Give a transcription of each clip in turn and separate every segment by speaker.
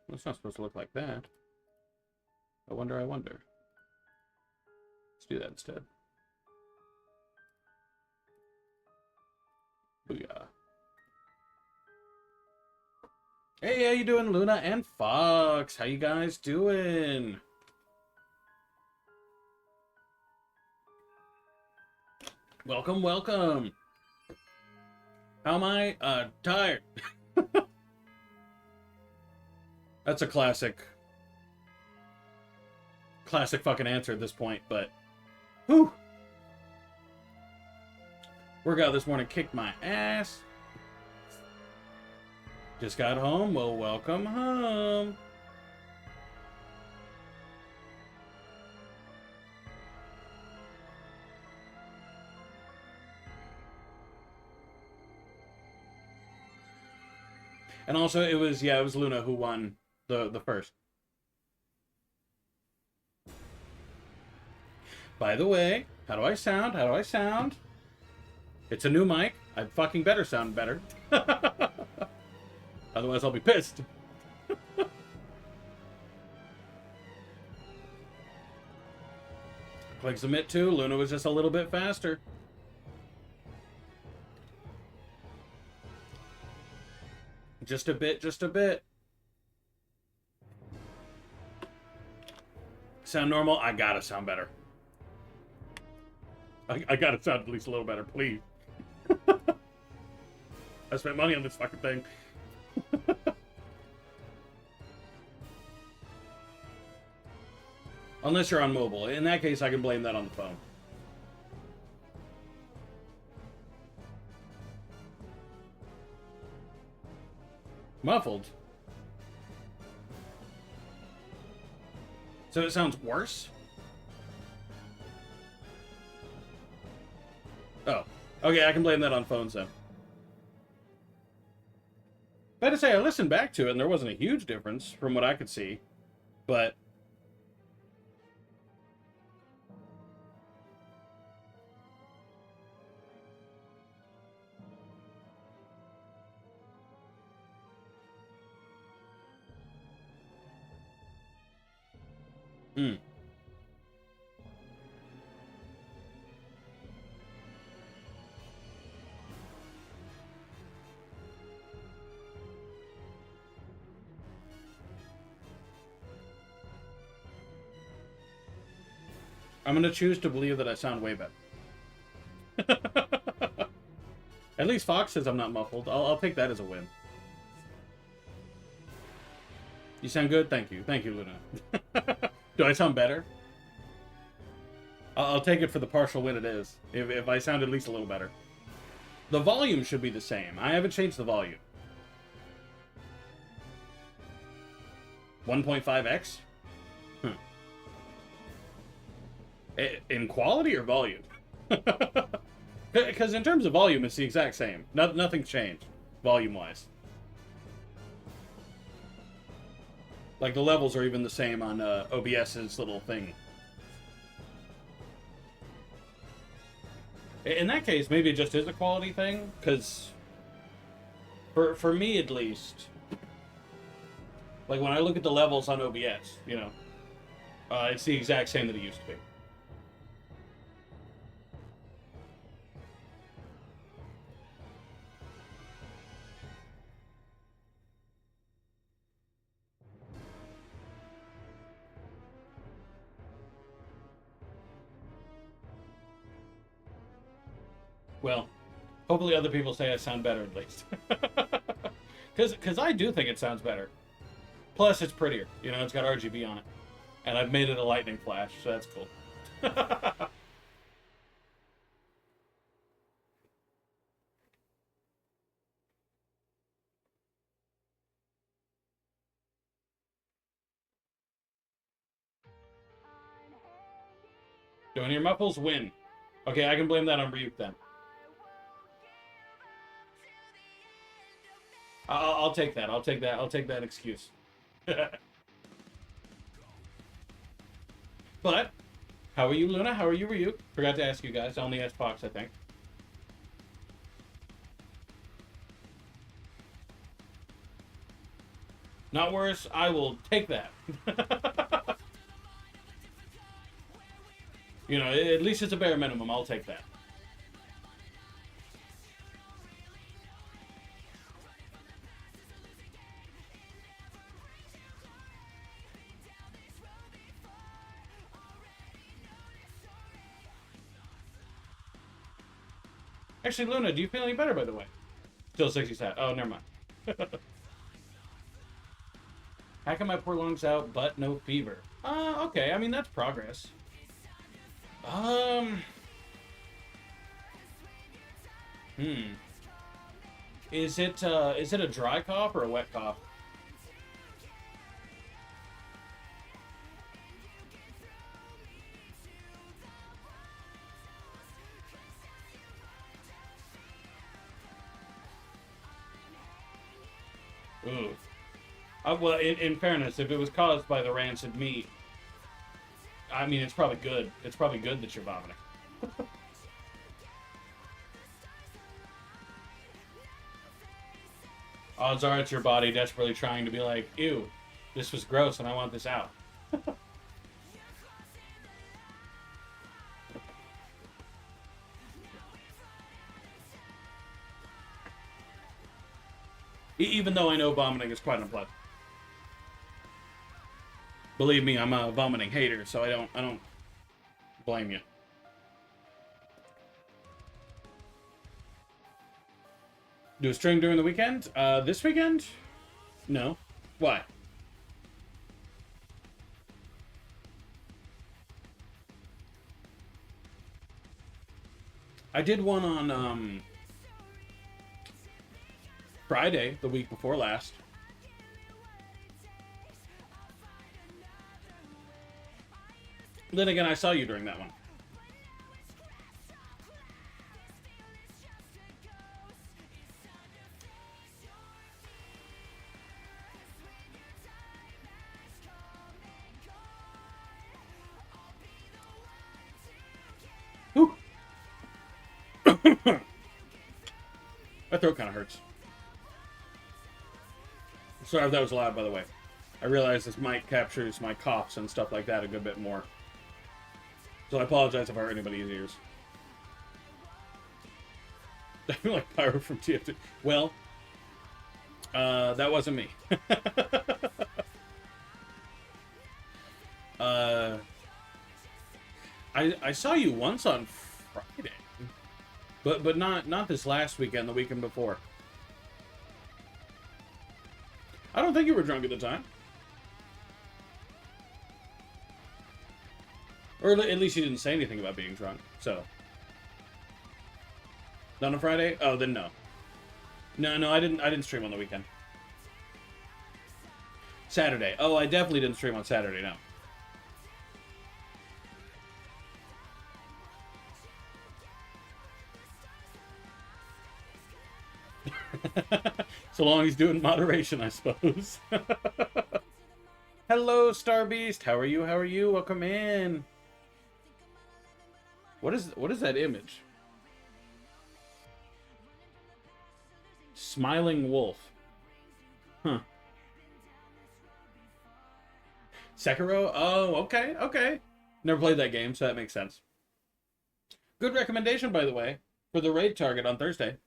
Speaker 1: Well, it's not supposed to look like that. I wonder, I wonder. Let's do that instead. Booyah. Hey, how you doing, Luna and Fox? How you guys doing? Welcome, welcome. How am I? Tired. That's a classic fucking answer at this point, but whew. Workout this morning kicked my ass. Just got home. Well, welcome home. And also, it was Luna who won the first. By the way, how do I sound? How do I sound? It's a new mic. I fucking better sound better. Otherwise, I'll be pissed. Click submit too. Luna was just a little bit faster. Just a bit, just a bit. Sound normal? I gotta sound better. I gotta sound at least a little better, please. I spent money on this fucking thing. Unless you're on mobile. In that case, I can blame that on the phone. Muffled? So it sounds worse? Oh. Okay, I can blame that on phones then. But to say, I listened back to it and there wasn't a huge difference from what I could see. But... I'm going to choose to believe that I sound way better. At least Fox says I'm not muffled. I'll take that as a win. You sound good? Thank you. Thank you, Luna. Do I sound better? I'll take it for the partial win it is. If I sound at least a little better. The volume should be the same. I haven't changed the volume. 1.5x? In quality or volume? Because in terms of volume, it's the exact same. Nothing's changed, volume-wise. Like, the levels are even the same on OBS's little thing. In that case, maybe it just is a quality thing, because for me at least, like when I look at the levels on OBS, you know, it's the exact same that it used to be. Well, hopefully other people say I sound better at least. Because I do think it sounds better. Plus, it's prettier. You know, it's got RGB on it. And I've made it a lightning flash, so that's cool. Don't hear muffles? Win. Okay, I can blame that on Ryuk then. I'll take that. I'll take that. I'll take that excuse. But, how are you, Luna? How are you, Ryuk? Forgot to ask you guys. I only asked Fox, I think. Not worse. I will take that. You know, at least it's a bare minimum. I'll take that. Actually, Luna, do you feel any better, by the way? Still 60 sat. Oh, never mind. Hacking my poor lungs out, but no fever. Okay. I mean, that's progress. Is it a dry cough or a wet cough? Ooh. Well, in fairness, if it was caused by the rancid meat, I mean, it's probably good. It's probably good that you're vomiting. Odds are it's your body desperately trying to be like, ew, this was gross and I want this out. Even though I know vomiting is quite unpleasant. Believe me, I'm a vomiting hater, so I don't blame you. Do a stream during the weekend? This weekend? No. Why? I did one on Friday, the week before last. Then again, I saw you during that one. Ooh. My throat kind of hurts. Sorry if that was loud, by the way. I realize this mic captures my coughs and stuff like that a good bit more. So I apologize if I hurt anybody's ears. I feel like Pyro from TF2. Well, that wasn't me. I saw you once on Friday, but not this last weekend. The weekend before. I don't think you were drunk at the time. Or at least you didn't say anything about being drunk, so. Not on Friday? Oh, then no. No, I didn't stream on the weekend. Saturday. Oh, I definitely didn't stream on Saturday, no. So long as he's doing moderation, I suppose. Hello, Starbeast. How are you? How are you? Welcome in. What is that image? Smiling wolf. Huh. Sekiro? Oh, okay. Never played that game, so that makes sense. Good recommendation, by the way, for the raid target on Thursday.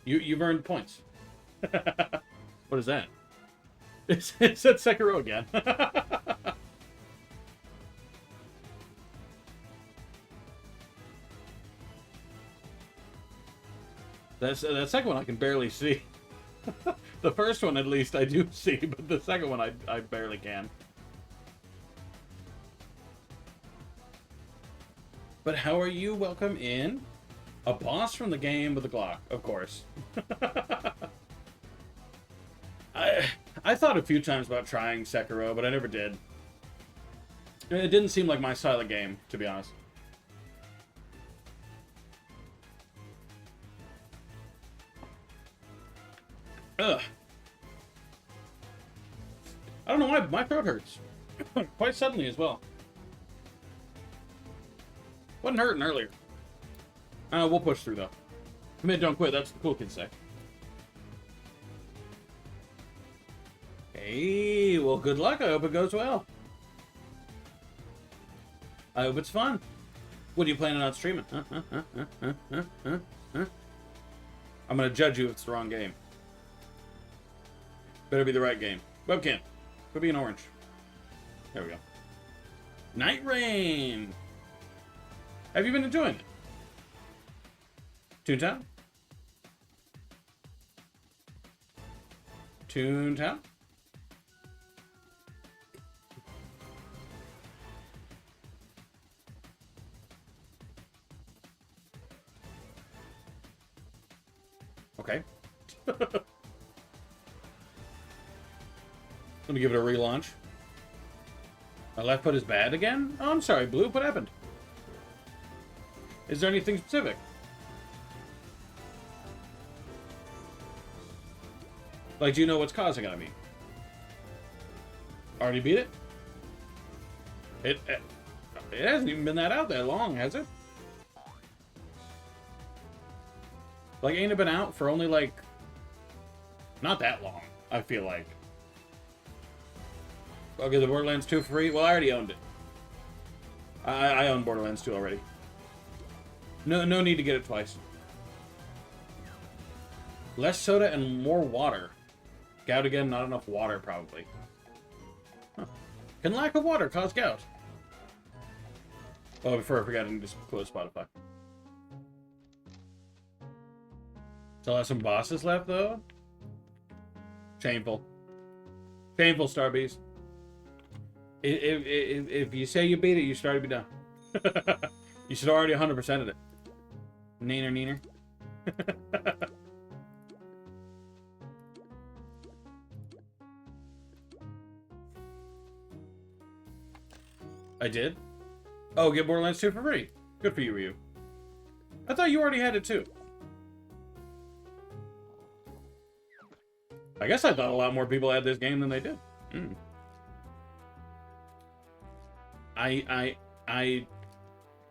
Speaker 1: You've earned points. What is that? It said Sekiro again. That second one I can barely see. The first one, at least, I do see, but the second one I barely can. But how are you? Welcome in. A boss from the game with a Glock, of course. I thought a few times about trying Sekiro, but I never did. It didn't seem like my style of game, to be honest. Ugh. I don't know why, but my throat hurts. Quite suddenly as well. Wasn't hurting earlier. We'll push through, though. Commit, don't quit. That's what the cool kids say. Hey, well, good luck. I hope it goes well. I hope it's fun. What are you planning on streaming? I'm gonna judge you if it's the wrong game. Better be the right game. Webcam. Could be an orange. There we go. Night Rain. Have you been enjoying it? Toontown? Toontown? Okay. Let me give it a relaunch. My left foot is bad again? Oh, I'm sorry, Blue. What happened? Is there anything specific? Like, do you know what's causing it, I mean? Already beat it? It hasn't even been out that long, has it? Like, ain't it been out for only, like, not that long, I feel like. I'll get the Borderlands 2 for free. Well, I already owned it. I own Borderlands 2 already. No need to get it twice. Less soda and more water. Gout again, not enough water, probably. Huh. Can lack of water cause gout? Oh, before I forgot, I need to close Spotify. Still have some bosses left, though? Shameful. Shameful, Starbeast. If you say you beat it, you should already be done. You should already 100%ed it. Neener. I did? Oh, get Borderlands 2 for free. Good for you, Ryu. I thought you already had it too. I guess I thought a lot more people had this game than they did.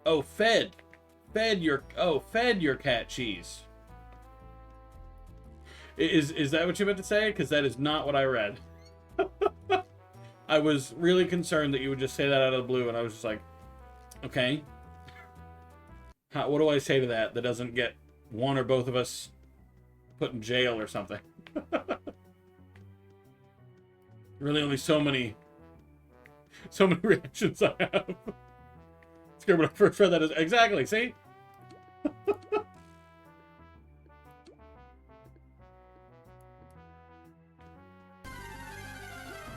Speaker 1: Oh, fed your cat cheese. Is that what you meant to say? Because that is not what I read. I was really concerned that you would just say that out of the blue, and I was just like, okay. What do I say to that doesn't get one or both of us put in jail or something? Really only so many reactions I have. Scared when I first read that is exactly, see?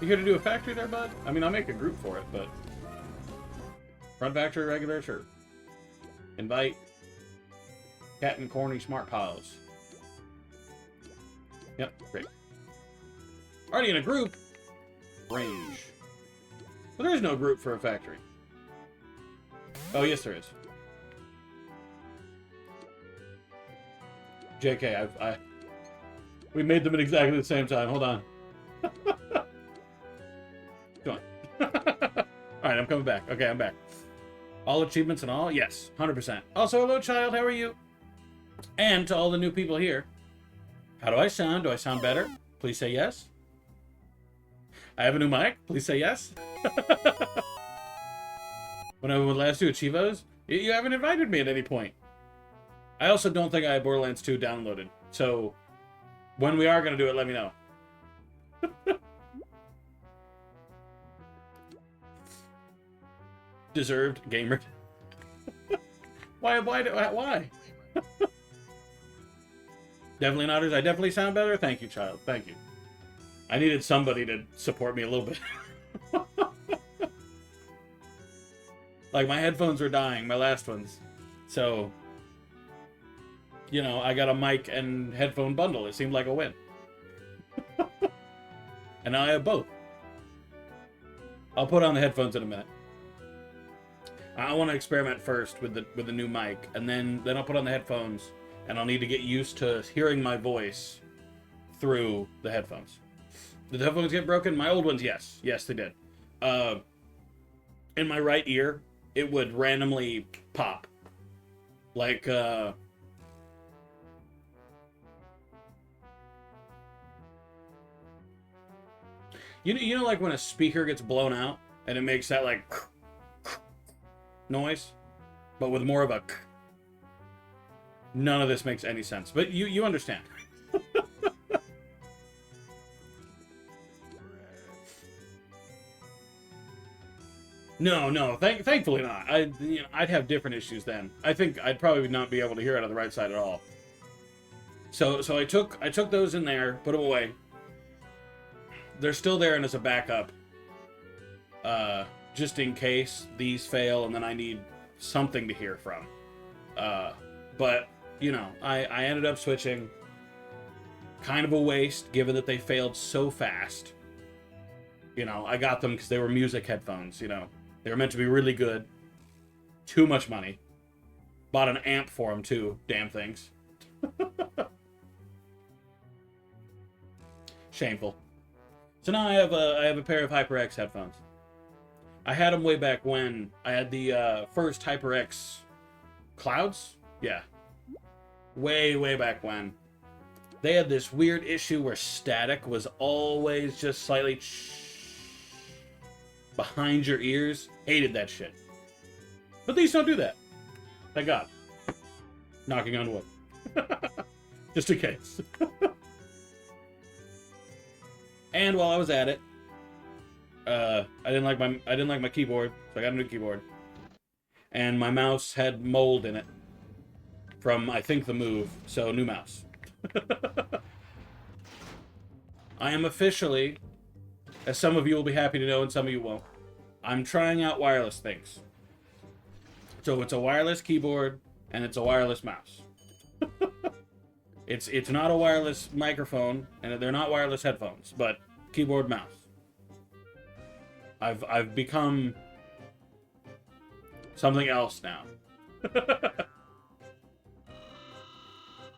Speaker 1: You here to do a factory there, bud? I mean, I'll make a group for it, but... Front factory, regular, sure. Invite. Cat and Corny Smart Piles. Yep, great. Already in a group? Range. Well, there is no group for a factory. Oh, yes, there is. JK, we made them at exactly the same time. Hold on. Come on. Alright, I'm coming back. Okay, I'm back. All achievements and all? Yes, 100%. Also, hello, child. How are you? And to all the new people here. How do I sound? Do I sound better? Please say yes. I have a new mic. Please say yes. When I would last do Chivos, you haven't invited me at any point. I also don't think I have Borderlands 2 downloaded. So, when we are going to do it, let me know. Deserved gamer. Why? Definitely not as I definitely sound better. Thank you, child. Thank you. I needed somebody to support me a little bit. Like, my headphones were dying, my last ones. So, you know, I got a mic and headphone bundle. It seemed like a win. And now I have both. I'll put on the headphones in a minute. I want to experiment first with the new mic, and then I'll put on the headphones, and I'll need to get used to hearing my voice through the headphones. Did the headphones get broken? My old ones, yes. Yes, they did. In my right ear, it would randomly pop. Like, You know, like when a speaker gets blown out and it makes that like noise, but with more of a. None of this makes any sense, but you understand. No, thankfully not. I'd have different issues then. I think I'd probably not be able to hear it on the right side at all. So I took those in there, put them away. They're still there and as a backup, just in case these fail and then I need something to hear from. But you know, I ended up switching. Kind of a waste, given that they failed so fast. You know, I got them because they were music headphones. You know, they were meant to be really good. Too much money. Bought an amp for them too. Damn things. Shameful. So now I have a pair of HyperX headphones. I had them way back when I had the first HyperX Clouds. Yeah. Way back when. They had this weird issue where static was always just slightly behind your ears. Hated that shit. But these don't do that. Thank God. Knocking on wood. Just in case. And while I was at it, I didn't like my keyboard, so I got a new keyboard. And my mouse had mold in it from, I think, the move, so new mouse. I am officially, as some of you will be happy to know and some of you won't, I'm trying out wireless things. So it's a wireless keyboard and it's a wireless mouse. It's not a wireless microphone and they're not wireless headphones, but keyboard mouse. I've become something else now.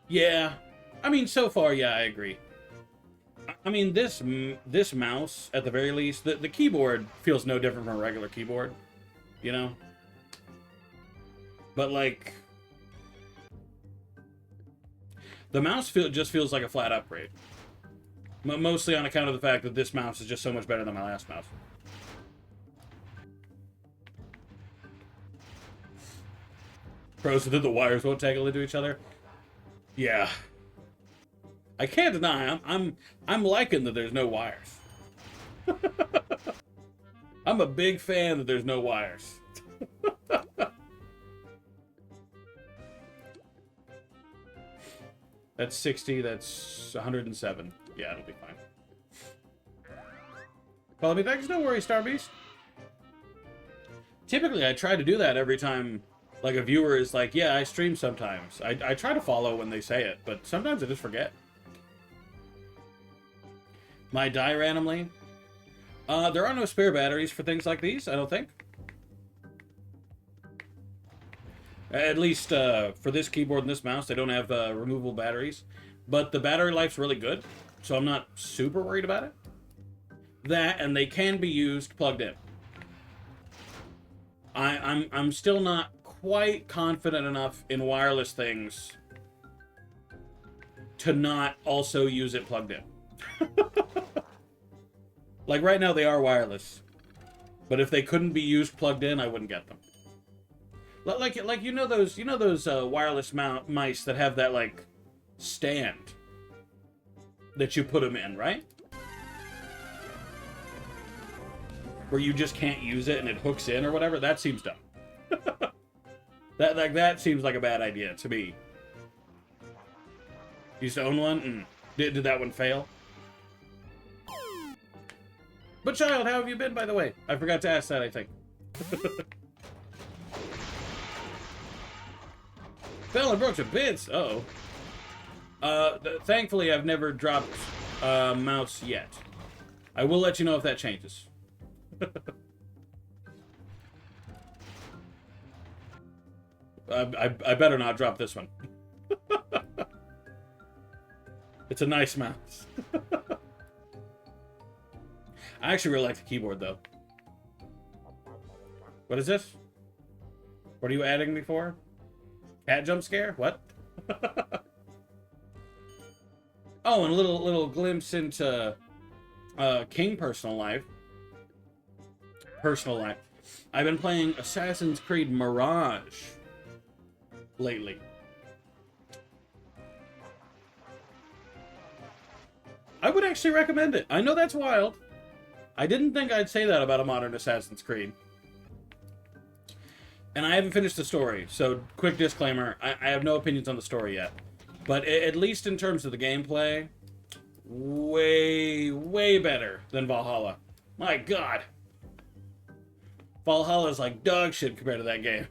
Speaker 1: Yeah. I mean, so far, yeah, I agree. I mean, this mouse, at the very least, the keyboard feels no different from a regular keyboard, you know? But, like, the mouse just feels like a flat upgrade. Mostly on account of the fact that this mouse is just so much better than my last mouse. Pros that the wires won't tangle into each other. Yeah. I can't deny I'm liking that there's no wires. I'm a big fan that there's no wires. That's 60, that's 107. Yeah, it'll be fine. Follow me, thanks, no worries, Starbeast. Typically, I try to do that every time, like, a viewer is like, yeah, I stream sometimes. I try to follow when they say it, but sometimes I just forget. My die randomly? There are no spare batteries for things like these, I don't think. At least for this keyboard and this mouse, they don't have removable batteries. But the battery life's really good, so I'm not super worried about it. That, and they can be used plugged in. I'm still not quite confident enough in wireless things to not also use it plugged in. Like right now they are wireless, but if they couldn't be used plugged in, I wouldn't get them. Like you know those wireless mice that have that like stand that you put them in, right? Where you just can't use it and it hooks in or whatever. That seems dumb. that seems like a bad idea to me. Used to own one. Did that one fail? But child, how have you been, by the way? I forgot to ask that, I think. Fell and broke to bits. Uh-oh. Thankfully, I've never dropped mouse yet. I will let you know if that changes. I better not drop this one. It's a nice mouse. I actually really like the keyboard, though. What is this? What are you adding me for? Cat jump scare? What? Oh, and a little glimpse into King personal life. I've been playing Assassin's Creed Mirage lately. I would actually recommend it. I know that's wild. I didn't think I'd say that about a modern Assassin's Creed. And I haven't finished the story, so quick disclaimer, I have no opinions on the story yet. But at least in terms of the gameplay, way, way better than Valhalla. My God. Valhalla's like dog shit compared to that game.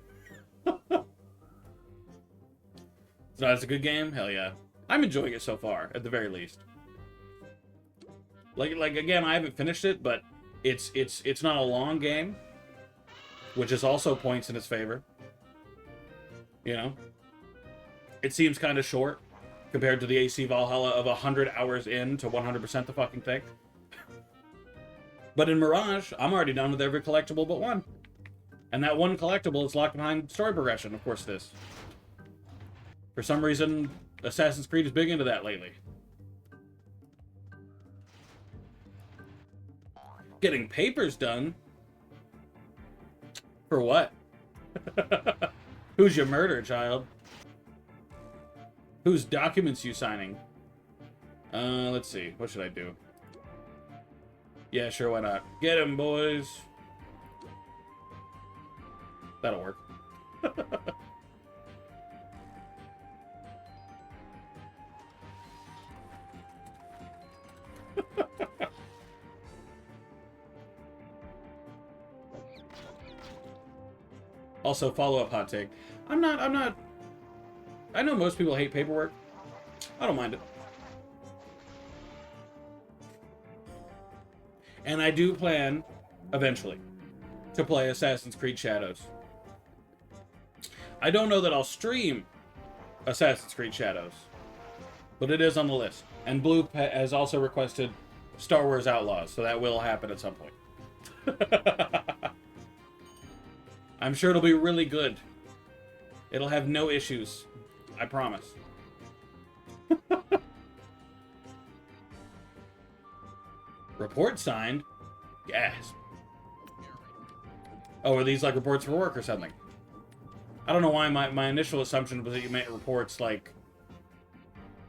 Speaker 1: So it's a good game? Hell yeah. I'm enjoying it so far, at the very least. Like again, I haven't finished it, but it's not a long game, which is also points in its favor. You know? It seems kind of short compared to the AC Valhalla of 100 hours in to 100% the fucking thing. But in Mirage, I'm already done with every collectible but one. And that one collectible is locked behind story progression, of course it is. For some reason, Assassin's Creed is big into that lately. Getting papers done? For what? Who's your murder, child? Whose documents you signing? Let's see. What should I do? Yeah, sure, why not? Get him, boys. That'll work. Also, follow-up hot take. I'm not... I know most people hate paperwork. I don't mind it. And I do plan, eventually, to play Assassin's Creed Shadows. I don't know that I'll stream Assassin's Creed Shadows, but it is on the list. And Blue has also requested Star Wars Outlaws, so that will happen at some point. I'm sure it'll be really good. It'll have no issues. I promise. Report signed? Gasp. Oh, are these like reports for work or something? I don't know why my initial assumption was that you meant reports like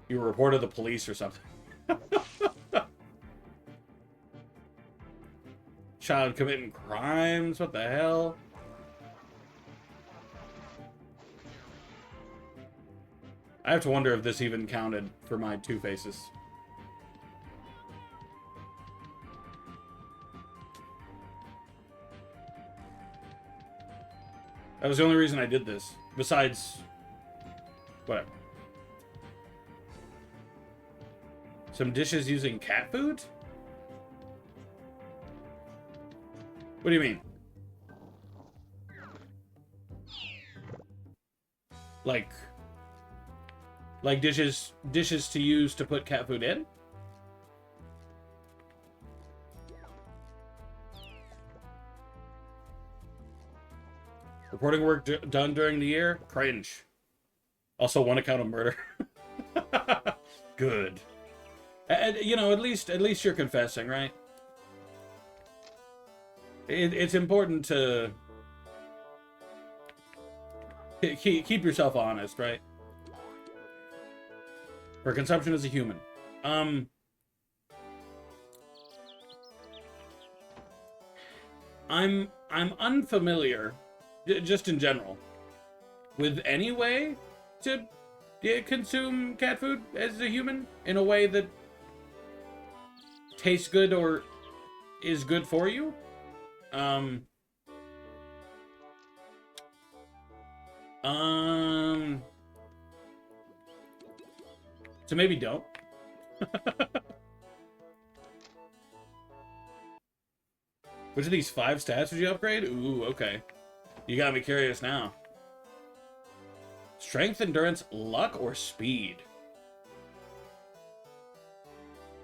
Speaker 1: you reported the police or something. Child committing crimes? What the hell? I have to wonder if this even counted for my two faces. That was the only reason I did this. Besides... whatever. Some dishes using cat food? What do you mean? Like dishes to use to put cat food in? Reporting work done during the year? Cringe. Also, one account of murder. Good. And, you know, at least you're confessing, right? It's important to keep yourself honest, right? For consumption as a human. I'm unfamiliar, just in general, with any way to consume cat food as a human in a way that tastes good or is good for you. So maybe don't. Which of these 5 stats would you upgrade? Ooh, okay. You got me curious now. Strength, endurance, luck, or speed?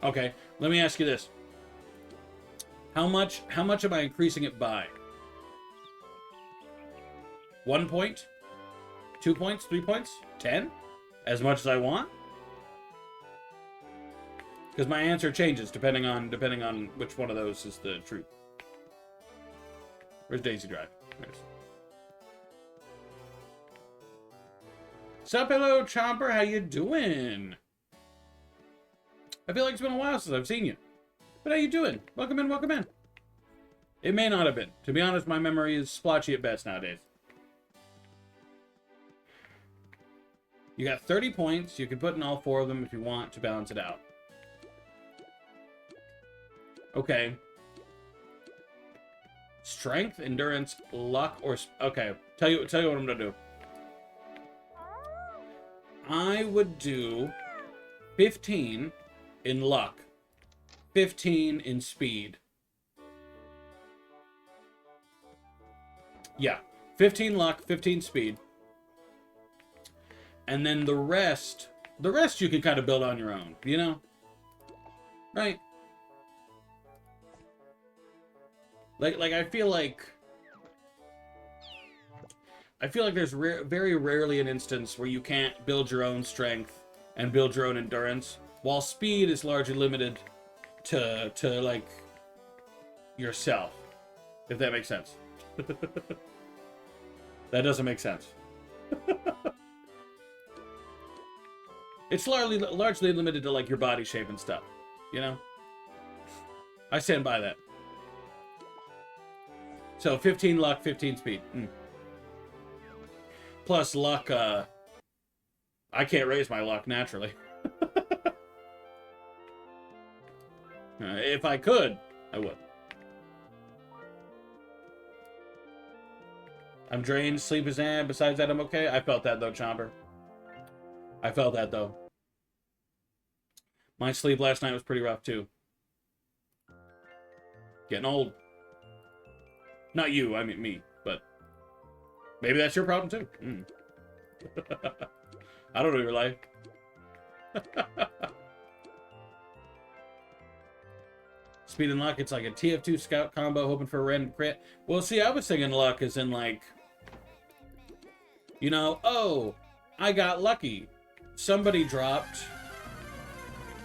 Speaker 1: Okay, let me ask you this. How much am I increasing it by? 1 point? 2 points? 3 points? 10? As much as I want? Because my answer changes depending on which one of those is the truth. Where's Daisy Drive? Nice. Sup, hello, Chomper. How you doing? I feel like it's been a while since I've seen you. But how you doing? Welcome in, welcome in. It may not have been. To be honest, my memory is splotchy at best nowadays. You got 30 points. You can put in all 4 of them if you want to balance it out. Okay. Strength, endurance, luck, or... Okay, tell you what I'm gonna do. I would do 15 in luck, 15 in speed. Yeah, 15 luck, 15 speed. And then the rest you can kind of build on your own, you know? Right? Like I feel like there's very rarely an instance where you can't build your own strength and build your own endurance, while speed is largely limited to like yourself, if that makes sense. That doesn't make sense. It's largely limited to like your body shape and stuff, you know? I stand by that. So 15 luck, 15 speed. Plus luck, I can't raise my luck naturally. If I could, I would. I'm drained, sleep is besides that, I'm okay. I felt that though, Chomper. I felt that though. My sleep last night was pretty rough too. Getting old. Not you, I mean me, but maybe that's your problem too. I don't know your life. Speed and luck, it's like a TF2 scout combo hoping for a random crit. Well, see, I was thinking luck as in like, you know, oh, I got lucky. Somebody dropped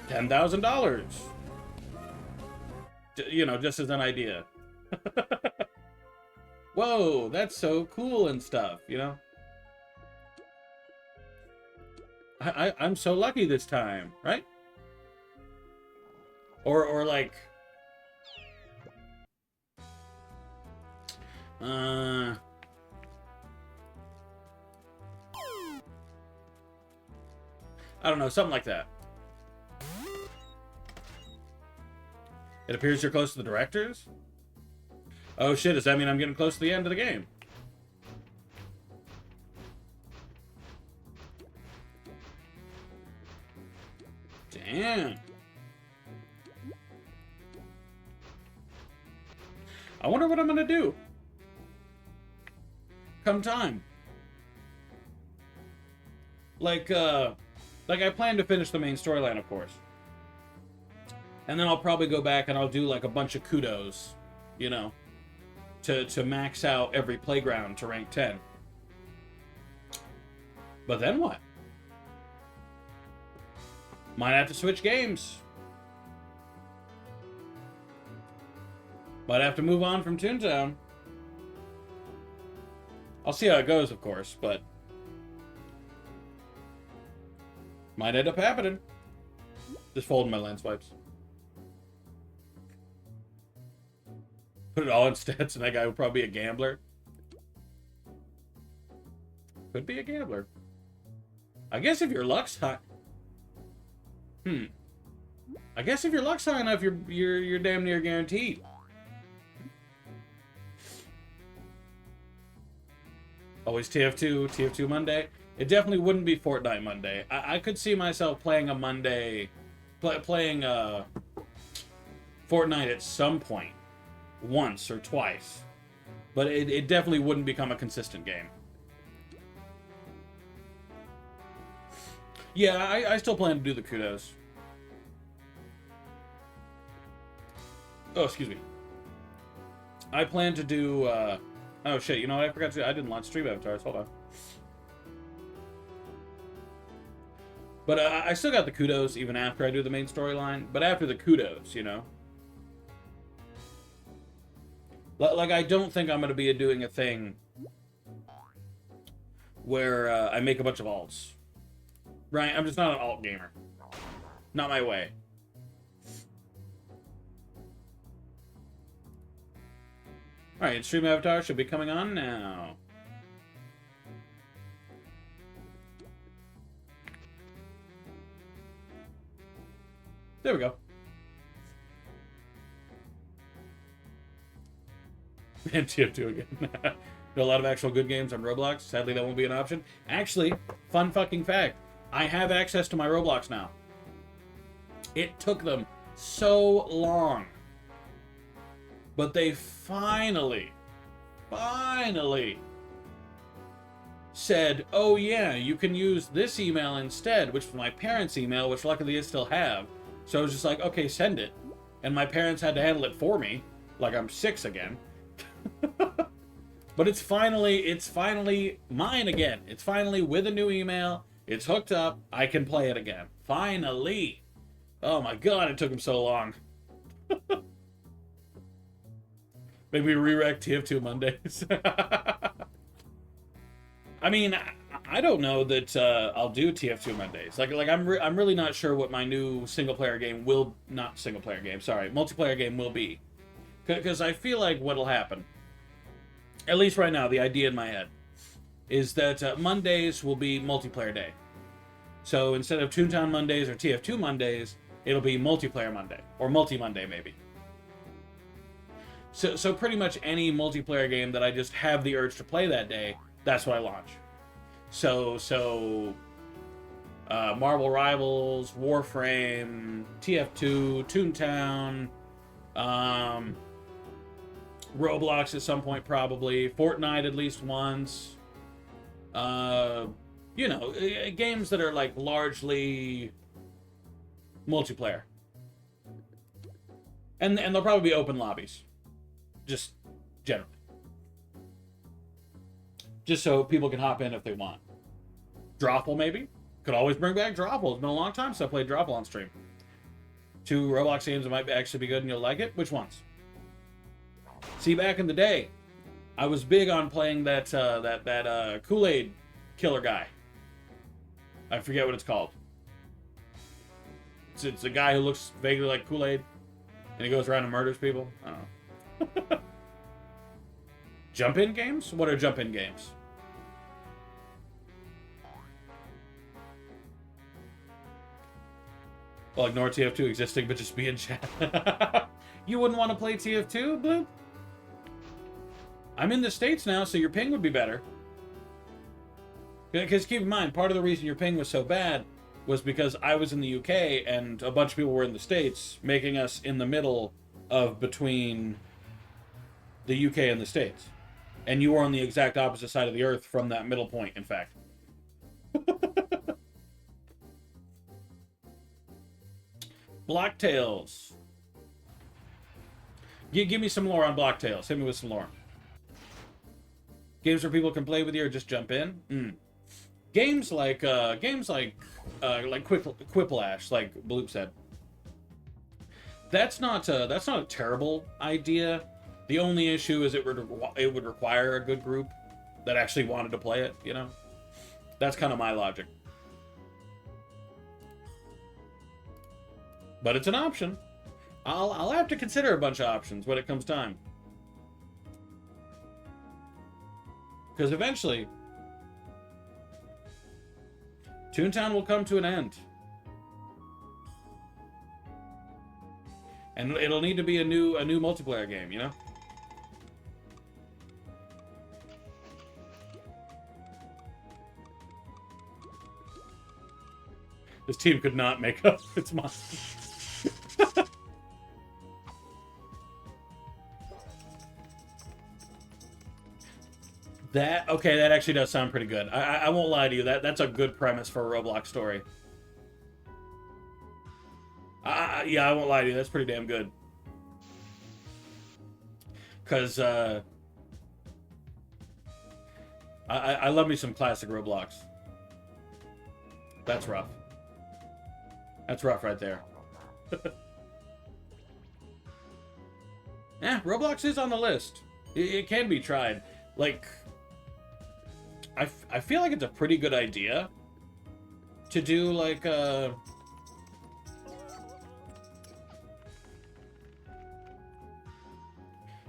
Speaker 1: $10,000. You know, just as an idea. Whoa, that's so cool and stuff, you know? I'm so lucky this time, right? Or like... I don't know, something like that. It appears you're close to the directors? Oh shit, does that mean I'm getting close to the end of the game? Damn. I wonder what I'm gonna do. Come time. Like I plan to finish the main storyline, of course. And then I'll probably go back and I'll do like a bunch of kudos, you know, to max out every playground to rank 10. But then what? Might have to switch games. Might have to move on from Toontown. I'll see how it goes, of course, but might end up happening. Just folding my lens wipes. Put it all in stats, and that guy would probably be a gambler. Could be a gambler. I guess if your luck's high... I guess if your luck's high enough, you're damn near guaranteed. Always TF2 Monday. It definitely wouldn't be Fortnite Monday. I could see myself playing a Monday... playing Fortnite at some point. Once or twice. But it definitely wouldn't become a consistent game. Yeah, I still plan to do the kudos. Oh, excuse me. I plan to do... oh, shit. You know what I forgot to do? I didn't launch Stream Avatars. Hold on. But I still got the kudos even after I do the main storyline. But after the kudos, you know? Like, I don't think I'm going to be doing a thing where I make a bunch of alts. Right? I'm just not an alt gamer. Not my way. Alright, Stream Avatar should be coming on now. There we go. And TF2 again. There are a lot of actual good games on Roblox. Sadly, that won't be an option. Actually, fun fucking fact. I have access to my Roblox now. It took them so long. But they finally said, oh yeah, you can use this email instead, which was my parents' email, which luckily I still have. So I was just like, okay, send it. And my parents had to handle it for me, like I'm 6 again. But it's finally mine again. It's finally with a new email. It's hooked up. I can play it again. Finally. Oh my god, it took them so long. Maybe we re-rec TF2 Mondays. I mean, I don't know that I'll do TF2 Mondays. Like I'm really not sure what my new multiplayer game will be. Because I feel like what'll happen, at least right now, the idea in my head, is that Mondays will be multiplayer day. So instead of Toontown Mondays or TF2 Mondays, it'll be multiplayer Monday. Or multi-Monday, maybe. So pretty much any multiplayer game that I just have the urge to play that day, that's what I launch. So Marvel Rivals, Warframe, TF2, Toontown, Roblox at some point probably, Fortnite at least once. You know, games that are like largely multiplayer. And they'll probably be open lobbies. Just generally. Just so people can hop in if they want. Drawful, maybe? Could always bring back Drawful. It's been a long time since I played Drawful on stream. 2 Roblox games that might actually be good and you'll like it. Which ones? See, back in the day, I was big on playing that Kool-Aid killer guy. I forget what it's called. It's a guy who looks vaguely like Kool-Aid, and he goes around and murders people. I don't know. Jump-in games? What are jump-in games? Well, ignore TF2 existing, but just be in chat. You wouldn't want to play TF2, Blue? I'm in the States now, so your ping would be better. Because keep in mind, part of the reason your ping was so bad was because I was in the UK and a bunch of people were in the States, making us in the middle of between the UK and the States. And you were on the exact opposite side of the earth from that middle point, in fact. Blocktails. Give me some lore on Blocktails. Hit me with some lore. Games where people can play with you or just jump in. Games like Quiplash, like Bloop said. That's not a terrible idea. The only issue is it would require a good group that actually wanted to play it. You know, that's kind of my logic. But it's an option. I'll have to consider a bunch of options when it comes time. Because eventually, Toontown will come to an end. And it'll need to be a new multiplayer game, you know? This team could not make up its mind. That actually does sound pretty good. I won't lie to you. That's a good premise for a Roblox story. Yeah, I won't lie to you. That's pretty damn good. Because I love me some classic Roblox. That's rough. That's rough right there. Yeah, Roblox is on the list. It can be tried. Like, I feel like it's a pretty good idea to do, like, a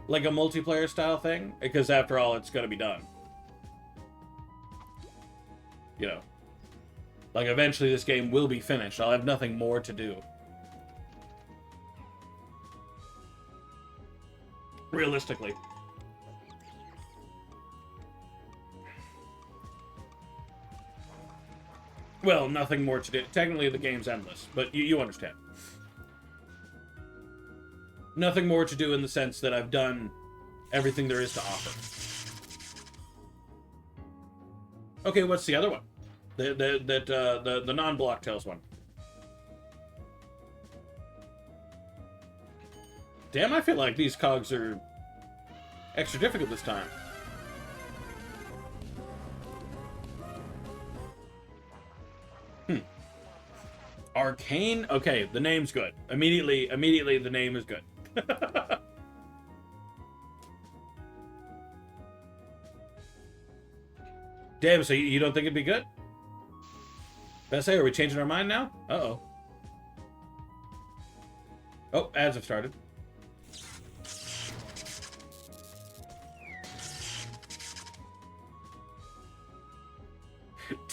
Speaker 1: multiplayer style thing, because after all, it's gonna be done. You know, like, eventually this game will be finished. I'll have nothing more to do. Realistically. Well, nothing more to do. Technically, the game's endless, but you understand. Nothing more to do in the sense that I've done everything there is to offer. Okay, what's the other one? The non-Block Tales one. Damn, I feel like these cogs are extra difficult this time. Arcane? Okay, the name's good. Immediately the name is good. Damn, so you don't think it'd be good? Best say, are we changing our mind now? Uh-oh. Oh, ads have started.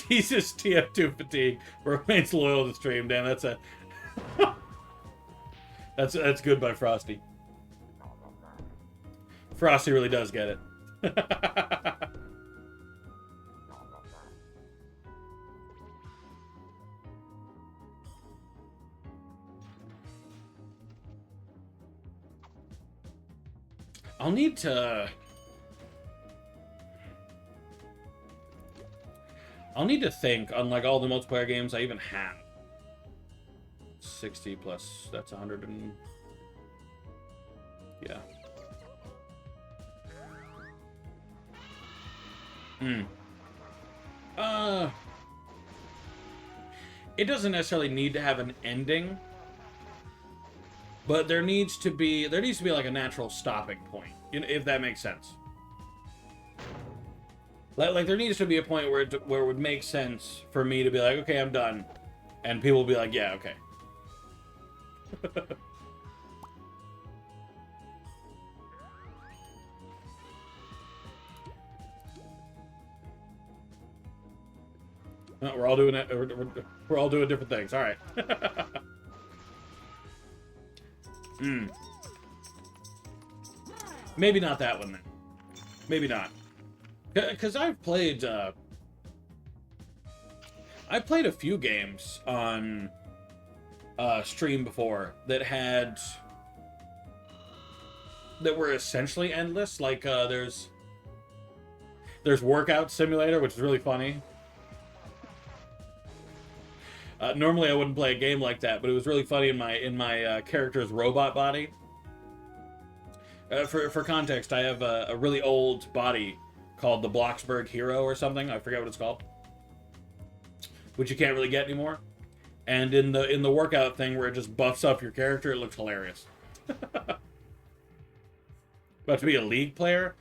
Speaker 1: Jesus TF2 fatigue remains loyal to the stream. Damn, that's a that's good by Frosty. Frosty really does get it. I'll need to think on, like, all the multiplayer games I even have. 60 plus, that's 100 and... yeah. It doesn't necessarily need to have an ending, but there needs to be like a natural stopping point, if that makes sense. Like there needs to be a point where it would make sense for me to be like, okay, I'm done, and people will be like, yeah, okay. No, we're all doing it. We're all doing different things. All right. Maybe not that one then. Maybe not. Because I've played a few games on stream before that were essentially endless. Like there's Workout Simulator, which is really funny. Normally I wouldn't play a game like that, but it was really funny in my character's robot body. For context, I have a really old body called the Bloxburg Hero or something. I forget what it's called, which you can't really get anymore. And in the workout thing where it just buffs up your character, it looks hilarious. About to be a League player?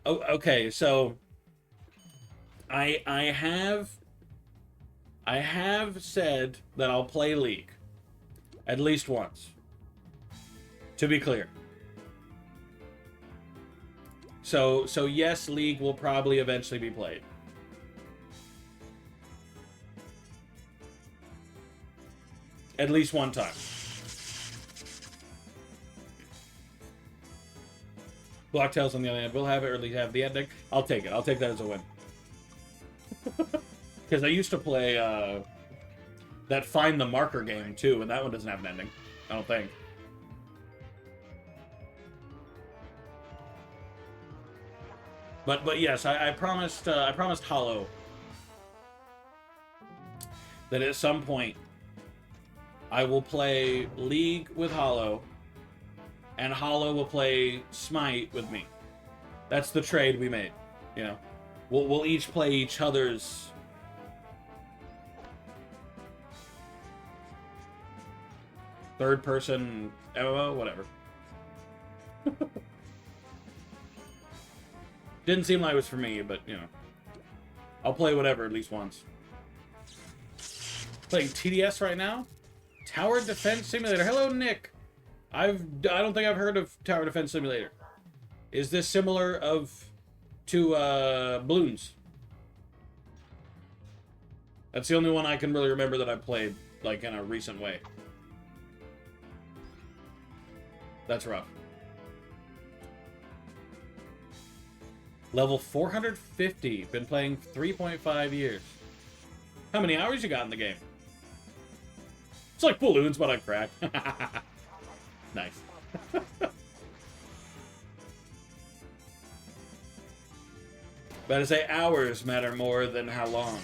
Speaker 1: Oh, okay, so I have said that I'll play League at least once. To be clear. So yes, League will probably eventually be played. At least one time. Blocktails on the other hand will have it, or at least have the ending. I'll take it. I'll take that as a win. Because I used to play that Find the Marker game too, and that one doesn't have an ending. I don't think. But yes, I promised Hollow that at some point I will play League with Hollow, and Hollow will play Smite with me. That's the trade we made. You know, we'll each play each other's third-person MMO, whatever. Didn't seem like it was for me, but, you know. I'll play whatever at least once. Playing TDS right now? Tower Defense Simulator. Hello, Nick. I don't think I've heard of Tower Defense Simulator. Is this similar to Bloons? That's the only one I can really remember that I played, like, in a recent way. That's rough. Level 450. Been playing 3.5 years. How many hours you got in the game? It's like Balloons, but I've cracked. Nice. Better say hours matter more than how long.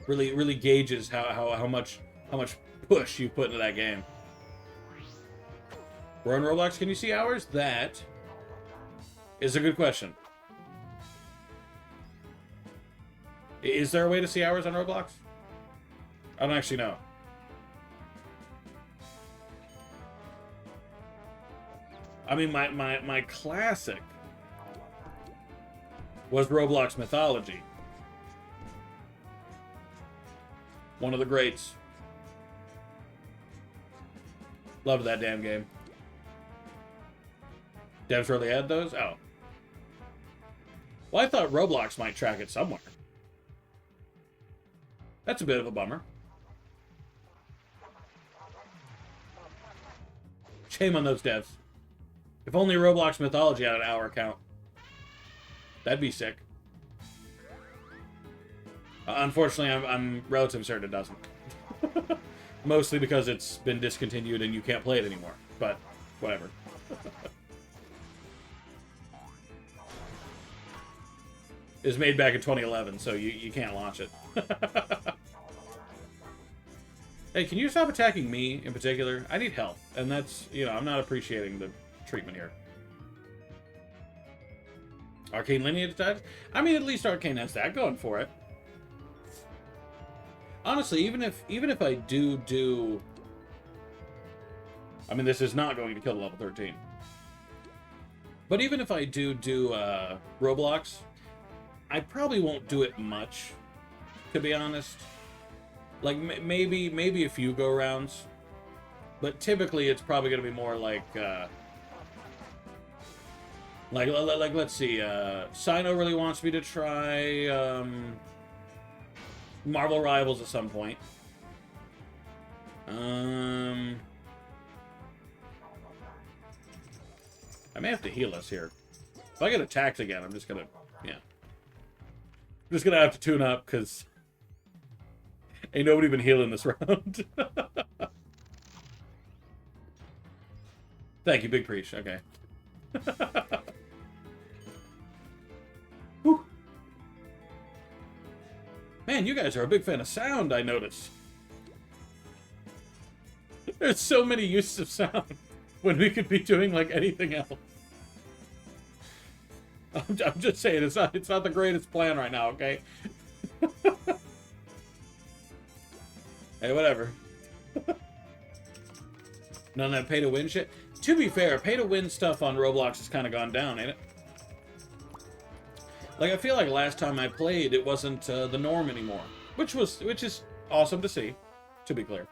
Speaker 1: Really gauges how much push you put into that game. We're on Roblox. Can you see hours? That is a good question. Is there a way to see hours on Roblox? I don't actually know. I mean, my classic was Roblox Mythology. One of the greats. Loved that damn game. Devs really had those? Oh. Well, I thought Roblox might track it somewhere. That's a bit of a bummer. Shame on those devs. If only Roblox Mythology had an hour count. That'd be sick. Unfortunately, I'm relatively certain it doesn't. Mostly because it's been discontinued and you can't play it anymore. But, whatever. It was made back in 2011, so you can't launch it. Hey, can you stop attacking me in particular? I need help, and that's, you know, I'm not appreciating the treatment here. Arcane Lineage attacks? I mean, at least Arcane has that going for it. Honestly, even if I do... I mean, this is not going to kill level 13. But even if I do Roblox, I probably won't do it much, to be honest. Like, maybe a few go-rounds. But typically, it's probably going to be more like, let's see, Sino really wants me to try, Marvel Rivals at some point. I may have to heal us here. If I get attacked again, I'm just gonna, yeah. I'm just gonna have to tune up, because ain't nobody been healing this round. Thank you, Big Preach. Okay. Whew. Man, you guys are a big fan of sound, I noticed. There's so many uses of sound when we could be doing, like, anything else. I'm just saying, it's not the greatest plan right now, okay? Hey, whatever. None of that pay-to-win shit. To be fair, pay-to-win stuff on Roblox has kind of gone down, ain't it? Like, I feel like last time I played, it wasn't the norm anymore. Which is awesome to see, to be clear.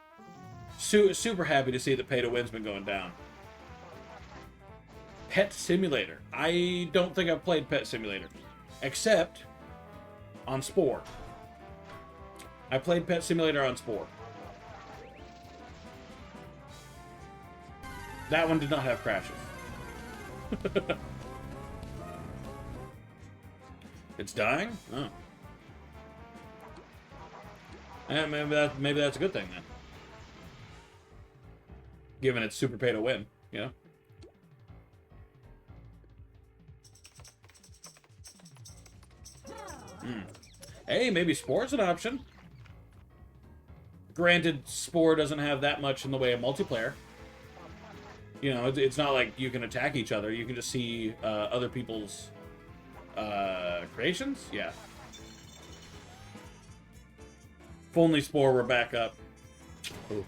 Speaker 1: Super happy to see that pay-to-win's been going down. Pet Simulator. I don't think I've played Pet Simulator. Except on Spore. I played Pet Simulator on Spore. That one did not have crashes. It's dying? Oh. Maybe that's a good thing then. Given it's super pay to win, you know? Hey, maybe Spore's an option. Granted, Spore doesn't have that much in the way of multiplayer. You know, it's not like you can attack each other. You can just see other people's creations. Yeah. If only Spore were back up. Ooh.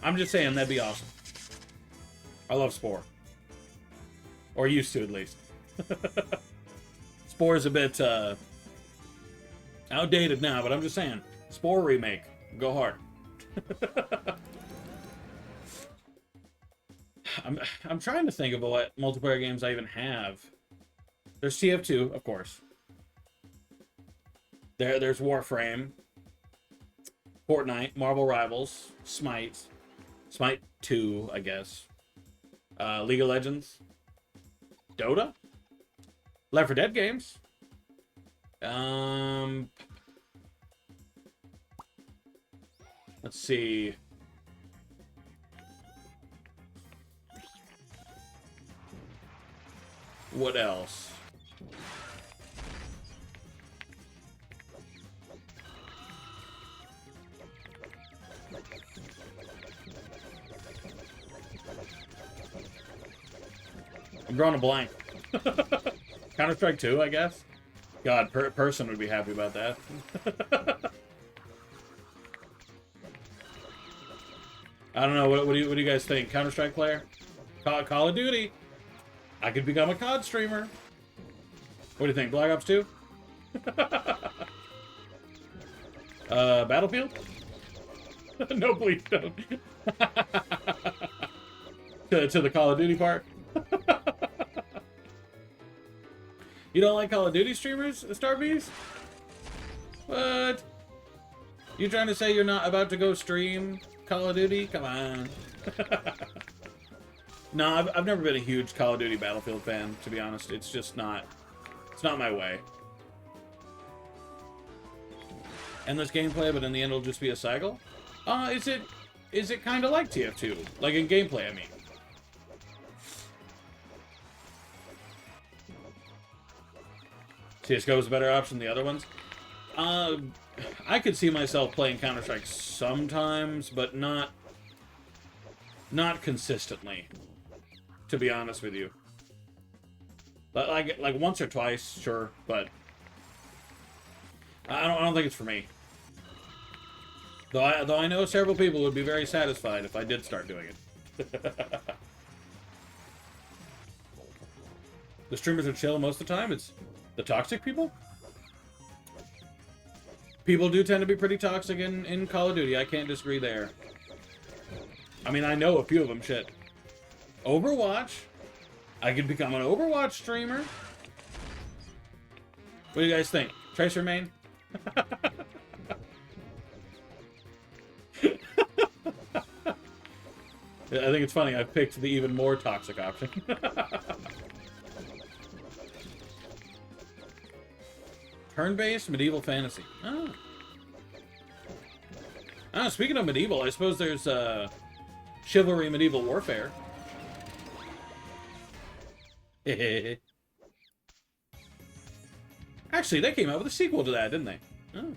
Speaker 1: I'm just saying, that'd be awesome. I love Spore. Or used to, at least. Spore is a bit outdated now, but I'm just saying. Spore remake. Go hard. I'm trying to think of what multiplayer games I even have. There's TF2, of course. There's Warframe. Fortnite, Marvel Rivals, Smite 2, I guess. League of Legends. Dota? Left 4 Dead games. Let's see. What else? I'm drawing a blank. Counter-Strike 2, I guess? God, Person would be happy about that. I don't know. What do you guys think? Counter-Strike player? Call of Duty? I could become a COD streamer. What do you think? Black Ops 2? Battlefield? No, please don't. to the Call of Duty part? You don't like Call of Duty streamers, Starbeast? What? You trying to say you're not about to go stream Call of Duty? Come on. No, I've never been a huge Call of Duty Battlefield fan, to be honest. It's just not... It's not my way. Endless gameplay, but in the end it'll just be a cycle? Is it kind of like TF2? Like in gameplay, I mean. CSGO is a better option than the other ones? I could see myself playing Counter-Strike sometimes, but not consistently, to be honest with you. Like once or twice, sure, but I don't think it's for me. Though I know several people would be very satisfied if I did start doing it. The streamers are chill most of the time. It's the toxic people? People do tend to be pretty toxic in Call of Duty. I can't disagree there. I mean, I know a few of them, shit. Overwatch? I could become an Overwatch streamer. What do you guys think? Tracer main? I think it's funny. I picked the even more toxic option. Turn-based medieval fantasy. Oh. Oh, speaking of medieval, I suppose there's Chivalry Medieval Warfare. Actually, they came out with a sequel to that, didn't they? Oh.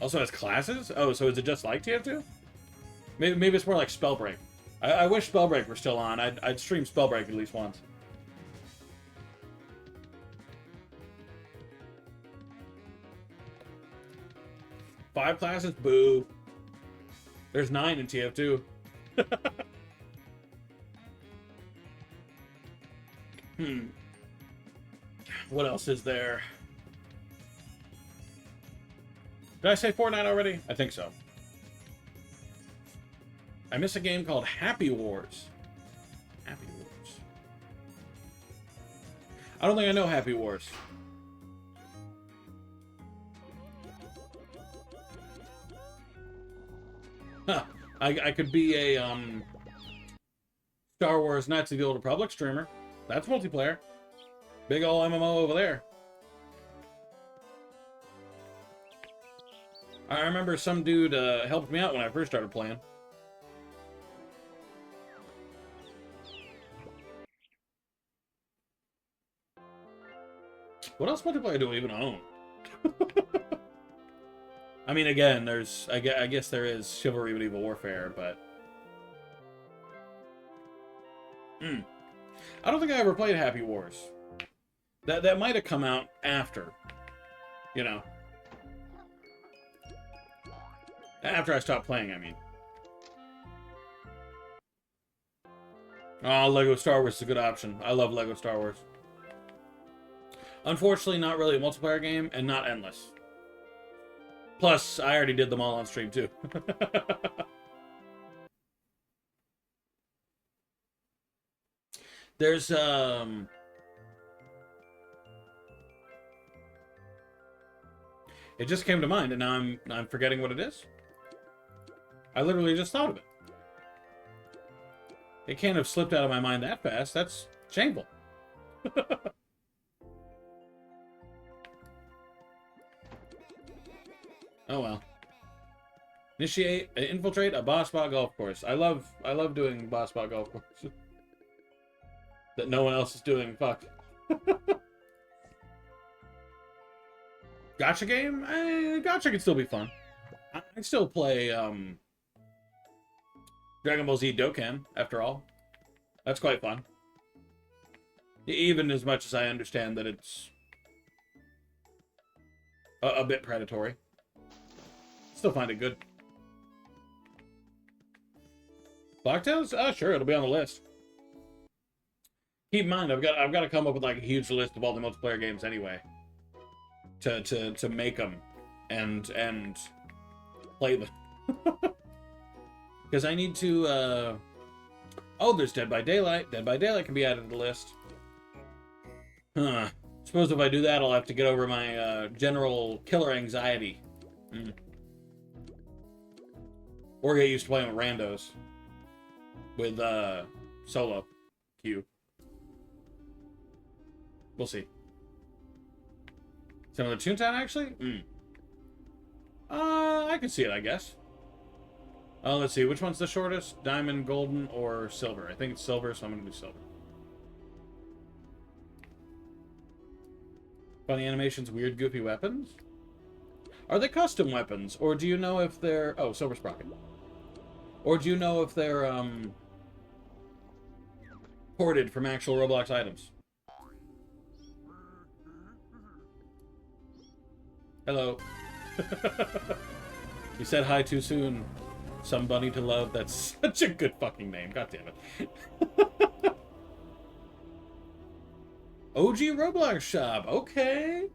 Speaker 1: Also has classes? Oh, so is it just like TF2? Maybe it's more like Spellbreak. I wish Spellbreak were still on. I'd stream Spellbreak at least once. Five classes? Boo. There's 9 in TF2. What else is there? Did I say Fortnite already? I think so. I miss a game called Happy Wars. Happy Wars. I don't think I know Happy Wars. Huh. I could be a Star Wars Knights of the Old Republic streamer. That's multiplayer. Big ol' MMO over there. I remember some dude helped me out when I first started playing. What else multiplayer do we even own? I mean, again, there's... I guess there is Chivalry Medieval Warfare, but... I don't think I ever played Happy Wars. That might have come out after. You know. After I stopped playing, I mean. Oh, Lego Star Wars is a good option. I love Lego Star Wars. Unfortunately, not really a multiplayer game, and not endless. Plus, I already did them all on stream, too. There's, it just came to mind, and now I'm forgetting what it is. I literally just thought of it. It can't have slipped out of my mind that fast. That's shameful. Oh well. Infiltrate a boss bot golf course. I love doing boss bot golf courses that no one else is doing. Fuck. Gacha game? Gacha can still be fun. I still play Dragon Ball Z Dokkan, after all. That's quite fun. Even as much as I understand that it's a bit predatory. Still find it good. Blacktails? Oh, sure, it'll be on the list. Keep in mind, I've got to come up with like a huge list of all the multiplayer games anyway, to make them and play them. Because I need to. Oh, there's Dead by Daylight. Dead by Daylight can be added to the list. Huh. Suppose if I do that, I'll have to get over my general killer anxiety. Or get used to playing with randos. With solo queue. We'll see. Some of the Toontown, actually? I can see it, I guess. Let's see. Which one's the shortest? Diamond, golden, or silver? I think it's silver, so I'm going to do silver. Funny animations, weird, goofy weapons? Are they custom weapons? Or do you know if they're... Oh, silver sprocket. Or do you know if they're, ported from actual Roblox items? Hello. You said hi too soon. Somebody to love. That's such a good fucking name. God damn it. OG Roblox shop. Okay.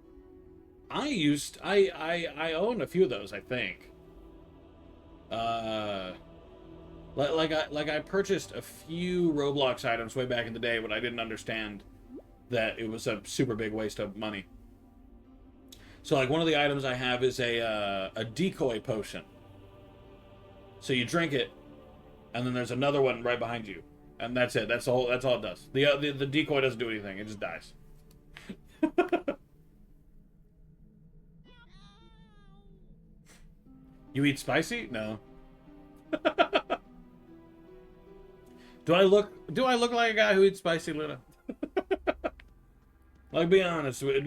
Speaker 1: I own a few of those, I think. Like I purchased a few Roblox items way back in the day when I didn't understand that it was a super big waste of money. So like one of the items I have is a decoy potion. So you drink it, and then there's another one right behind you, and that's it. That's all it does. The decoy doesn't do anything. It just dies. You eat spicy? No. Do I look like a guy who eats spicy, Luna? Like, be honest with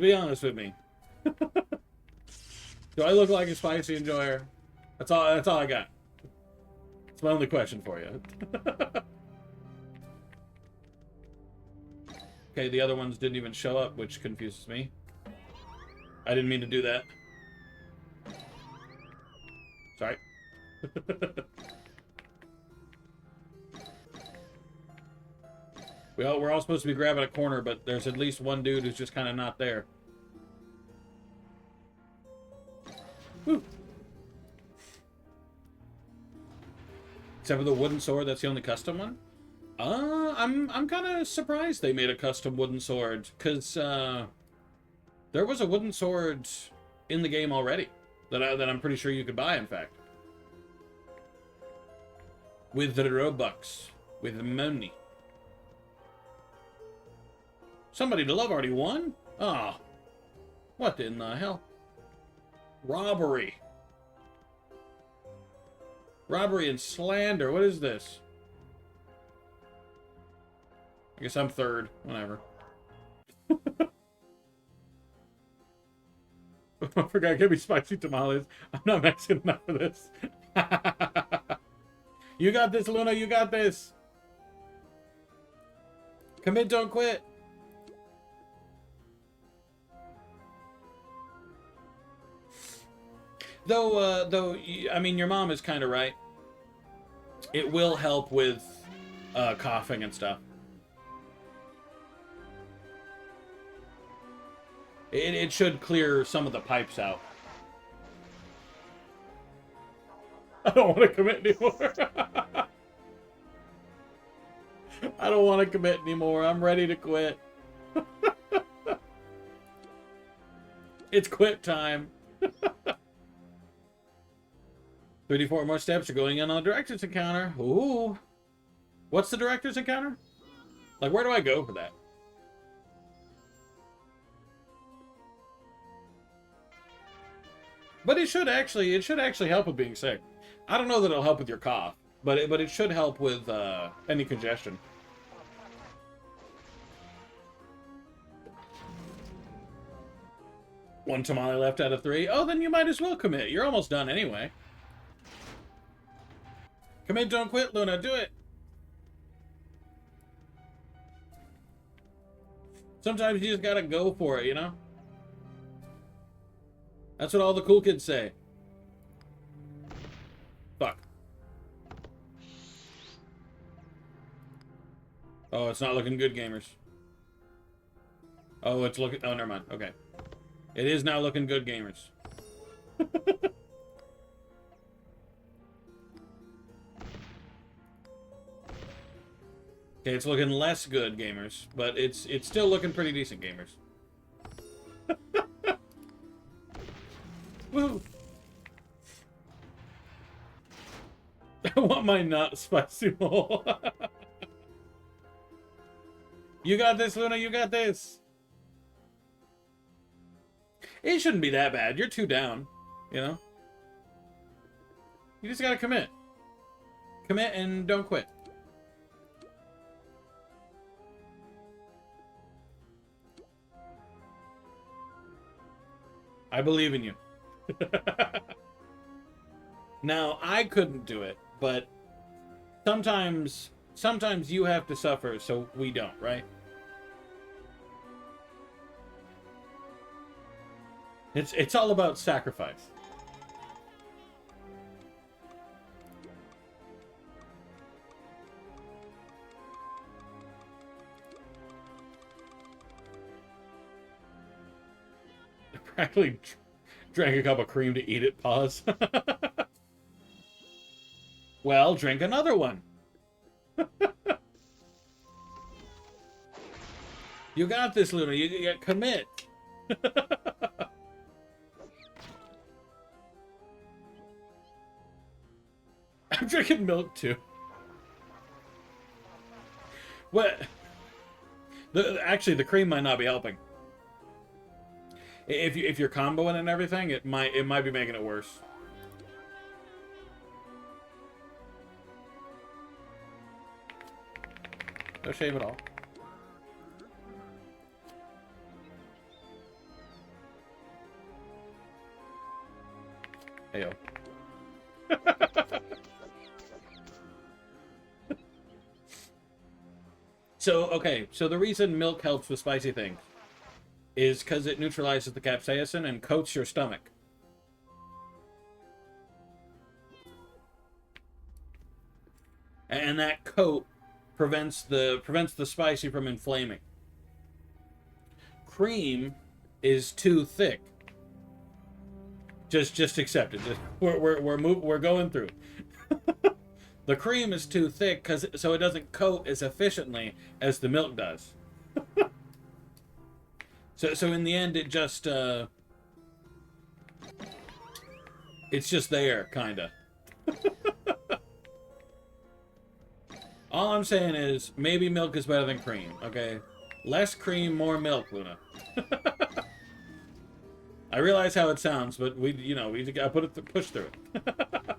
Speaker 1: me. Do I look like a spicy enjoyer? That's all I got. That's my only question for you. Okay, the other ones didn't even show up, which confuses me. I didn't mean to do that. Sorry. We're all supposed to be grabbing a corner, but there's at least one dude who's just kind of not there. Woo. Except for the wooden sword, that's the only custom one? I'm kind of surprised they made a custom wooden sword, because there was a wooden sword in the game already that I'm pretty sure you could buy, in fact. With the Robux, with money. Somebody to love already won? Ah, oh, what in the hell? Robbery. Robbery and slander. What is this? I guess I'm third. Whatever. I forgot. Give me spicy tamales. I'm not Mexican enough for this. You got this, Luna. You got this. Commit, don't quit. Though, I mean, your mom is kind of right. It will help with coughing and stuff. It should clear some of the pipes out. I don't want to commit anymore. I don't want to commit anymore. I'm ready to quit. It's quit time. 34 more steps. You're going in on the director's encounter. Ooh. What's the director's encounter? Like, where do I go for that? But it should actually help with being sick. I don't know that it'll help with your cough, but it should help with any congestion. One tamale left out of 3. Oh, then you might as well commit. You're almost done anyway. Commit, don't quit, Luna. Do it. Sometimes you just gotta go for it, you know? That's what all the cool kids say. Fuck. Oh, it's not looking good, gamers. Oh, it's looking... Oh, never mind. Okay. It is now looking good, gamers. Okay, it's looking less good, gamers. But it's still looking pretty decent, gamers. Woo! I want my not spicy bowl. You got this, Luna. You got this. It shouldn't be that bad. You're 2 down, you know? You just gotta commit. Commit and don't quit. I believe in you. Now, I couldn't do it, but sometimes you have to suffer so we don't, right? It's all about sacrifice. I practically drank a cup of cream to eat it. Pause. Well, drink another one. You got this, Luna. You commit. I'm drinking milk too. What? Actually, the cream might not be helping. If you're comboing and everything, it might be making it worse. No shame at all. Heyo. So the reason milk helps with spicy things is because it neutralizes the capsaicin and coats your stomach. And that coat prevents the spicy from inflaming. Cream is too thick. Just accept it. We're going through. The cream is too thick so it doesn't coat as efficiently as the milk does. So in the end, it just it's just there, kinda. All I'm saying is maybe milk is better than cream. Okay, less cream, more milk, Luna. I realize how it sounds, but we gotta push through it.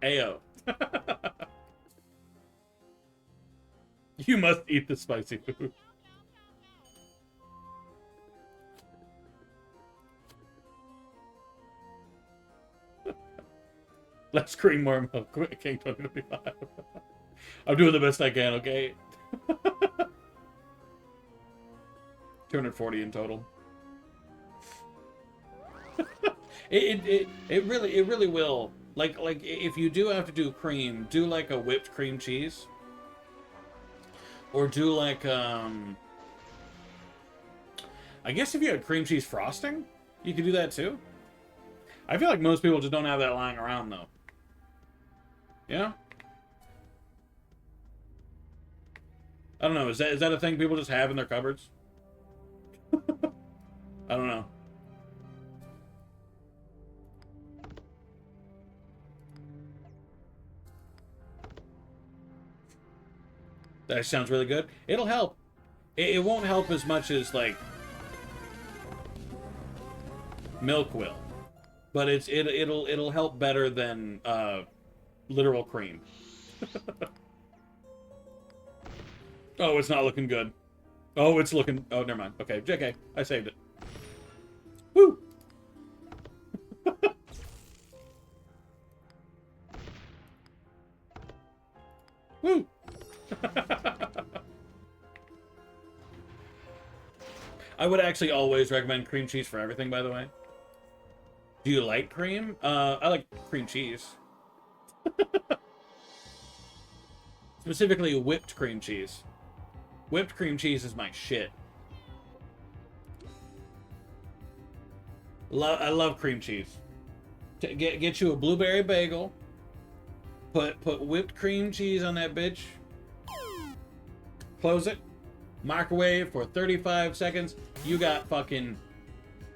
Speaker 1: Ayo. You must eat the spicy food. Less cream, more milk. King 2025. I'm doing the best I can, okay? 240 in total. It really will. Like if you do have to do cream, do like a whipped cream cheese, or do like I guess if you had cream cheese frosting, you could do that too. I feel like most people just don't have that lying around though. Yeah. I don't know. Is that a thing people just have in their cupboards? I don't know. That sounds really good. It'll help. It won't help as much as like milk will, but it'll help better than literal cream. Oh, it's not looking good. Oh, it's looking. Oh, never mind. Okay, JK, I saved it. Woo! Woo! I would actually always recommend cream cheese for everything, by the way. Do you like cream? I like cream cheese. Specifically whipped cream cheese. Whipped cream cheese is my shit. I love cream cheese. Get you a blueberry bagel. Put whipped cream cheese on that bitch. Close it. Microwave for 35 seconds. You got fucking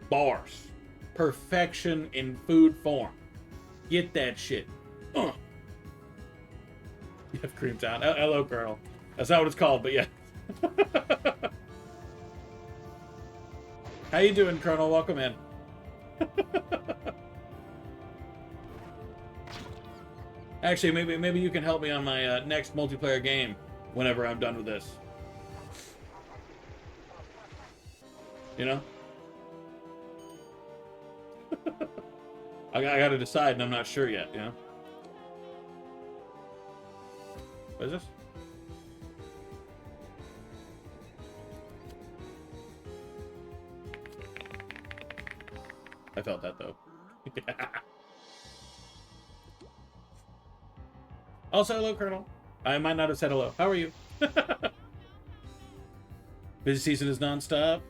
Speaker 1: bars. Perfection in food form. Get that shit. You have cream town. Hello, Colonel. That's not what it's called, but yeah. How you doing, Colonel? Welcome in. Actually, maybe you can help me on my next multiplayer game whenever I'm done with this. You know? I gotta decide, and I'm not sure yet, you know? What is this? I felt that, though. Also, hello, Colonel. I might not have said hello. How are you? Busy season is non-stop.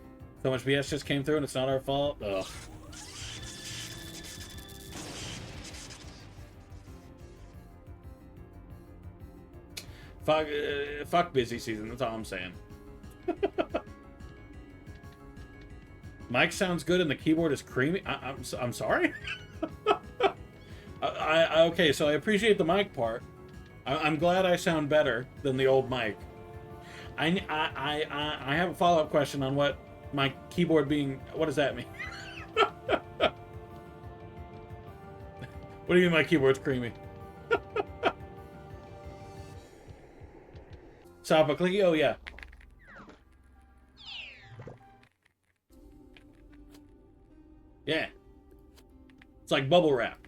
Speaker 1: So much BS just came through, and it's not our fault. Ugh. Fuck busy season. That's all I'm saying. Mic sounds good, and the keyboard is creamy. I'm sorry. Okay, so I appreciate the mic part. I'm glad I sound better than the old mic. I have a follow-up question on what my keyboard being. What does that mean? What do you mean my keyboard's creamy? Sapa clicky? Oh yeah. Yeah. It's like bubble wrap.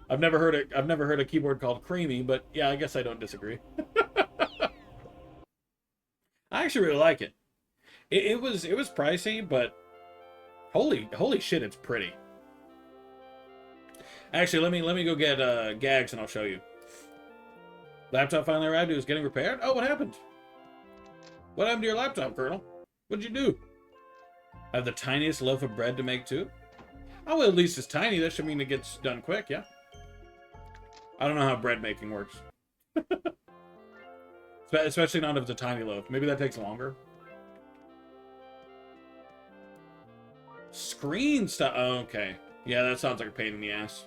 Speaker 1: I've never heard a keyboard called creamy, but yeah, I guess I don't disagree. I actually really like it. It was pricey, but holy shit, it's pretty. Actually, let me go get Gags and I'll show you. Laptop finally arrived. It was getting repaired. Oh, what happened? What happened to your laptop, Colonel? What'd you do? I have the tiniest loaf of bread to make too. Oh, well, at least it's tiny. That should mean it gets done quick, yeah. I don't know how bread making works. Especially not if it's a tiny loaf. Maybe that takes longer. Screen stuff. Oh, okay. Yeah, that sounds like a pain in the ass.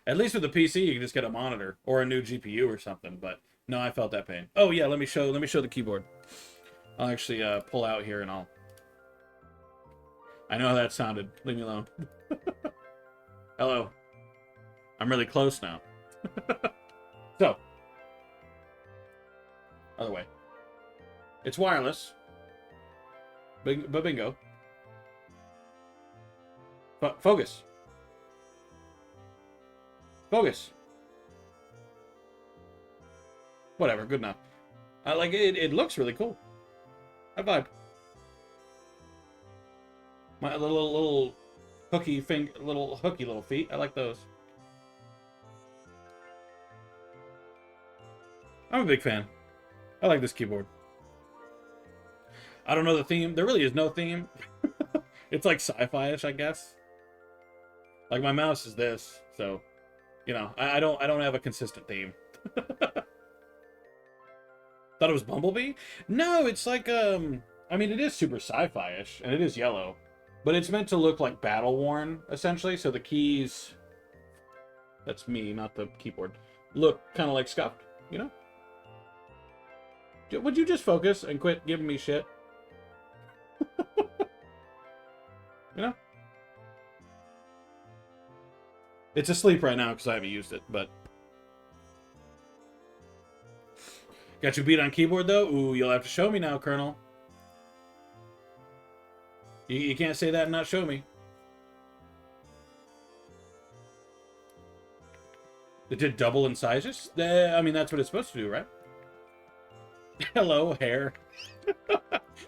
Speaker 1: At least with the PC, you can just get a monitor or a new GPU or something. But no, I felt that pain. Oh yeah, let me show the keyboard. I'll actually pull out here and I know how that sounded. Leave me alone. Hello. I'm really close now. So, other way. It's wireless. But bingo. Focus. Focus. Whatever, good enough. I like it. It looks really cool. I vibe. My little hooky finger, little hooky little feet. I like those. I'm a big fan. I like this keyboard. I don't know the theme. There really is no theme. It's like sci-fi-ish, I guess. Like my mouse is this, so you know, I don't have a consistent theme. Thought it was Bumblebee? No, it's like I mean it is super sci-fi-ish and it is yellow. But it's meant to look like battle worn, essentially, so the keys, that's me, not the keyboard, look kind of like scuffed, you know? Would you just focus and quit giving me shit? You know? It's asleep right now because I haven't used it, but... Got you beat on keyboard, though? Ooh, you'll have to show me now, Colonel. You can't say that and not show me. It did double in sizes? I mean, that's what it's supposed to do, right? Hello, hair.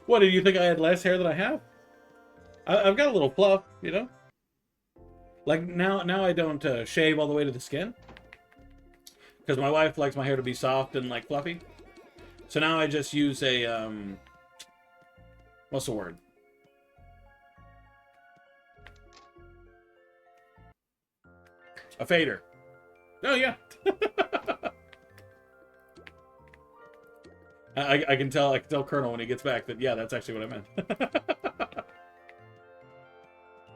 Speaker 1: What, did you think I had less hair than I have? I've got a little fluff, you know? Like, now I don't shave all the way to the skin. Because my wife likes my hair to be soft and, like, fluffy. So now I just use a, what's the word? A fader. Oh, yeah. I can tell Colonel when he gets back that, yeah, that's actually what I meant.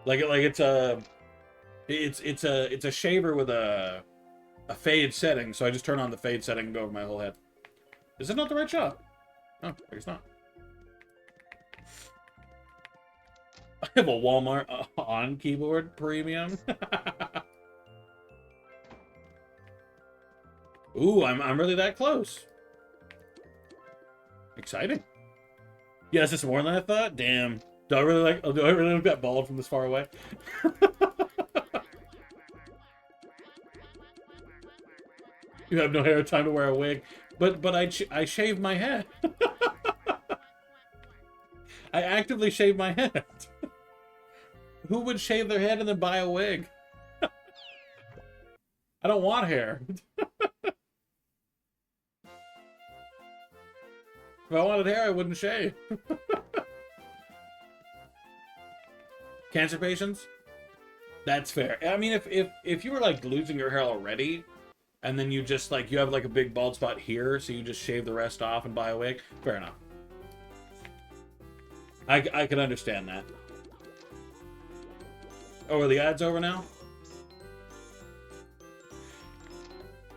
Speaker 1: like it's a shaver with a fade setting, so I just turn on the fade setting and go over my whole head. Is it not the right shot? Oh, I guess not. I have a Walmart on keyboard premium. Ooh, I'm really that close. Exciting. Yeah, is this more than I thought? Damn. Do I really look that bald from this far away? You have no hair, time to wear a wig. But I shave my head. I actively shave my head. Who would shave their head and then buy a wig? I don't want hair. If I wanted hair, I wouldn't shave. Cancer patients? That's fair. I mean, if you were like losing your hair already, and then you just like you have like a big bald spot here, so you just shave the rest off and buy a wig, fair enough. I can understand that. Oh, are the ads over now?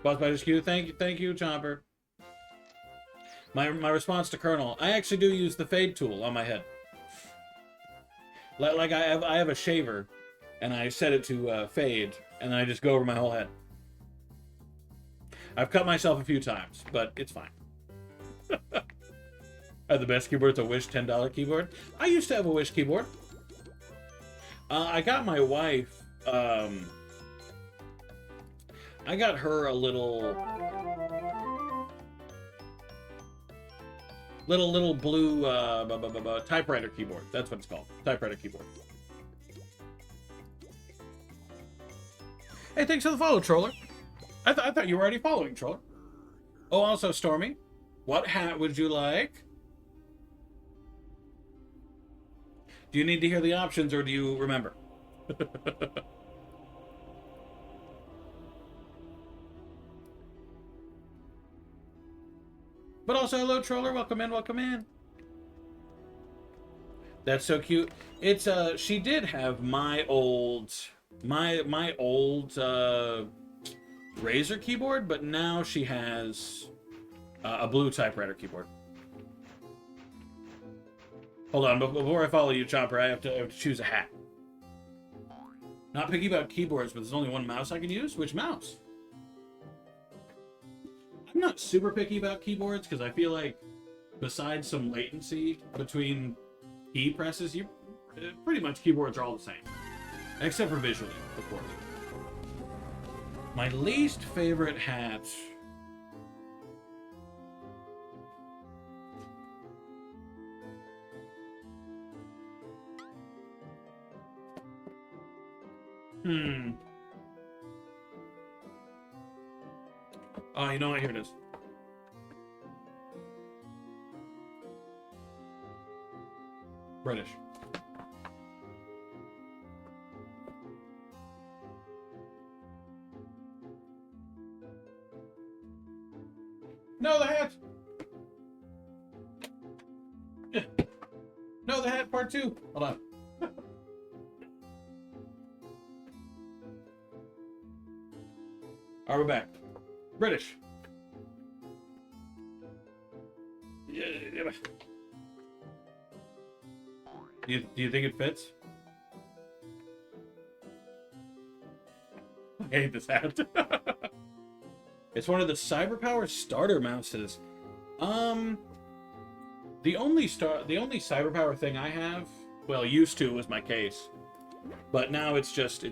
Speaker 1: Boss Biters Q, thank you, Chomper. My response to Colonel, I actually do use the fade tool on my head. Like I have a shaver, and I set it to fade, and then I just go over my whole head. I've cut myself a few times, but it's fine. The best keyboard's a Wish $10 keyboard. I used to have a Wish keyboard. I got my wife. I got her a little blue typewriter keyboard. That's what it's called. Typewriter keyboard. Hey, thanks for the follow, Troller. I thought you were already following, Troller. Oh, also, Stormy, what hat would you like? Do you need to hear the options, or do you remember? But also, hello, Troller. Welcome in, welcome in. That's so cute. It's, she did have my old Razer keyboard, but now she has a blue typewriter keyboard. Hold on, but before I follow you, Chopper, I have to choose a hat. Not picky about keyboards, but there's only one mouse I can use. Which mouse? I'm not super picky about keyboards because I feel like, besides some latency between key presses, pretty much keyboards are all the same, except for visually, of course. My least favorite hat. Hmm. Oh, you know what? Here it is. British. No, the hat. Yeah. No, the hat part 2. Hold on. Are we back? British. Yeah. Do you think it fits? I hate this hat. It's one of the CyberPower starter mouses. The only CyberPower thing I have, well, used to, was my case, but now it's just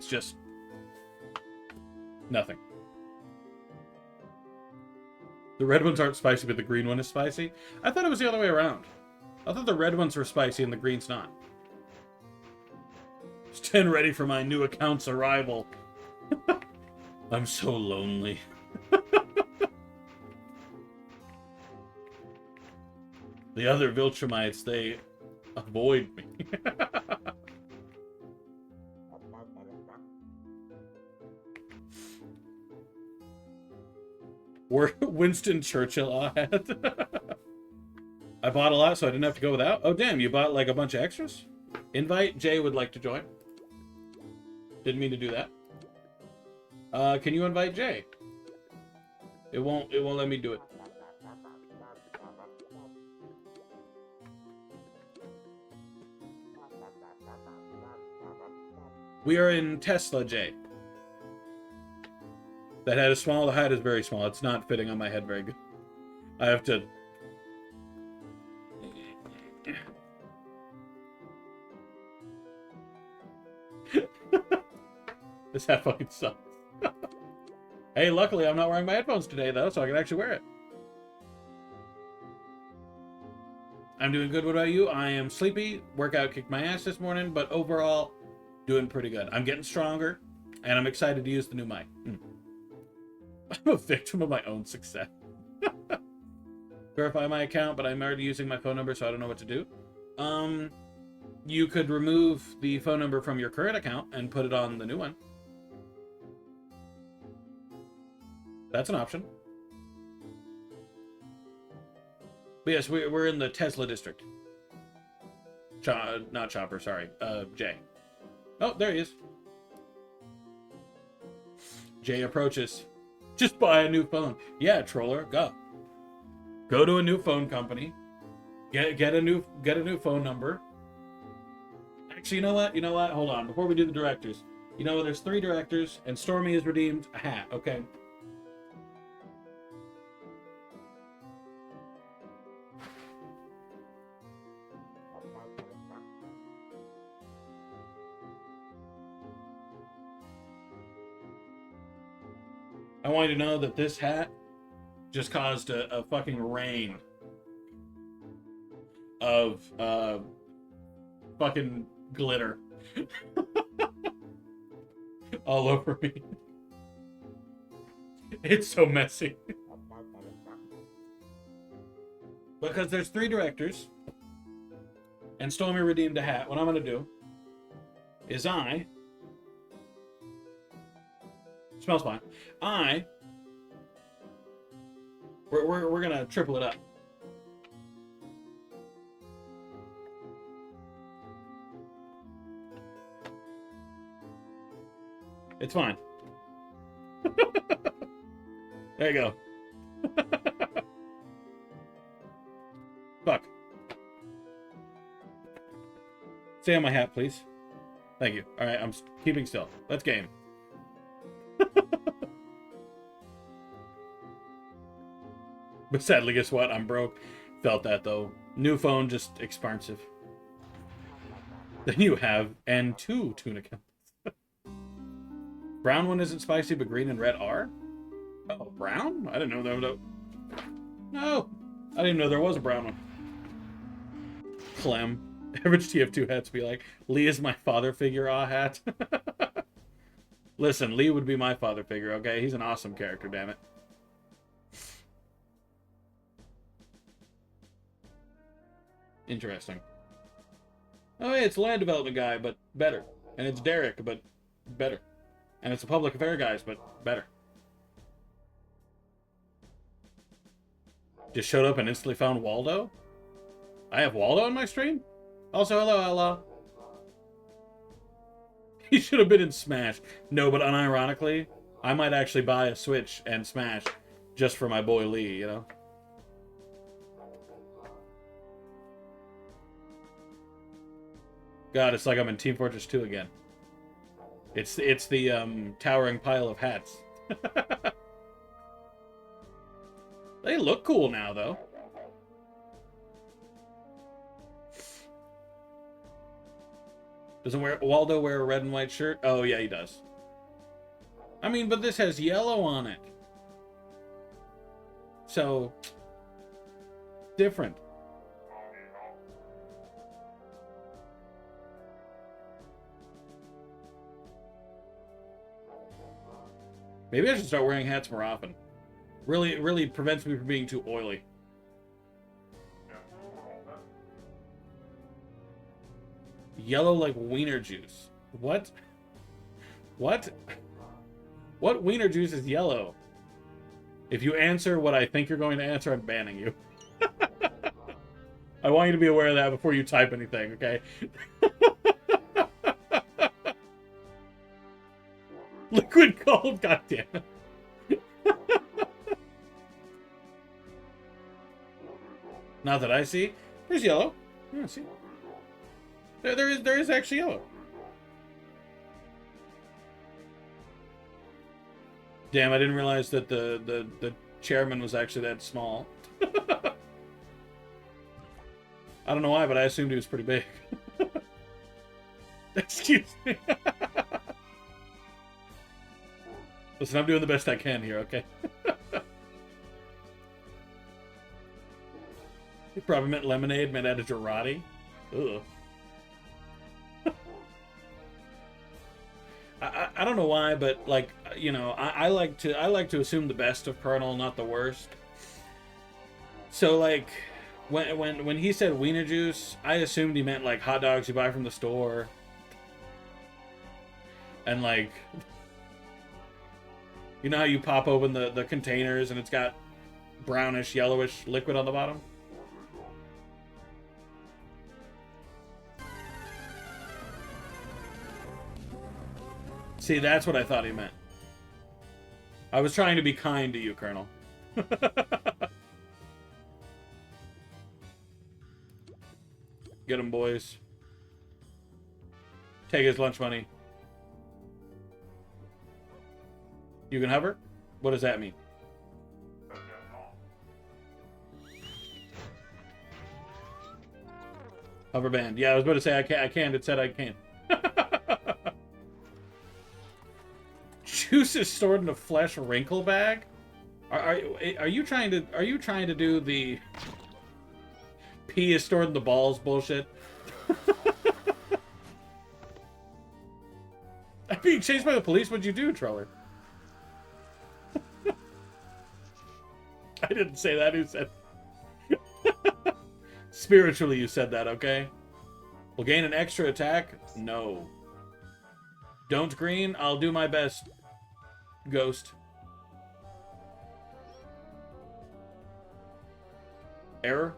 Speaker 1: nothing. The red ones aren't spicy, but the green one is spicy. I thought it was the other way around. I thought the red ones were spicy and the green's not. Stand ready for my new account's arrival. I'm so lonely. The other Viltrumites, they avoid me. Winston Churchill hat. I bought a lot, so I didn't have to go without. Oh, damn, you bought like a bunch of extras? Invite Jay would like to join. Didn't mean to do that. Can you invite Jay? It won't let me do it. We are in Tesla, Jay. That head is small. The hat is very small. It's not fitting on my head very good. I have to... This hat fucking sucks. Hey, luckily I'm not wearing my headphones today, though, so I can actually wear it. I'm doing good. What about you? I am sleepy. Workout kicked my ass this morning, but overall, doing pretty good. I'm getting stronger, and I'm excited to use the new mic. I'm a victim of my own success. Verify my account, but I'm already using my phone number, so I don't know what to do. You could remove the phone number from your current account and put it on the new one. That's an option. But yes, we're in the Tesla district. Not Chopper, sorry. Jay. Oh, there he is. Jay approaches. Just buy a new phone. Yeah, troller, go. Go to a new phone company. Get a new phone number. Actually, you know what? Hold on. Before we do the directors. You know, there's 3 directors, and Stormy has redeemed a hat, okay? I want you to know that this hat just caused a fucking rain of fucking glitter all over me. It's so messy. Because there's 3 directors, and Stormy redeemed a hat. What I'm going to do is smells fine. We're gonna triple it up. It's fine. There you go. Fuck. Stay on my hat, please. Thank you. All right, I'm keeping still. Let's game. But sadly, guess what? I'm broke. Felt that, though. New phone, just expensive. Then you have N2 tuna accounts. Brown one isn't spicy, but green and red are? Oh, brown? I didn't know there was a... No! I didn't know there was a brown one. Clem. Average TF2 hats be like, Lee is my father figure, ah hat. Listen, Lee would be my father figure, okay? He's an awesome character, damn it. Interesting. Oh, hey, it's a land development guy, but better. And it's Derek, but better. And it's a public affair guys, but better. Just showed up and instantly found Waldo? I have Waldo on my stream? Also, hello, hello. He should have been in Smash. No, but unironically, I might actually buy a Switch and Smash just for my boy Lee, you know? God, it's like I'm in Team Fortress 2 again. It's the towering pile of hats. They look cool now, though. Doesn't Waldo wear a red and white shirt? Oh, yeah, he does. I mean, but this has yellow on it. So, different. Maybe I should start wearing hats more often. Really, really prevents me from being too oily. Yellow like wiener juice. What? What? What wiener juice is yellow? If you answer what I think you're going to answer, I'm banning you. I want you to be aware of that before you type anything, okay? Liquid gold, goddammit. Not that I see. There's yellow. Yeah, see. There is actually yellow. Damn, I didn't realize that the chairman was actually that small. I don't know why, but I assumed he was pretty big. Excuse me. Listen, I'm doing the best I can here, okay? You probably meant lemonade made out of Girardi. Ugh. I don't know why, but like, you know, I like to assume the best of Colonel, not the worst. So like, when he said wiener juice, I assumed he meant like hot dogs you buy from the store, and like, you know how you pop open the containers and it's got brownish, yellowish liquid on the bottom. See, that's what I thought he meant. I was trying to be kind to you, Colonel. Get him, boys. Take his lunch money. You can hover? What does that mean? Hover band. Yeah, I was about to say I can't. It said I can't. Juice is stored in a flesh wrinkle bag. Are you trying to do the pee is stored in the balls bullshit? I'm being chased by the police. What'd you do, Troller? I didn't say that. Who said? Spiritually, you said that. Okay. Will gain an extra attack? No. Don't green. I'll do my best. Ghost. Error?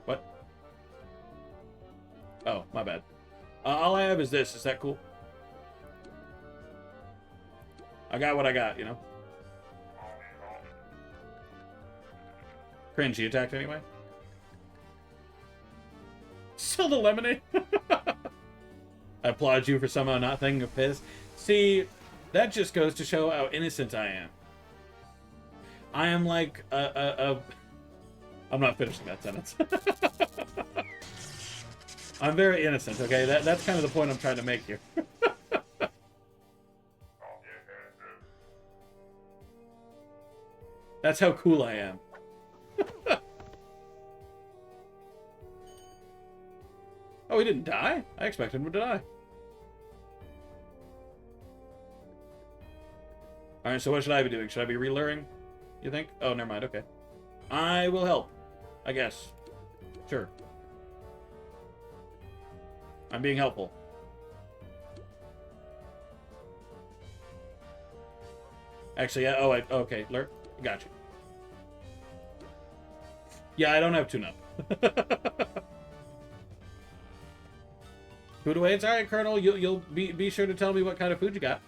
Speaker 1: What? Oh, my bad. All I have is this. Is that cool? I got what I got, you know? Cringe, he attacked anyway? Sell the lemonade? I applaud you for somehow not thinking of piss. See, that just goes to show how innocent I am. I am like I'm not finishing that sentence. I'm very innocent, okay? That's kind of the point I'm trying to make here. That's how cool I am. Oh, he didn't die? I expected him to die. All right, so what should I be doing? Should I be reluring? You think? Oh, never mind. Okay. I will help, I guess. Sure. I'm being helpful. Actually, yeah. Oh, okay. Lure. Got you. Yeah, I don't have tune-up. Food awaits. All right, Colonel. You'll be sure to tell me what kind of food you got.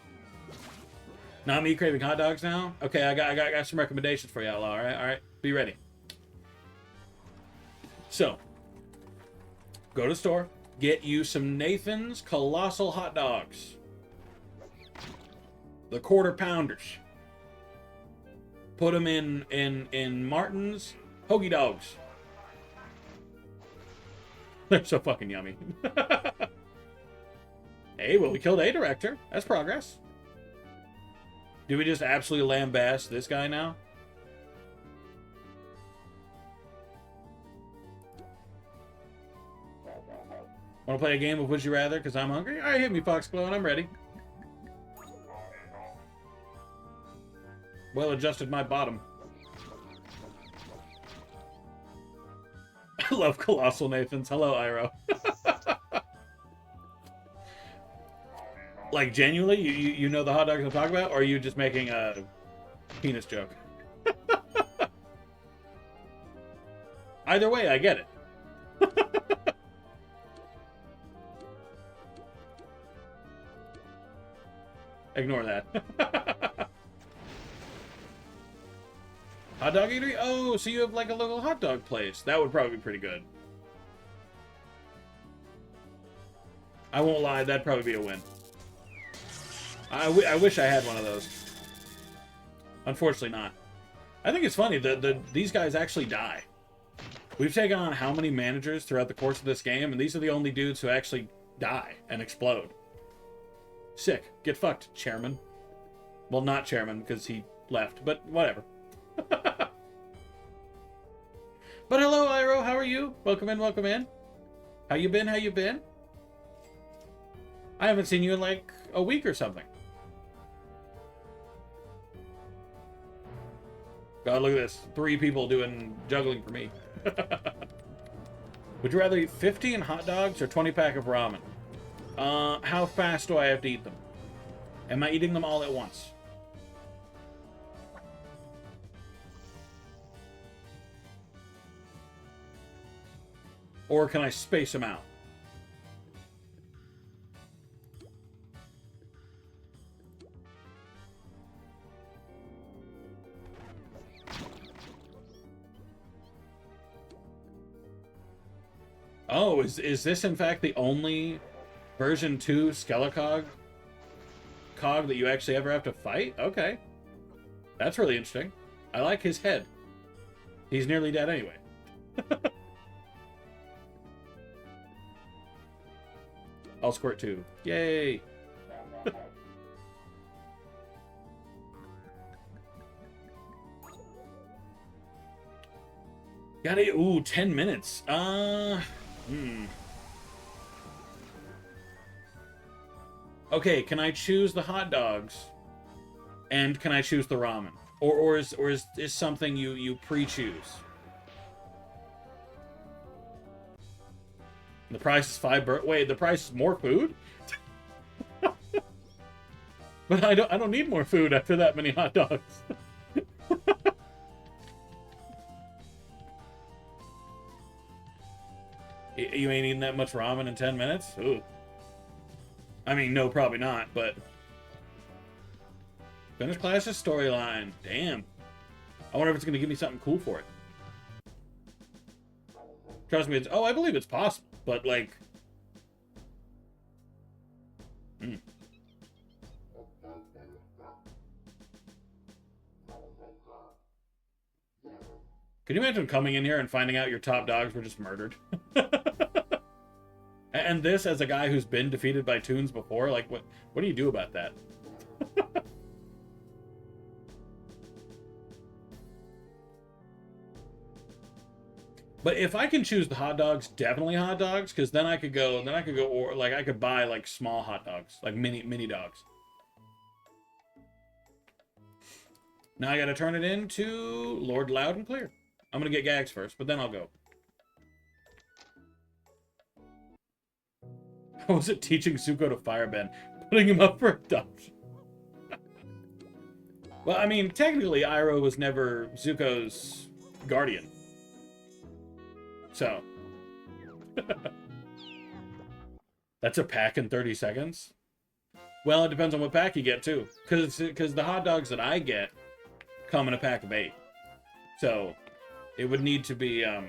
Speaker 1: Not me craving hot dogs now. Okay, I got some recommendations for you, Outlaw. All right. Be ready. So, go to the store. Get you some Nathan's Colossal Hot Dogs. The quarter pounders. Put them in Martin's Hoagie Dogs. They're so fucking yummy. Hey, well, we killed a director. That's progress. Do we just absolutely lambaste this guy now? Want to play a game of Would You Rather? Because I'm hungry? All right, hit me, Foxglove, and I'm ready. Well adjusted my bottom. I love Colossal Nathans. Hello, Iro. Like, genuinely, you know the hot dogs I'm talking about? Or are you just making a penis joke? Either way, I get it. Ignore that. Hot dog eatery? Oh, so you have like a local hot dog place. That would probably be pretty good. I won't lie, that'd probably be a win. I wish I had one of those. Unfortunately not. I think it's funny, these guys actually die. We've taken on how many managers throughout the course of this game, and these are the only dudes who actually die and explode. Sick. Get fucked, Chairman. Well, not Chairman, because he left, but whatever. But hello, Iro. How are you? Welcome in, welcome in. How you been? How you been? I haven't seen you in like a week or something. God, look at this. 3 people doing juggling for me. Would you rather eat 15 hot dogs or 20-pack of ramen? How fast do I have to eat them? Am I eating them all at once? Or can I space them out? Oh, is this in fact the only version 2 Skelecog cog that you actually ever have to fight? Okay. That's really interesting. I like his head. He's nearly dead anyway. I'll squirt too. Yay! Got it. Ooh, 10 minutes. Okay, can I choose the hot dogs? And can I choose the ramen? Or is something you pre-choose? The price is wait, the price is more food? But I don't need more food after that many hot dogs. You ain't eating that much ramen in 10 minutes? Ooh. I mean, no, probably not, but... Finish Clash's storyline. Damn. I wonder if it's going to give me something cool for it. Trust me, I believe it's possible, but, like... Can you imagine coming in here and finding out your top dogs were just murdered? And this as a guy who's been defeated by Toons before? Like, what do you do about that? But if I can choose the hot dogs, definitely hot dogs, because then I could go, or like I could buy like small hot dogs, like mini dogs. Now I gotta turn it into Lord Loud and Clear. I'm gonna get Gags first, but then I'll go. How was it teaching Zuko to firebend? Putting him up for adoption. Well, I mean, technically, Iroh was never Zuko's guardian. So. That's a pack in 30 seconds? Well, it depends on what pack you get, too. Because the hot dogs that I get come in a pack of 8. So, it would need to be, a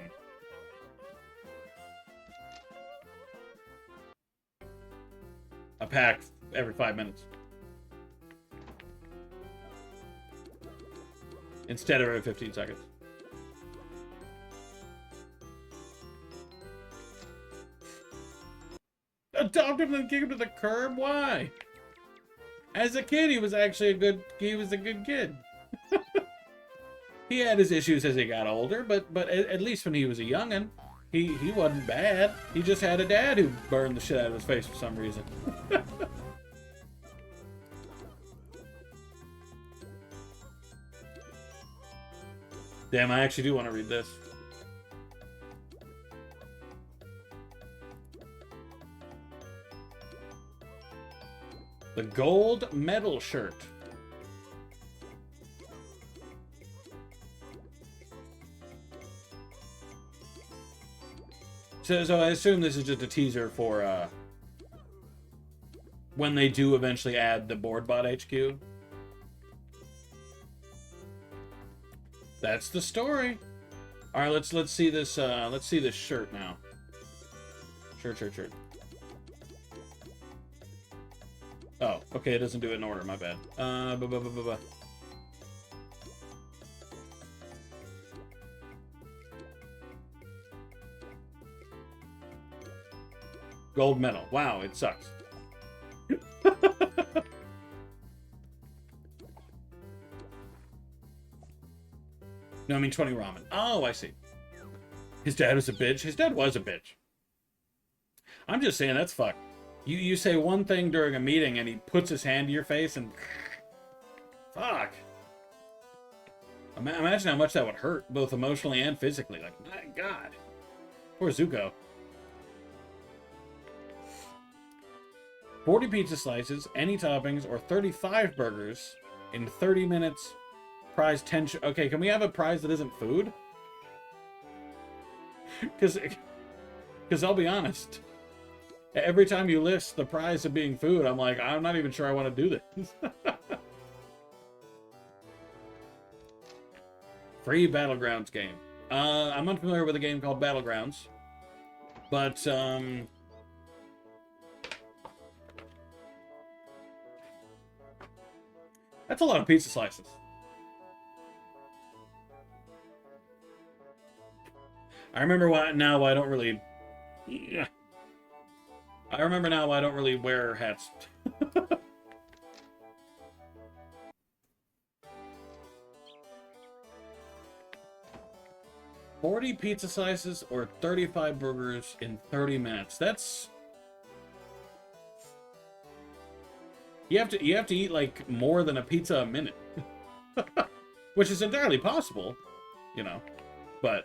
Speaker 1: pack every 5 minutes. Instead of every 15 seconds. Adopt him and kick him to the curb? Why? As a kid, he was actually a good kid. He had his issues as he got older, but at least when he was a youngin', he wasn't bad. He just had a dad who burned the shit out of his face for some reason. Damn, I actually do want to read this. The gold medal shirt. So I assume this is just a teaser for when they do eventually add the BoardBot HQ. That's the story. All right, let's see this. Let's see this shirt now. Shirt. Oh, okay. It doesn't do it in order. My bad. Gold medal. Wow, it sucks. No, I mean 20 ramen. Oh, I see. His dad was a bitch. His dad was a bitch. I'm just saying that's fucked. You say one thing during a meeting and he puts his hand to your face and... Fuck. Imagine how much that would hurt, both emotionally and physically. Like, my God. Poor Zuko. 40 pizza slices, any toppings, or 35 burgers in 30 minutes. Prize 10... Okay, can we have a prize that isn't food? Because I'll be honest. Every time you list the prize of being food, I'm like, I'm not even sure I want to do this. Free Battlegrounds game. I'm unfamiliar with a game called Battlegrounds. But, that's a lot of pizza slices. I remember why now I don't really... I remember now why I don't really wear hats. 40 pizza slices or 35 burgers in 30 minutes. That's... You have to eat like more than a pizza a minute. Which is entirely possible, you know. But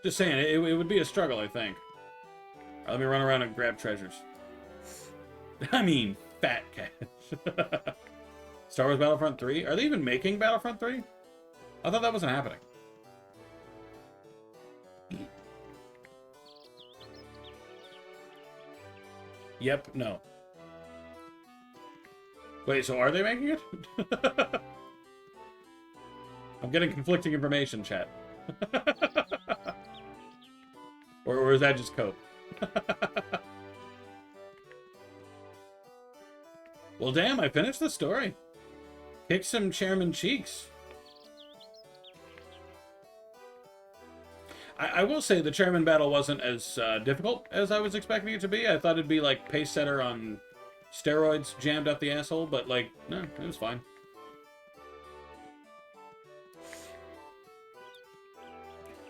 Speaker 1: just saying, it would be a struggle, I think. Right, let me run around and grab treasures. I mean, fat cash. Star Wars Battlefront 3? Are they even making Battlefront 3? I thought that wasn't happening. Yep, no. Wait, so are they making it? I'm getting conflicting information, chat. Or is that just Cope? Well, damn, I finished the story. Kick some chairman cheeks. I will say the chairman battle wasn't as difficult as I was expecting it to be. I thought it'd be like Pace Setter on steroids jammed up the asshole, but like, no, it was fine.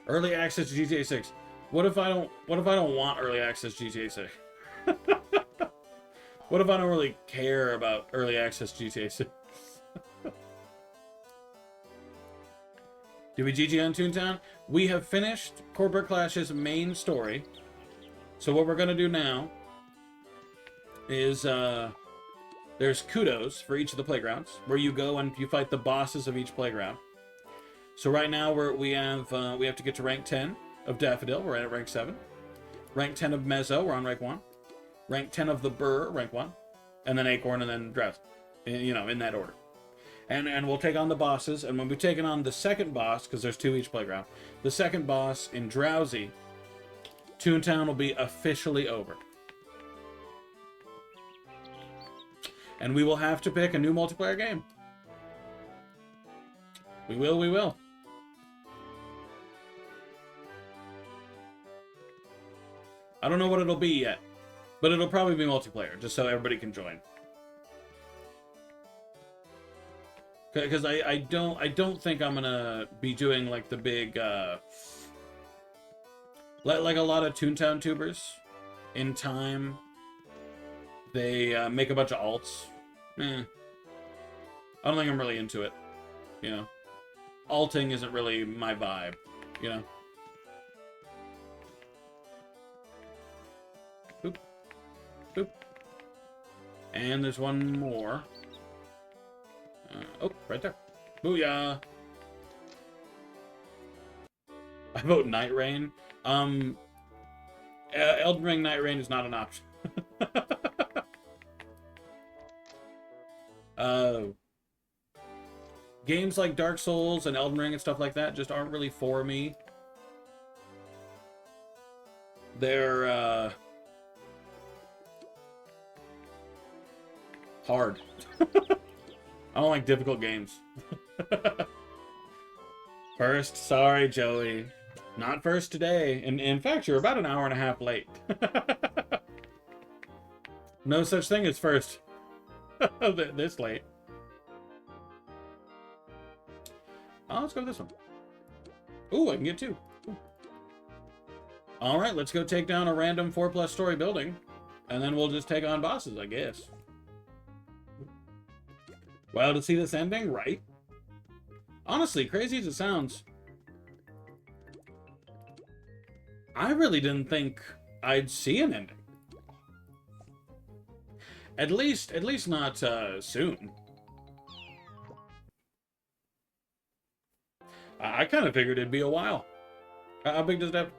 Speaker 1: Early access to GTA 6. What if I don't want early access to GTA 6? What if I don't really care about early access GTA 6? Did we GG on Toontown? We have finished Corporate Clash's main story. So what we're going to do now is there's kudos for each of the playgrounds, where you go and you fight the bosses of each playground. So right now we have to get to rank 10 of Daffodil. We're at rank 7. Rank 10 of Mezzo. We're on rank 1. Rank 10 of the Burr, rank 1. And then Acorn, and then Drowsy. You know, in that order. And we'll take on the bosses, and when we've taken on the second boss, because there's 2 each playground, the second boss in Drowsy, Toontown will be officially over. And we will have to pick a new multiplayer game. We will. I don't know what it'll be yet, but it'll probably be multiplayer, just so everybody can join. Because I don't think I'm gonna be doing like the big like a lot of Toontown tubers. In time, they make a bunch of alts. I don't think I'm really into it. You know, alting isn't really my vibe. You know. Boop, boop. And there's one more. Oh, right there. Booyah! I vote Night Rain. Elden Ring Night Rain is not an option. Games like Dark Souls and Elden Ring and stuff like that just aren't really for me. They're hard. I don't like difficult games. First, sorry, Joey. Not first today. And in fact, you're about an hour and a half late. No such thing as first. This late. Oh, let's go with this one. Ooh, I can get 2. Alright, let's go take down a random 4+ story building. And then we'll just take on bosses, I guess. Well, to see this ending, right? Honestly, crazy as it sounds, I really didn't think I'd see an ending. At least not soon. I kind of figured it'd be a while. How big does it have?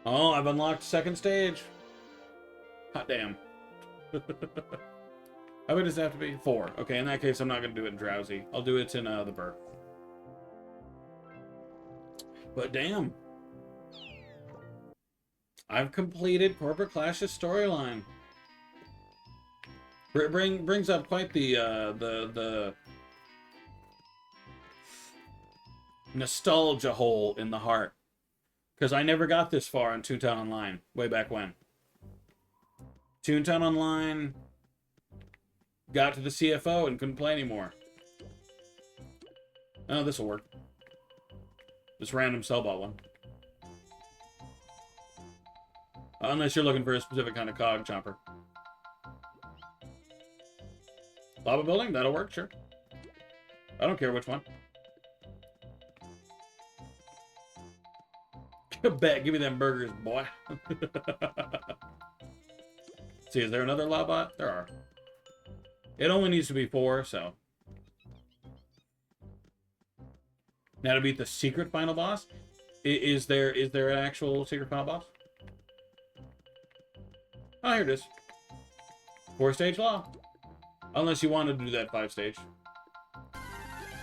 Speaker 1: Oh, I've unlocked second stage. Hot damn. How big does it have to be? 4. Okay, in that case, I'm not going to do it in Drowsy. I'll do it in the Burr. But damn. I've completed Corporate Clash's storyline. Brings up quite the nostalgia hole in the heart. Because I never got this far in Toontown Online, way back when. Toontown Online got to the CFO and couldn't play anymore. Oh, this'll work. This random Cellbot one. Unless you're looking for a specific kind of cog chomper. Lava building? That'll work, sure. I don't care which one. Bet, give me them burgers, boy. See, is there another Lobot? There are. It only needs to be 4, so. Now to beat the secret final boss? Is there an actual secret final boss? Oh, here it is. 4-stage law. Unless you wanted to do that 5-stage. I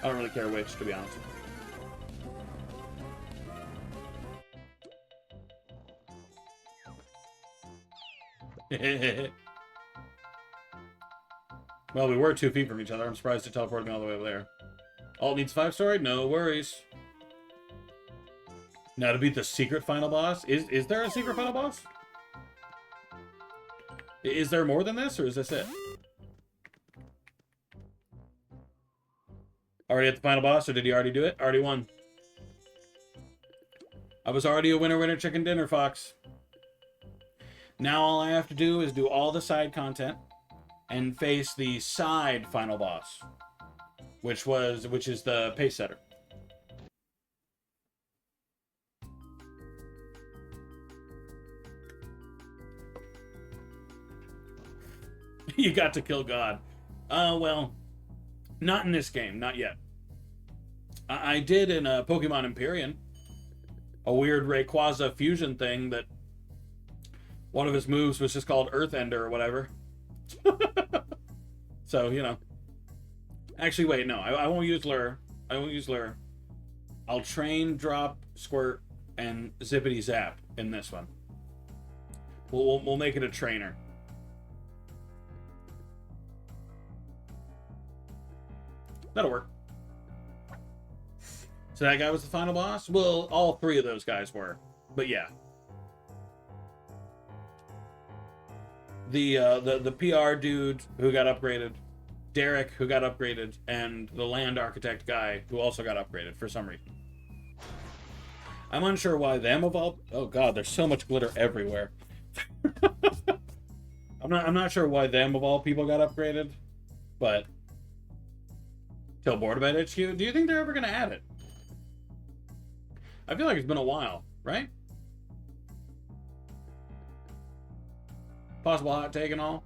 Speaker 1: don't really care which, to be honest. Well, we were 2 feet from each other. I'm surprised it teleported me all the way over there. Alt needs 5-story? No worries. Now to beat the secret final boss. Is there a secret final boss? Is there more than this, or is this it? Already at the final boss, or did he already do it? Already won. I was already a winner, chicken dinner, Fox. Now all I have to do is do all the side content and face the side final boss, which is the pace setter. You got to kill God. Well, not in this game, not yet. I did in Pokemon Empyrean, a weird Rayquaza fusion thing that one of his moves was just called Earthender or whatever. So, you know. Actually, wait, no, I won't use Lure. I won't use Lure. I'll train, drop, squirt, and zippity zap in this one. We'll make it a trainer. That'll work. So that guy was the final boss? Well, all three of those guys were. But yeah. The PR dude who got upgraded, Derek who got upgraded, and the land architect guy who also got upgraded for some reason. I'm unsure why them of all... Oh god, there's so much glitter everywhere. I'm not sure why them of all people got upgraded, but... Till Boardabed HQ? Do you think they're ever going to add it? I feel like it's been a while, right? Possible hot take and all?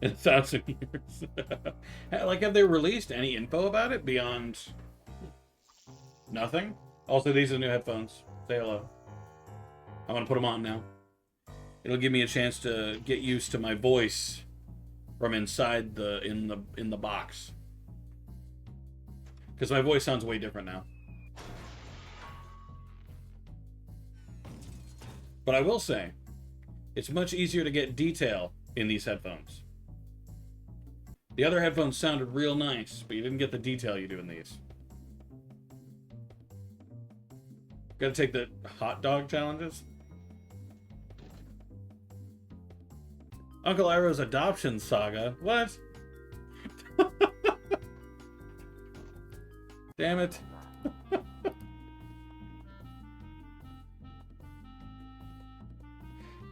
Speaker 1: In 1,000 years. Like, have they released any info about it beyond nothing? Also, these are the new headphones. Say hello. I'm gonna put them on now. It'll give me a chance to get used to my voice from inside in the box. Because my voice sounds way different now. But I will say, it's much easier to get detail in these headphones. The other headphones sounded real nice, but you didn't get the detail you do in these. Gotta take the hot dog challenges. Uncle Iroh's adoption saga. What? Damn it.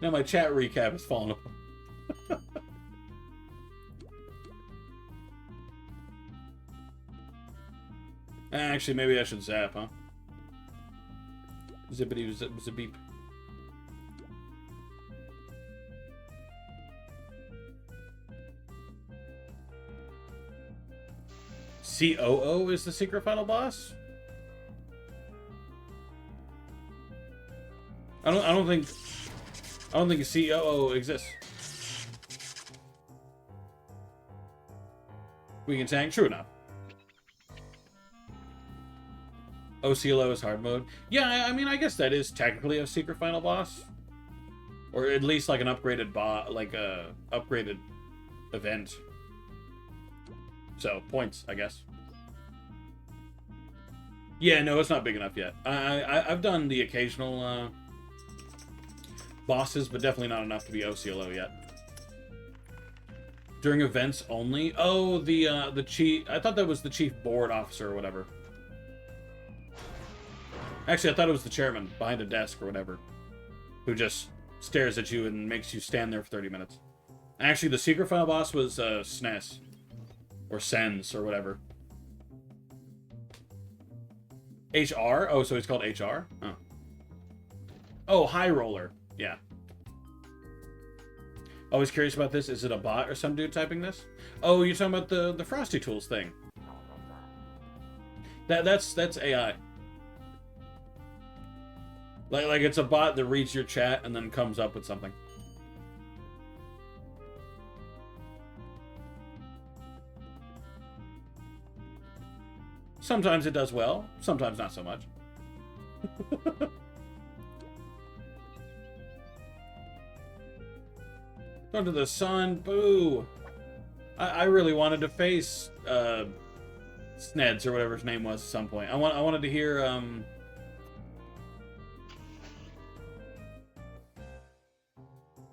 Speaker 1: Now my chat recap is falling apart. Actually, maybe I should zap, huh? Zippity zip beep. COO is the secret final boss? I don't think a COO exists. We can tank, true enough. OCLO is hard mode. Yeah, I mean, I guess that is technically a secret final boss. Or at least like an upgraded like a upgraded event. So, points, I guess. Yeah, no, it's not big enough yet. I've done the occasional bosses, but definitely not enough to be OCLO yet. During events only? Oh, the chief... I thought that was the chief board officer or whatever. Actually, I thought it was the chairman behind a desk or whatever, who just stares at you and makes you stand there for 30 minutes. Actually, the secret final boss was SNES. Or SENS, or whatever. HR? Oh, so it's called HR? Oh. Oh, High Roller. Yeah. Always curious about this. Is it a bot or some dude typing this? Oh, you're talking about the Frosty Tools thing. That's AI. Like it's a bot that reads your chat and then comes up with something. Sometimes it does well, sometimes not so much. Under the sun, boo! I really wanted to face Sneds or whatever his name was at some point. I wanted to hear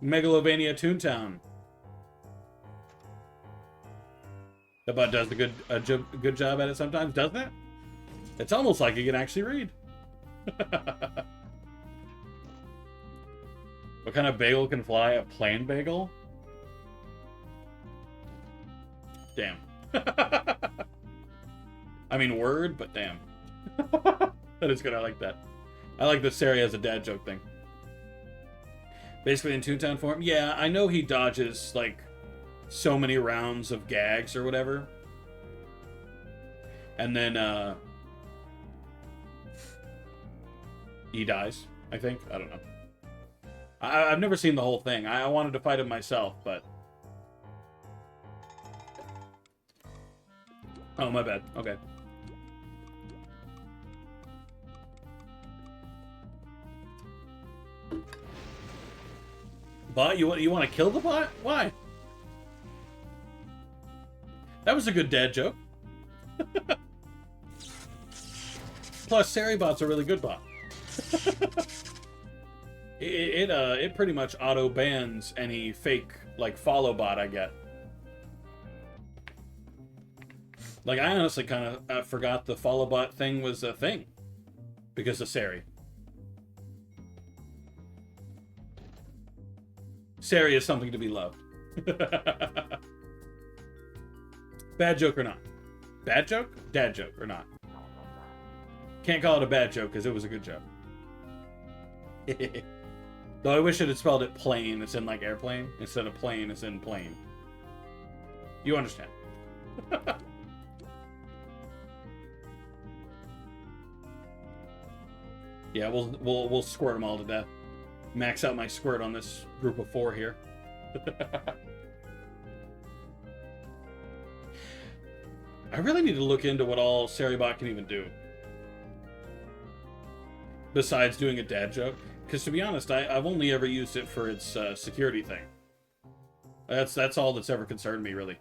Speaker 1: Megalovania Toontown. The bot does a good job at it sometimes, doesn't it? It's almost like you can actually read. What kind of bagel can fly? A plain bagel? Damn. I mean, word, but damn. That is good. I like that. I like the Sari as a dad joke thing. Basically in Toontown form. Yeah, I know he dodges, like, so many rounds of gags or whatever. And then, he dies, I think. I don't know. I've never seen the whole thing. I wanted to fight him myself, but... Oh, my bad. Okay. Bot? You want to kill the bot? Why? That was a good dad joke. Plus, Sari bot's a really good bot. It pretty much auto bans any fake like follow bot I get. Like, I honestly kind of forgot the follow bot thing was a thing because of Sari. Sari is something to be loved. Bad joke or not? Bad joke? Dad joke or not? Can't call it a bad joke because it was a good joke. Though I wish it had spelled it plane. It's in like airplane. Instead of plane, it's in plane. You understand. Yeah, we'll squirt them all to death. Max out my squirt on this group of 4 here. I really need to look into what all Saribot can even do. Besides doing a dad joke. Because to be honest, I've only ever used it for its security thing. That's all that's ever concerned me, really.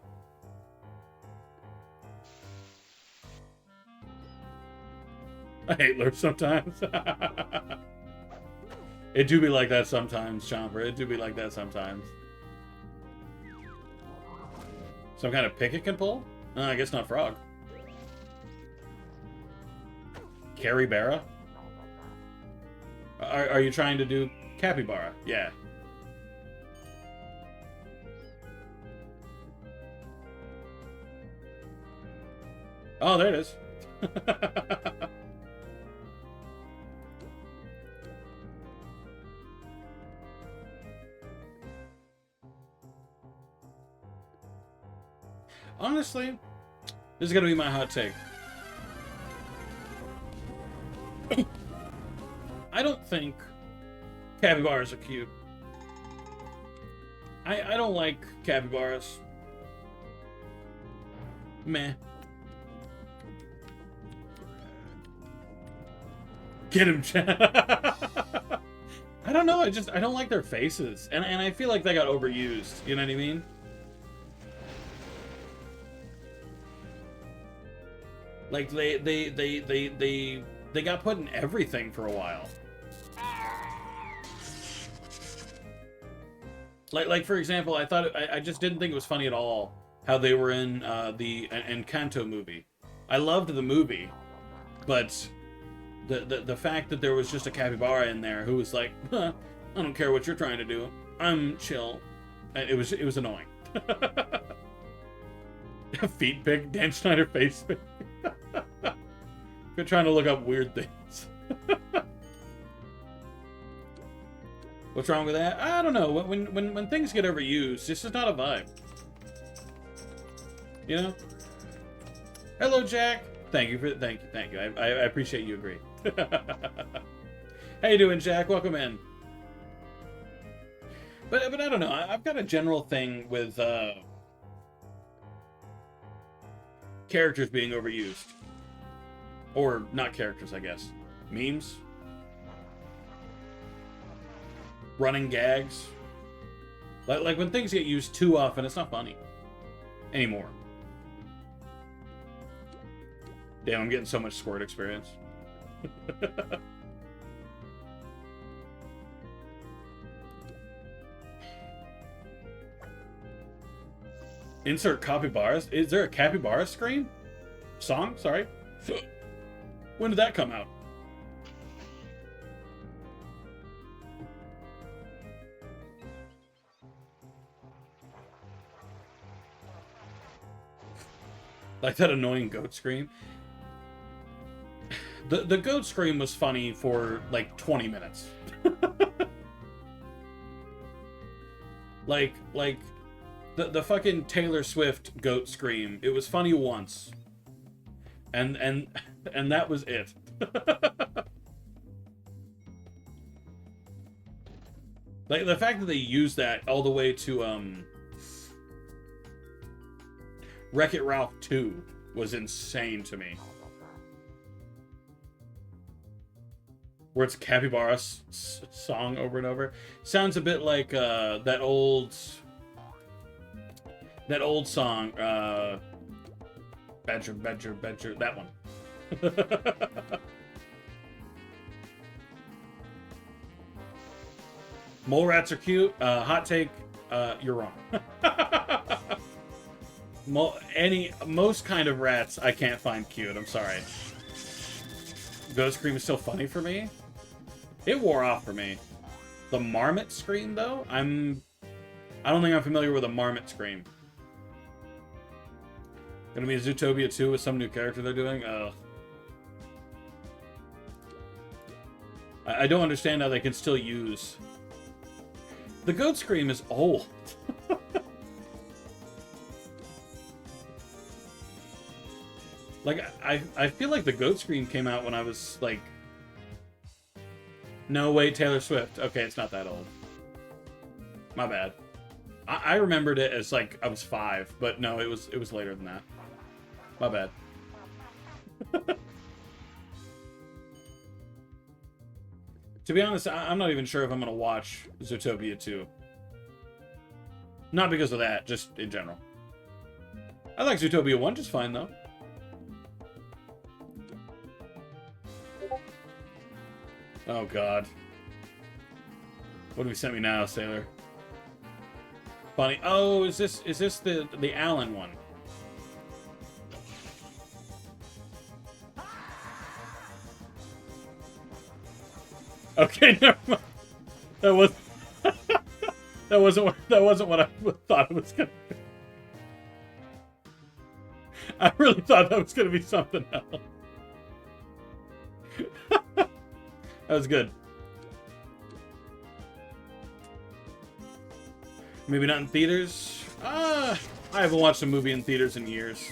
Speaker 1: I hate Lurp sometimes. It do be like that sometimes, Chomper. It do be like that sometimes. Some kind of pick it can pull? I guess not frog. Capybara? Are you trying to do capybara? Yeah. Oh, there it is. Honestly, this is going to be my hot take. I don't think capybaras are cute. I don't like capybaras. Meh. Get him, Chad. I don't know. I don't like their faces, and I feel like they got overused. You know what I mean? Like they got put in everything for a while. Like for example, I just didn't think it was funny at all how they were in the Encanto movie. I loved the movie, but the fact that there was just a capybara in there who was like, huh, I don't care what you're trying to do, I'm chill. It was annoying. Feet pic, Dan Schneider face pic. We're trying to look up weird things. What's wrong with that? I don't know. When things get overused, it's just not a vibe. You know? Hello, Jack. Thank you. I appreciate you agree. How you doing, Jack? Welcome in. But I don't know. I've got a general thing with characters being overused. Or not characters, I guess. Memes. Running gags. Like when things get used too often, it's not funny anymore. Damn, I'm getting so much squirt experience. Insert capybaras. Is there a capybara screen? Song? Sorry. When did that come out? Like that annoying goat scream. The goat scream was funny for like 20 minutes. like the fucking Taylor Swift goat scream. It was funny once. And that was it. Like the fact that they used that all the way to Wreck-It Ralph 2 was insane to me. Where it's Capybara's song over and over. Sounds a bit like that old song, Badger, that one. Mole rats are cute. Hot take, you're wrong. Most kind of rats I can't find cute. I'm sorry. Ghost scream is still funny for me. It wore off for me. The marmot scream though, I don't think I'm familiar with a marmot scream. Gonna be a Zootopia 2 with some new character they're doing. Ugh. I don't understand how they can still use. The goat scream is old. Like, I feel like the goat scream came out when I was, like... No, wait, Taylor Swift. Okay, it's not that old. My bad. I remembered it as, like, I was 5, but no, it was later than that. My bad. To be honest, I'm not even sure if I'm going to watch Zootopia 2. Not because of that, just in general. I like Zootopia 1 just fine, though. Oh, God. What have you sent me now, Sailor? Funny. Oh, is this the Alan one? Okay, never mind. That was that wasn't what I thought it was gonna be. I really thought that was gonna be something else. That was good. Maybe not in theaters. I haven't watched a movie in theaters in years.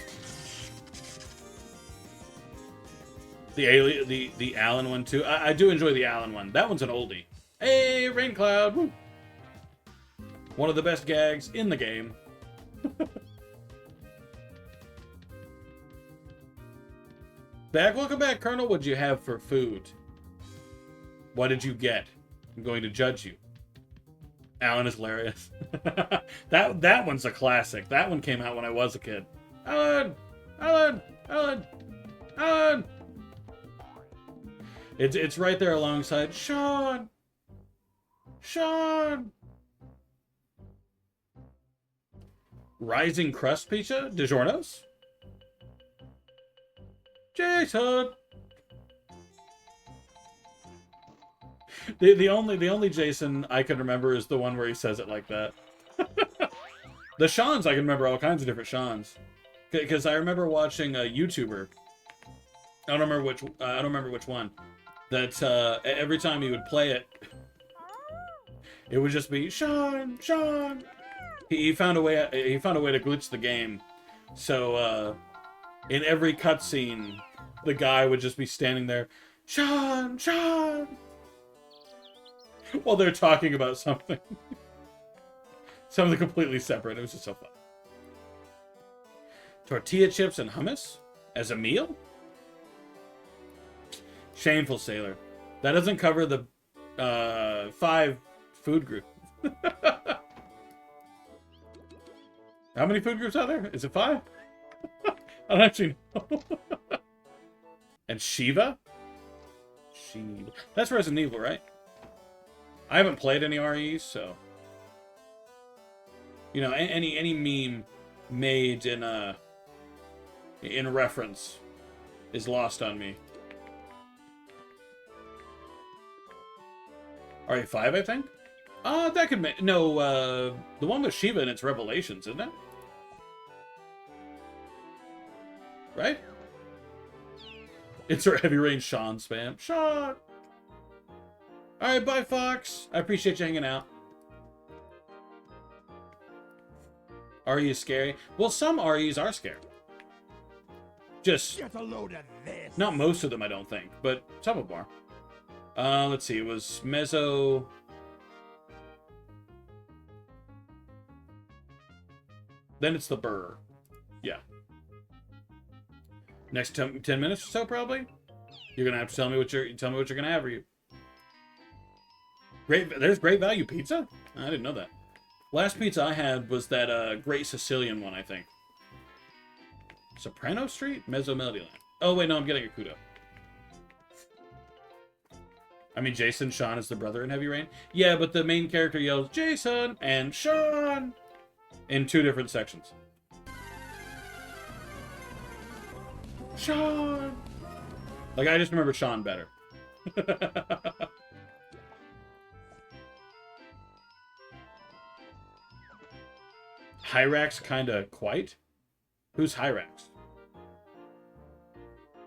Speaker 1: The Alan one too. I do enjoy the Alan one. That one's an oldie. Hey, rain cloud. Woo. One of the best gags in the game. Welcome back, Colonel. What'd you have for food? What did you get? I'm going to judge you. Alan is hilarious. that one's a classic. That one came out when I was a kid. Alan! Alan! Alan! Alan! It's right there alongside Sean! Sean! Rising Crust Pizza? DiGiorno's? Jason! The only Jason I can remember is the one where he says it like that. The Seans, I can remember all kinds of different Seans. Because I remember watching a YouTuber. I don't remember which one. That every time he would play it, it would just be Sean, Sean. He found a way to glitch the game. So in every cutscene, the guy would just be standing there, Sean, Sean, while they're talking about something. Something completely separate. It was just so fun. Tortilla chips and hummus as a meal? Shameful, Sailor. That doesn't cover the 5 food groups. How many food groups are there? Is it 5? I don't actually know. And Shiva? Shiva. That's Resident Evil, right? I haven't played any REs, so... You know, any meme made in reference is lost on me. RE5, I think? That could make... No, the one with Shiva and its Revelations, isn't it? right? Insert heavy rain Sean spam. Sean! Alright, bye, Fox. I appreciate you hanging out. RE is scary. Well, some REs are scary. Just
Speaker 2: Get a load of this.
Speaker 1: not most of them, I don't think, but some of them are. Let's see. It was Mezzo. Then it's the Burr. Yeah. Next 10 minutes or so, probably. You're gonna have to tell me what you're gonna have for you. There's Great Value Pizza? I didn't know that. Last pizza I had was that Great Sicilian one, I think. Soprano Street? Mezzo Melody Land. Oh, wait, no, I'm getting a Kudo. I mean, Jason, Sean is the brother in Heavy Rain. Yeah, but the main character yells, Jason and Sean, in 2 different sections. Sean! Like, I just remember Sean better. Hyrax kinda quite? Who's Hyrax?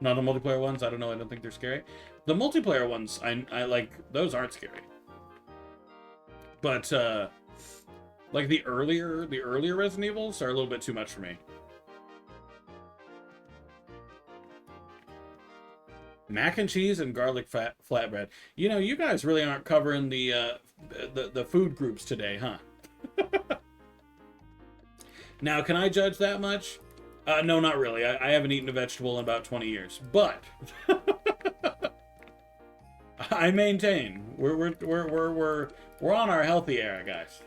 Speaker 1: Not the multiplayer ones? I don't know, I don't think they're scary. The multiplayer ones, I like, those aren't scary. But, like the earlier Resident Evils are a little bit too much for me. Mac and cheese and garlic flatbread. You know, you guys really aren't covering the food groups today, huh? Now, can I judge that much? No, not really. I haven't eaten a vegetable in about 20 years, but I maintain we're on our healthy era, guys.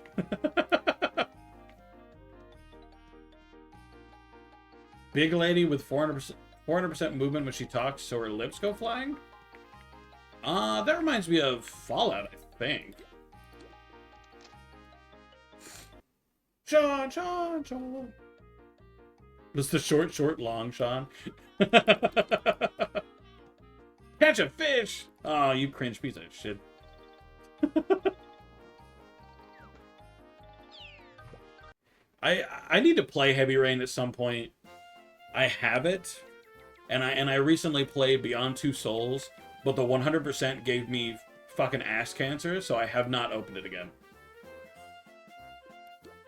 Speaker 1: Big lady with 400% movement when she talks, so her lips go flying. That reminds me of Fallout, I think. Sean. That's the short, long Sean. Catch a fish! Oh, you cringe piece of shit. I need to play Heavy Rain at some point. I have it, and I recently played Beyond Two Souls, but the 100% gave me fucking ass cancer, so I have not opened it again.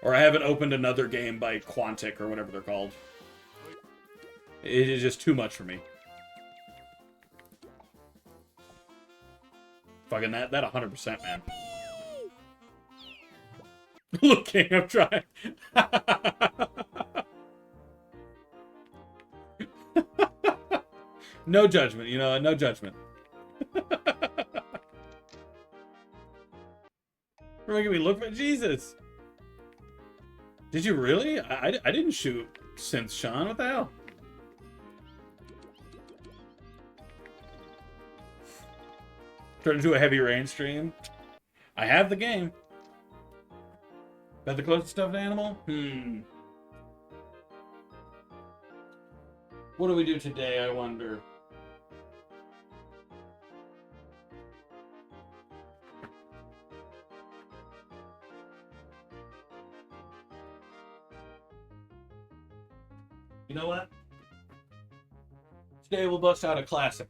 Speaker 1: Or I haven't opened another game by Quantic or whatever they're called. It is just too much for me. Fucking that 100%, man. Look, King, I'm trying. No judgment, you know, no judgment. You're making me look for Jesus. Did you really? I didn't shoot since Sean. What the hell? Turned into a Heavy Rain stream. I have the game. That the closest stuffed animal? What do we do today, I wonder? You know what? Today we'll bust out a classic.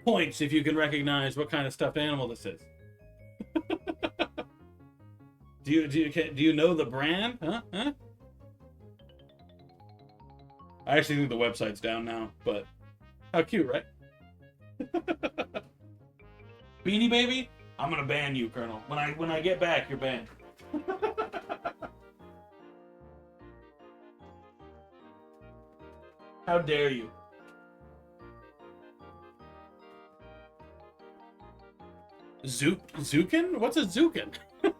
Speaker 1: Points if you can recognize what kind of stuffed animal this is. Do you know the brand? Huh? I actually think the website's down now, but how cute, right? Beanie Baby? I'm gonna ban you, Colonel. When I get back, you're banned. How dare you? Zukin? What's a Zukin? I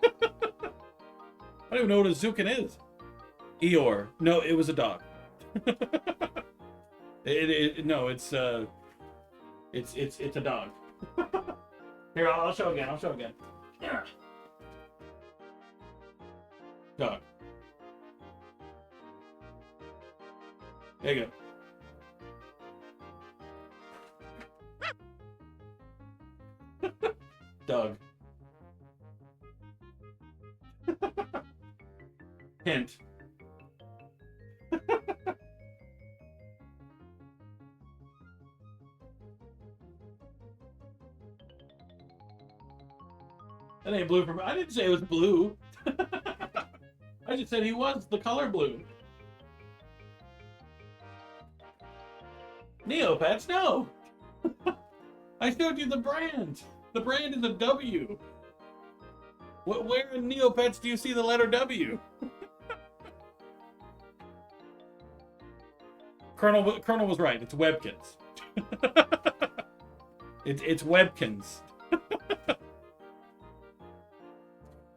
Speaker 1: don't even know what a Zukin is. Eeyore. No, it was a dog. No, it's a dog. Here, I'll show again. Yeah. Dog. There you go. Dog. Hint. That ain't blue for me. I didn't say it was blue. I just said he was the color blue. Neopets, no. I showed you the brand. The brand is a W. Where in Neopets do you see the letter W? Colonel was right. It's Webkins. It's Webkins.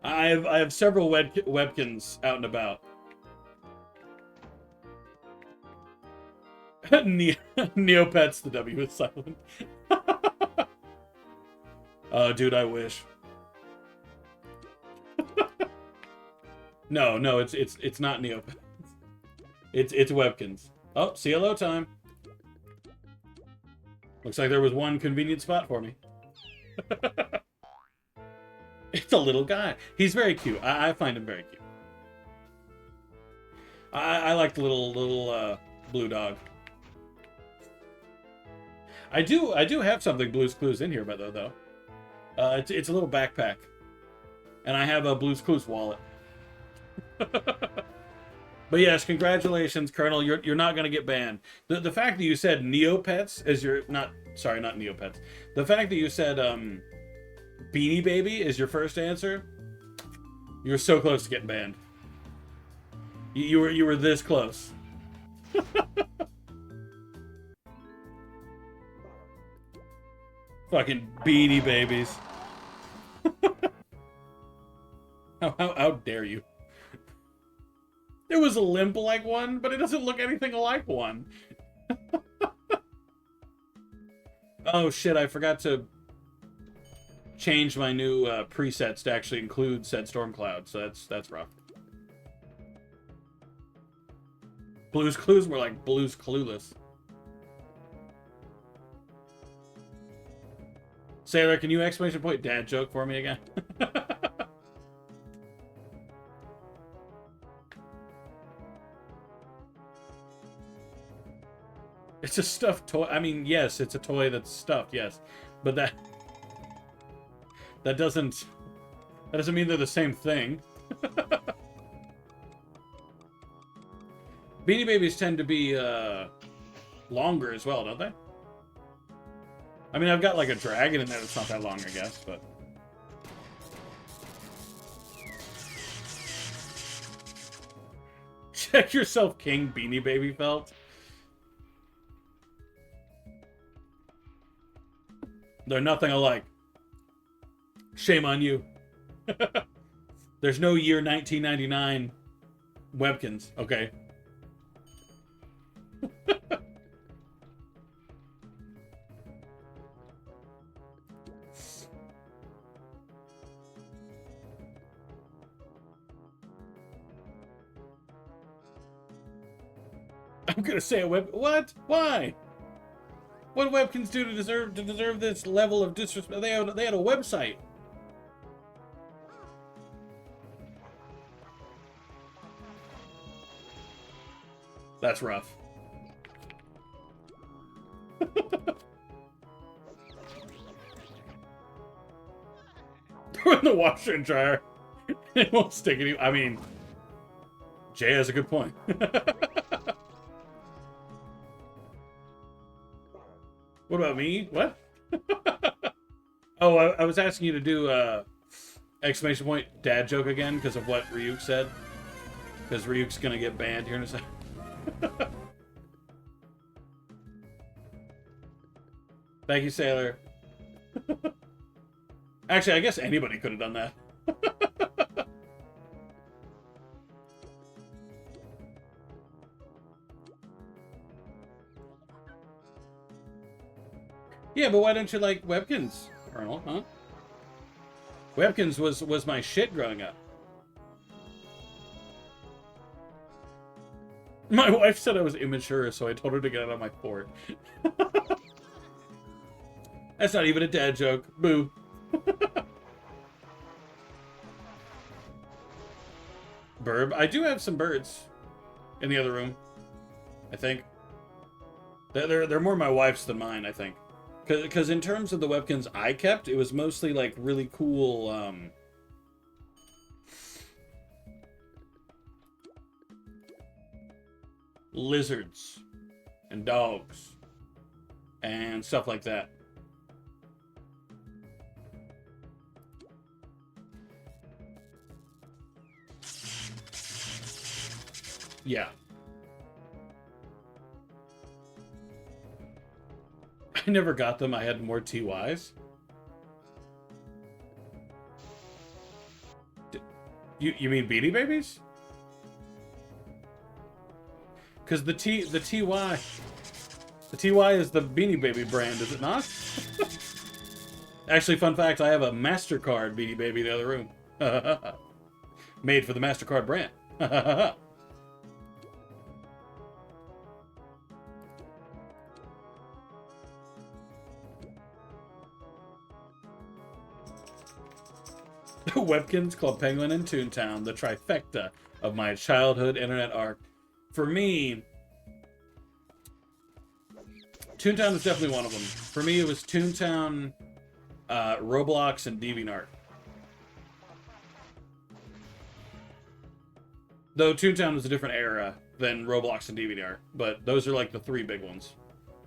Speaker 1: I have several Webkins out and about. Neopets, the W is silent. Oh, dude, I wish. No, it's not Neopets. It's Webkins. Oh, see hello time. Looks like there was one convenient spot for me. It's a little guy. He's very cute. I find him very cute. I like the little blue dog. I do have something Blue's Clues in here, but though. It's a little backpack, and I have a Blue's Clues wallet. But yes, congratulations, Colonel. You're not gonna get banned. The fact that you said Neopets as your not Neopets. The fact that you said Beanie Baby is your first answer. You're so close to getting banned. You were this close. Fucking Beanie Babies. How dare you? There was a limp like one, but it doesn't look anything like one. Oh shit, I forgot to change my new presets to actually include said storm cloud, so that's rough. Blue's Clues were like Blue's Clueless. Sailor, can you exclamation point dad joke for me again? It's a stuffed toy. I mean, yes, it's a toy that's stuffed, yes. But that doesn't mean they're the same thing. Beanie Babies tend to be longer as well, don't they? I mean, I've got like a dragon in there that's not that long, I guess, but... Check yourself, King Beanie Baby Felt. They're nothing alike. Shame on you. There's no year 1999 Webkins, okay? I'm gonna say a web. What? Why? What do Webkins do to deserve this level of disrespect? They had a website. That's rough. Throw in the washer and dryer. It won't stick any. I mean, Jay has a good point. What about me? What? Oh, I was asking you to do exclamation point dad joke again because of what Ryuk said. Because Ryuk's gonna get banned here in a second. Thank you, Sailor. Actually, I guess anybody could have done that. Yeah, but why don't you like Webkins, Colonel, huh? Webkins was my shit growing up. My wife said I was immature, so I told her to get out of my fort. That's not even a dad joke. Boo. Burb. I do have some birds in the other room, I think. They're more my wife's than mine, I think. Because in terms of the Webkins I kept, it was mostly like really cool lizards and dogs and stuff like that. Yeah. I never got them. I had more TYs. You mean Beanie Babies? Because the TY is the Beanie Baby brand, is it not? Actually, fun fact, I have a MasterCard Beanie Baby in the other room. Made for the MasterCard brand. Webkins, Club Penguin, and Toontown, the trifecta of my childhood internet arc. For me, Toontown is definitely one of them. For me, it was Toontown, Roblox, and DeviantArt. Though Toontown was a different era than Roblox and DeviantArt, but those are like the three big ones.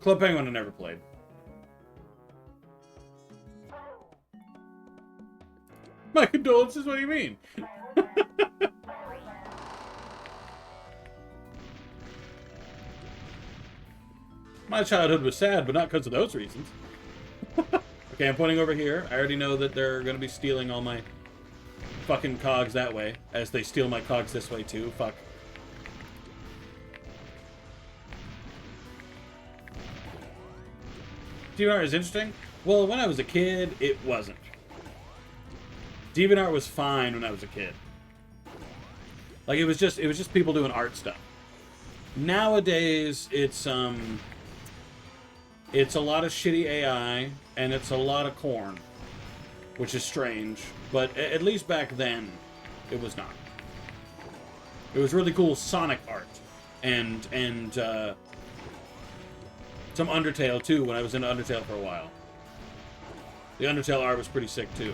Speaker 1: Club Penguin I never played. My condolences, what do you mean? My childhood was sad, but not because of those reasons. Okay, I'm pointing over here. I already know that they're going to be stealing all my fucking cogs that way, as they steal my cogs this way too. Fuck. DeviantArt is interesting? Well, when I was a kid, it wasn't. DeviantArt was fine when I was a kid. Like, it was just people doing art stuff. Nowadays, it's a lot of shitty AI, and it's a lot of corn, which is strange. But at least back then, it was not. It was really cool Sonic art, and some Undertale too. When I was into Undertale for a while, the Undertale art was pretty sick too.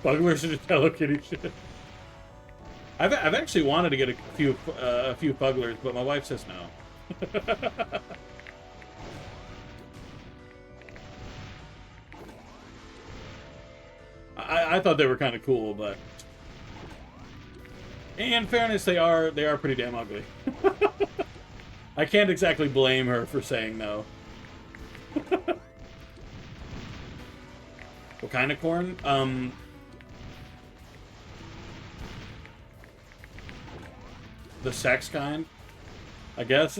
Speaker 1: Bugler should just Hello Kitty shit. I've actually wanted to get a few Puglers, but my wife says no. I thought they were kind of cool, but in fairness, they are pretty damn ugly. I can't exactly blame her for saying no. What kind of corn? The sex kind, I guess.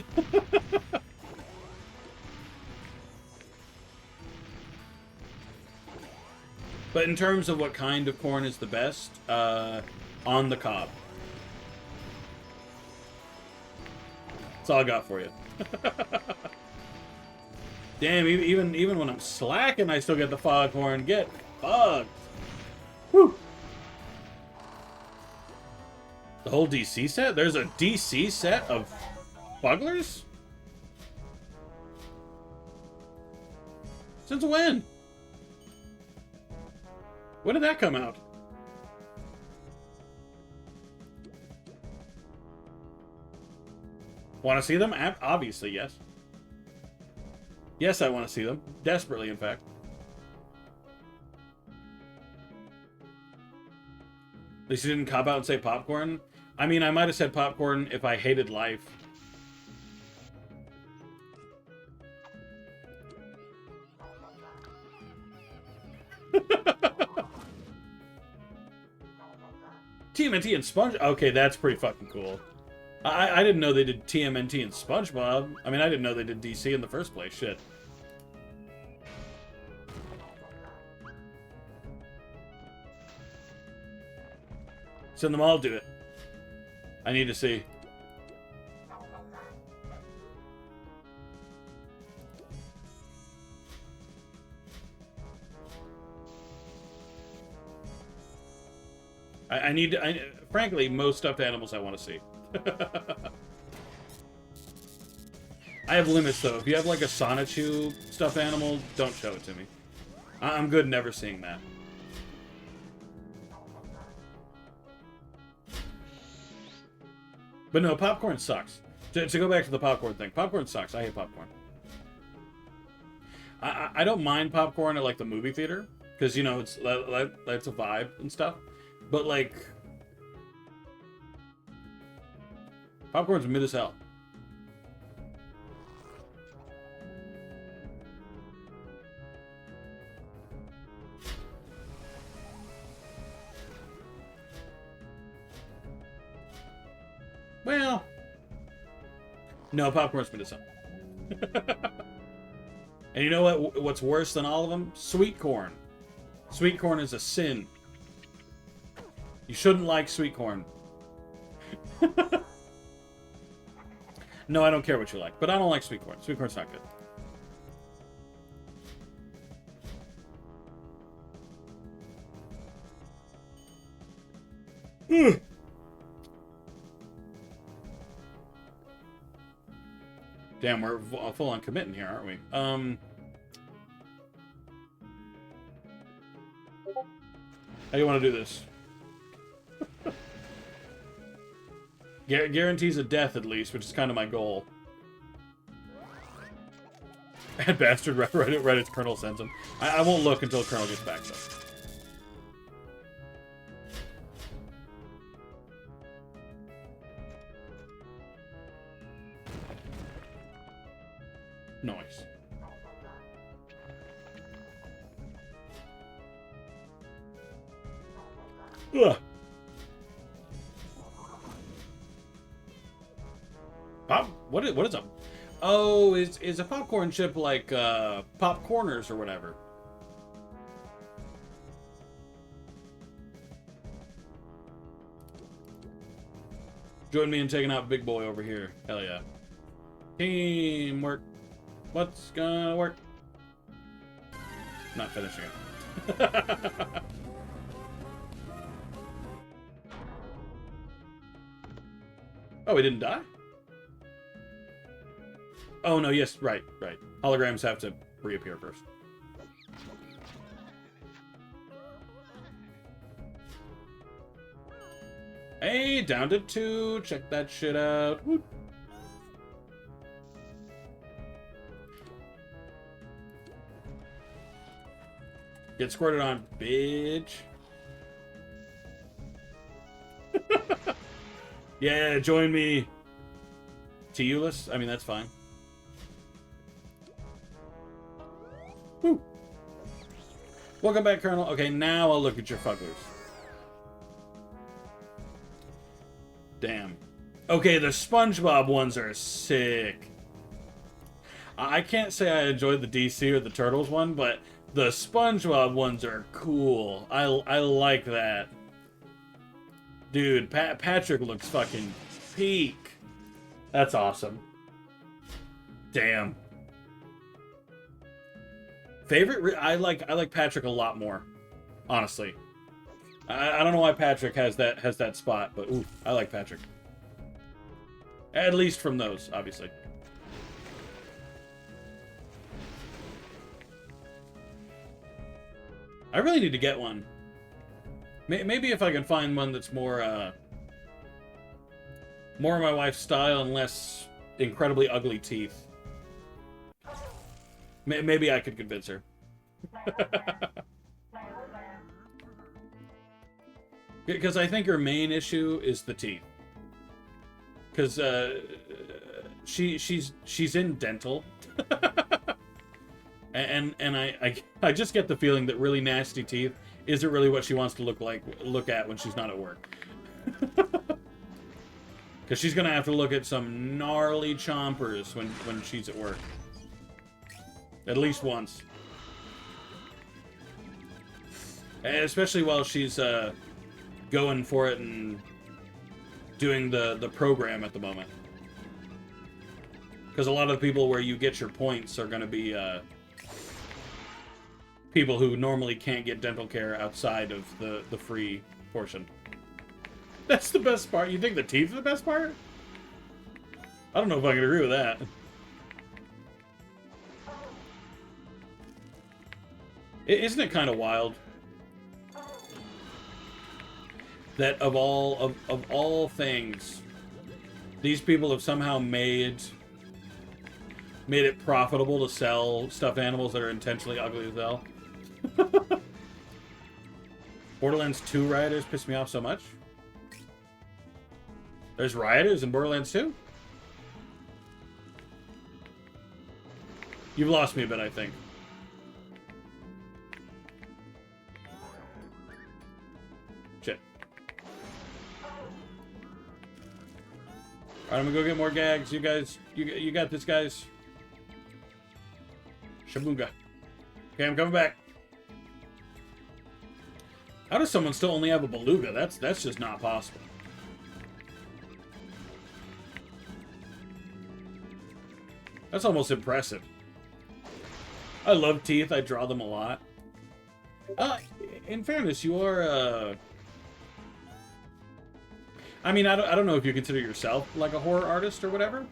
Speaker 1: But in terms of what kind of corn is the best, on the cob. That's all I got for you. Damn, even when I'm slacking, I still get the foghorn. Get fucked. Whew. The whole DC set? There's a DC set of Buglers? Since when? When did that come out? Want to see them? Obviously, yes. Yes, I want to see them. Desperately, in fact. At least you didn't cop out and say popcorn. I mean, I might have said popcorn if I hated life. TMNT and Sponge... Okay, that's pretty fucking cool. I didn't know they did TMNT and SpongeBob. I mean, I didn't know they did DC in the first place. Shit. Send them all to it. I need to see. I need to... frankly, most stuffed animals I want to see. I have limits, though. If you have, like, a Sonichu stuffed animal, don't show it to me. I'm good never seeing that. But no, popcorn sucks. To go back to the popcorn thing, popcorn sucks. I hate popcorn. I don't mind popcorn at like the movie theater because you know it's a vibe and stuff. But like, popcorn's mid as hell. Well, no, popcorn's mid as hell. And you know what? What's worse than all of them? Sweet corn. Sweet corn is a sin. You shouldn't like sweet corn. No, I don't care what you like, but I don't like sweet corn. Sweet corn's not good. Damn, we're full on committing here, aren't we? How do you want to do this? Guarantees a death, at least, which is kind of my goal. That bastard right as Colonel sends him. I won't look until Colonel gets back, though. Nice. Ugh. What is a... Oh, is a popcorn chip like popcorners or whatever? Join me in taking out Big Boy over here. Hell yeah. Teamwork. What's gonna work? Not finishing it. Oh, he didn't die? Oh, no, yes, right. Holograms have to reappear first. Hey, down to 2. Check that shit out. Woo. Get squirted on, bitch. Yeah, join me. T-Ulus? I mean, that's fine. Woo. Welcome back, Colonel. Okay, now I'll look at your fuckers. Damn. Okay, the SpongeBob ones are sick. I can't say I enjoyed the DC or the Turtles one, but the SpongeBob ones are cool. I like that. Dude, Patrick looks fucking peak. That's awesome. Damn. Favorite? I like Patrick a lot more. Honestly. I don't know why Patrick has that spot, but ooh, I like Patrick. At least from those, obviously. I really need to get one. Maybe if I can find one that's more my wife's style and less incredibly ugly teeth. Maybe I could convince her. Because I think her main issue is the teeth. Because she's in dental. and I just get the feeling that really nasty teeth isn't really what she wants to look at when she's not at work. Because she's gonna have to look at some gnarly chompers when she's at work. At least once. And especially while she's going for it and doing the program at the moment. Because a lot of the people where you get your points are going to be people who normally can't get dental care outside of the free portion. That's the best part. You think the teeth are the best part? I don't know if I can agree with that. Isn't it kind of wild that of all things, These people have somehow made it profitable to sell stuffed animals that are intentionally ugly as hell. Borderlands 2 rioters piss me off so much. There's rioters in Borderlands 2? You've lost me a bit, I think. Shit. Alright, I'm gonna go get more gags. You guys, you got this, guys. Shabunga. Okay, I'm coming back. How does someone still only have a beluga? That's just not possible. That's almost impressive. I love teeth. I draw them a lot. In fairness, you are, I mean, I don't know if you consider yourself like a horror artist or whatever.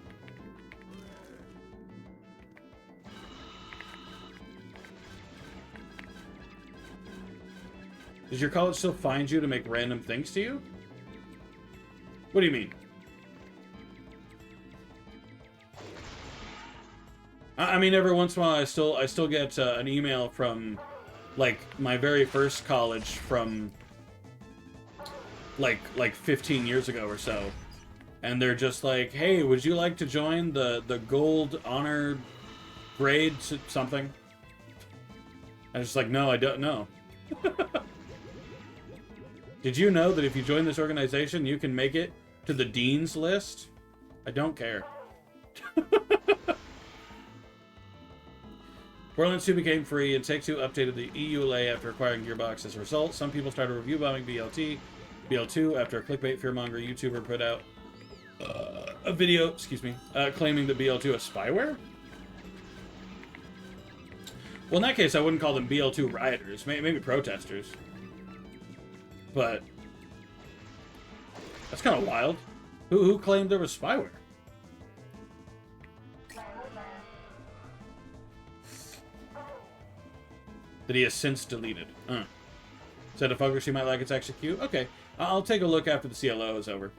Speaker 1: Does your college still find you to make random things to you? What do you mean? I mean, every once in a while, I still get an email from, like, my very first college from, like 15 years ago or so, and they're just like, "Hey, would you like to join the gold honor grade something?" I was just like, "No, I don't know." Did you know that if you join this organization, you can make it to the dean's list? I don't care. Borderlands 2 became free, and Take-Two updated the EULA after acquiring Gearbox. As a result, some people started review bombing BL2 after a clickbait fearmonger YouTuber put out a video, claiming that BL2 is spyware? Well, in that case, I wouldn't call them BL2 rioters, maybe protesters. But that's kind of wild. Who claimed there was spyware? That he has since deleted. Said a focus you might like its execute. Okay, I'll take a look after the CLO is over.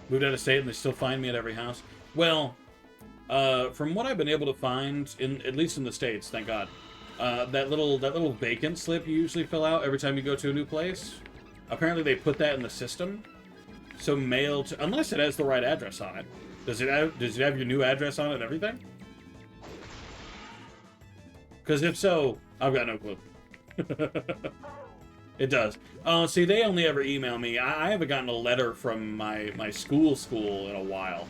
Speaker 1: Moved out of state and they still find me at every house. Well, from what I've been able to find, at least in the States, thank God. That little vacant slip you usually fill out every time you go to a new place. Apparently they put that in the system. So mail to, unless it has the right address on it. Does it have your new address on it and everything? Because if so, I've got no clue. It does. See, they only ever email me. I haven't gotten a letter from my school in a while.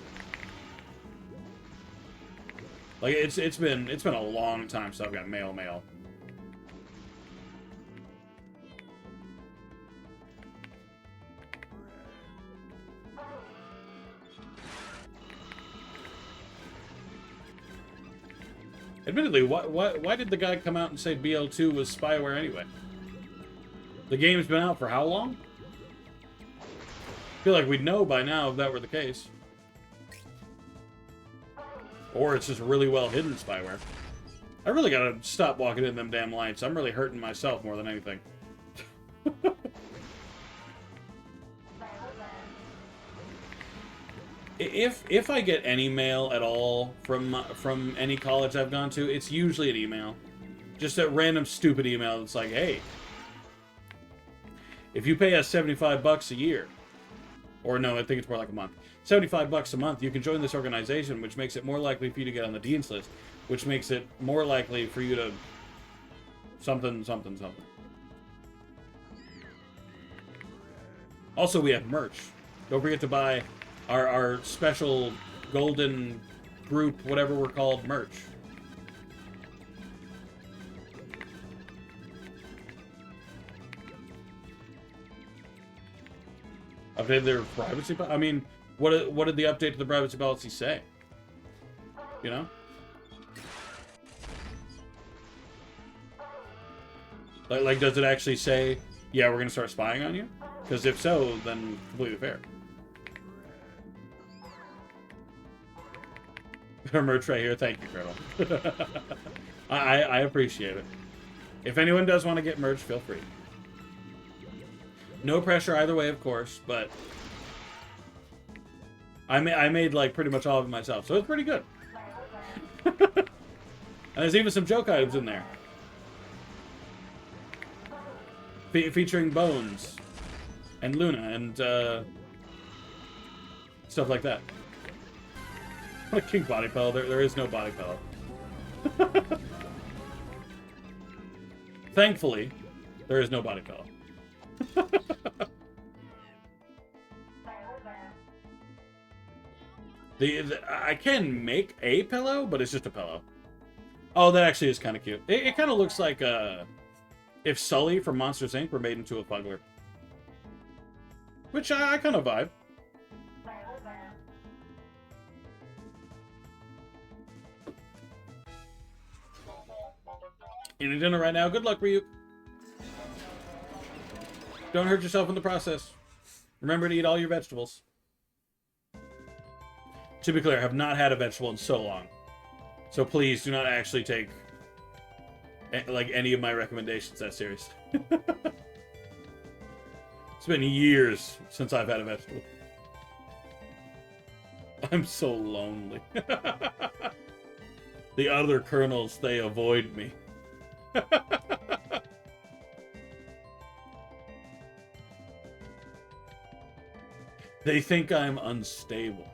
Speaker 1: Like it's been a long time since I've got mail. Admittedly, why did the guy come out and say BL2 was spyware anyway? The game's been out for how long? I feel like we'd know by now if that were the case. Or it's just really well hidden spyware. I really gotta stop walking in them damn lights. I'm really hurting myself more than anything. If I get any mail at all from any college I've gone to, it's usually an email. Just a random stupid email that's like, hey, if you pay us $75 a year, or no, I think it's more like a month. $75 a month, you can join this organization, which makes it more likely for you to get on the dean's list, which makes it more likely for you to something. Also, we have merch. Don't forget to buy our special golden group, whatever we're called, merch. Updated their privacy policy? I mean, what did the update to the privacy policy say? You know? Like, does it actually say, yeah, we're going to start spying on you? Because if so, then completely fair. Our merch right here. Thank you, Gretel. I appreciate it. If anyone does want to get merch, feel free. No pressure either way, of course, but I made like pretty much all of it myself, so it's pretty good. And there's even some joke items in there. Featuring Bones and Luna and stuff like that. What a king body pillow. There is no body pillow. Thankfully, there is no body pillow. I can make a pillow, but it's just a pillow. Oh, that actually is kind of cute. It kind of looks like if Sully from Monsters, Inc. were made into a Fuggler. Which I kind of vibe. Eating dinner right now. Good luck, Ryuk. Don't hurt yourself in the process. Remember to eat all your vegetables. To be clear, I have not had a vegetable in so long. So please do not actually take like any of my recommendations that serious. It's been years since I've had a vegetable. I'm so lonely. The other colonels, they avoid me. They think I'm unstable.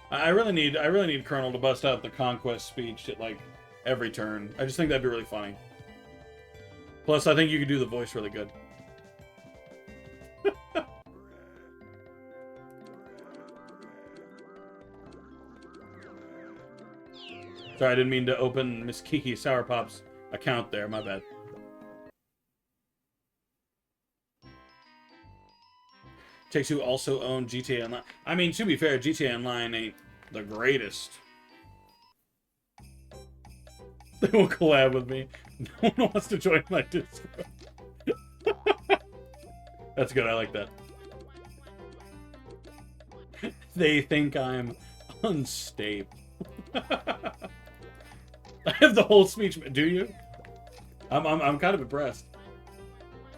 Speaker 1: I really need Colonel to bust out the conquest speech at like every turn. I just think that'd be really funny. Plus, I think you could do the voice really good. Sorry, I didn't mean to open Miss Kiki Sourpop's account there. My bad. Take-Two also own GTA Online. I mean, to be fair, GTA Online ain't the greatest. They won't collab with me. No one wants to join my Discord. That's good. I like that. They think I'm unstable. I have the whole speech. Do you? I'm kind of impressed.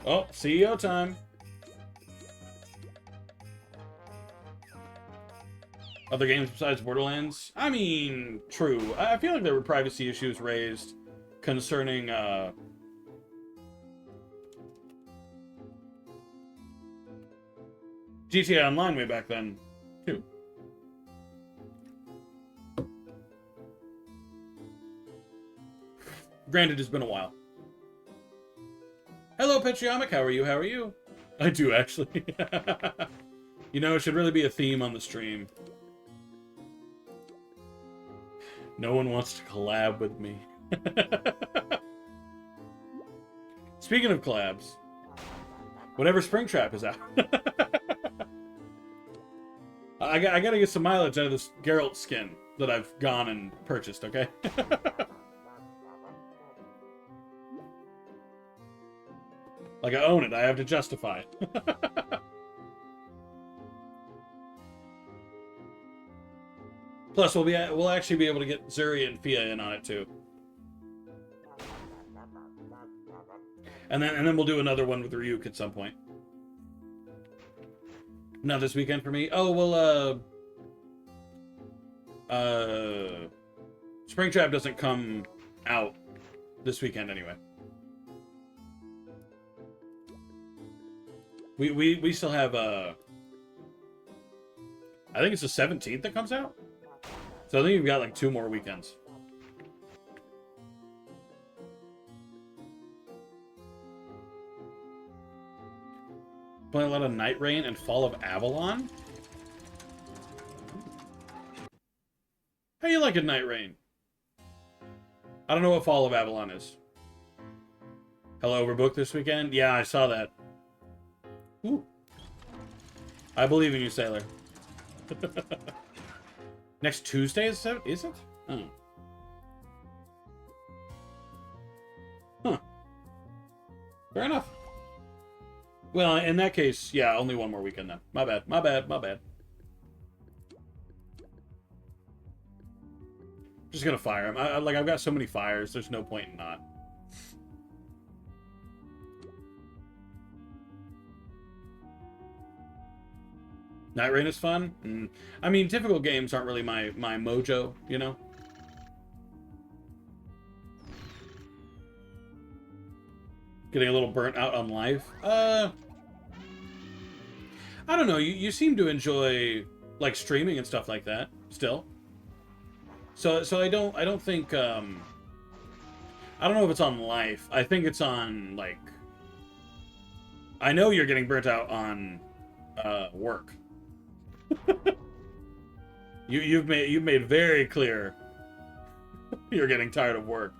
Speaker 1: Oh, CEO time. Other games besides Borderlands? I mean, true. I feel like there were privacy issues raised concerning GTA Online way back then, too. Granted, it's been a while. Hello, Petriomic. How are you? How are you? I do, actually. You know, it should really be a theme on the stream. No one wants to collab with me. Speaking of collabs, whenever Springtrap is out, I gotta get some mileage out of this Geralt skin that I've gone and purchased, okay? Like, I own it. I have to justify it. Plus, we'll actually be able to get Zuri and Fia in on it too, and then we'll do another one with Ryuk at some point. Not this weekend for me. Oh well, Springtrap doesn't come out this weekend anyway. We still have I think it's the 17th that comes out. So I think you've got like 2 more weekends. Playing a lot of Night Rain and Fall of Avalon. How you liking Night Rain? I don't know what Fall of Avalon is. Hello, overbooked this weekend? Yeah, I saw that. Ooh. I believe in you, Sailor. Next Tuesday is it? Oh. Huh. Fair enough. Well, in that case, yeah, only 1 more weekend then. My bad, my bad, my bad. Just gonna fire him. I've got so many fires, there's no point in not. Night Rain is fun. I mean, typical games aren't really my mojo, you know? Getting a little burnt out on life. I don't know. You seem to enjoy like streaming and stuff like that still. So I don't think I don't know if it's on life. I think it's on like I know you're getting burnt out on work. You've made very clear you're getting tired of work.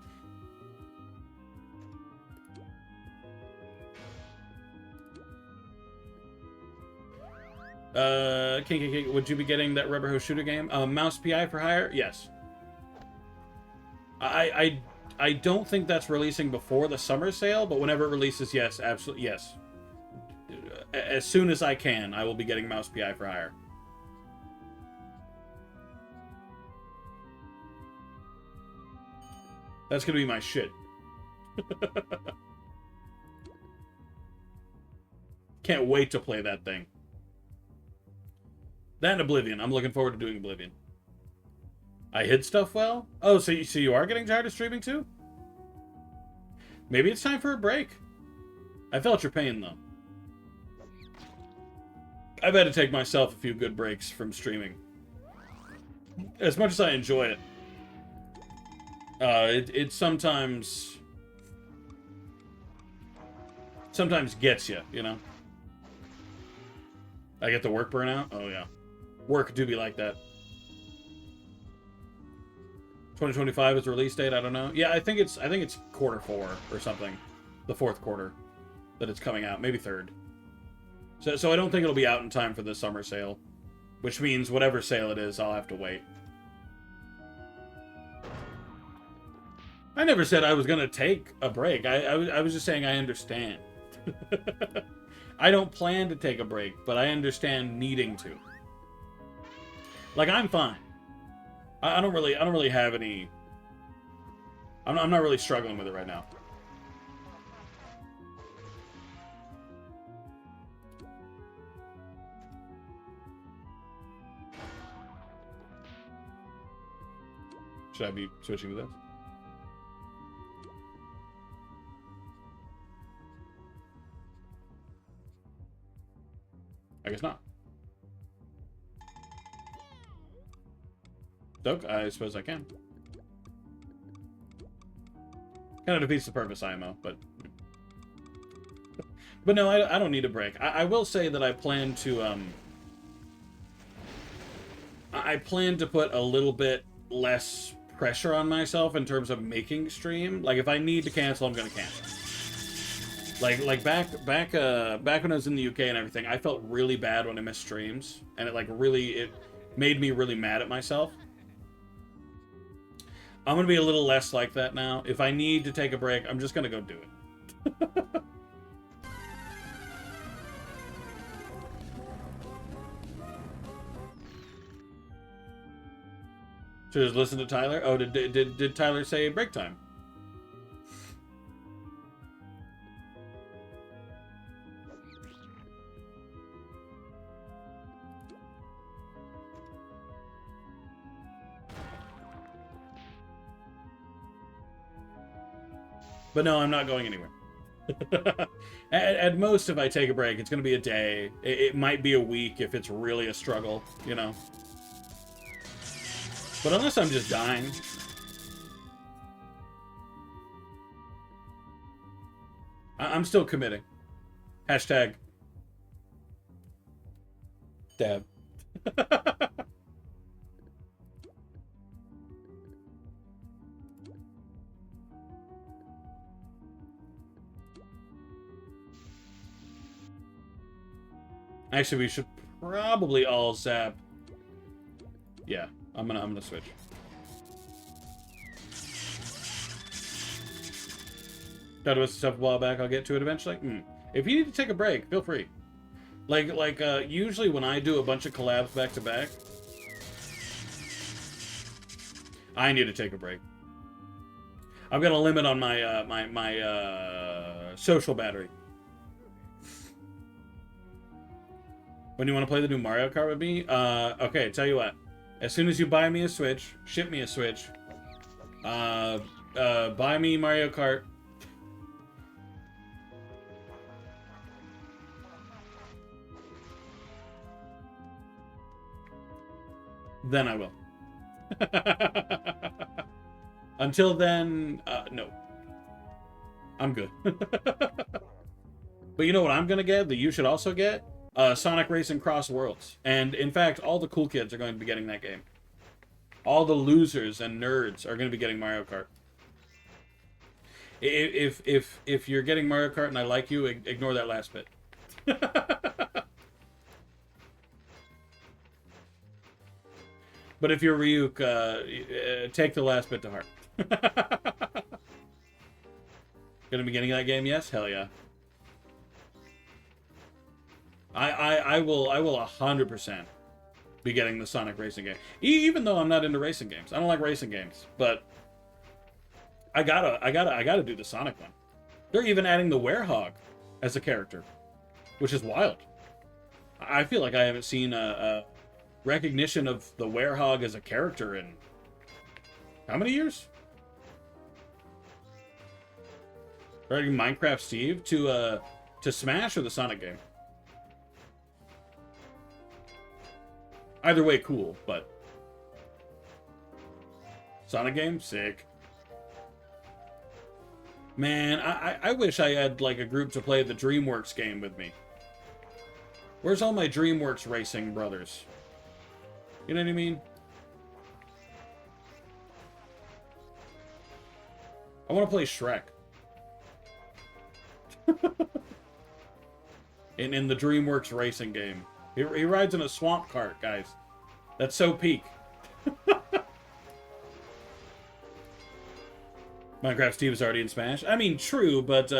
Speaker 1: King, would you be getting that Rubber Hose Shooter game? Mouse PI for hire? Yes. I don't think that's releasing before the summer sale, but whenever it releases, yes, absolutely, yes. As soon as I can, I will be getting Mouse PI for hire. That's gonna be my shit. Can't wait to play that thing. That and Oblivion. I'm looking forward to doing Oblivion. I hid stuff well? Oh, so you are getting tired of streaming too? Maybe it's time for a break. I felt your pain, though. I've had to take myself a few good breaks from streaming. As much as I enjoy it, it sometimes gets you, you know? I get the work burnout? Oh, yeah. Work do be like that. 2025 is the release date. I don't know. Yeah, I think it's Q4 or something, the fourth quarter that it's coming out, maybe third. So I don't think it'll be out in time for the summer sale, which means whatever sale it is, I'll have to wait. I never said I was gonna take a break. I was just saying I understand. I don't plan to take a break, but I understand needing to. Like, I'm fine. I don't really have any... I'm not really struggling with it right now. Should I be switching to this? I guess not. Doke, I suppose I can. Kind of defeats the purpose, IMO, but... But no, I don't need a break. I will say that I plan to, I plan to put a little bit less pressure on myself in terms of making stream. Like, if I need to cancel, I'm gonna cancel. Like back when I was in the UK and everything, I felt really bad when I missed streams, and it made me really mad at myself. I'm gonna be a little less like that now. If I need to take a break, I'm just gonna go do it. Should I just listen to Tyler? Oh, did Tyler say break time? But no, I'm not going anywhere. At most, if I take a break, it's going to be a day. It might be a week if it's really a struggle, you know? But unless I'm just dying... I'm still committing. Hashtag... Dab. Actually, we should probably all zap. Yeah, I'm gonna switch. That was stuff a while back. I'll get to it eventually. If you need to take a break, feel free. Like usually when I do a bunch of collabs back to back, I need to take a break. I've got a limit on my my social battery. When you want to play the new Mario Kart with me? Okay, tell you what. As soon as you buy me a Switch, ship me a Switch, buy me Mario Kart. Then I will. Until then, no. I'm good. But you know what I'm going to get that you should also get? Sonic Racing Cross Worlds. And in fact, all the cool kids are going to be getting that game. All the losers and nerds are going to be getting Mario Kart. If you're getting Mario Kart and I like you, ignore that last bit. But if you're Ryuk, take the last bit to heart. Gonna be getting that game? Yes? Hell yeah. I will 100% be getting the Sonic Racing game. Even though I'm not into racing games. I don't like racing games, but I gotta do the Sonic one. They're even adding the Werehog as a character, which is wild. I feel like I haven't seen a recognition of the Werehog as a character in how many years? Adding Minecraft Steve to Smash or the Sonic game? Either way, cool, but Sonic game, sick. Man, I wish I had like a group to play the DreamWorks game with me. Where's all my DreamWorks racing brothers? You know what I mean? I want to play Shrek. in the DreamWorks racing game. He rides in a swamp cart, guys. That's so peak. Minecraft Steve is already in Smash. I mean, true, but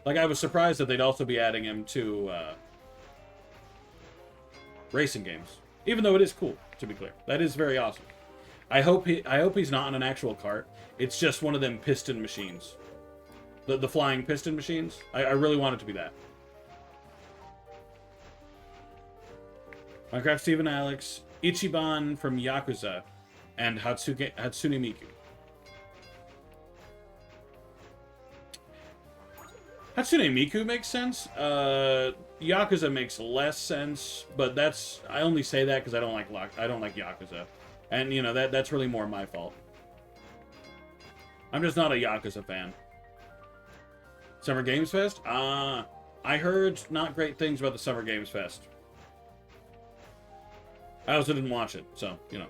Speaker 1: like I was surprised that they'd also be adding him to racing games. Even though it is cool, to be clear. That is very awesome. I hope he's not in an actual cart. It's just one of them piston machines. The flying piston machines. I really want it to be that. Minecraft Steve and Alex, Ichiban from Yakuza, and Hatsune Miku. Hatsune Miku makes sense. Yakuza makes less sense, but that's I only say that because I don't like Yakuza, and you know that's really more my fault. I'm just not a Yakuza fan. Summer Games Fest? I heard not great things about the Summer Games Fest. I also didn't watch it, so, you know.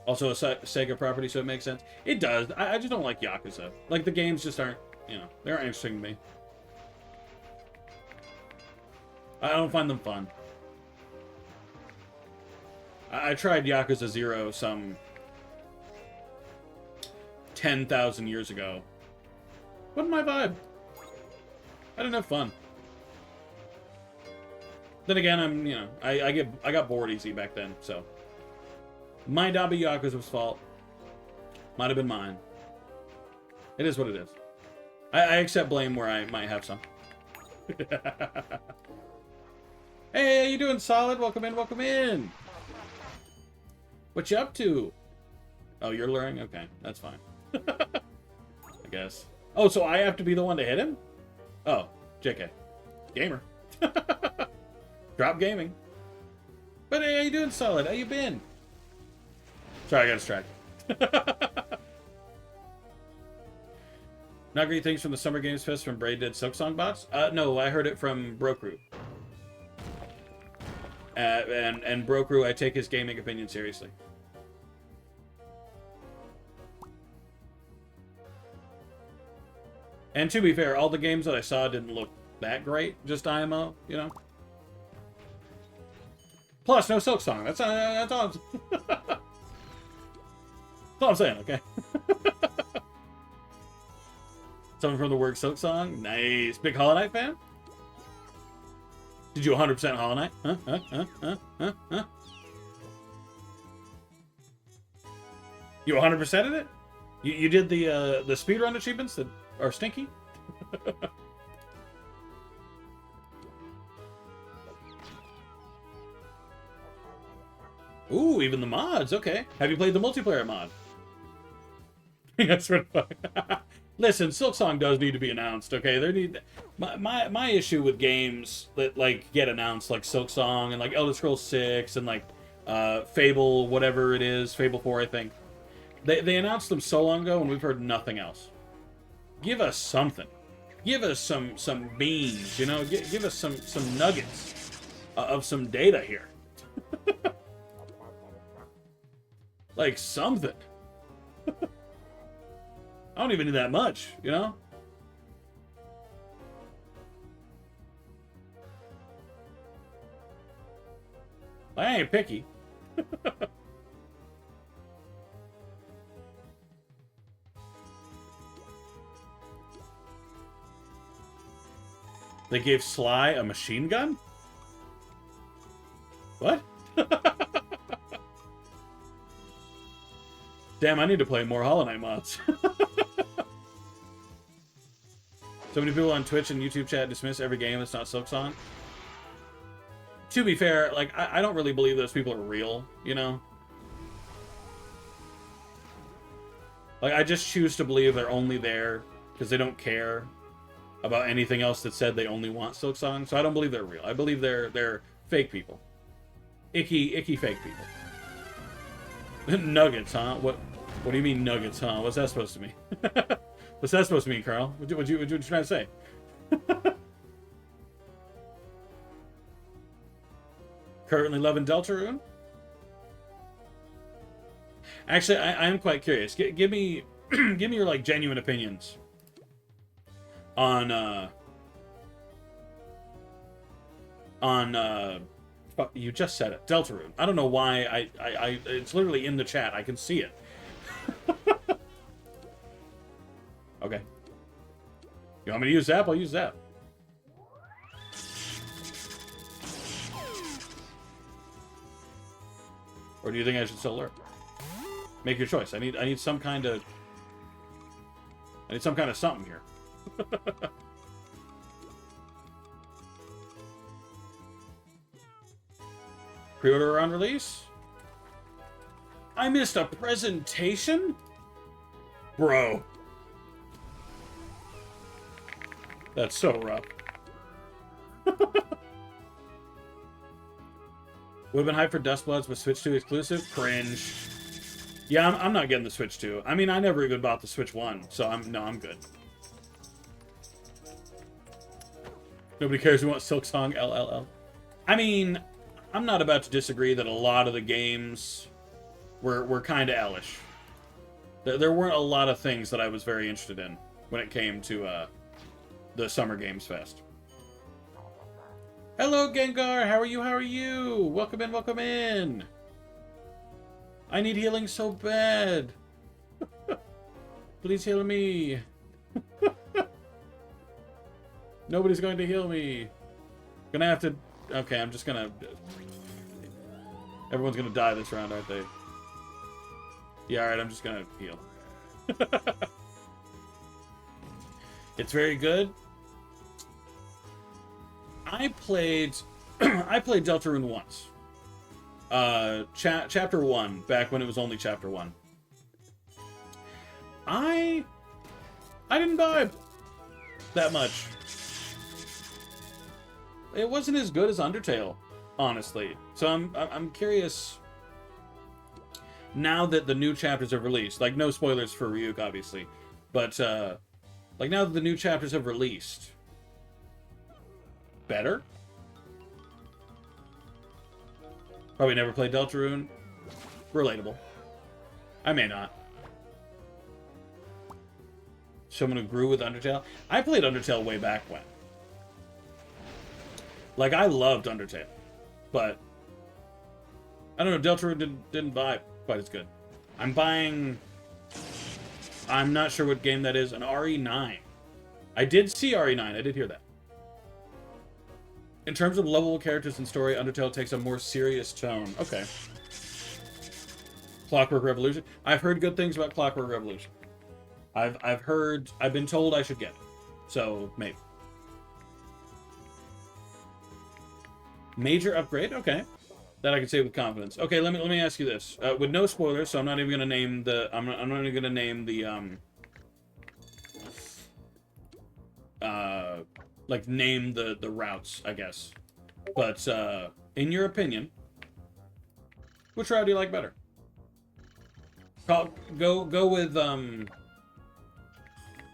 Speaker 1: Also a Sega property, so it makes sense. It does. I just don't like Yakuza. Like, the games just aren't, you know, they aren't interesting to me. I don't find them fun. I tried Yakuza 0 some 10,000 years ago. Wasn't my vibe. I didn't have fun. Then again, you know, I got bored easy back then, so. Might not be Yakuza's fault. Might have been mine. It is what it is. I accept blame where I might have some. Hey, you doing solid? Welcome in, welcome in. What you up to? Oh, you're luring? Okay, that's fine. I guess. Oh, so I have to be the one to hit him? Oh, JK. Gamer. Drop gaming. But hey, how you doing, solid? How you been? Sorry, I got distracted. Not great things from the Summer Games Fest from Braid Dead Silksong bots? No, I heard it from Brokru. And Brokru, I take his gaming opinion seriously. And to be fair, all the games that I saw didn't look that great. Just IMO, you know? Plus, no Silksong. That's all. That's all I'm saying, okay? Someone from the work Silksong? Nice. Big Hollow Knight fan? Did you 100% Hollow Knight? Huh? You 100%ed it? You did the speedrun achievements that are stinky? Ooh, even the mods. Okay. Have you played the multiplayer mod? That's right. Listen, Silksong does need to be announced. Okay, there need my issue with games that like get announced, like Silksong and like Elder Scrolls 6 and like Fable, whatever it is, Fable 4, I think. They announced them so long ago, and we've heard nothing else. Give us something. Give us some beans. You know, give us some nuggets of some data here. Like something. I don't even need that much, you know? I ain't picky. They gave Sly a machine gun? What? Damn, I need to play more Hollow Knight mods. So many people on Twitch and YouTube chat dismiss every game that's not Silksong. To be fair, like, I don't really believe those people are real, you know? Like, I just choose to believe they're only there because they don't care about anything else that said they only want Silksong, so I don't believe they're real. I believe they're fake people. Icky fake people. Nuggets, huh? What do you mean nuggets, huh? What's that supposed to mean? What's that supposed to mean, Carl? What you trying to say? Currently loving Deltarune? Actually, I am quite curious. Give me give me your like genuine opinions on fuck, you just said it, Deltarune. I don't know why I it's literally in the chat. I can see it. Okay. You want me to use Zap? I'll use Zap. Or do you think I should still lurk? Make your choice. I need some kind of something here. Pre-order on release? I missed a presentation? Bro. That's so rough. Would have been hyped for Dustbloods with Switch 2 exclusive? Cringe. Yeah, I'm not getting the Switch 2. I mean, I never even bought the Switch 1, so I'm good. Nobody cares who wants Silksong, LLL. I mean, I'm not about to disagree that a lot of the games were kind of Elish. There weren't a lot of things that I was very interested in when it came to the Summer Games Fest. Hello, Gengar. How are you? How are you? Welcome in. Welcome in. I need healing so bad. Please heal me. Nobody's going to heal me. Gonna have to... Okay, I'm just gonna... Everyone's gonna die this round, aren't they? Yeah, alright, I'm just gonna heal. It's very good. I played Deltarune once. Chapter 1, back when it was only Chapter 1. I didn't vibe that much. It wasn't as good as Undertale, honestly. So I'm curious, now that the new chapters have released, like, no spoilers for Ryuk, obviously, but like, now that the new chapters have released, better? Probably never played Deltarune. Relatable. I may not. Someone who grew with Undertale. I played Undertale way back when. Like, I loved Undertale. But I don't know, Deltarune didn't vibe quite as good. I'm buying... I'm not sure what game that is. An RE9. I did see RE9. I did hear that. In terms of lovable characters and story, Undertale takes a more serious tone. Okay. Clockwork Revolution. I've heard good things about Clockwork Revolution. I've been told I should get it. So maybe. Major upgrade, okay. That I can say with confidence. Okay, let me ask you this. With no spoilers, so I'm not even gonna name the I'm not even gonna name the like name the routes, I guess. But in your opinion, which route do you like better? Go with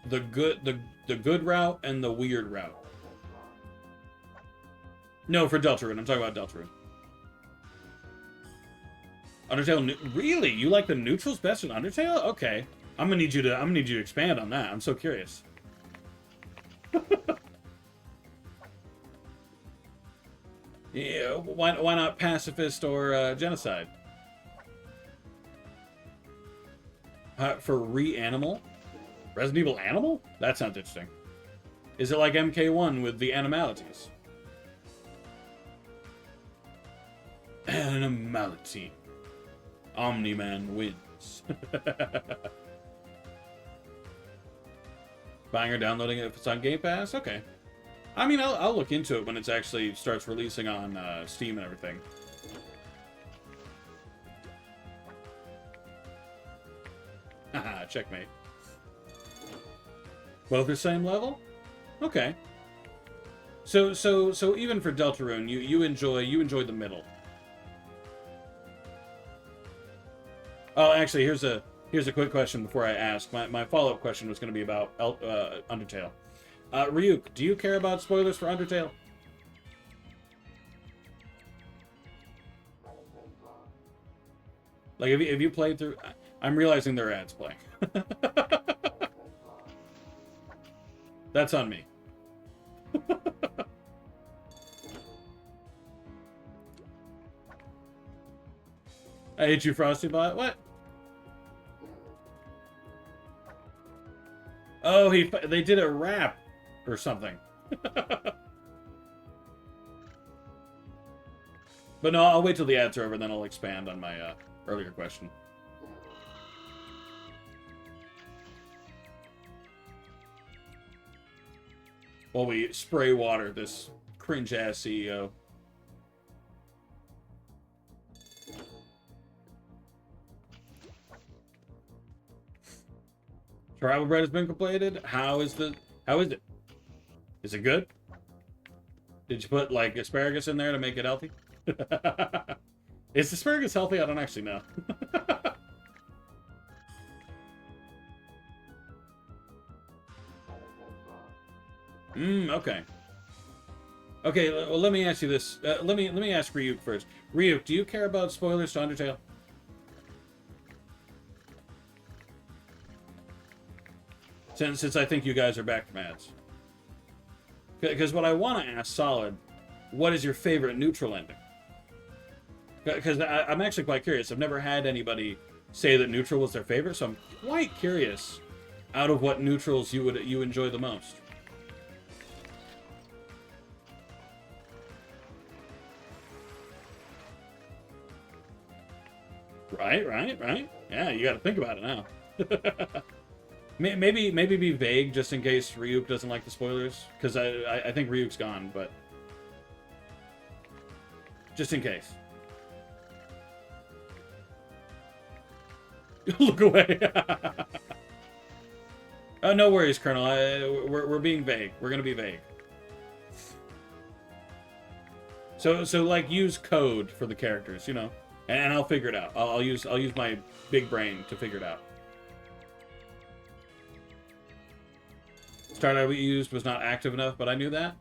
Speaker 1: the good route and the weird route. No, for Deltarune. I'm talking about Deltarune. Undertale, really? You like the neutrals best in Undertale? Okay, I'm gonna need you to expand on that. I'm so curious. Yeah, why not pacifist or genocide? For Reanimal? Resident Evil Animal? That sounds interesting. Is it like MK1 with the animalities? Animality. Omni-Man wins. Buying or downloading it if it's on Game Pass? Okay. I mean, I'll look into it when it actually starts releasing on Steam and everything. Haha, checkmate. Both the same level? Okay. So even for Deltarune, you enjoy the middle. Oh, actually, here's a quick question before I ask. My follow-up question was going to be about Undertale. Ryuk, do you care about spoilers for Undertale? Like, if you played through... I'm realizing there are ads playing. That's on me. I hate you, Frostybot. What? Oh, they did a rap or something. But no, I'll wait till the ads are over, and then I'll expand on my earlier question. While we spray water this cringe-ass CEO. Survival bread has been completed. How is it? Is it good? Did you put like asparagus in there to make it healthy? Is asparagus healthy? I don't actually know. Okay. Okay, well, let me ask you this. Let me ask Ryuk first. Ryuk, do you care about spoilers to Undertale? Since I think you guys are back from ads. Because what I want to ask Solid, what is your favorite neutral ending? Because I'm actually quite curious. I've never had anybody say that neutral was their favorite, so I'm quite curious out of what neutrals you enjoy the most. Right. Yeah, you got to think about it now. Maybe be vague just in case Ryuk doesn't like the spoilers, because I think Ryuk's gone, but just in case. Look away. Oh, no worries, Colonel. We're being vague. We're gonna be vague. So like use code for the characters, you know, and I'll figure it out. I'll use my big brain to figure it out. Startup we used was not active enough, but I knew that.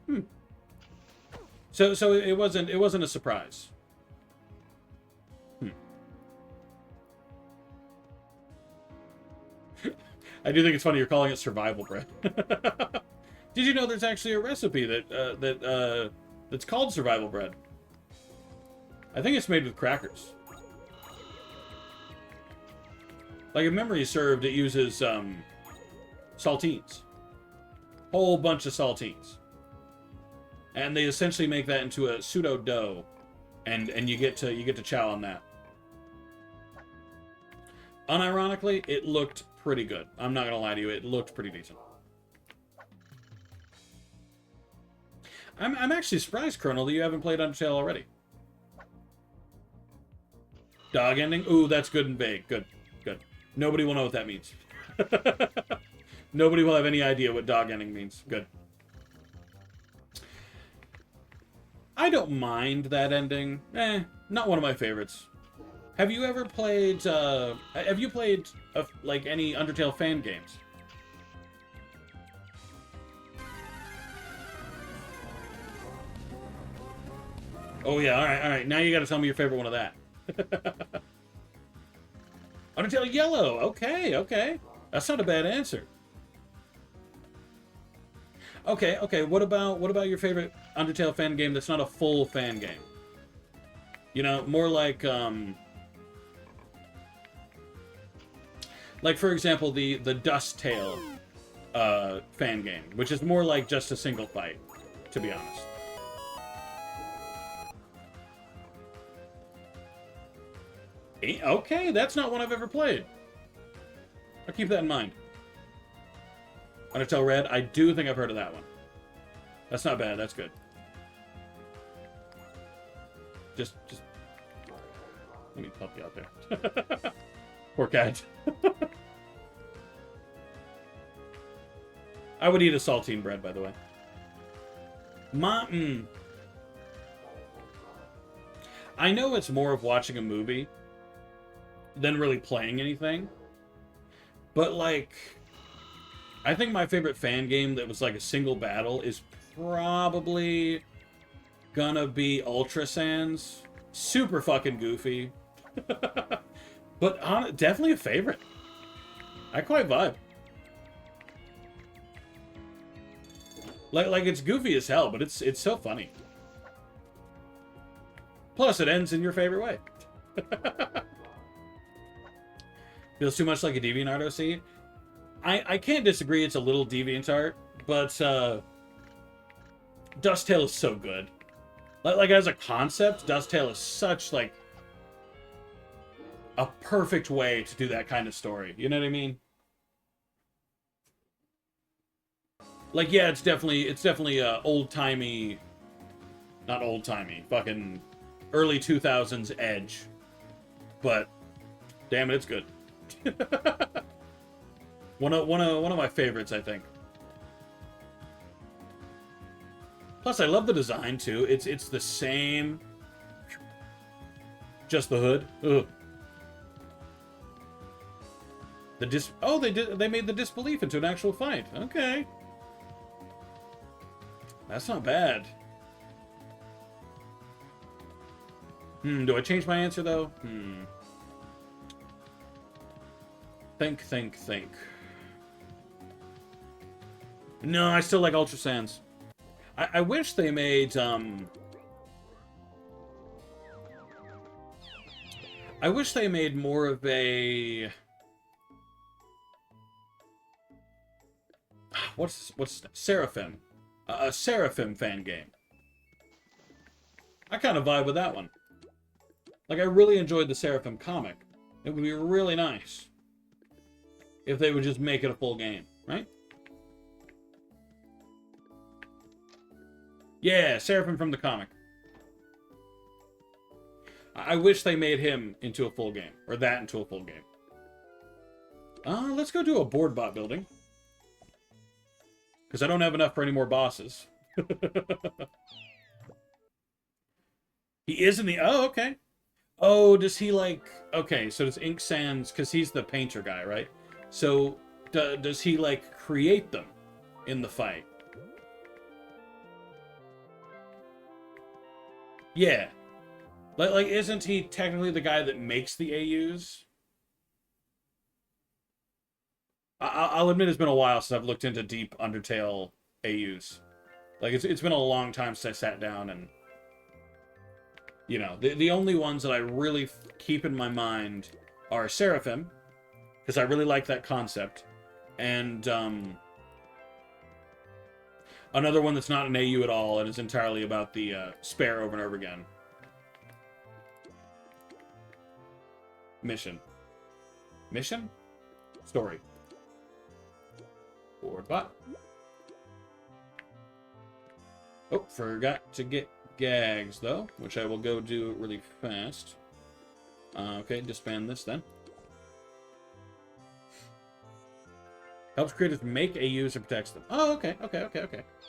Speaker 1: So it wasn't a surprise. I do think it's funny you're calling it survival bread. Did you know there's actually a recipe that's called survival bread? I think it's made with crackers. Like if memory served, it uses saltines. Whole bunch of saltines, and they essentially make that into a pseudo dough, and you get to chow on that. Unironically, it looked pretty good. I'm not gonna lie to you, it looked pretty decent. I'm actually surprised, Colonel, that you haven't played Undertale already. Dog ending? Ooh, that's good and vague. Good, good. Nobody will know what that means. Nobody will have any idea what dog ending means. Good. I don't mind that ending. Not one of my favorites. Have you ever played, like, any Undertale fan games? Oh, yeah, alright. Now you gotta tell me your favorite one of that. Undertale Yellow! Okay. That's not a bad answer. Okay, what about your favorite Undertale fan game that's not a full fan game? You know, more like, like, for example, the Dust Tale fan game, which is more like just a single fight, to be honest. Okay, that's not one I've ever played. I'll keep that in mind. Undertale Red, I do think I've heard of that one. That's not bad, that's good. Just let me help you out there. Poor cat. I would eat a saltine bread, by the way. I know it's more of watching a movie than really playing anything. But, like, I think my favorite fan game that was, like, a single battle is probably gonna be Ultra Sans. Super fucking goofy. But definitely a favorite. I quite vibe. Like it's goofy as hell, but it's so funny. Plus, it ends in your favorite way. Feels too much like a DeviantArt OC. I can't disagree, it's a little DeviantArt, but Dust Tale is so good. Like as a concept, Dust Tale is such, like, a perfect way to do that kind of story. You know what I mean? Like, yeah, it's definitely old-timey, not old-timey, fucking early 2000s edge. But damn it, it's good. one of my favorites, I think. Plus, I love the design too. It's the same, just the hood. Ugh. They made the disbelief into an actual fight. Okay. That's not bad. Do I change my answer, though? Think. No, I still like Ultra Sans. I wish they made, I wish they made more of a... What's Seraphim? A Seraphim fan game. I kind of vibe with that one. Like, I really enjoyed the Seraphim comic. It would be really nice if they would just make it a full game, right? Yeah, Seraphim from the comic. I wish they made him into a full game, or that into a full game. Let's go do a board bot building. Because I don't have enough for any more bosses. He is in the... Oh, okay. Oh, does he, like... Okay, so does Ink Sans... Because he's the painter guy, right? So, does he, like, create them in the fight? Yeah. Like, isn't he technically the guy that makes the AUs? I'll admit it's been a while since I've looked into deep Undertale AUs. Like, it's been a long time since I sat down and... You know, the only ones that I really keep in my mind are Seraphim, because I really like that concept, and another one that's not an AU at all and is entirely about the spare over and over again. Mission? Story. Board bot. Oh, forgot to get gags, though, which I will go do really fast. Okay, disband this, then. Helps creators make AUs or protects them. Oh, okay.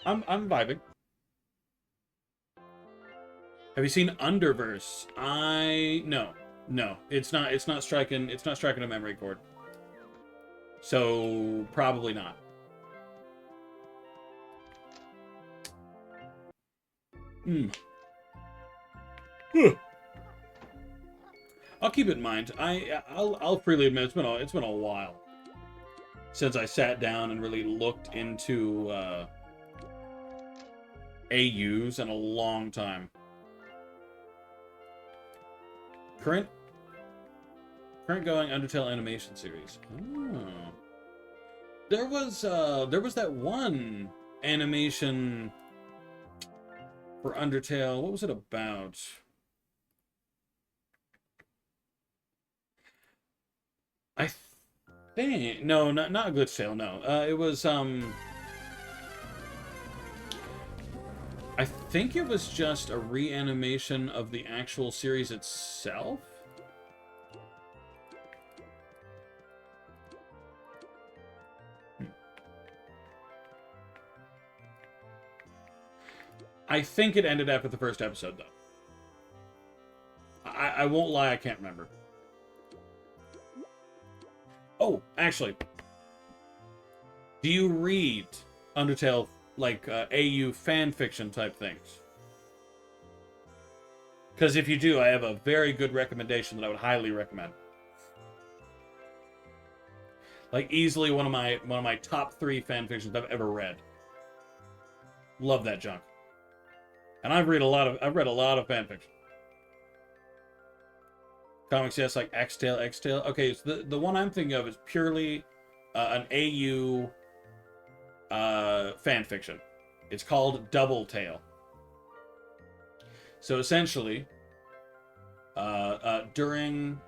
Speaker 1: I'm vibing. Have you seen Underverse? No. It's not striking a memory chord. So probably not. I'll keep it in mind. I'll freely admit it's been a while since I sat down and really looked into AUs in a long time. Current going Undertale animation series. Oh. There was that one animation for Undertale. What was it about? I think no, not a Glitch Tale. No, it was I think it was just a reanimation of the actual series itself. I think it ended after the first episode, though. I won't lie, I can't remember. Oh, actually. Do you read Undertale, like, AU fanfiction type things? Because if you do, I have a very good recommendation that I would highly recommend. Like, easily one of my top 3 fanfictions I've ever read. Love that junk. And I've read a lot of fanfiction. Comics, yes, like X-Tale. Okay, so the one I'm thinking of is purely an AU fanfiction. It's called Double Tale. So essentially, during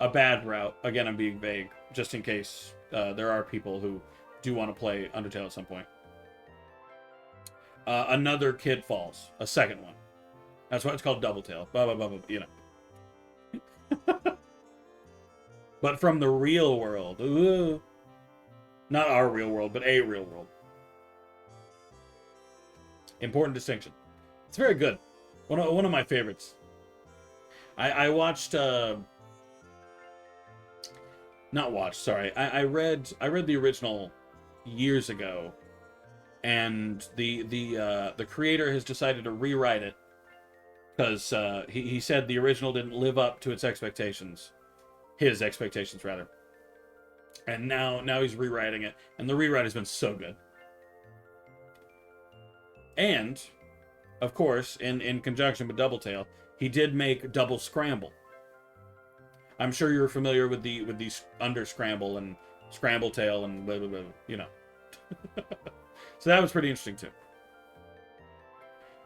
Speaker 1: a bad route, again, I'm being vague, just in case there are people who do want to play Undertale at some point. Another kid falls. A second one. That's why it's called Double Tale. Blah, blah, blah, blah, you know. But from the real world. Ooh. Not our real world, but a real world. Important distinction. It's very good. One of my favorites. I watched... Not watched, sorry. I read the original years ago. And the creator has decided to rewrite it. Because he said the original didn't live up to its expectations. His expectations, rather. And now he's rewriting it. And the rewrite has been so good. And, of course, in conjunction with Double Tale, he did make Double Scramble. I'm sure you're familiar with these Under Scramble and Scramble Tale and blah, blah, blah, you know. So that was pretty interesting, too.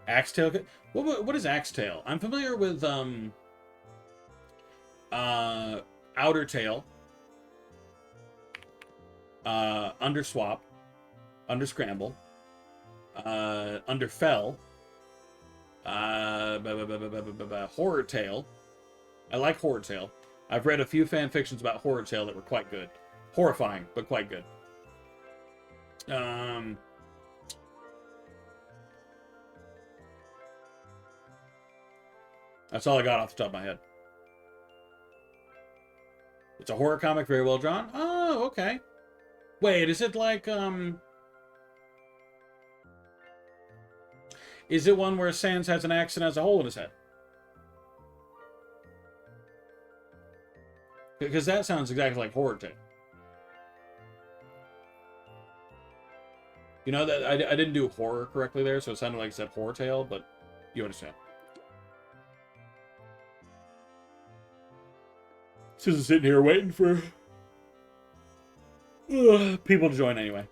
Speaker 1: Axe Tail? What is Axe Tail? I'm familiar with Outer Tail, Under Swap, Under Scramble, Under Fell, Horror Tale. I like Horror Tale. I've read a few fan fictions about Horror Tale that were quite good. Horrifying, but quite good. That's all I got off the top of my head. It's a horror comic, very well drawn. Oh, okay. Wait, is it like, is it one where Sans has an axe and has a hole in his head? Because that sounds exactly like Horror Tale. You know, that I didn't do horror correctly there, so it sounded like I said Horror Tale, but you understand. Just sitting here waiting for people to join anyway.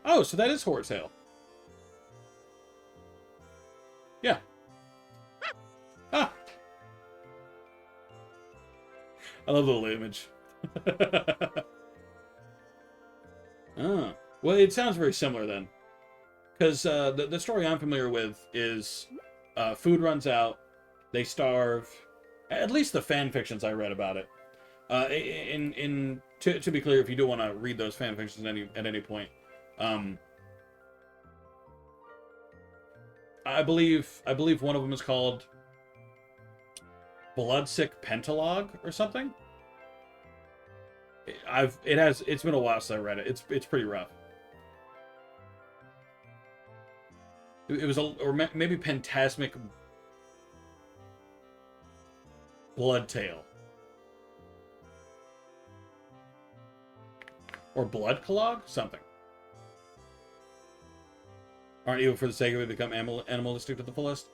Speaker 1: Oh, so that is Horror Tale. Yeah. Ah. love the little image. Oh. Well, it sounds very similar then. Because the story I'm familiar with is food runs out, they starve. At least the fan fictions I read about it. To be clear, if you do want to read those fan fictions at any point, I believe one of them is called Bloodsick Pentalogue or something. It's been a while since I read it. It's pretty rough. It was or maybe Pentasmic Bloodtail. Or Bloodclog? Something. Aren't evil for the sake of it become animalistic to the fullest?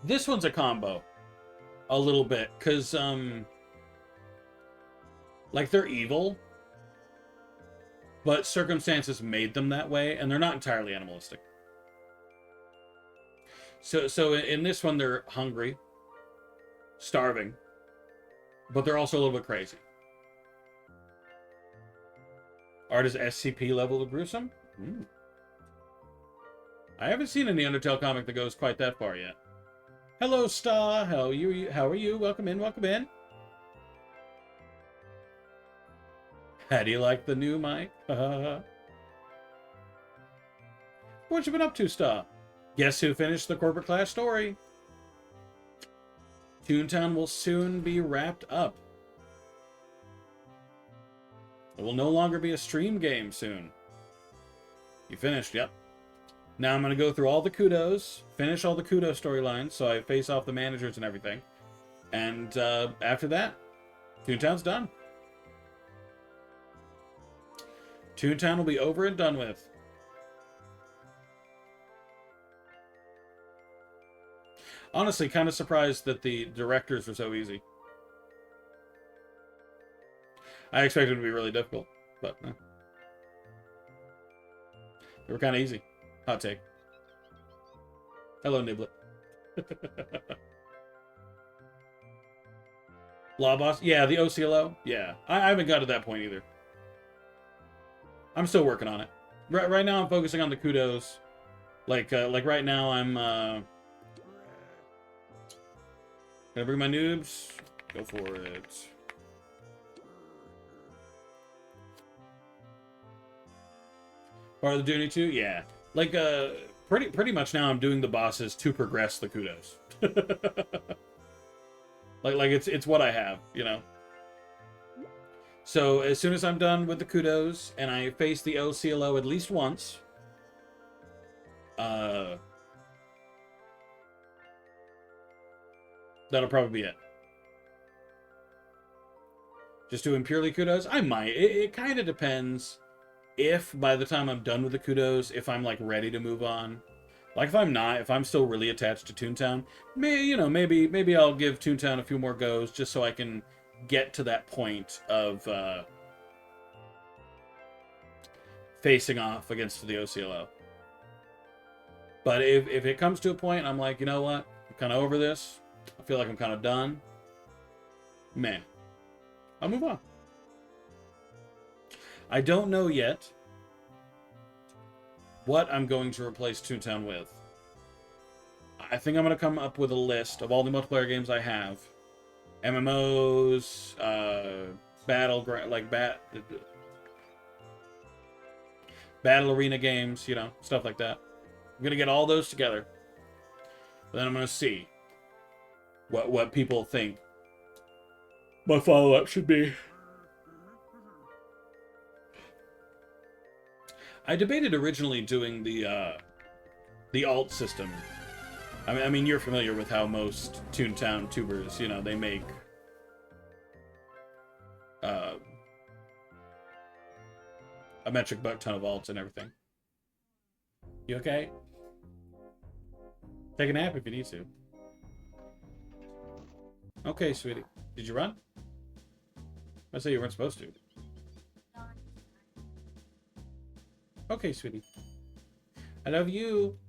Speaker 1: This one's a combo. A little bit. Because, like, they're evil. But circumstances made them that way, and they're not entirely animalistic. So in this one, they're hungry, starving, but they're also a little bit crazy. Art is SCP level of gruesome? I haven't seen any Undertale comic that goes quite that far yet. Hello, Star. How are you? Welcome in, welcome in. How do you like the new mic? What you been up to, Star? Guess who finished the corporate class story? Toontown will soon be wrapped up. It will no longer be a stream game soon. You finished, yep. Now I'm going to go through all the kudos, finish all the kudos storylines, so I face off the managers and everything. And after that, Toontown's done. Toontown will be over and done with. Honestly, kind of surprised that the directors were so easy. I expected it to be really difficult, but they were kind of easy. Hot take. Hello, Niblet. Law Boss? Yeah, the OCLO? Yeah. I haven't got to that point either. I'm still working on it. Right now I'm focusing on the kudos. Like right now I'm can I bring my noobs? Go for it. Part of the Dooney 2? Yeah. Like pretty much now I'm doing the bosses to progress the kudos. like it's what I have, you know. So as soon as I'm done with the kudos and I face the OCLO at least once, that'll probably be it. Just doing purely kudos? I might. It kind of depends if by the time I'm done with the kudos, if I'm like ready to move on. Like if I'm not, if I'm still really attached to Toontown, maybe I'll give Toontown a few more goes just so I can get to that point of facing off against the OCLO. But if it comes to a point, I'm like, you know what? I'm kind of over this. I feel like I'm kind of done. Man, I'll move on. I don't know yet what I'm going to replace Toontown with. I think I'm going to come up with a list of all the multiplayer games I have. MMOs, battle arena games, you know, stuff like that. I'm gonna get all those together. Then I'm gonna see what people think my follow-up should be. I debated originally doing the alt system. I mean, you're familiar with how most Toontown tubers, you know, they make a metric buck ton of alts and everything. You okay? Take a nap if you need to. Okay, sweetie. Did you run? I say you weren't supposed to. Okay, sweetie. I love you.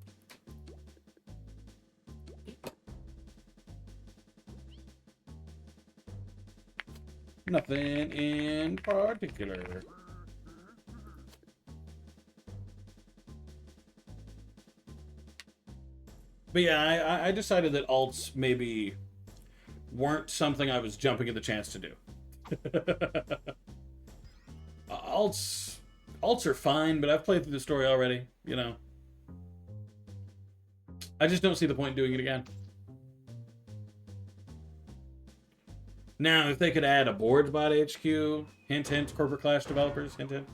Speaker 1: Nothing in particular. But yeah, I decided that alts maybe weren't something I was jumping at the chance to do. alts are fine, but I've played through the story already, you know. I just don't see the point in doing it again. Now, if they could add a boards bot HQ, hint, hint, corporate clash developers, hint, hint.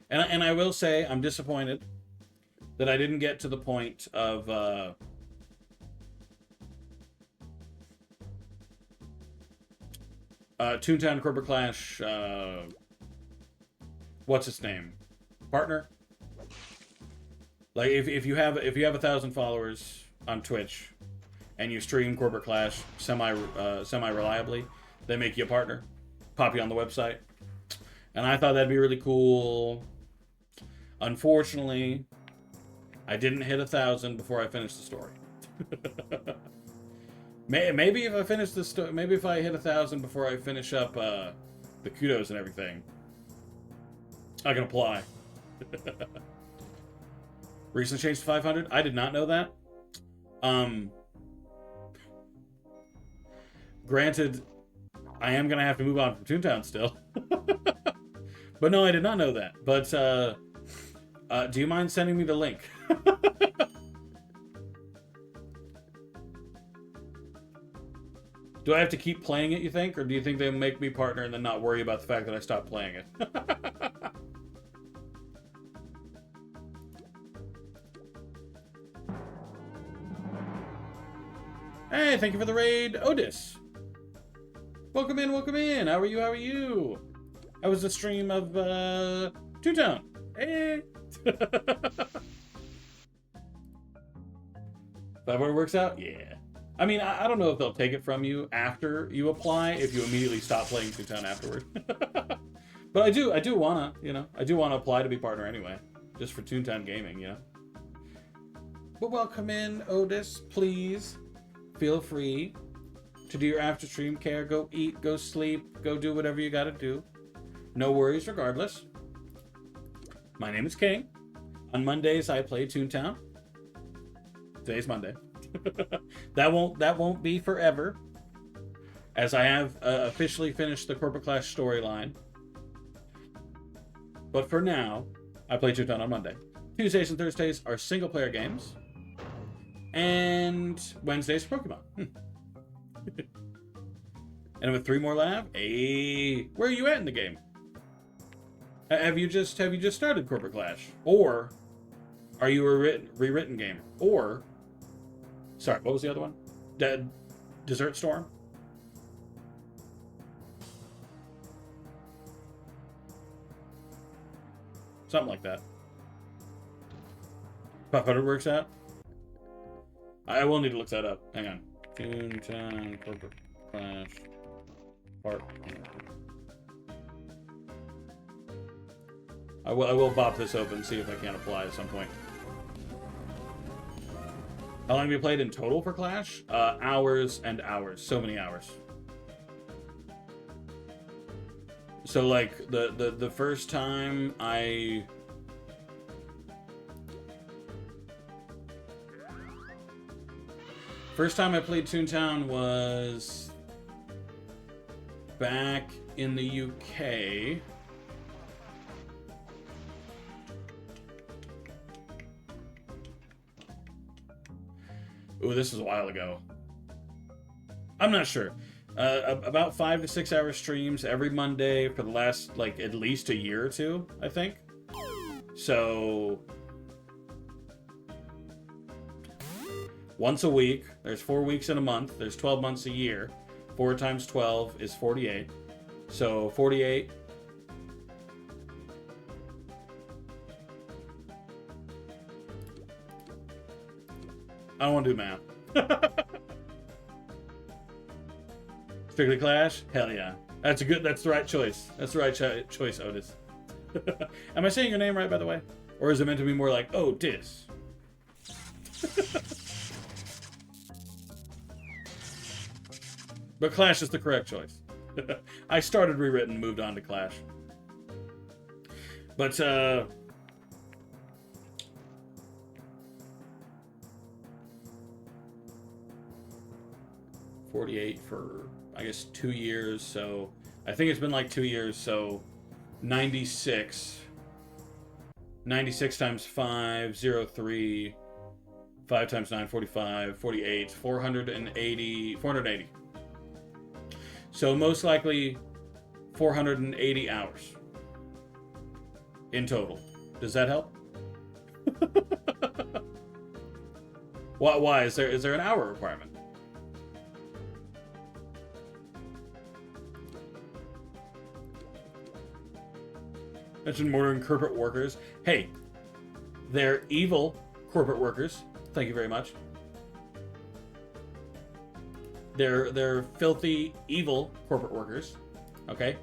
Speaker 1: And I will say, I'm disappointed that I didn't get to the point of Toontown Corporate Clash. What's its name? Partner. Like if you have 1,000 followers on Twitch, and you stream Corporate Clash semi reliably, they make you a partner, pop you on the website, and I thought that'd be really cool. Unfortunately, I didn't hit 1,000 before I finished the story. Maybe if I finish the story, maybe if I hit 1,000 before I finish up the kudos and everything, I can apply. Recent change to 500. I did not know that. Granted, I am gonna have to move on from Toontown still. But no, I did not know that. But do you mind sending me the link? Do I have to keep playing it, you think? Or do you think they'll make me partner and then not worry about the fact that I stopped playing it? Hey, thank you for the raid, Otis. Welcome in, welcome in. How are you, how are you? How was the stream of Toontown? Hey. 500 works out? Yeah. I mean, I don't know if they'll take it from you after you apply, if you immediately stop playing Toontown afterward. But I do wanna, you know, I do wanna apply to be partner anyway, just for Toontown Gaming, you know. But welcome in, Otis, please. Feel free to do your after stream care, go eat, go sleep, go do whatever you gotta do. No worries regardless. My name is King. On Mondays I play Toontown. Today's Monday. that won't be forever, as I have officially finished the Corporate Clash storyline. But for now, I play Toontown on Monday. Tuesdays and Thursdays are single player games, and Wednesdays are Pokemon. And with 3 more left, hey, where are you at in the game? Have you just started Corporate Clash, or are you a rewritten gamer, or sorry, what was the other one? Desert Storm? Something like that. 500 works out? I will need to look that up. Hang on. Toontown Corporate Clash Part. I will bop this open and see if I can apply at some point. How long have you played in total for Clash? Hours and hours. So many hours. So like the first time I played Toontown was back in the UK. Ooh, this was a while ago. I'm not sure. About 5 to 6 hour streams every Monday for the last, like, at least a year or two, I think. So once a week. There's 4 weeks in a month. There's 12 months a year. 4 times 12 is 48. So 48. I don't want to do math. Strictly Clash? Hell yeah. That's the right choice. That's the right choice, Otis. Am I saying your name right, by the way? Or is it meant to be more like, oh, Dis? But Clash is the correct choice. I started Rewritten, moved on to Clash. But, 48 for, I guess, 2 years, so I think it's been like 2 years, so 96. 96 times 5, 03, 5 times 9, 45, 48, 480, 480. So most likely 480 hours in total. Does that help? Why? Is there an hour requirement? Mentioned murdering corporate workers. Hey, they're evil corporate workers. Thank you very much. They're filthy, evil corporate workers. Okay.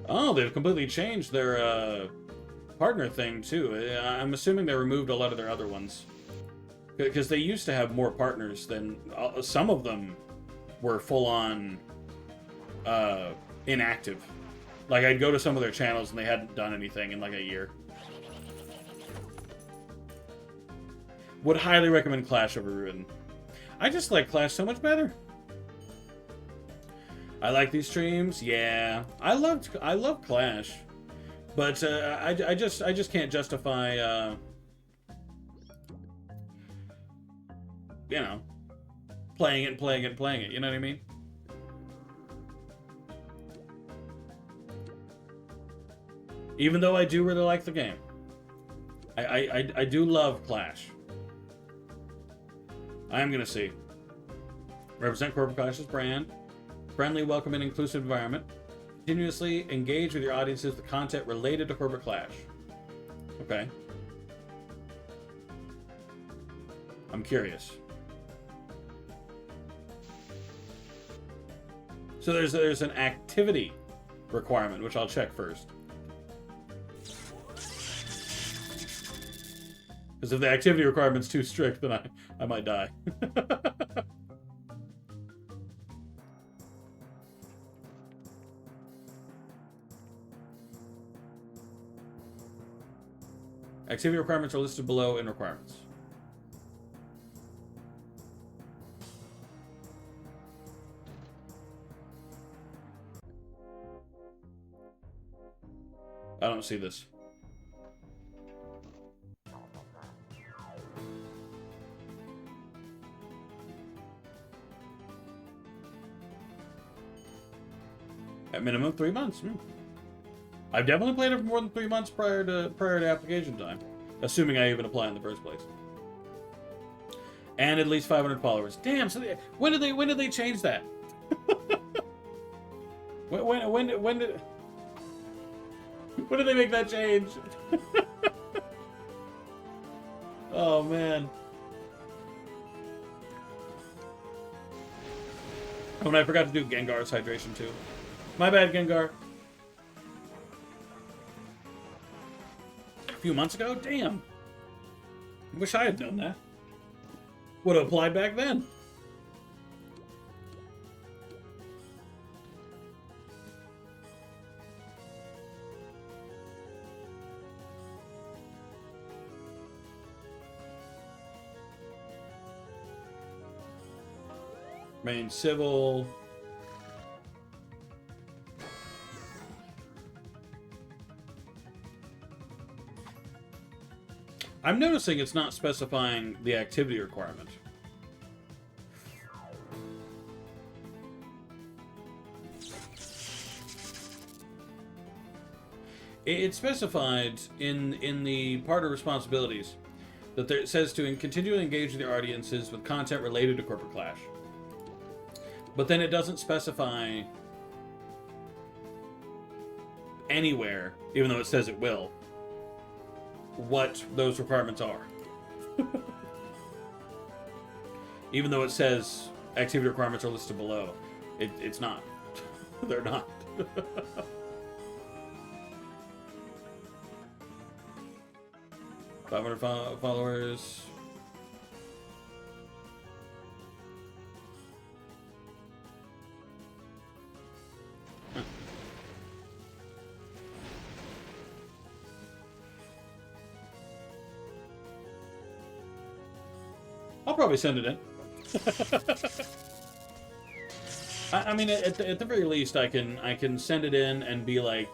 Speaker 1: Oh, they've completely changed their partner thing too. I'm assuming they removed a lot of their other ones because they used to have more partners than some of them were full on inactive. Like I'd go to some of their channels and they hadn't done anything in like a year. Would highly recommend Clash over Ruin. I just like Clash so much better. I like these streams. Yeah, I love Clash, but I just can't justify you know, playing it. You know what I mean? Even though I do really like the game, I do love Clash. I am gonna see. Represent corporate Clash's brand. Friendly, welcoming, inclusive environment. Continuously engage with your audiences with content related to corporate Clash. Okay. I'm curious. So there's an activity requirement, which I'll check first. Because if the activity requirement's too strict, then I might die. Activity requirements are listed below in requirements. I don't see this. At minimum 3 months. I've definitely played it for more than 3 months prior to application time, assuming I even apply in the first place. And at least 500 followers. Damn. So when did they change that? when did they make that change? Oh man. Oh, and I forgot to do Gengar's hydration too. My bad, Gengar. A few months ago? Damn. Wish I had done that. Would have applied back then. Main civil. I'm noticing it's not specifying the activity requirement. It's specified in the part of responsibilities that it says to continue to engage with your audiences with content related to corporate Clash. But then it doesn't specify anywhere, even though it says it will, what those requirements are. Even though it says activity requirements are listed below, it's not. They're not. 500 followers. I'll probably send it in. I mean, at the very least, I can send it in and be like,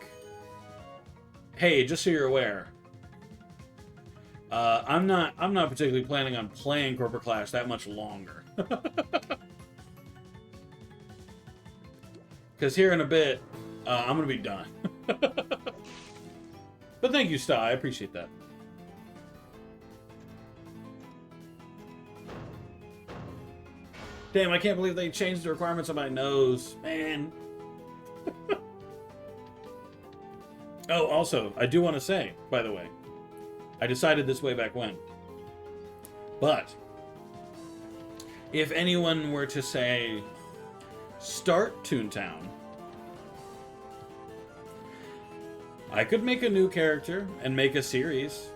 Speaker 1: hey, just so you're aware, I'm not particularly planning on playing Corporate Clash that much longer. Because here in a bit, I'm gonna be done. But thank you, Sta. I appreciate that. Damn, I can't believe they changed the requirements on my nose. Man. Oh, also, I do want to say, by the way, I decided this way back when. But, if anyone were to say, start Toontown, I could make a new character and make a series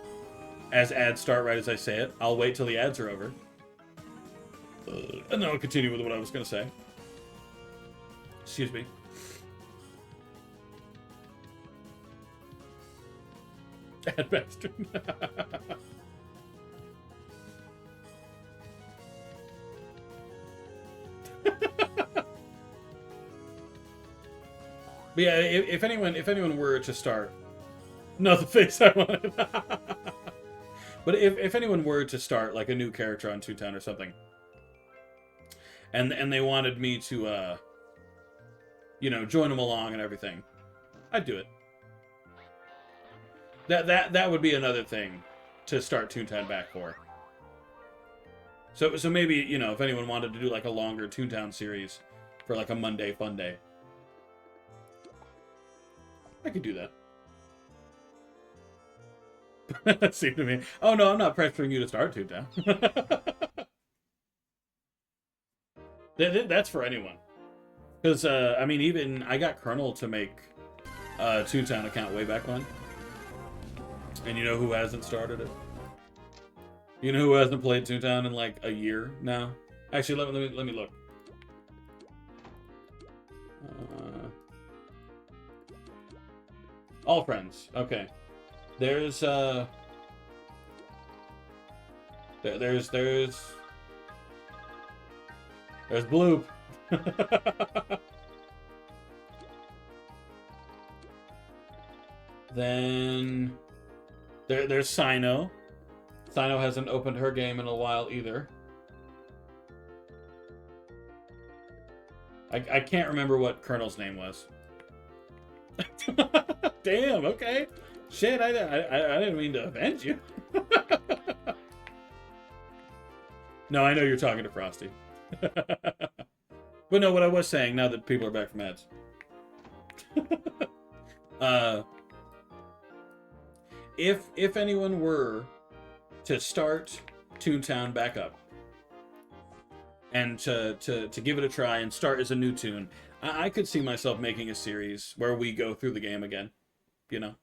Speaker 1: as ads start right as I say it. I'll wait till the ads are over. And then I'll continue with what I was going to say. Excuse me. Ad bastard. But yeah, if anyone were to start, no, the face I wanted. But if anyone were to start like a new character on Toontown or something, and they wanted me to, you know, join them along and everything, I'd do it. That would be another thing to start Toontown back for. So maybe, you know, if anyone wanted to do like a longer Toontown series for like a Monday fun day, I could do that. That seemed to me. Oh no, I'm not pressuring you to start Toontown. That's for anyone. Because, I mean, even I got Colonel to make a Toontown account way back when. And you know who hasn't started it? You know who hasn't played Toontown in like a year now? Actually, let me look. All friends. Okay. There's Bloop. Then there's Sino. Sino hasn't opened her game in a while either. I can't remember what Colonel's name was. Damn, okay. Shit, I didn't mean to offend you. No, I know you're talking to Frosty. But no, what I was saying, now that people are back from ads. If anyone were to start Toontown back up and to give it a try and start as a new tune, I could see myself making a series where we go through the game again, you know.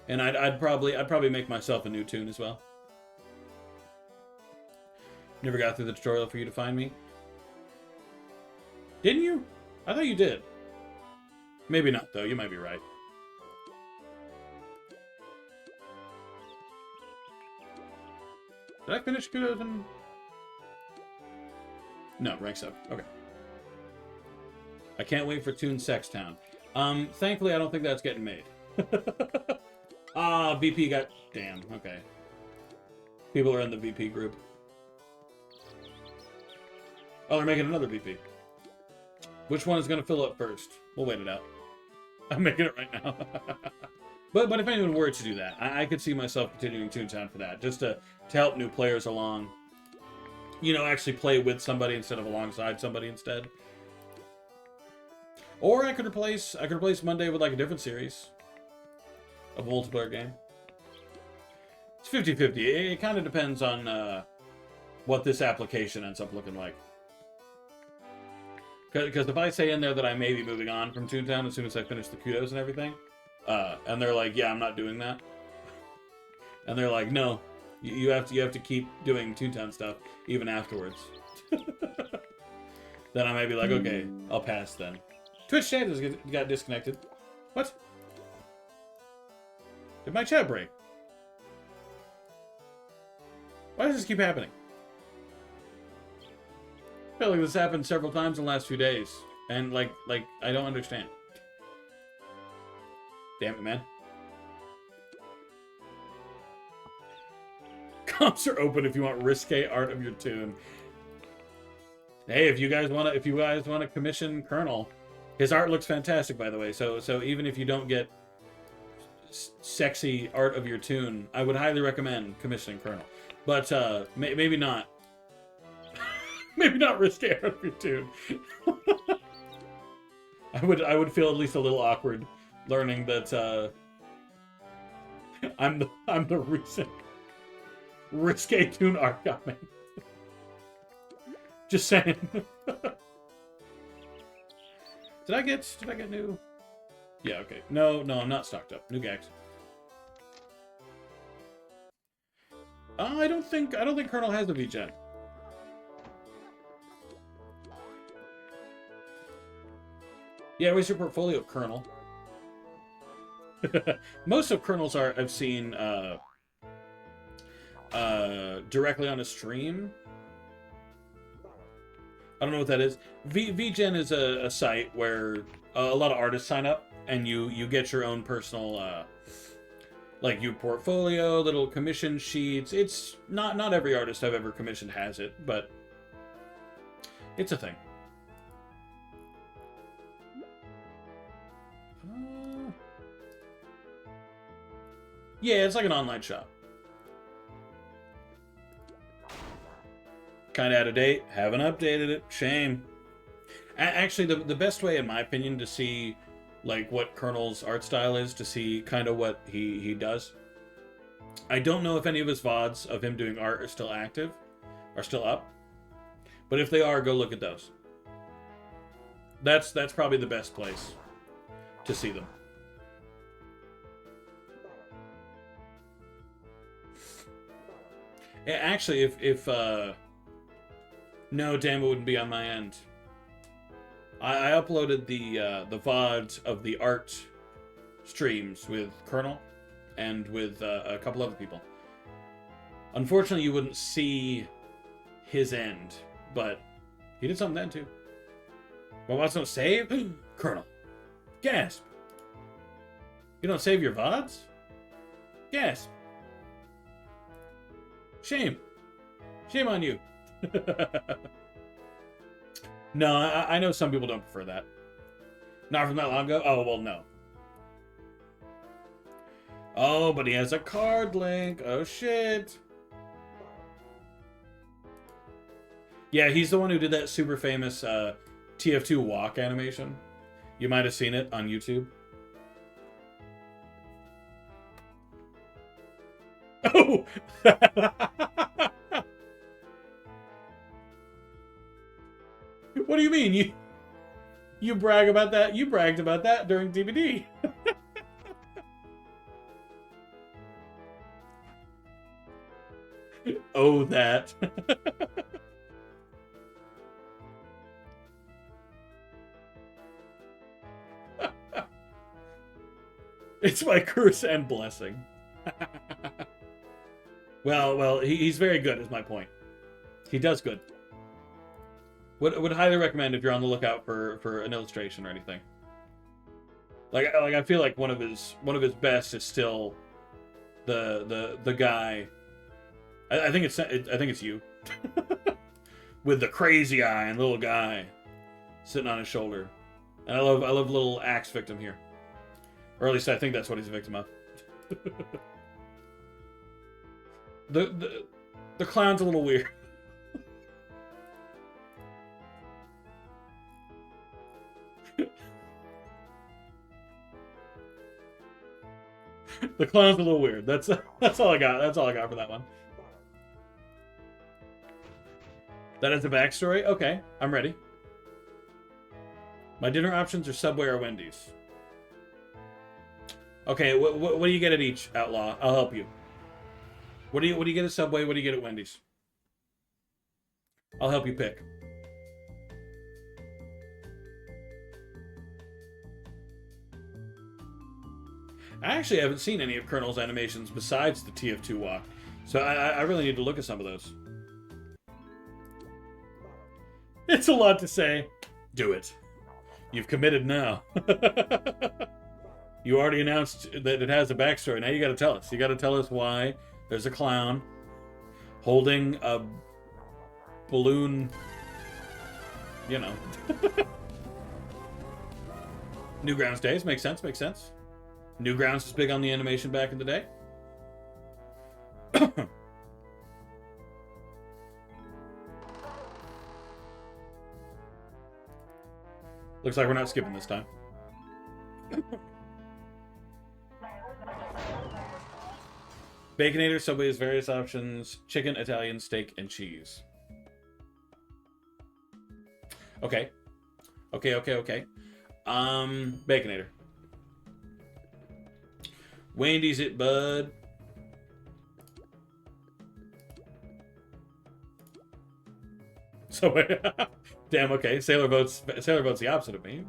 Speaker 1: And I'd probably make myself a new tune as well. Never got through the tutorial for you to find me. Didn't you? I thought you did. Maybe not, though. You might be right. Did I finish good? No, rank 7. Okay. I can't wait for Toon Sex Town. Thankfully, I don't think that's getting made. VP got... Damn, okay. People are in the VP group. Oh, they're making another VP. Which one is going to fill up first? We'll wait it out. I'm making it right now. But if anyone were to do that, I could see myself continuing Toontown for that. Just to help new players along. You know, actually play with somebody instead of alongside somebody instead. Or I could replace Monday with like a different series. Of a multiplayer game. It's 50-50. It kind of depends on what this application ends up looking like. Because if I say in there that I may be moving on from Toontown as soon as I finish the kudos and everything, and they're like, yeah, I'm not doing that, and they're like, no, you have to keep doing Toontown stuff even afterwards. Then I might be like, okay, I'll pass then. Twitch chat got disconnected. What? Did my chat break? Why does this keep happening? I feel like this happened several times in the last few days. And, like, I don't understand. Damn it, man. Comps are open if you want risque art of your tune. Hey, if you guys want to commission Colonel, his art looks fantastic, by the way. So even if you don't get sexy art of your tune, I would highly recommend commissioning Colonel. But maybe not. Maybe not risque art of your tune. I would feel at least a little awkward learning that I'm the recent risque tune art coming. Just saying. Did I get new? Yeah, okay. No, I'm not stocked up. New gags. I don't think Colonel has a V-Gen. Yeah, where's your portfolio, Colonel? Most of Colonel's art I've seen directly on a stream. I don't know what that is. VGen is a site where a lot of artists sign up, and you get your own personal, like, your portfolio, little commission sheets. It's not every artist I've ever commissioned has it, but it's a thing. Yeah, it's like an online shop. Kind of out of date. Haven't updated it. Shame. Actually, the best way, in my opinion, to see like what Colonel's art style is, to see kind of what he does. I don't know if any of his VODs of him doing art are still active, are still up. But if they are, go look at those. That's probably the best place to see them. Actually, if no, damn, it wouldn't be on my end. I uploaded the VODs of the art streams with Colonel and with a couple other people. Unfortunately, you wouldn't see his end, but he did something then too. Well, what's no save? Colonel. Gasp. You don't save your VODs? Gasp. Shame. Shame on you. No, I know some people don't prefer that. Not from that long ago? Oh, well, no. Oh, but he has a card link. Oh, shit. Yeah, he's the one who did that super famous TF2 walk animation. You might have seen it on YouTube. Oh! What do you mean? You brag about that? You bragged about that during DVD. Oh, that. It's my curse and blessing. Well, he's very good, is my point. He does good. Would highly recommend if you're on the lookout for an illustration or anything. Like I feel like one of his best is still the guy. I think it's you with the crazy eye and little guy sitting on his shoulder. And I love little axe victim here, or at least I think that's what he's a victim of. The clown's a little weird. The clown's a little weird. That's all I got. That's all I got for that one. That is a backstory? Okay, I'm ready. My dinner options are Subway or Wendy's. Okay, what do you get at each, Outlaw? I'll help you. What do you get at Subway? What do you get at Wendy's? I'll help you pick. I actually haven't seen any of Colonel's animations besides the TF2 walk, so I really need to look at some of those. It's a lot to say. Do it. You've committed now. You already announced that it has a backstory. Now you gotta tell us. You gotta tell us why there's a clown holding a balloon, you know. Newgrounds Days. Makes sense, makes sense. Newgrounds was big on the animation back in the day. Looks like we're not skipping this time. Baconator, Subway's various options: chicken, Italian, steak, and cheese. Okay. Okay. Baconator. Wendy's it, bud. Subway. Damn, okay. Sailor votes the opposite of me.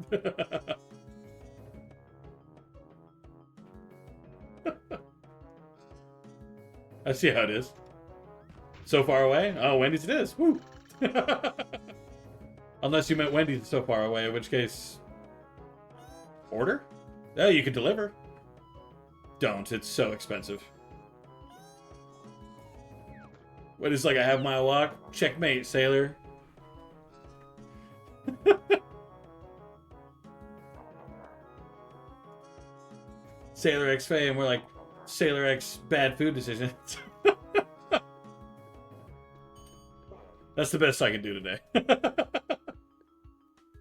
Speaker 1: I see how it is. So far away? Oh, Wendy's it is. Woo! Unless you meant Wendy's so far away, in which case... Order? Oh, you could deliver. Don't. It's so expensive. What is like a half-mile walk? Checkmate, sailor. Sailor X Faye, and we're like, Sailor X bad food decisions. That's the best I can do today.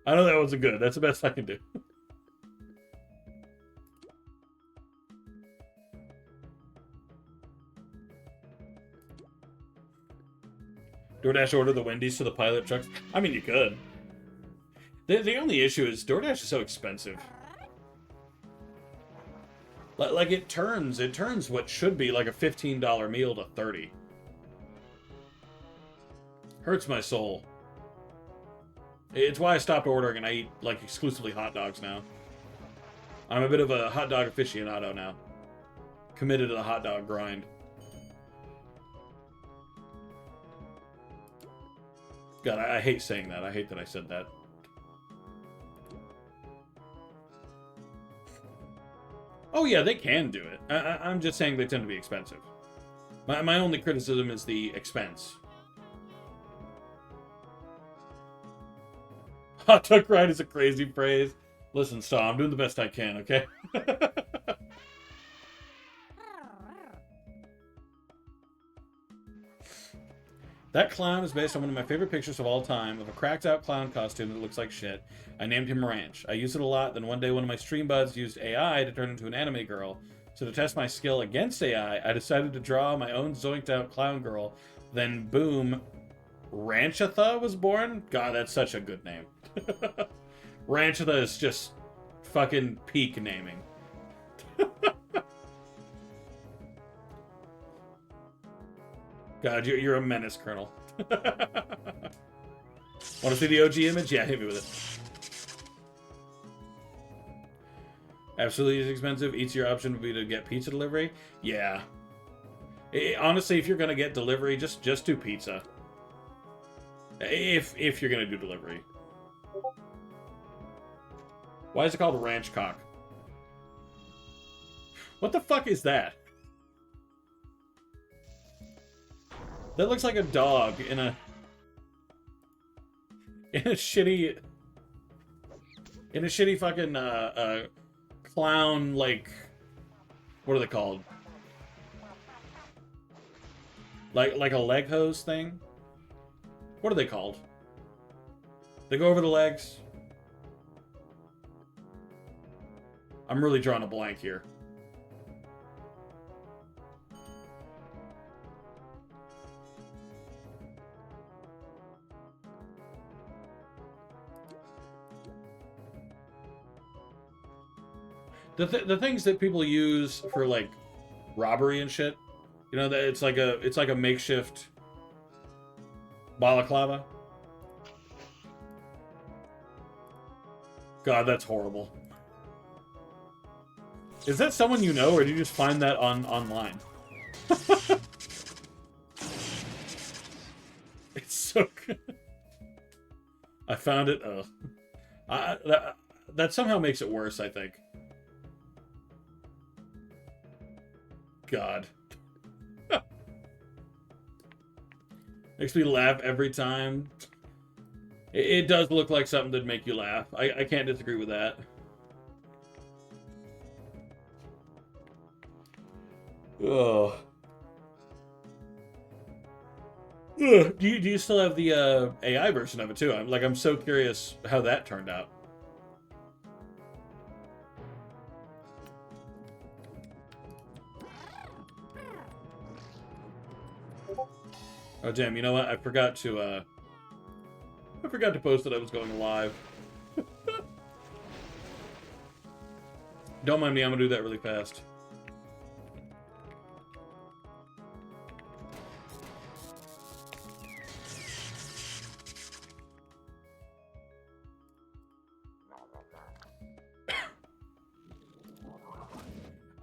Speaker 1: I know that wasn't good. That's the best I can do. DoorDash order the Wendy's to the pilot trucks. I mean, you could. The only issue is DoorDash is so expensive. Like it turns what should be like a $15 meal to $30. Hurts my soul. It's why I stopped ordering and I eat like exclusively hot dogs now. I'm a bit of a hot dog aficionado now. Committed to the hot dog grind. God, I hate saying that. I hate that I said that. Oh yeah, they can do it. I'm just saying they tend to be expensive. My only criticism is the expense. Hot dog grind is a crazy phrase. Listen, Saw, I'm doing the best I can, okay? That clown is based on one of my favorite pictures of all time of a cracked out clown costume that looks like shit. I named him Ranch. I use it a lot, then one day one of my stream buds used AI to turn into an anime girl. So to test my skill against AI, I decided to draw my own zoinked out clown girl. Then boom, Ranchatha was born? God, that's such a good name. Ranchatha is just fucking peak naming. God, you're a menace, Colonel. Want to see the OG image? Yeah, hit me with it. Absolutely is expensive. Each your option would be to get pizza delivery. Yeah. Honestly, if you're gonna get delivery, just do pizza. If you're gonna do delivery. Why is it called ranch cock? What the fuck is that? That looks like a dog in a shitty fucking clown, like, what are they called? Like a leg hose thing? What are they called? They go over the legs. I'm really drawing a blank here. The things that people use for like robbery and shit. You know that it's like a makeshift balaclava. God, that's horrible. Is that someone you know, or did you just find that online? It's so good. I found it. That somehow makes it worse, I think. God. Makes me laugh every time. It does look like something that'd make you laugh. I can't disagree with that. Oh. Ugh. Do you still have the AI version of it too? I'm so curious how that turned out. Oh damn! You know what? I forgot to post that I was going live. Don't mind me. I'm gonna do that really fast.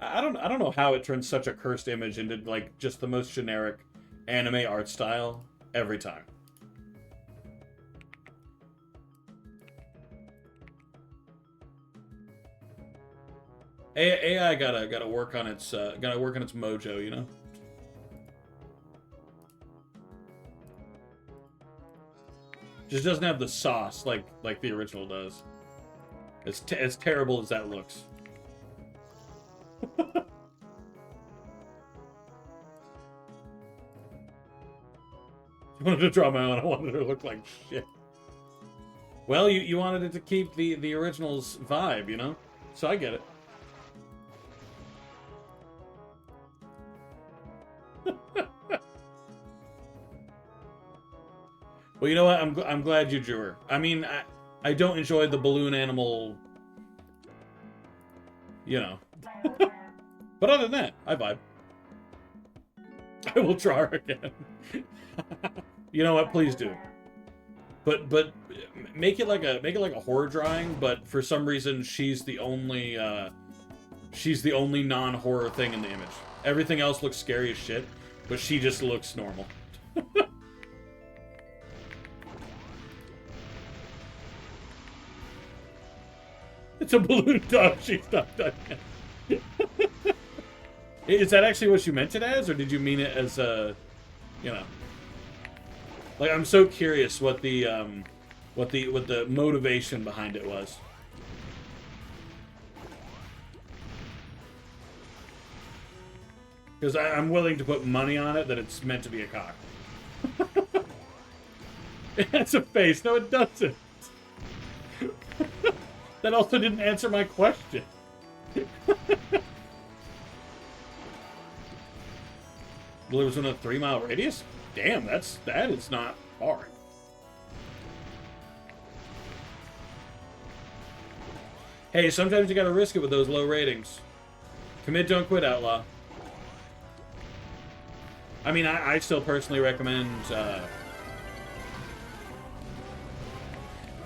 Speaker 1: I don't know how it turns such a cursed image into like just the most generic anime art style every time. AI gotta work on its mojo, you know. Just doesn't have the sauce like the original does. As terrible as that looks. I wanted to draw my own. I wanted it to look like shit. Well, you wanted it to keep the original's vibe, you know? So I get it. Well, you know what? I'm glad you drew her. I mean, I don't enjoy the balloon animal, you know. But other than that, I vibe. I will draw her again. You know what? Please do. But make it like a horror drawing. But for some reason, she's the only non-horror thing in the image. Everything else looks scary as shit, but she just looks normal. It's a balloon dog. She's not done yet. Is that actually what you meant it as, or did you mean it as a, you know? Like, I'm so curious what the motivation behind it was. Because I'm willing to put money on it that it's meant to be a cock. It has a face. No, it doesn't. That also didn't answer my question. Delivers within a 3-mile radius? Damn, that is not far. Hey, sometimes you gotta risk it with those low ratings. Commit, don't quit, Outlaw. I mean, I still personally recommend.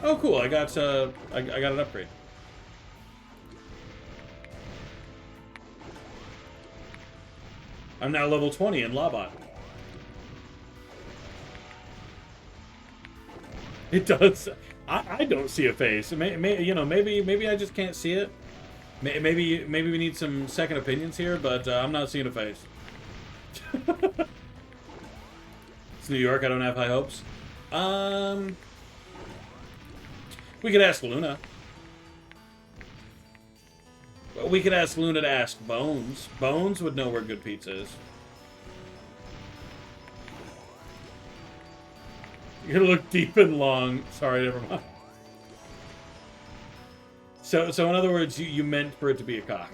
Speaker 1: Oh, cool! I got an upgrade. I'm now level 20 in Lawbot. It does. I don't see a face. You know, maybe I just can't see it. Maybe we need some second opinions here, but I'm not seeing a face. It's New York. I don't have high hopes. We could ask Luna. We could ask Luna to ask Bones. Bones would know where good pizza is. You're gonna look deep and long. Sorry, never mind. So in other words, you meant for it to be a cock.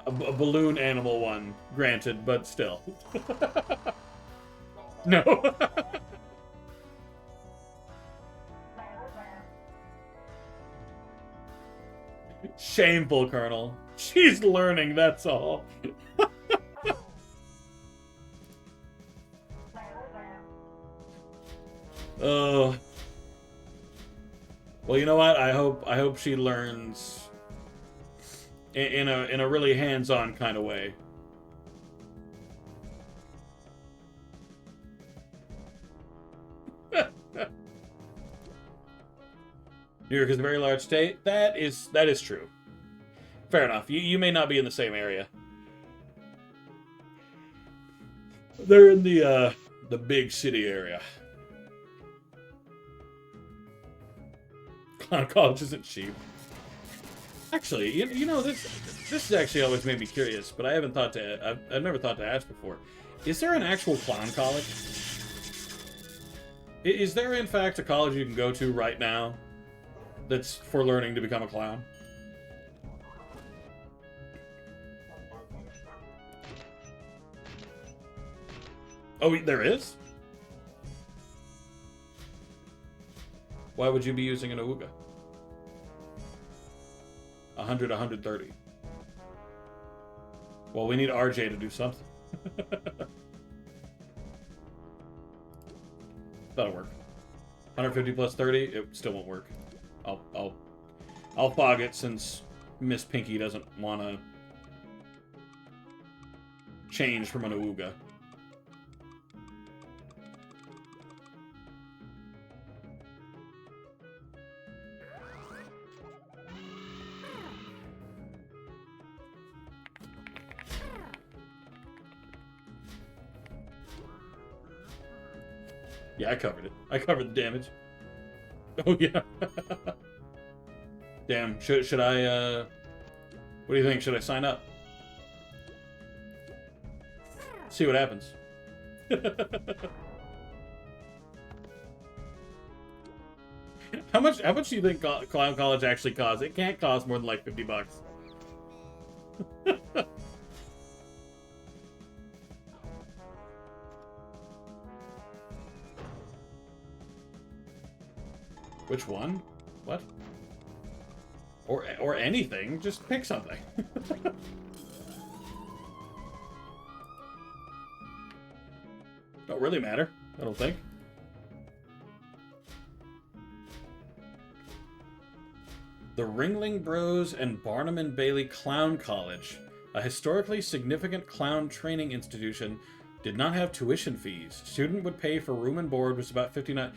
Speaker 1: a balloon animal one, granted, but still. No. Shameful, Colonel. She's learning, that's all. Oh. Well, you know what? I hope she learns in a really hands-on kind of way. New York is a very large state. That is true. Fair enough. You may not be in the same area. They're in the big city area. Clown College isn't cheap. Actually, you know this has actually always made me curious, but I haven't thought to. I've never thought to ask before. Is there an actual clown college? Is there in fact a college you can go to right now that's for learning to become a clown? Oh, there is? Why would you be using an Awuga? 100, 130. Well, we need RJ to do something. That'll work. 150 plus 30, it still won't work. I'll fog it since Miss Pinky doesn't want to change from an Awuga. Yeah, I covered it. I covered the damage. Oh, yeah. Damn, should I, what do you think? Should I sign up? See what happens. How much do you think Clown College actually costs? It can't cost more than like $50. Which one? What? Or anything. Just pick something. Don't really matter, I don't think. The Ringling Bros and Barnum and Bailey Clown College, a historically significant clown training institution, did not have tuition fees. Student would pay for room and board, was about $59.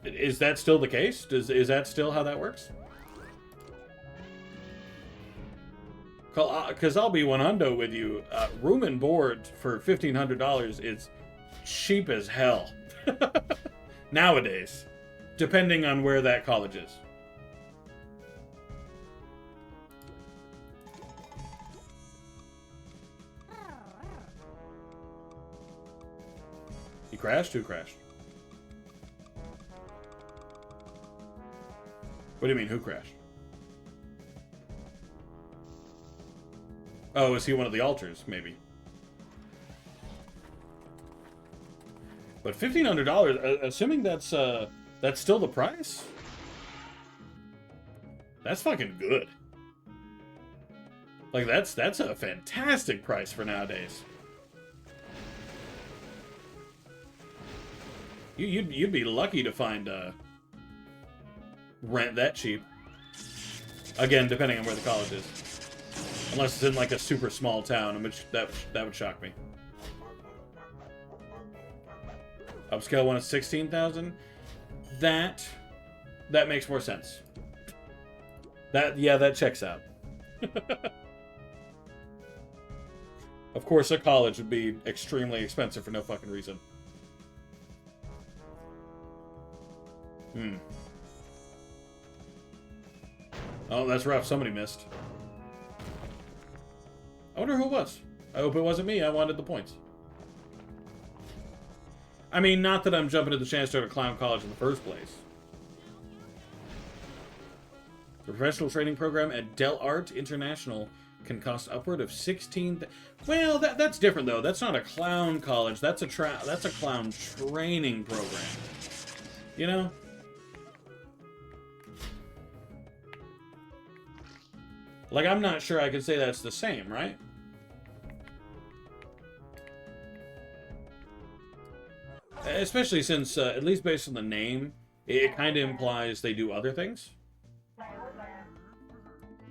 Speaker 1: Is that still the case? Is that still how that works? Because I'll be one hundo with you. Room and board for $1,500 is cheap as hell. Nowadays. Depending on where that college is. He crashed? Who crashed? What do you mean, who crashed? Oh, is he one of the altars? Maybe. But $1,500, assuming that's still the price? That's fucking good. Like, that's a fantastic price for nowadays. You'd be lucky to find rent that cheap. Again, depending on where the college is. Unless it's in like a super small town, in which that would shock me. Upscale one is 16,000. That makes more sense. That checks out. Of course, a college would be extremely expensive for no fucking reason. Oh, that's rough. Somebody missed. I wonder who it was. I hope it wasn't me. I wanted the points. I mean, not that I'm jumping at the chance to go to Clown College in the first place. The professional training program at Del Arte International can cost upward of 16. Well, that's different though. That's not a clown college. That's a clown training program. You know? Like, I'm not sure I can say that's the same, right? Especially since, at least based on the name, it kind of implies they do other things. I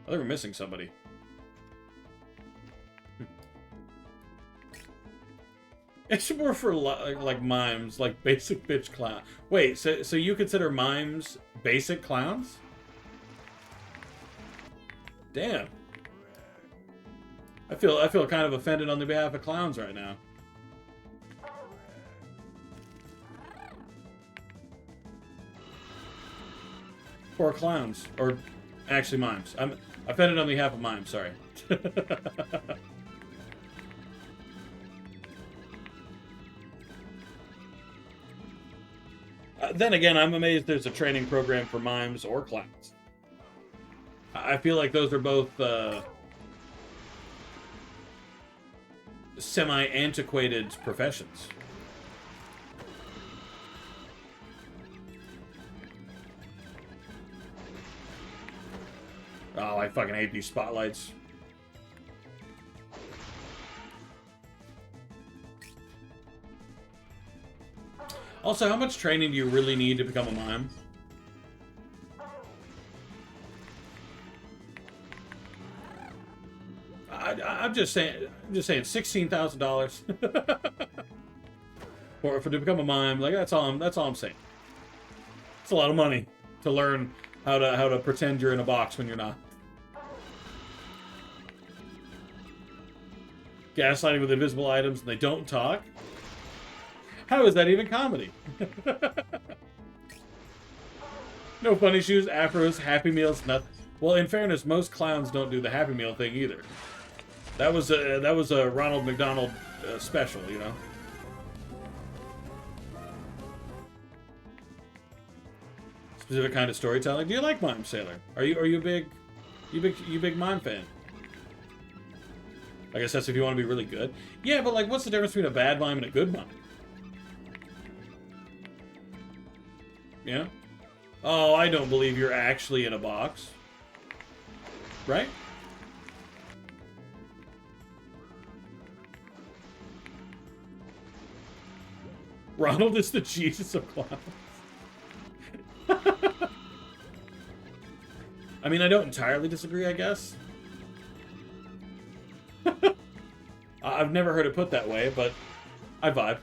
Speaker 1: think we're missing somebody. It's more for like mimes, like basic bitch clown. Wait, so you consider mimes basic clowns? Damn. I feel kind of offended on the behalf of clowns right now. Or clowns, or actually mimes. I'm offended on behalf of mimes. Sorry. Then again, I'm amazed there's a training program for mimes or clowns. I feel like those are both semi-antiquated professions. Oh, I fucking hate these spotlights. Also, how much training do you really need to become a mime? I'm just saying, $16,000 for to become a mime. Like that's all I'm saying. It's a lot of money to learn how to pretend you're in a box when you're not. Gaslighting with invisible items and they don't talk. How is that even comedy? No funny shoes, afros, Happy Meals, nothing. Well, in fairness, most clowns don't do the Happy Meal thing either. That was a Ronald McDonald special, you know. Specific kind of storytelling. Do you like mime, Sailor? Are you big mime fan? I guess that's if you want to be really good. Yeah, but like, what's the difference between a bad mime and a good mime? Yeah? Oh, I don't believe you're actually in a box. Right? Ronald is the Jesus of clowns. I mean, I don't entirely disagree, I guess. I've never heard it put that way, but I vibe.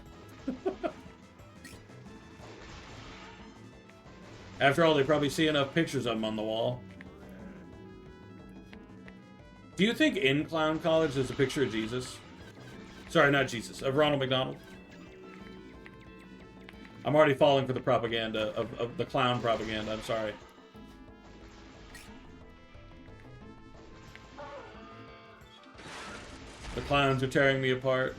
Speaker 1: After all, they probably see enough pictures of him on the wall. Do you think in Clown College there's a picture of Jesus? Sorry, not Jesus, of Ronald McDonald. I'm already falling for the propaganda, of the clown propaganda, I'm sorry. The clowns are tearing me apart.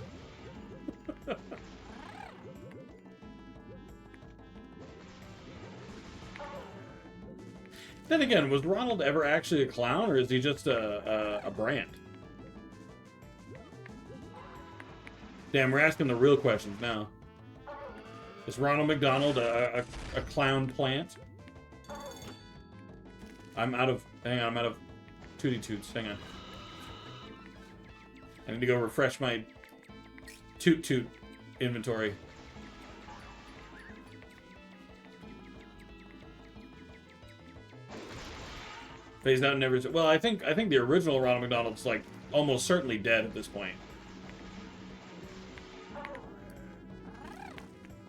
Speaker 1: Then again, was Ronald ever actually a clown, or is he just a brand? Damn, we're asking the real questions now. Is Ronald McDonald a clown plant? I'm out of... Hang on, I'm out of Tootie Toots. Hang on. I need to go refresh my Toot Toot inventory. Phased out and never... Well, I think the original Ronald McDonald's, like, almost certainly dead at this point.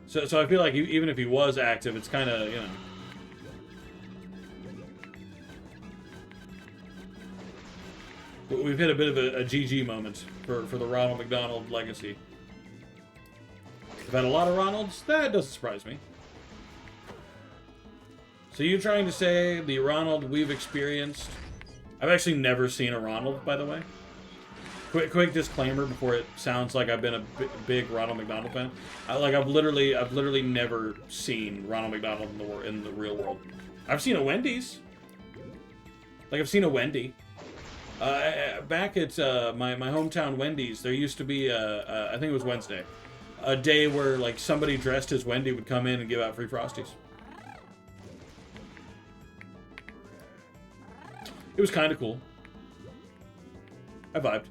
Speaker 1: So I feel like even if he was active, it's kind of, you know... We've hit a bit of a GG moment for the Ronald McDonald legacy. We've had a lot of Ronalds? That doesn't surprise me. So you're trying to say the Ronald we've experienced... I've actually never seen a Ronald, by the way. Quick disclaimer before it sounds like I've been a big Ronald McDonald fan. I've literally never seen Ronald McDonald in the real world. I've seen a Wendy's. Like, I've seen a Wendy. Back at my hometown Wendy's, there used to be I think it was Wednesday, a day where like somebody dressed as Wendy would come in and give out free Frosties. It was kind of cool. I vibed.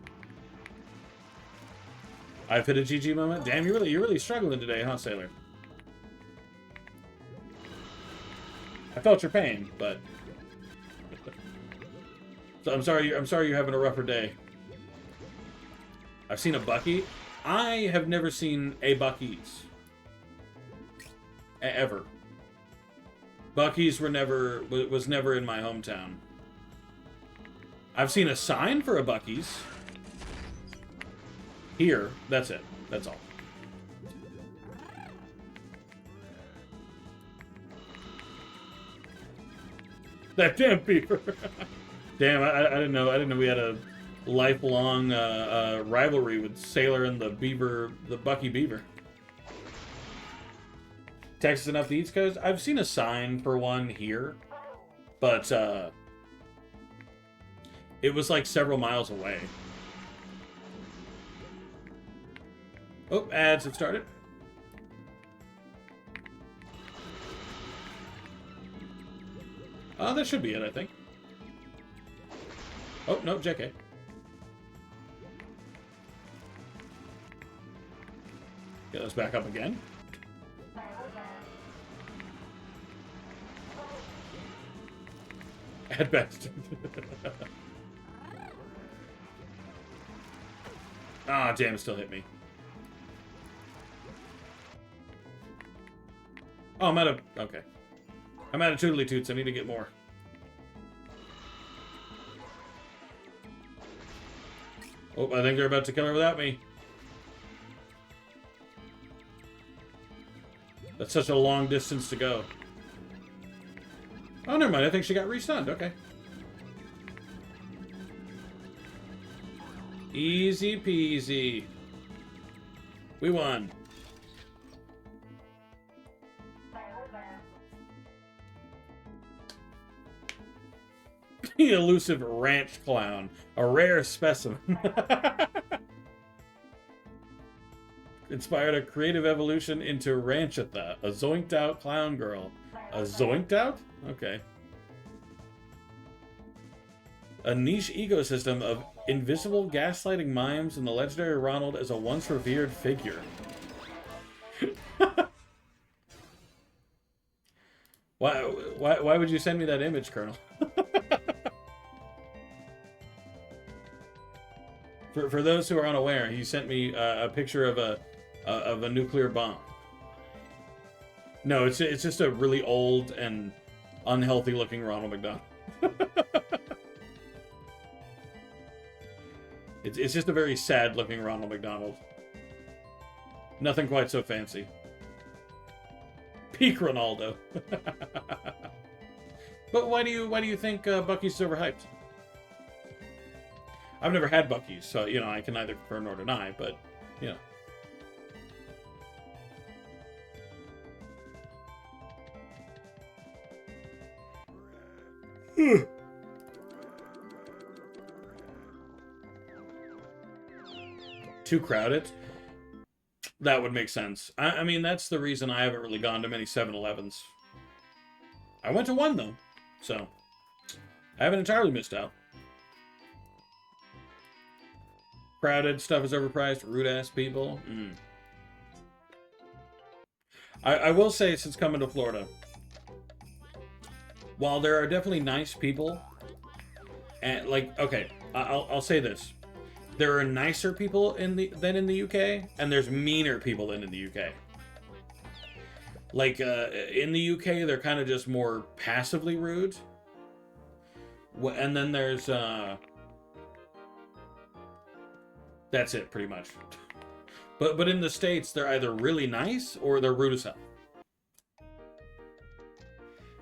Speaker 1: I've hit a GG moment. Damn, you're really struggling today, huh, Sailor? I felt your pain, but so I'm sorry you're having a rougher day. I've seen a Bucky. I have never seen a Buc-ee's. Ever. Buc-ee's was never in my hometown. I've seen a sign for a Buc-ee's. Here, that's it. That's all. That damn beaver. Damn, I didn't know. I didn't know we had a lifelong rivalry with Sailor and the Beaver, the Bucky Beaver. Texas and up the East Coast. I've seen a sign for one here, but it was like several miles away. Oh, ads have started. That should be it, I think. Oh, no, JK. Okay, let's back up again. At best. Ah, damn, it still hit me. Oh, I'm out of... Okay. I'm out of Tootly Toots. I need to get more. Oh, I think they're about to kill her without me. That's such a long distance to go. Oh, never mind. I think she got re-stunned. Okay. Easy peasy. We won. The elusive ranch clown. A rare specimen. Inspired a creative evolution into Ranchitha, a zoinked out clown girl. A zoinked out? Okay. A niche ecosystem of invisible gaslighting mimes and the legendary Ronald as a once revered figure. Why would you send me that image, Colonel? For those who are unaware, he sent me a picture of a nuclear bomb. No, it's just a really old and unhealthy looking Ronald McDonald. It's just a very sad looking Ronald McDonald. Nothing quite so fancy. Peak Ronaldo. But why do you think Buc-ee's is overhyped? I've never had Buc-ee's, so you know I can neither confirm nor deny. But you know. Too crowded? That would make sense. I mean, that's the reason I haven't really gone to many 7-Elevens. I went to one, though. So, I haven't entirely missed out. Crowded, stuff is overpriced, rude-ass people. I will say, since coming to Florida, while there are definitely nice people, and, like, okay, I'll say this. There are nicer people than in the UK, and there's meaner people than in the UK. Like, in the UK, they're kind of just more passively rude. And then there's, that's it, pretty much. But in the States, they're either really nice, or they're rude as hell.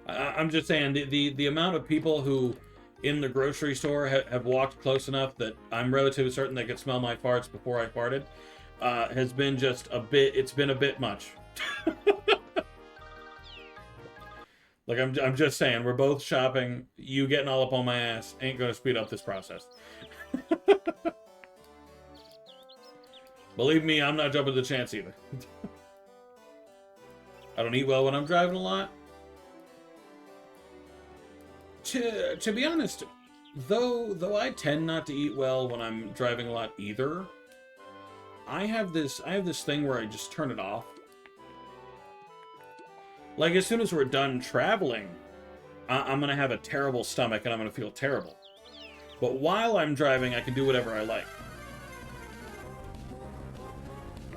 Speaker 1: I'm just saying, the amount of people who... in the grocery store have walked close enough that I'm relatively certain they could smell my farts before I farted, has been just a bit, it's been a bit much. Like, I'm just saying, we're both shopping, you getting all up on my ass ain't gonna speed up this process. Believe me, I'm not jumping the chance either. I don't eat well when I'm driving a lot. To be honest, Though I tend not to eat well when I'm driving a lot either, I have this thing where I just turn it off. Like, as soon as we're done traveling, I'm gonna have a terrible stomach and I'm gonna feel terrible. But while I'm driving, I can do whatever I like.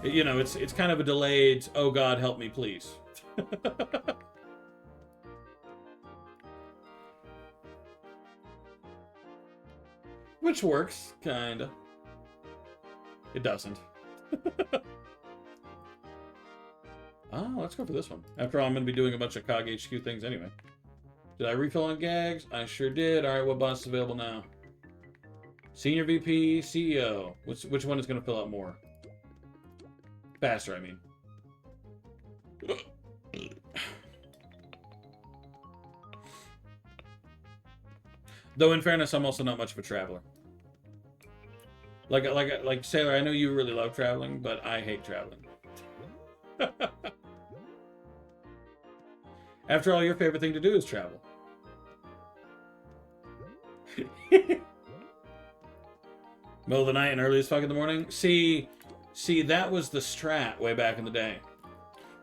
Speaker 1: You know, it's kind of a delayed, oh God, help me, please. Which works, kinda. It doesn't. Let's go for this one. After all, I'm going to be doing a bunch of COG HQ things anyway. Did I refill on gags? I sure did. Alright, what boss is available now? Senior VP, CEO. Which one is going to fill out more? Faster, I mean. Though, in fairness, I'm also not much of a traveler. Like Sailor, I know you really love traveling, but I hate traveling. After all, your favorite thing to do is travel. Middle of the night and early as fuck in the morning? See, that was the strat way back in the day.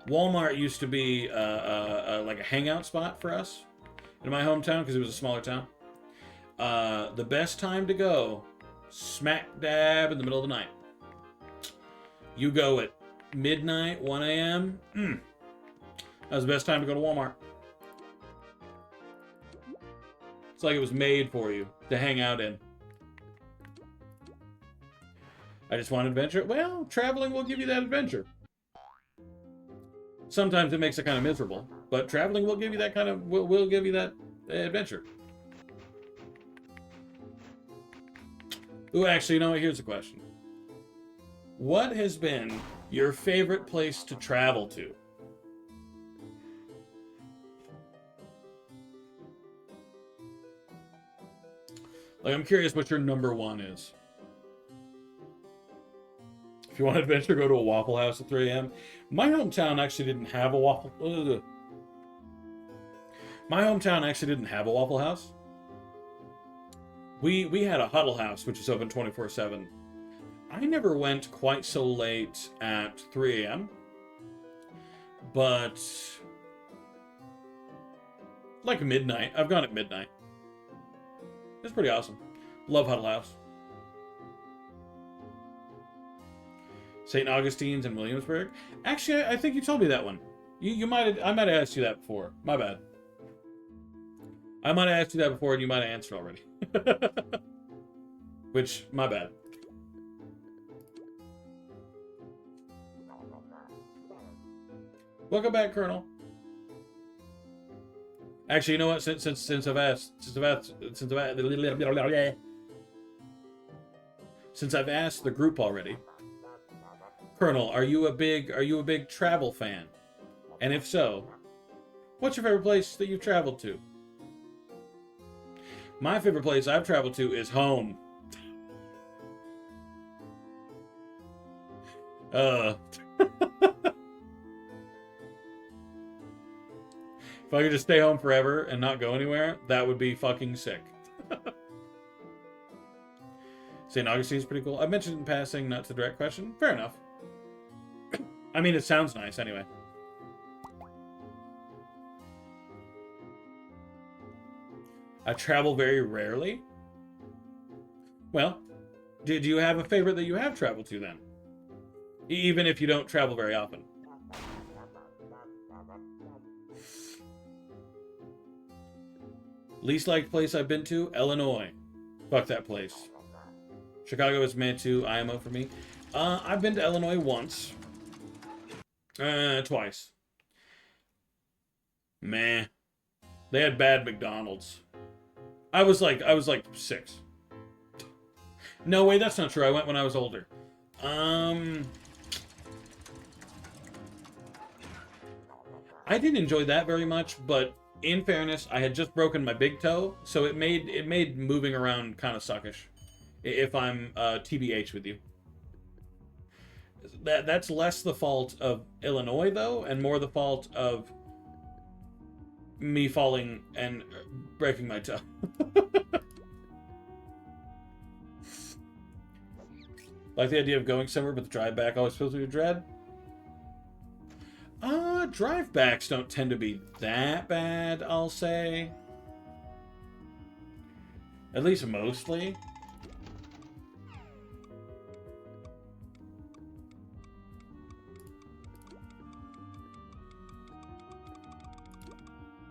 Speaker 1: Walmart used to be like a hangout spot for us in my hometown because it was a smaller town. The best time to go, smack dab in the middle of the night. You go at midnight, 1 a.m. That was the best time to go to Walmart. It's like it was made for you to hang out in. I just want adventure. Well, traveling will give you that adventure. Sometimes it makes it kind of miserable, but traveling will give you that kind of will give you that adventure. Ooh, actually, you know what? Here's a question. What has been your favorite place to travel to? Like, I'm curious what your number one is. If you want adventure, go to a Waffle House at 3 a.m. My hometown actually didn't have a Waffle... My hometown actually didn't have a Waffle House. We had a Huddle House, which is open 24/7. I never went quite so late at 3 a.m. But... like midnight. I've gone at midnight. It's pretty awesome. Love Huddle House. St. Augustine's in Williamsburg. Actually, I think you told me that one. I might have asked you that before. My bad. I might have asked you that before and you might have answered already. Which, my bad. Welcome back, Colonel. Actually, you know what? Since I've asked the group already, Colonel, are you a big travel fan? And if so, what's your favorite place that you've traveled to? My favorite place I've traveled to is home. If I could just stay home forever and not go anywhere, that would be fucking sick. St. Augustine's pretty cool. I mentioned in passing, not the direct question. Fair enough. I mean, it sounds nice anyway. I travel very rarely. Well, did you have a favorite that you have traveled to then? Even if you don't travel very often. Least liked place I've been to? Illinois. Fuck that place. Chicago is made to IMO for me. I've been to Illinois once. Twice. Meh. They had bad McDonald's. I was like 6. No, wait, that's not true. I went when I was older. I didn't enjoy that very much, but in fairness, I had just broken my big toe, so it made moving around kind of suckish. If I'm TBH with you. That's less the fault of Illinois, though, and more the fault of me falling and breaking my toe. Like the idea of going somewhere, but the drive back always fills me with dread. Drive backs don't tend to be that bad, I'll say. At least mostly.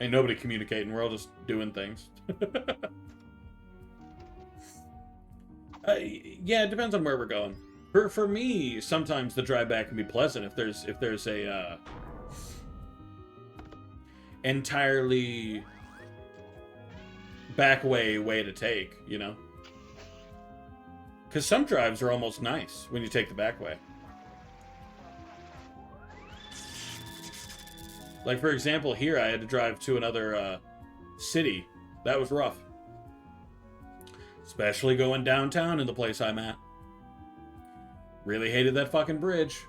Speaker 1: Ain't nobody communicating, we're all just doing things. Yeah, it depends on where we're going. For me, sometimes the drive back can be pleasant if there's a entirely back way to take, you know? Because some drives are almost nice when you take the back way. Like, for example, here I had to drive to another city. That was rough. Especially going downtown in the place I'm at. Really hated that fucking bridge.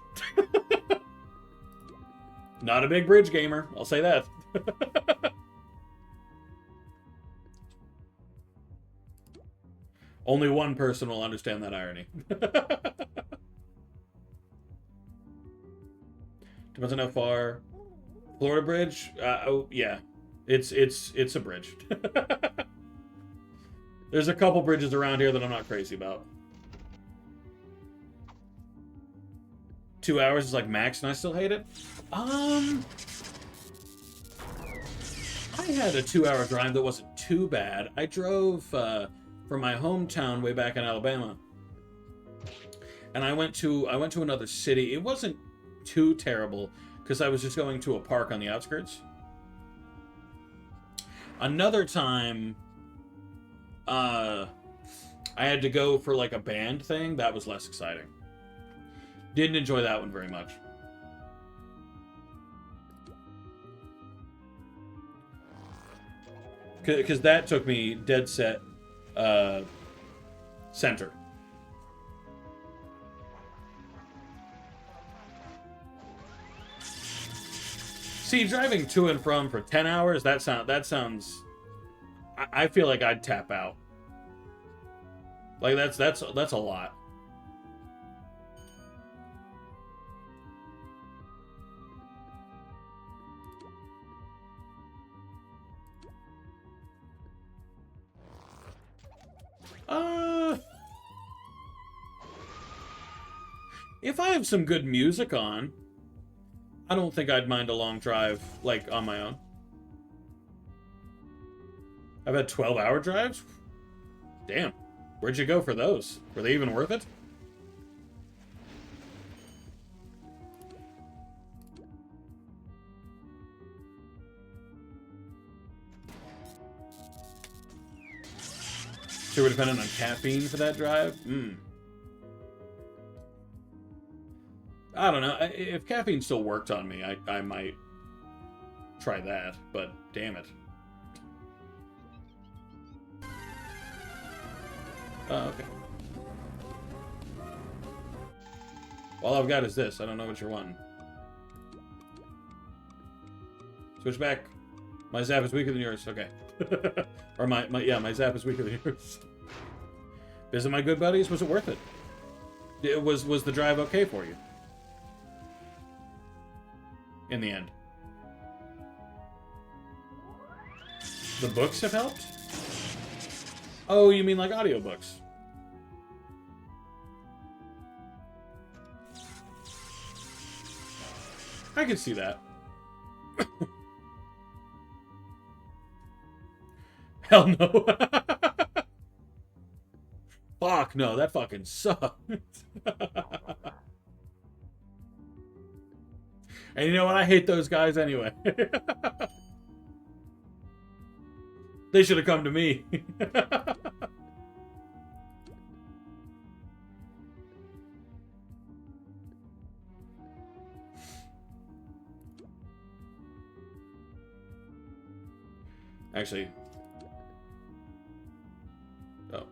Speaker 1: Not a big bridge gamer, I'll say that. Only one person will understand that irony. Depends on how far. Florida Bridge? Oh, yeah. It's a bridge. There's a couple bridges around here that I'm not crazy about. 2 hours is like max and I still hate it? I had a 2-hour drive that wasn't too bad. I drove from my hometown way back in Alabama. And I went to another city. It wasn't too terrible because I was just going to a park on the outskirts. Another time I had to go for like a band thing. That was less exciting. Didn't enjoy that one very much. Because that took me dead set center. See, driving to and from for 10 hours, that sounds I feel like I'd tap out. Like that's a lot. If I have some good music on, I don't think I'd mind a long drive, like, on my own. I've had 12-hour drives? Damn. Where'd you go for those? Were they even worth it? So we're dependent on caffeine for that drive? I don't know. If caffeine still worked on me, I might try that, but damn it. Oh, okay. All I've got is this. I don't know what you're wanting. Switch back. My zap is weaker than yours. Okay. Or my zap is weaker than yours. Visit my good buddies. Was it worth it? Was the drive okay for you? In the end. The books have helped? Oh, you mean like audiobooks? I can see that. Hell no. Fuck no, that fucking sucks. And you know what? I hate those guys anyway. They should have come to me. Actually. Oh.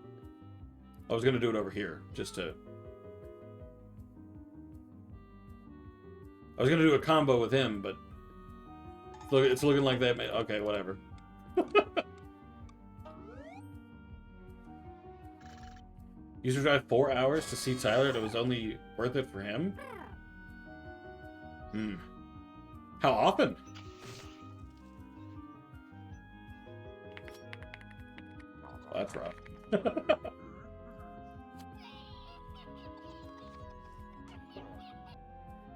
Speaker 1: I was going to do it over here, just to... I was going to do a combo with him, but... Look, it's looking like that... Okay, whatever. User drive 4 hours to see Tyler and it was only worth it for him? Hmm. How often? Well, that's rough.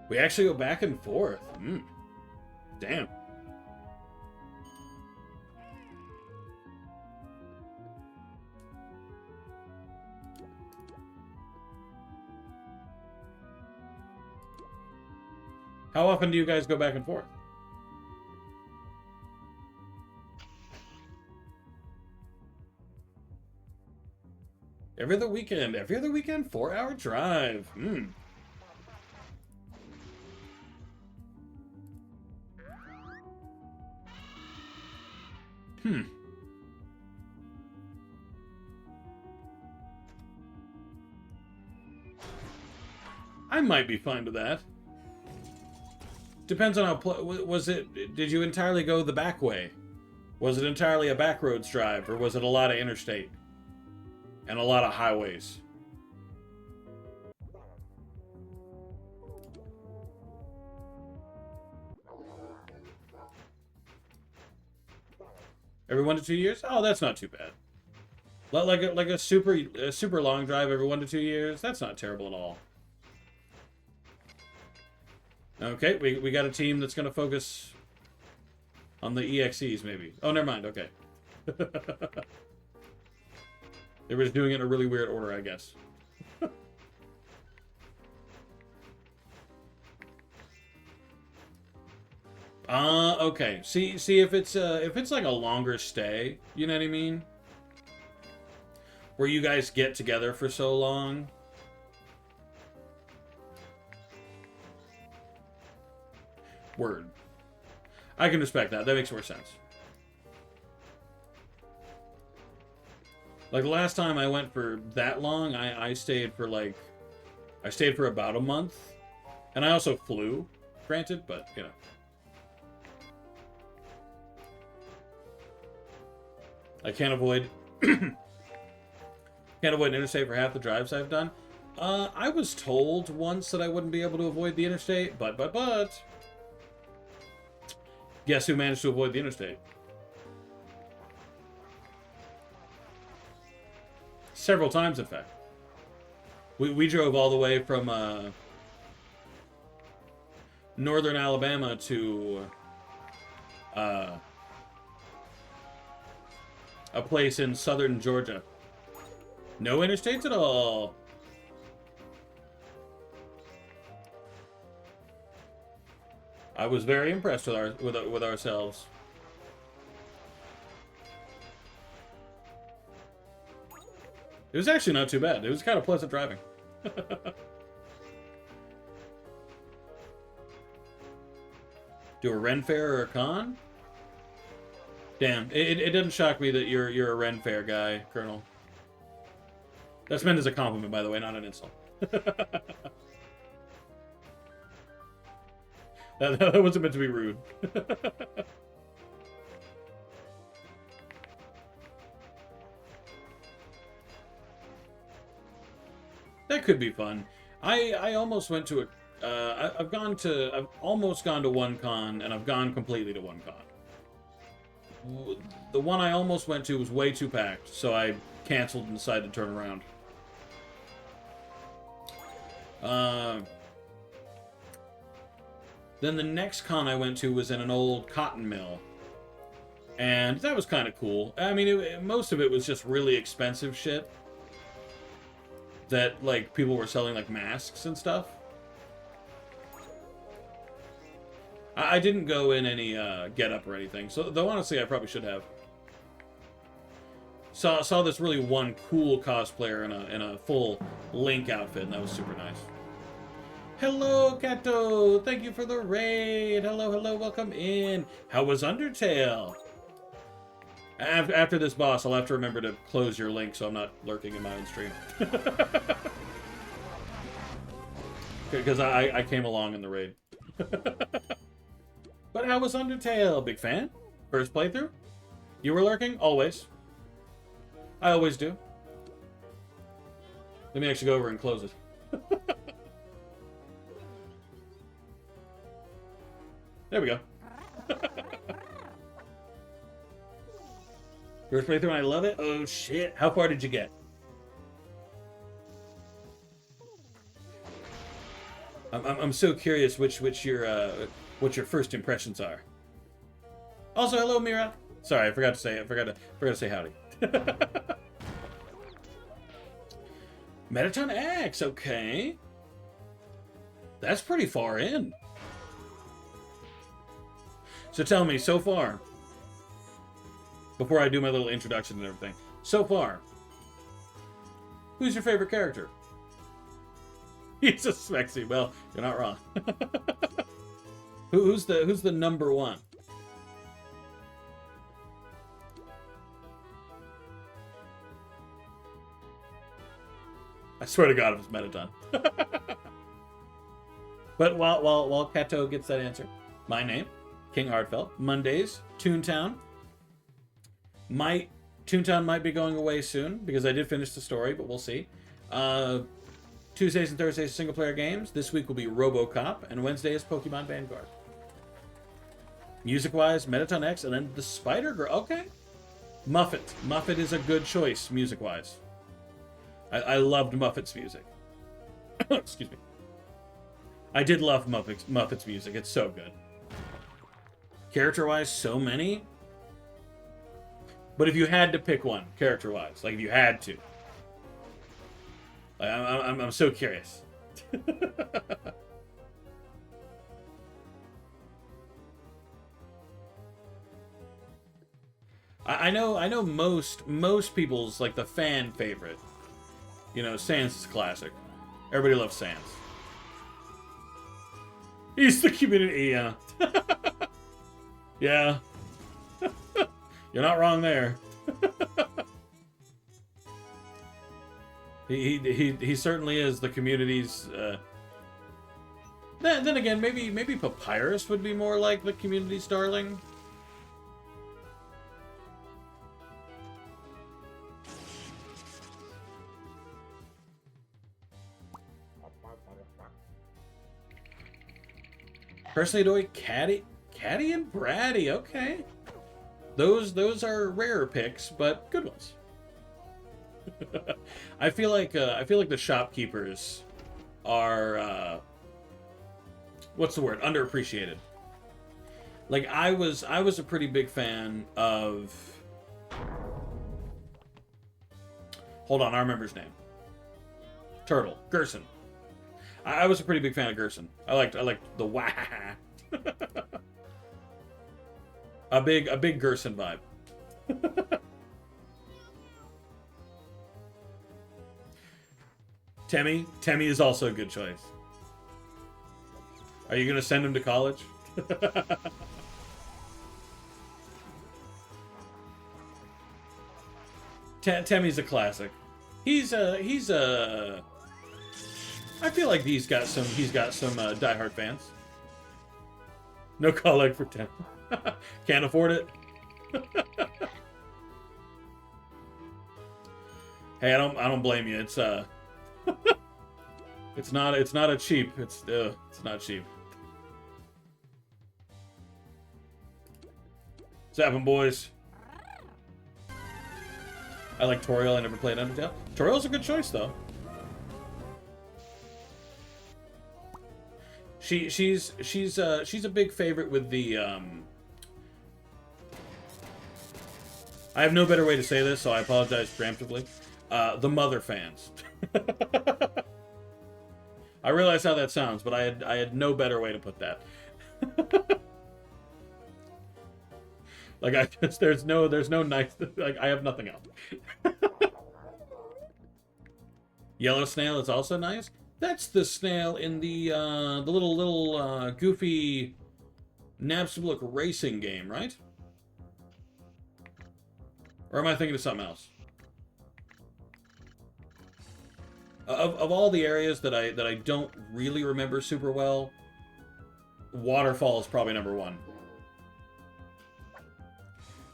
Speaker 1: We actually go back and forth. Hmm. Damn. How often do you guys go back and forth? Every other weekend. Every other weekend, 4-hour drive. Hmm. Hmm. I might be fine with that. Depends on how... Was it... Did you entirely go the back way? Was it entirely a back roads drive? Or was it a lot of interstate? And a lot of highways? Every 1 to 2 years? Oh, that's not too bad. Like a super long drive every 1 to 2 years? That's not terrible at all. Okay, we got a team that's going to focus on the EXEs, maybe. Oh, never mind. Okay. They were just doing it in a really weird order, I guess. Okay. See if it's like a longer stay, you know what I mean? Where you guys get together for so long. Word. I can respect that. That makes more sense. Like, the last time I went for that long, I stayed for, like... I stayed for about a month. And I also flew, granted, but, you know. I can't avoid... can't avoid interstate for half the drives I've done. I was told once that I wouldn't be able to avoid the interstate, but... Guess who managed to avoid the interstate? Several times, in fact. We drove all the way from northern Alabama to a place in southern Georgia. No interstates at all. I was very impressed with ourselves. It was actually not too bad. It was kind of pleasant driving. Do a Ren Fair or a con? Damn, it doesn't shock me that you're a Ren Fair guy, Colonel. That's meant as a compliment, by the way, not an insult. That wasn't meant to be rude. That could be fun. I almost went to a... I've almost gone to one con, and I've gone completely to one con. The one I almost went to was way too packed, so I canceled and decided to turn around. Then the next con I went to was in an old cotton mill. And that was kind of cool. I mean, most of it was just really expensive shit. That, like, people were selling, like, masks and stuff. I didn't go in any get-up or anything. So, though, honestly, I probably should have. Saw this really one cool cosplayer in a full Link outfit, and that was super nice. Hello, Kato! Thank you for the raid! Hello, welcome in! How was Undertale? After this boss, I'll have to remember to close your link so I'm not lurking in my own stream. Because I came along in the raid. But how was Undertale? Big fan? First playthrough? You were lurking? Always. I always do. Let me actually go over and close it. There we go. First playthrough and I love it? Oh shit. How far did you get? I'm so curious what your first impressions are. Also, hello Mira. Sorry, I forgot to say howdy. Metaton X, okay. That's pretty far in. So tell me, so far, before I do my little introduction and everything, so far, who's your favorite character? He's a Smexy. Well, you're not wrong. Who's the number one? I swear to God, it was Metaton. But while Kato gets that answer, my name, KingHeartFelt. Mondays, Toontown. Toontown might be going away soon because I did finish the story, but we'll see. Tuesdays and Thursdays, single-player games. This week will be RoboCop, and Wednesday is Pokemon Vanguard. Music-wise, Metaton X, and then the Spider-Girl. Okay. Muffet. Muffet is a good choice, music-wise. I loved Muffet's music. Excuse me. I did love Muppet's music. It's so good. Character-wise, so many. But if you had to pick one, character-wise, like if you had to, I'm so curious. I know most people's like the fan favorite. You know, Sans is classic. Everybody loves Sans. He's the community, yeah. Yeah. You're not wrong there. He certainly is the community's. Then again, maybe Papyrus would be more like the community's darling. Personally, adore Caddy and Bratty. Okay, those are rare picks, but good ones. I feel like the shopkeepers are what's the word? Underappreciated. Like I was a pretty big fan of. Hold on, I remember his name. Turtle Gerson. I was a pretty big fan of Gerson. I liked the wah. a big Gerson vibe. Temmie is also a good choice. Are you gonna send him to college? Temmie's a classic. He's a. I feel like he's got some diehard fans. No college for Temmie. Can't afford it. Hey, I don't blame you. It's it's not a cheap. It's not cheap. What's happening, boys? I like Toriel. I never played Undertale. Toriel's a good choice, though. She's a big favorite with the I have no better way to say this, so I apologize preemptively. The mother fans. I realize how that sounds, but I had no better way to put that. Like there's no nice, like I have nothing else. Yellow snail is also nice. That's the snail in the little goofy Nabstablook racing game, right? Or am I thinking of something else? Of all the areas that I don't really remember super well, Waterfall is probably number one.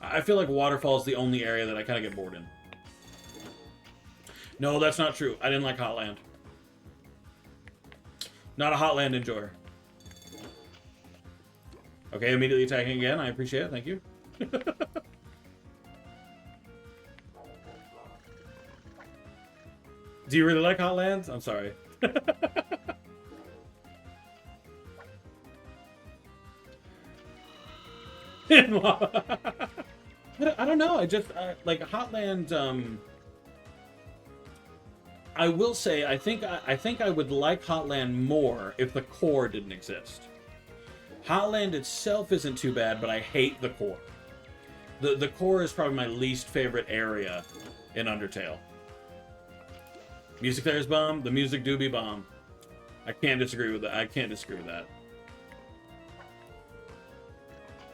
Speaker 1: I feel like Waterfall is the only area that I kind of get bored in. No, that's not true. I didn't like Hotland. Not a Hotland enjoyer. Okay, immediately attacking again. I appreciate it. Thank you. Do you really like Hotlands? I'm sorry. I don't know. I just like Hotland. I will say I think I would like Hotland more if the core didn't exist. Hotland itself isn't too bad, but I hate the core. The core is probably my least favorite area in Undertale. Music there is bomb. The music do be bomb. I can't disagree with that. I can't disagree with that.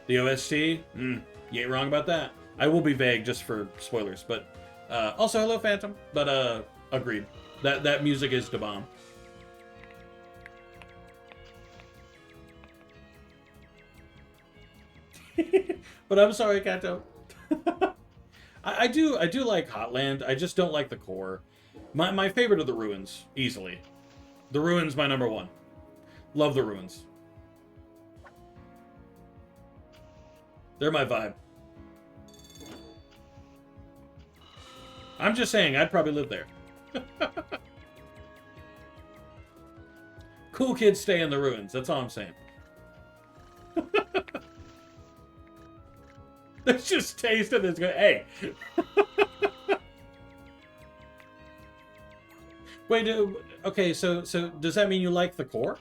Speaker 1: The OST? You ain't wrong about that. I will be vague just for spoilers, but also hello Phantom. But agreed. That music is the bomb. But I'm sorry, Kato. I do like Hotland. I just don't like the core. My favorite are the ruins, easily. The ruins, my number one. Love the ruins. They're my vibe. I'm just saying, I'd probably live there. Cool kids stay in the ruins. That's all I'm saying. Let's just taste of this. Hey. Wait, okay, so does that mean you like the core?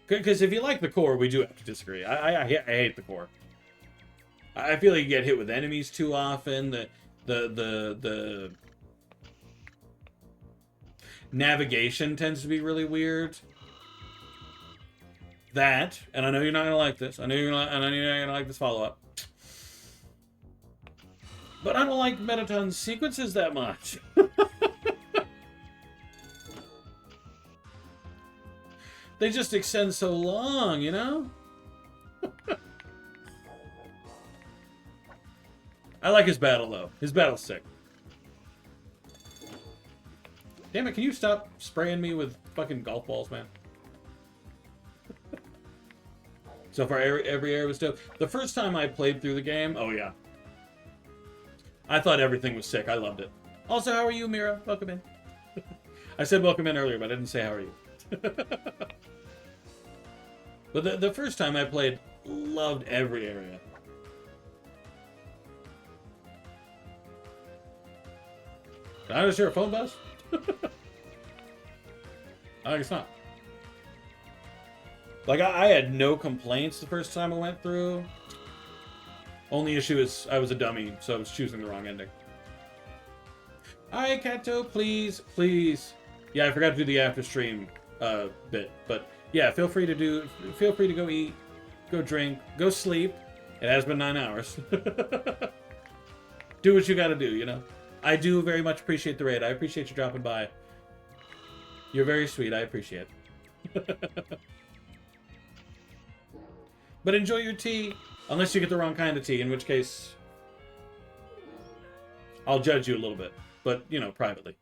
Speaker 1: Because if you like the core, we do have to disagree. I hate the core. I feel like you get hit with enemies too often. The navigation tends to be really weird. That, and I know you're not gonna like this. I know you're not gonna like this follow-up. But I don't like Mettaton's sequences that much. They just extend so long, you know? I like his battle, though. His battle's sick. Damn it, can you stop spraying me with fucking golf balls, man? So far, every area was dope. The first time I played through the game, oh yeah. I thought everything was sick. I loved it. Also, how are you, Mira? Welcome in. I said welcome in earlier, but I didn't say how are you. But the first time I played, loved every area. Can I just hear a phone buzz? I think it's not. Like, I had no complaints the first time I went through. Only issue is I was a dummy, so I was choosing the wrong ending. Alright, Kato, please, please. Yeah, I forgot to do the after stream bit, but yeah, feel free to go eat, go drink, go sleep. It has been 9 hours. Do what you gotta do, you know? I do very much appreciate the raid. I appreciate you dropping by. You're very sweet. I appreciate it. But enjoy your tea, unless you get the wrong kind of tea, in which case I'll judge you a little bit, but, you know, privately.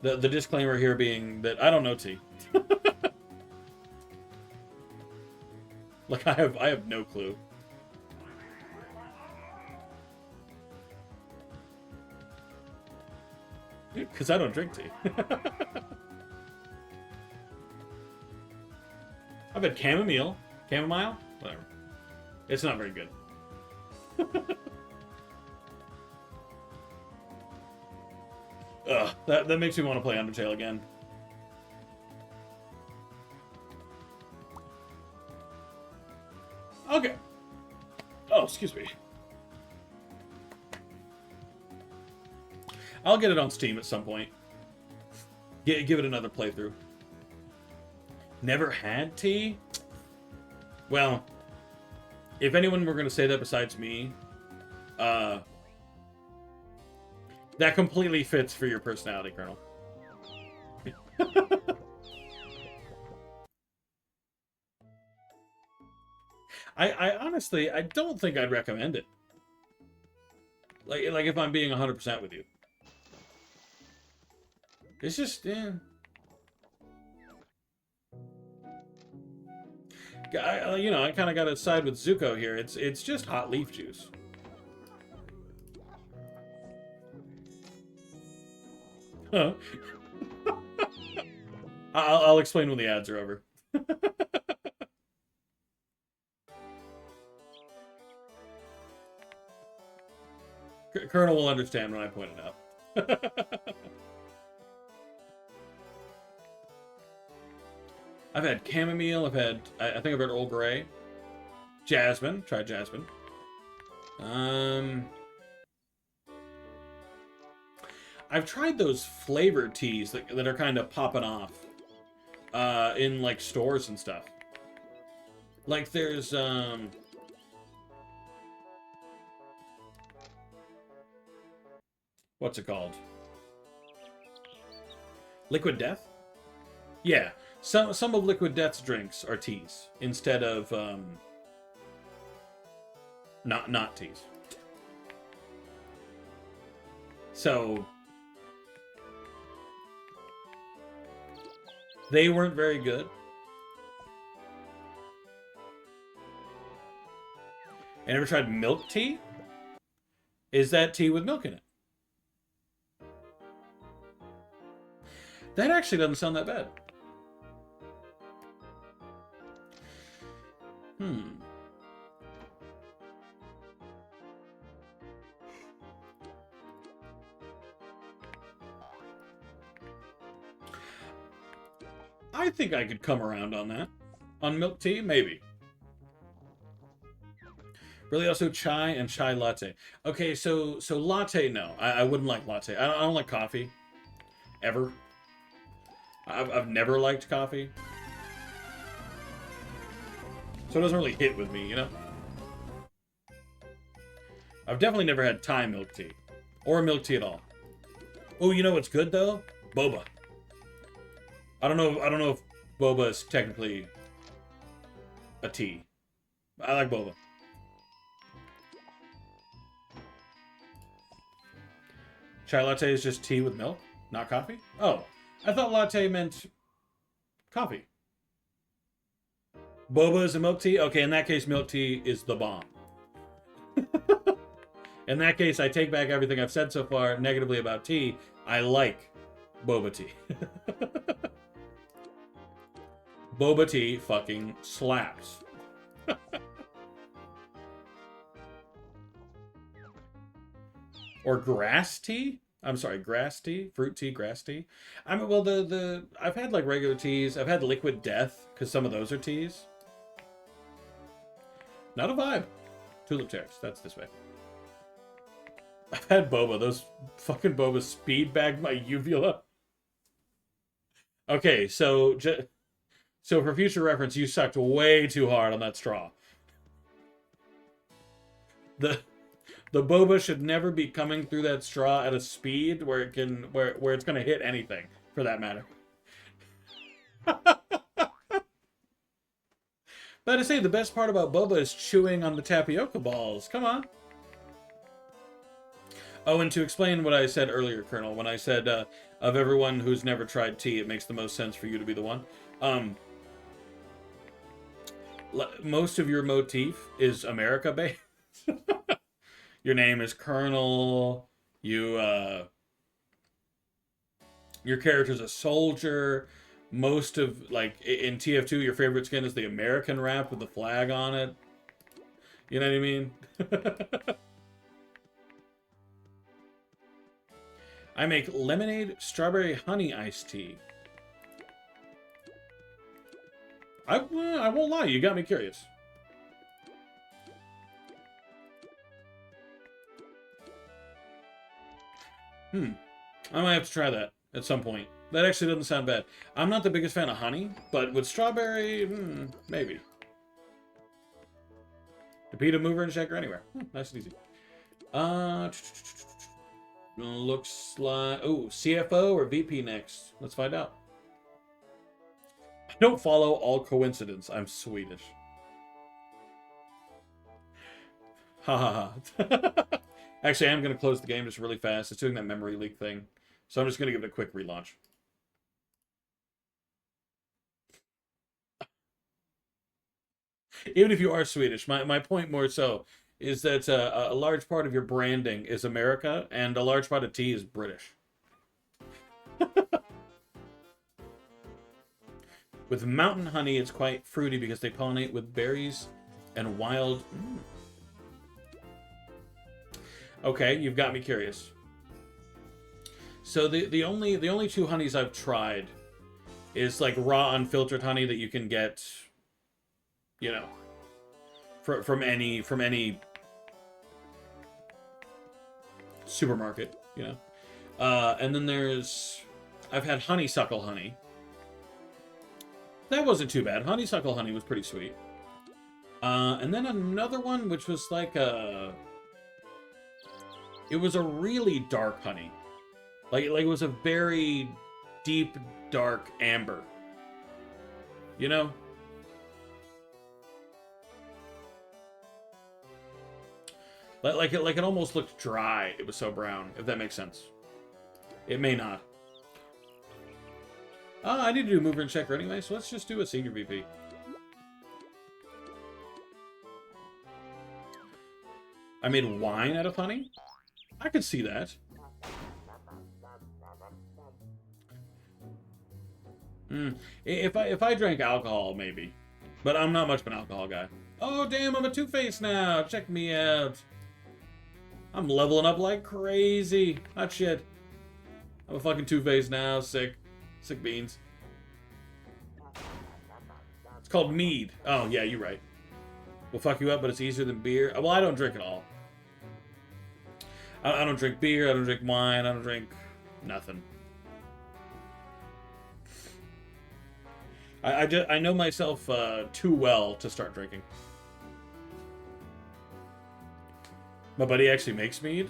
Speaker 1: The disclaimer here being that I don't know tea. Like, I have no clue. Because I don't drink tea. I've had chamomile. Chamomile? Whatever. It's not very good. Ugh, that makes me want to play Undertale again. Okay. Oh, excuse me. I'll get it on Steam at some point. Give it another playthrough. Never had tea? Well, if anyone were going to say that besides me, that completely fits for your personality, Colonel. I honestly, I don't think I'd recommend it. Like if I'm being 100% with you. It's just, yeah. I kind of got to side with Zuko here. It's just hot leaf juice. Huh. I'll explain when the ads are over. Colonel will understand when I point it out. I've had chamomile. I think I've had Earl Grey. Jasmine. Tried jasmine. I've tried those flavored teas that are kind of popping off in like stores and stuff. Like there's what's it called? Liquid Death? Yeah. Some of Liquid Death's drinks are teas instead of not teas. So they weren't very good. I never tried milk tea? Is that tea with milk in it? That actually doesn't sound that bad. I think I could come around on that. On milk tea, maybe. Really, also chai and chai latte. Okay, so latte, no. I wouldn't like latte. I don't like coffee. Ever. I've never liked coffee. So it doesn't really hit with me, you know? I've definitely never had Thai milk tea. Or milk tea at all. Oh, you know what's good, though? Boba. I don't know if boba is technically a tea. I like boba. Chai latte is just tea with milk, not coffee? Oh, I thought latte meant coffee. Boba is a milk tea? Okay, in that case, milk tea is the bomb. In that case, I take back everything I've said so far negatively about tea. I like boba tea. Boba tea fucking slaps. Or grass tea? I'm sorry, grass tea? Fruit tea, grass tea? I mean, well, I've had like regular teas. I've had Liquid Death, because some of those are teas. Not a vibe. Tulip Terrace, that's this way. I've had boba. Those fucking boba speed bagged my uvula. Okay, so for future reference, you sucked way too hard on that straw. The boba should never be coming through that straw at a speed where it's gonna hit anything, for that matter. But I say the best part about boba is chewing on the tapioca balls. Come on. Oh, and to explain what I said earlier, Colonel, when I said of everyone who's never tried tea, it makes the most sense for you to be the one. Most of your motif is America-based. Your name is Colonel. Your character's a soldier. Most of, like, in TF2, your favorite skin is the American wrap with the flag on it. You know what I mean? I make lemonade strawberry honey iced tea. I won't lie, you got me curious. I might have to try that at some point. That actually doesn't sound bad. I'm not the biggest fan of honey, but with strawberry, maybe. The pita mover and shaker anywhere. Nice and easy. Looks like... Oh, CFO or VP next? Let's find out. I don't follow all coincidence. I'm Swedish. Ha ha ha. Actually, I am going to close the game just really fast. It's doing that memory leak thing. So I'm just going to give it a quick relaunch. Even if you are Swedish, my point more so is that a large part of your branding is America, and a large part of tea is British. With mountain honey, it's quite fruity because they pollinate with berries and wild... Okay, you've got me curious. So the only two honeys I've tried is like raw unfiltered honey that you can get, you know, from any supermarket, you know. And then I've had honeysuckle honey. That wasn't too bad. Honeysuckle honey was pretty sweet. And then another one which was like it was a really dark honey. Like it was a very deep, dark amber. You know? Like it almost looked dry. It was so brown, if that makes sense. It may not. I need to do mover and checker anyway, so let's just do a senior VP. I made wine out of honey? I could see that. If I drank alcohol, maybe. But I'm not much of an alcohol guy. Oh, damn, I'm a Two-Face now. Check me out. I'm leveling up like crazy. Hot shit. I'm a fucking Two-Face now. Sick. Sick beans. It's called mead. Oh, yeah, you're right. Will fuck you up, but it's easier than beer. Well, I don't drink it all. I don't drink beer. I don't drink wine. I don't drink nothing. I know myself too well to start drinking. My buddy actually makes mead.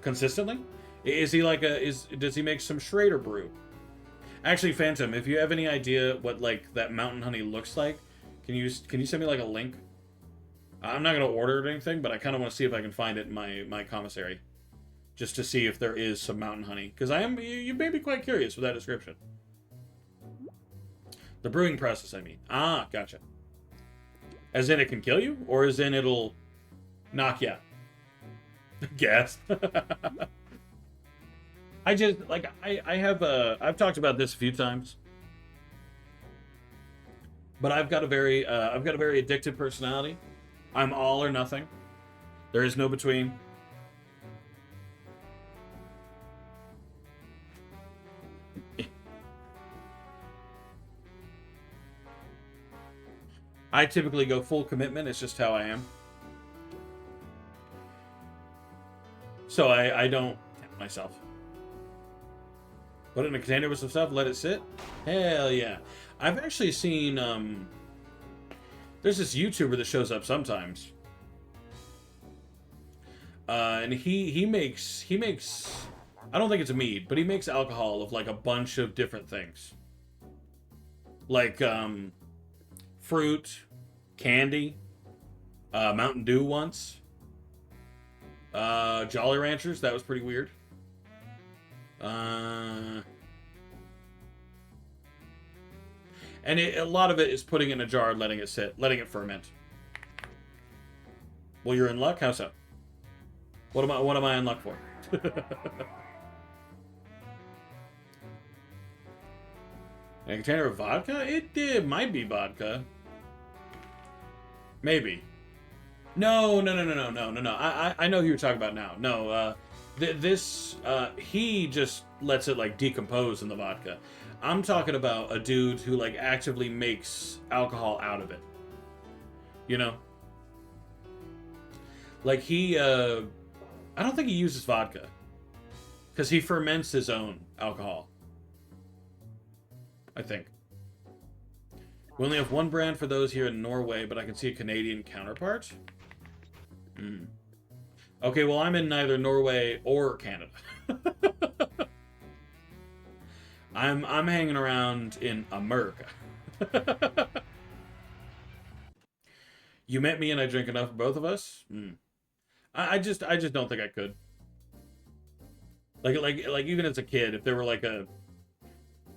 Speaker 1: Consistently? Is he like does he make some Schrader brew? Actually, Phantom, if you have any idea what like that mountain honey looks like, can you send me like a link? I'm not gonna order it or anything, but I kind of want to see if I can find it in my commissary, just to see if there is some mountain honey, because you may be quite curious with that description. The brewing process, I mean. Ah, gotcha. As in it can kill you, or as in it'll knock you out? Gas. I just like I have I've talked about this a few times, but I've got a very addictive personality. I'm all or nothing. There is no between. I typically go full commitment. It's just how I am. So I don't tempt myself. Put it in a container with some stuff, let it sit. Hell yeah. I've actually seen, there's this YouTuber that shows up sometimes. And he makes, I don't think it's a mead, but he makes alcohol of like a bunch of different things. Like, fruit, candy, Mountain Dew once. Jolly Ranchers, that was pretty weird. And a lot of it is putting it in a jar and letting it sit, letting it ferment. Well, you're in luck? How so? What am I in luck for? A container of vodka? It might be vodka. Maybe. No. I know who you're talking about now. No, he just lets it like decompose in the vodka. I'm talking about a dude who like actively makes alcohol out of it. You know? Like I don't think he uses vodka. Because he ferments his own alcohol. I think. We only have one brand for those here in Norway, but I can see a Canadian counterpart. Okay, well, I'm in neither Norway or Canada. I'm hanging around in America. You met me and I drink enough for both of us? I just don't think I could. Like even as a kid, if there were like a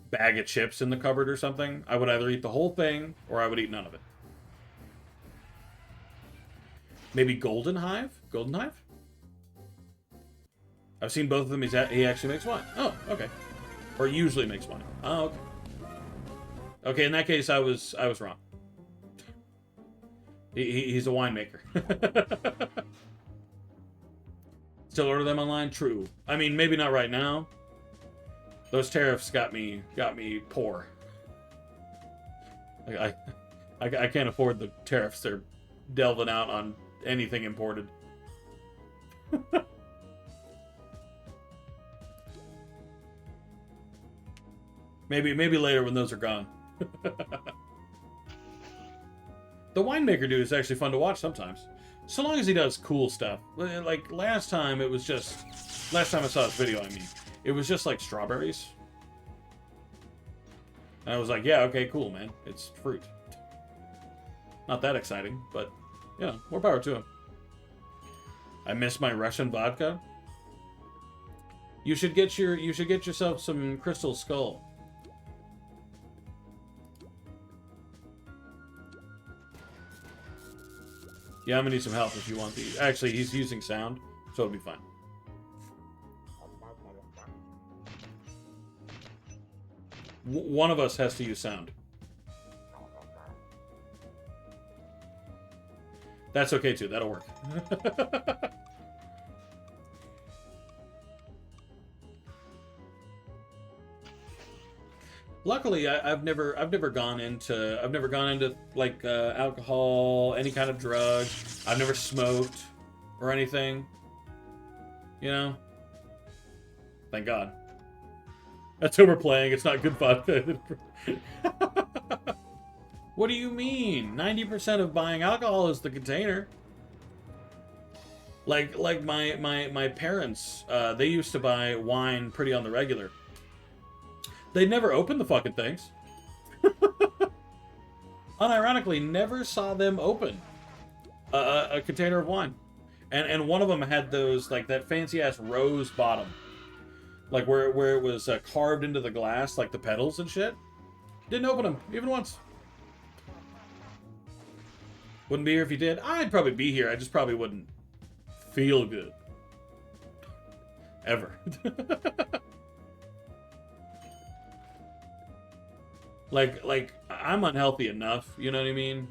Speaker 1: bag of chips in the cupboard or something, I would either eat the whole thing or I would eat none of it. Maybe Golden Hive? Golden Hive? I've seen both of them. He actually makes wine. Oh, okay. Or usually makes wine. Oh, okay. Okay, in that case, I was wrong. He's a winemaker. Still order them online? True. I mean, maybe not right now. Those tariffs got me poor. I can't afford the tariffs. They're delving out on anything imported. maybe later when those are gone. The winemaker dude is actually fun to watch sometimes. So long as he does cool stuff. Like, last time I saw this video, I mean, it was just like strawberries. And I was like, yeah, okay, cool, man. It's fruit. Not that exciting, but, you know, more power to him. I miss my Russian vodka. You should get yourself some Crystal Skull. Yeah, I'm gonna need some help if you want these. Actually, he's using sound, so it'll be fine. One of us has to use sound. That's okay too. That'll work. Luckily, I've never gone into like alcohol, any kind of drug. I've never smoked or anything. You know, thank God. That's who we're playing. It's not good vodka. What do you mean? 90% of buying alcohol is the container. Like my parents, they used to buy wine pretty on the regular. They never opened the fucking things. Unironically, never saw them open a container of wine. And one of them had those, like, that fancy-ass rose bottom. Like, where it was carved into the glass, like the petals and shit. Didn't open them, even once. Wouldn't be here if you did. I'd probably be here. I just probably wouldn't feel good. Ever. Like I'm unhealthy enough, you know what I mean?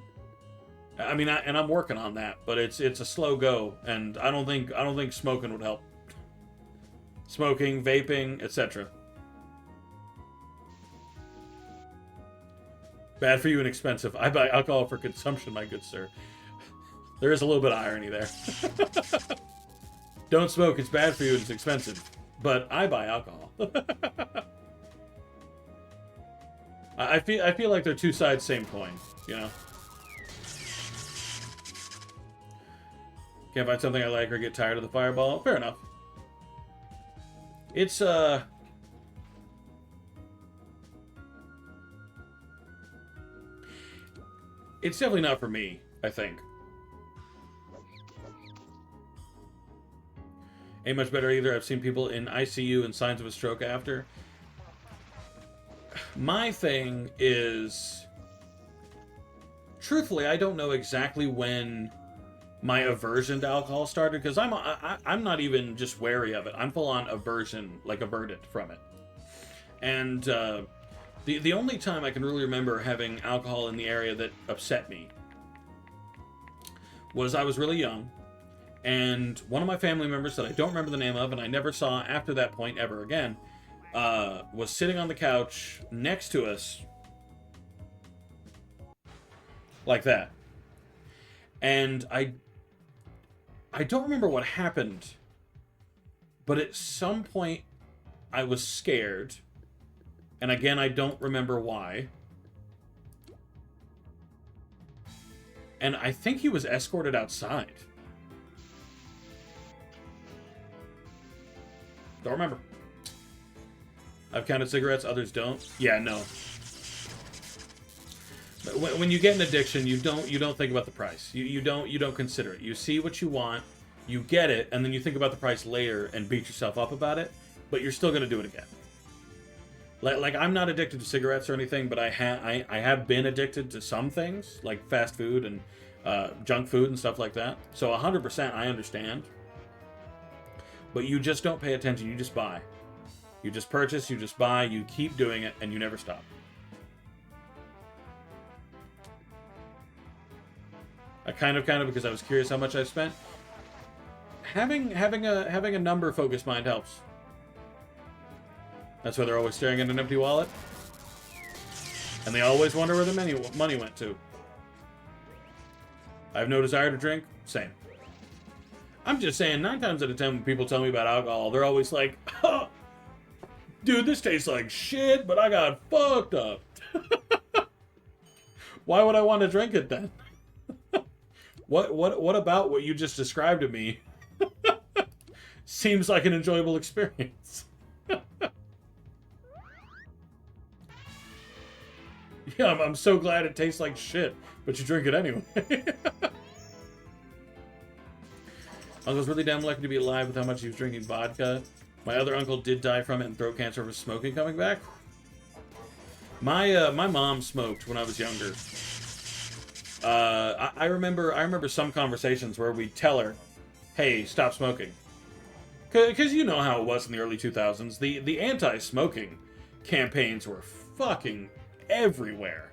Speaker 1: And I'm working on that, but it's a slow go, and I don't think smoking would help. Smoking, vaping, etc. Bad for you and expensive. I buy alcohol for consumption, my good sir. There is a little bit of irony there. Don't smoke, it's bad for you and it's expensive. But I buy alcohol. I feel like they're two sides, same coin, you know? Can't find something I like or get tired of the fireball? Fair enough. It's definitely not for me, I think. Ain't much better either. I've seen people in ICU and signs of a stroke after. My thing is, truthfully, I don't know exactly when my aversion to alcohol started, because I'm not even just wary of it. I'm full on aversion, like averted from it. And the only time I can really remember having alcohol in the area that upset me was I was really young, and one of my family members that I don't remember the name of, and I never saw after that point ever again, was sitting on the couch next to us, like that. And I don't remember what happened, but at some point I was scared, and again I don't remember why. And I think he was escorted outside. Don't remember. I've counted cigarettes, others don't. Yeah, no. when you get an addiction, you don't think about the price. You don't consider it. You see what you want, you get it, and then you think about the price later and beat yourself up about it. But you're still gonna do it again. Like I'm not addicted to cigarettes or anything, but I have been addicted to some things like fast food and junk food and stuff like that. So 100% I understand. But you just don't pay attention. You just buy. You just purchase. You just buy. You keep doing it, and you never stop. I kind of because I was curious how much I spent. Having a number focused mind helps. That's why they're always staring at an empty wallet, and they always wonder where the money went to. I have no desire to drink. Same. I'm just saying, 9 times out of 10 when people tell me about alcohol, they're always like, oh, dude, this tastes like shit, but I got fucked up. Why would I want to drink it then? What about what you just described to me seems like an enjoyable experience? Yeah, I'm so glad it tastes like shit, but you drink it anyway. Uncle's really damn lucky to be alive with how much he was drinking vodka. My other uncle did die from it and throat cancer from smoking coming back. My mom smoked when I was younger. I remember some conversations where we'd tell her, "Hey, stop smoking," because you know how it was in the early 2000s. The anti-smoking campaigns were fucking everywhere.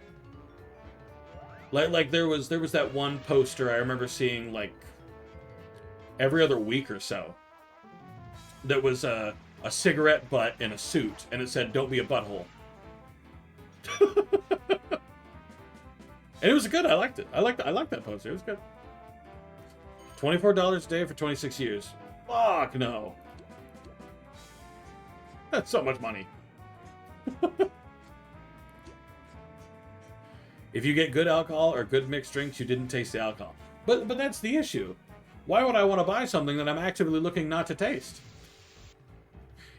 Speaker 1: Like there was that one poster I remember seeing like every other week or so. That was a cigarette butt in a suit, and it said, "Don't be a butthole." And it was good. I liked it. I liked that poster. It was good. $24 a day for 26 years. Fuck no. That's so much money. If you get good alcohol or good mixed drinks, you didn't taste the alcohol. But that's the issue. Why would I want to buy something that I'm actively looking not to taste?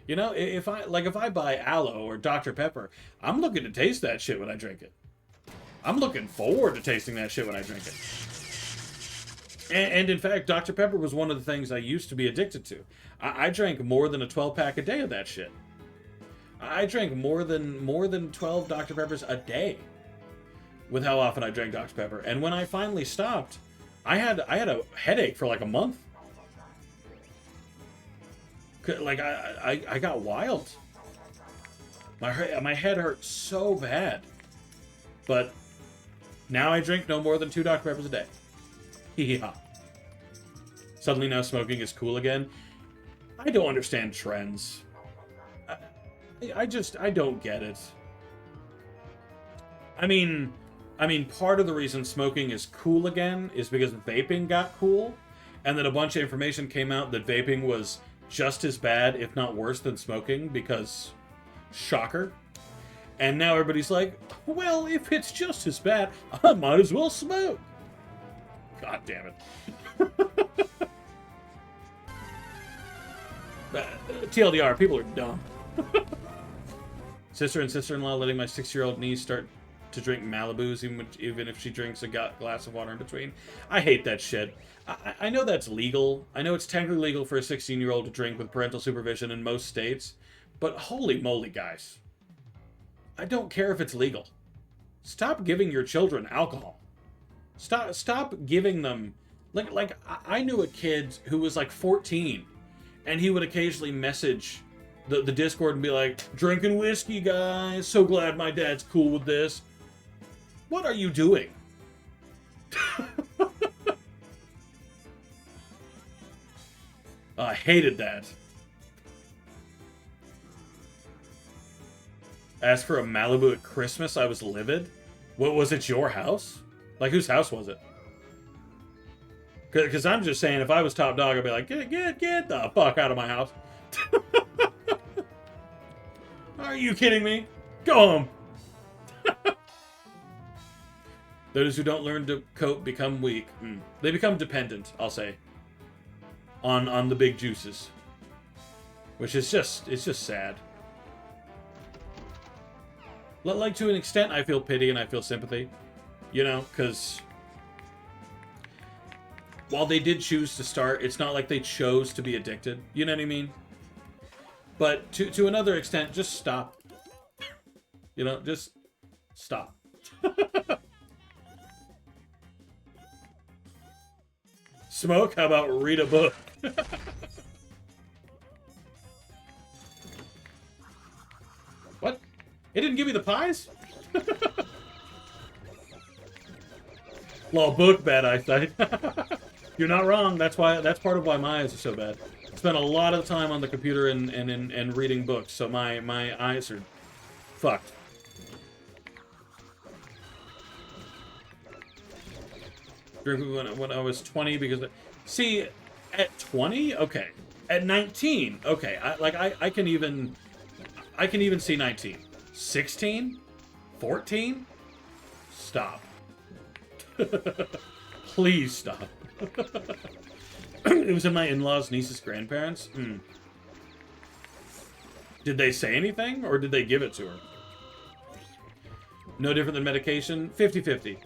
Speaker 1: You know, if I buy Aloe or Dr. Pepper, I'm looking to taste that shit when I drink it. I'm looking forward to tasting that shit when I drink it. And in fact, Dr. Pepper was one of the things I used to be addicted to. I drank more than a 12-pack a day of that shit. I drank more than 12 Dr. Peppers a day with how often I drank Dr. Pepper. And when I finally stopped, I had a headache for like a month. Like I got wild. My head hurt so bad. But now I drink no more than 2 Dr. Peppers a day. Hee hee ha. Suddenly now smoking is cool again. I don't understand trends. I don't get it. I mean, part of the reason smoking is cool again is because vaping got cool, and then a bunch of information came out that vaping was just as bad, if not worse, than smoking, because, shocker. And now everybody's like, well, if it's just as bad, I might as well smoke. God damn it. TLDR, people are dumb. Sister and sister-in-law letting my 6-year-old niece start to drink Malibus, even if she drinks a glass of water in between. I hate that shit. I know that's legal. I know it's technically legal for a 16-year-old to drink with parental supervision in most states. But holy moly, guys. I don't care if it's legal. Stop giving your children alcohol. Stop giving them... Like I knew a kid who was like 14, and he would occasionally message the Discord and be like, "Drinking whiskey, guys. So glad my dad's cool with this." What are you doing? I hated that. Asked for a Malibu at Christmas, I was livid. What, was it your house? Like, whose house was it? Because I'm just saying, if I was top dog, I'd be like, get the fuck out of my house. Are you kidding me? Go home. Those who don't learn to cope become weak. They become dependent, I'll say, on the big juices. Which is just, it's just sad. Like, to an extent, I feel pity and I feel sympathy. You know, because while they did choose to start, it's not like they chose to be addicted. You know what I mean? But to another extent, just stop. You know, just stop. Smoke? How about read a book? What? It didn't give me the pies? Law book, bad eyesight. You're not wrong. That's part of why my eyes are so bad. I spent a lot of time on the computer and reading books, so my eyes are fucked. When I was 20, because see, at 20, okay, at 19, okay, I can even see 19, 16, 14, stop. Please stop. It was in my in-laws, nieces, grandparents. Did they say anything, or did they give it to her? No different than medication? 50-50.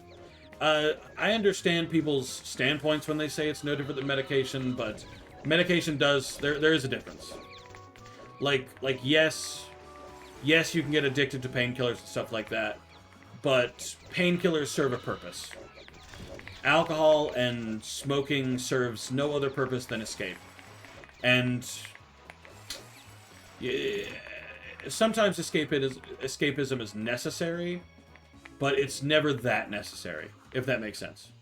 Speaker 1: I understand people's standpoints when they say it's no different than medication, but medication does... There is a difference. Like, yes, you can get addicted to painkillers and stuff like that, but painkillers serve a purpose. Alcohol and smoking serves no other purpose than escape. And sometimes escapism is necessary, but it's never that necessary, if that makes sense.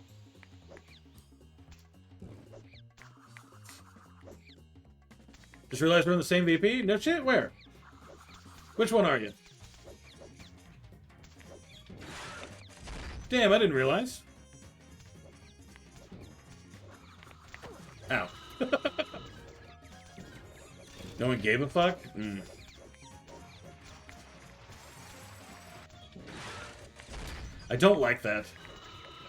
Speaker 1: Just realized we're in the same VP? No shit? Where? Which one are you? Damn, I didn't realize. Ow. No one gave a fuck? I don't like that.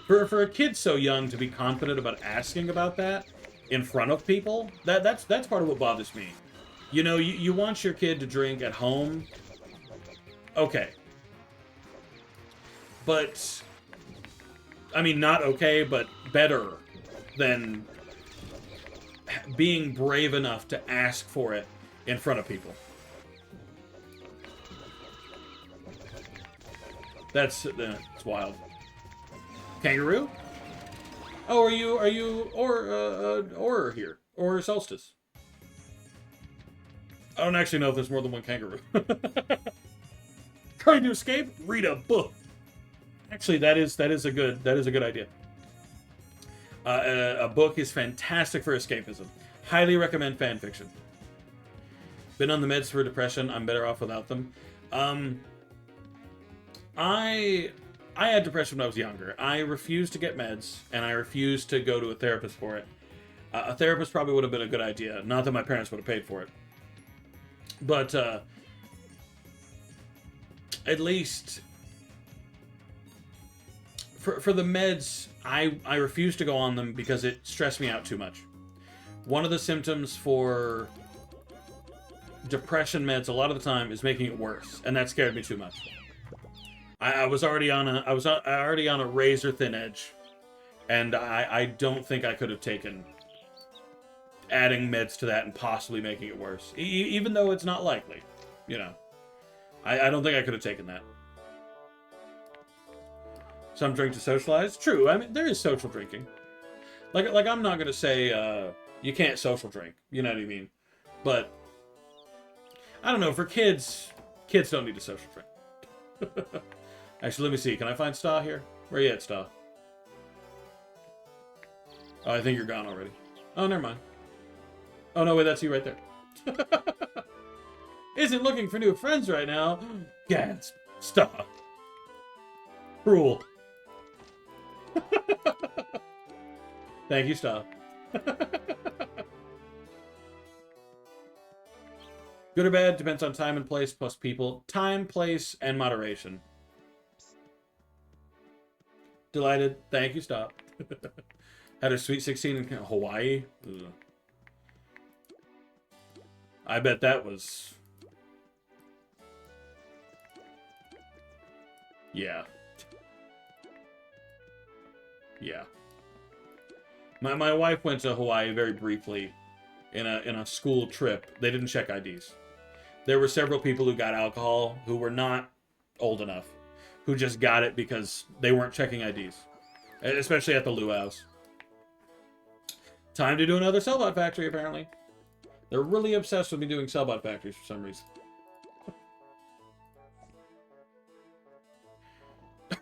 Speaker 1: For a kid so young to be confident about asking about that in front of people, that's part of what bothers me. You know, you want your kid to drink at home. Okay. But, I mean, not okay, but better than being brave enough to ask for it in front of people. It's wild. Kangaroo? Oh, are you or here? Or Solstice? I don't actually know if there's more than one kangaroo. Trying to escape? Read a book. Actually, that is a good idea. A book is fantastic for escapism. Highly recommend fan fiction. Been on the meds for depression. I'm better off without them. I had depression when I was younger. I refused to get meds, and I refused to go to a therapist for it. A therapist probably would have been a good idea. Not that my parents would have paid for it. But, at least, for the meds, I refused to go on them because it stressed me out too much. One of the symptoms for depression meds a lot of the time is making it worse, and that scared me too much. I was already on a razor thin edge, and I don't think I could have taken adding meds to that and possibly making it worse, even though it's not likely. You know, I don't think I could have taken that. Some drink to socialize. True. I mean, there is social drinking. Like I'm not gonna say you can't social drink. You know what I mean? But I don't know. For kids don't need to social drink. Actually, let me see. Can I find Sta here? Where you at, Sta? Oh, I think you're gone already. Oh, never mind. Oh, no, wait, that's you right there. Isn't looking for new friends right now. Gasp. Sta. Cruel. Thank you, Sta. Good or bad depends on time and place plus people. Time, place, and moderation. Delighted. Thank you, Stop. Had her Sweet 16 in Hawaii. Ugh. I bet that was... Yeah. Yeah. My wife went to Hawaii very briefly in a school trip. They didn't check IDs. There were several people who got alcohol who were not old enough, who just got it because they weren't checking IDs, especially at the luau's. Time to do another Cellbot factory, apparently. They're really obsessed with me doing Cellbot factories for some reason.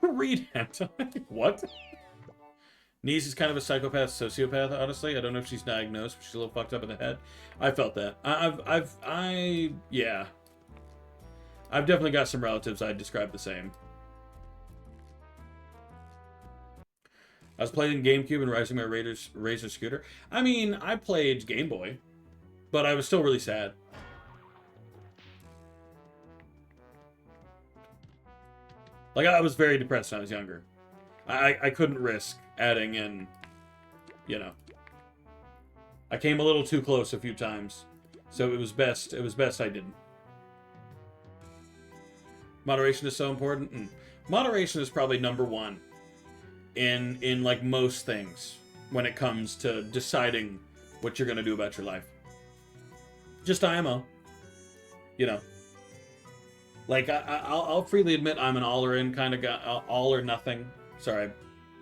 Speaker 1: Read hentai? What? Niece is kind of a psychopath, sociopath, honestly. I don't know if she's diagnosed, but she's a little fucked up in the head. I felt that. Yeah. I've definitely got some relatives I'd describe the same. I was playing GameCube and riding my Razor scooter. I mean, I played Game Boy, but I was still really sad. Like, I was very depressed when I was younger. I couldn't risk adding in, you know. I came a little too close a few times, so it was best I didn't. Moderation is so important. Moderation is probably number one in like most things when it comes to deciding what you're gonna do about your life. Just IMO, you know. Like I'll freely admit I'm an all or in kind of guy, all or nothing. Sorry,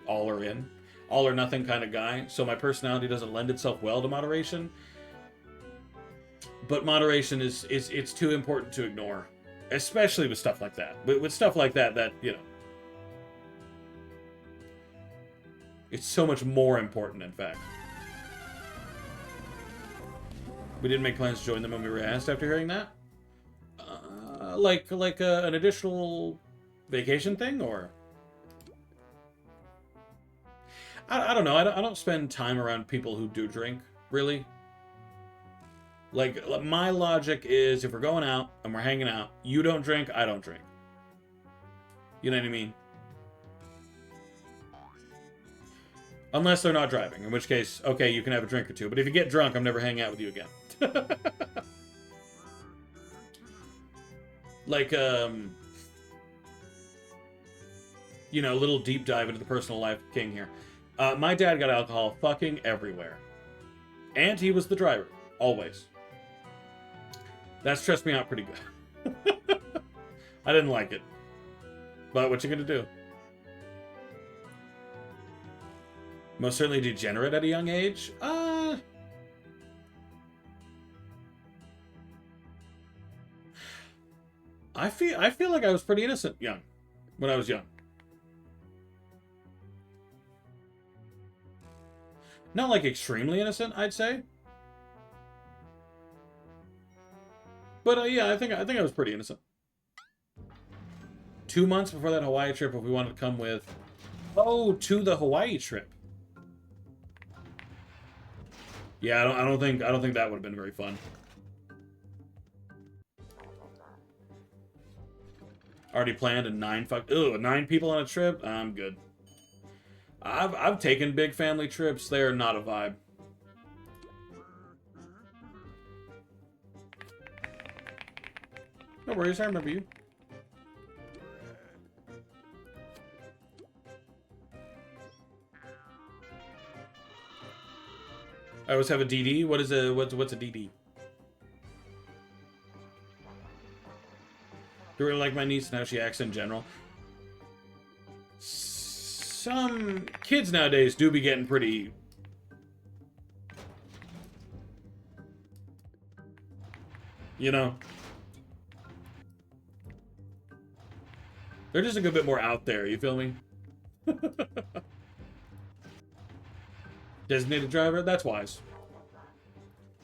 Speaker 1: all or nothing kind of guy. So my personality doesn't lend itself well to moderation. But moderation is it's too important to ignore, especially with stuff like that. With stuff like that, you know, it's so much more important. In fact, we didn't make plans to join them when we were asked after hearing that. Like an additional vacation thing, or. I don't know. I don't spend time around people who do drink, really. Like, my logic is, if we're going out and we're hanging out, you don't drink, I don't drink. You know what I mean? Unless they're not driving, in which case, okay, you can have a drink or two. But if you get drunk, I'm never hanging out with you again. Like, you know, a little deep dive into the personal life of King here. My dad got alcohol fucking everywhere. And he was the driver. Always. That stressed me out pretty good. I didn't like it. But what you gonna do? Most certainly degenerate at a young age? I feel like I was pretty innocent when I was young. Not like extremely innocent, I'd say. But yeah, I think I was pretty innocent. 2 months before that Hawaii trip, if we wanted to come with, to the Hawaii trip. Yeah, I don't think that would have been very fun. Already planned and 9 people on a trip. I'm good. I've taken big family trips. They're not a vibe. No worries, I remember you. I always have a DD. What's a DD? Do you really like my niece and how she acts in general? Some kids nowadays do be getting pretty... You know? They're just a good bit more out there, you feel me? Designated driver? That's wise.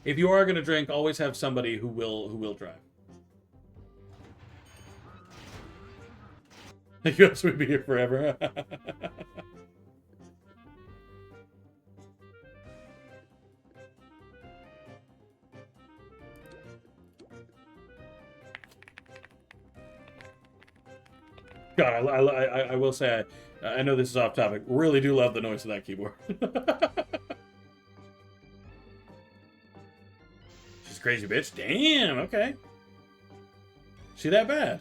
Speaker 1: If you are going to drink, always have somebody who will drive. Yes, we'd be here forever. God, I will say, I know this is off topic. Really do love the noise of that keyboard. She's a crazy bitch. Damn, okay. She that bad?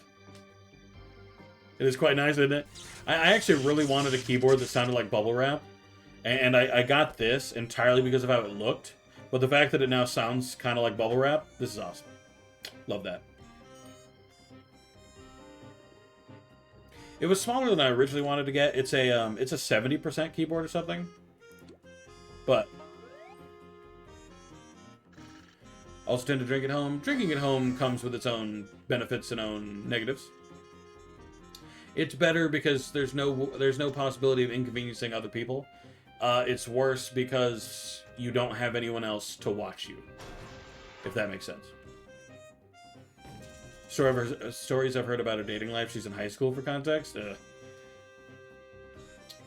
Speaker 1: It is quite nice, isn't it? I actually really wanted a keyboard that sounded like bubble wrap. And I got this entirely because of how it looked. But the fact that it now sounds kind of like bubble wrap, this is awesome. Love that. It was smaller than I originally wanted to get. It's a 70% keyboard or something. But also tend to drink at home. Drinking at home comes with its own benefits and own negatives. It's better because there's no possibility of inconveniencing other people. It's worse because you don't have anyone else to watch you, if that makes sense. Stories I've heard about her dating life. She's in high school, for context.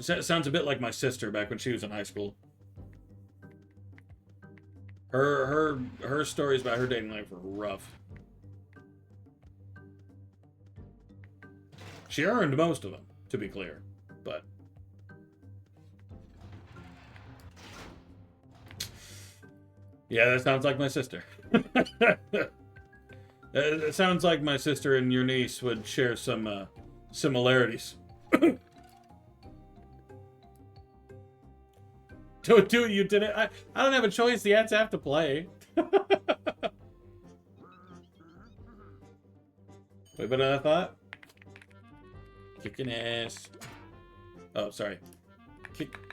Speaker 1: Sounds a bit like my sister back when she was in high school. Her stories about her dating life were rough. She earned most of them, to be clear, but yeah, that sounds like my sister. It sounds like my sister and your niece would share some similarities. Don't do it, you did it. I don't have a choice. The ads have to play. Wait, but I thought. Kicking ass. Oh, sorry.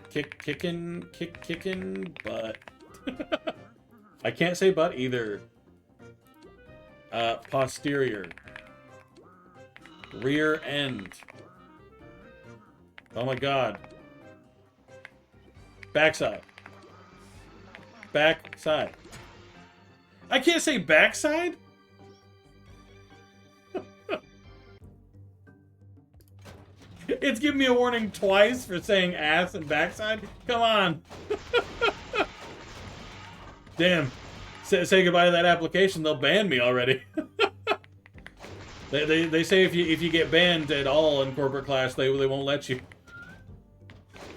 Speaker 1: Kicking butt. I can't say butt either. Posterior. Rear end. Oh my god. Backside. Backside. I can't say backside? It's giving me a warning twice for saying ass and backside? Come on. Damn. Say goodbye to that application, they'll ban me already. They say if you get banned at all in corporate class, they won't let you.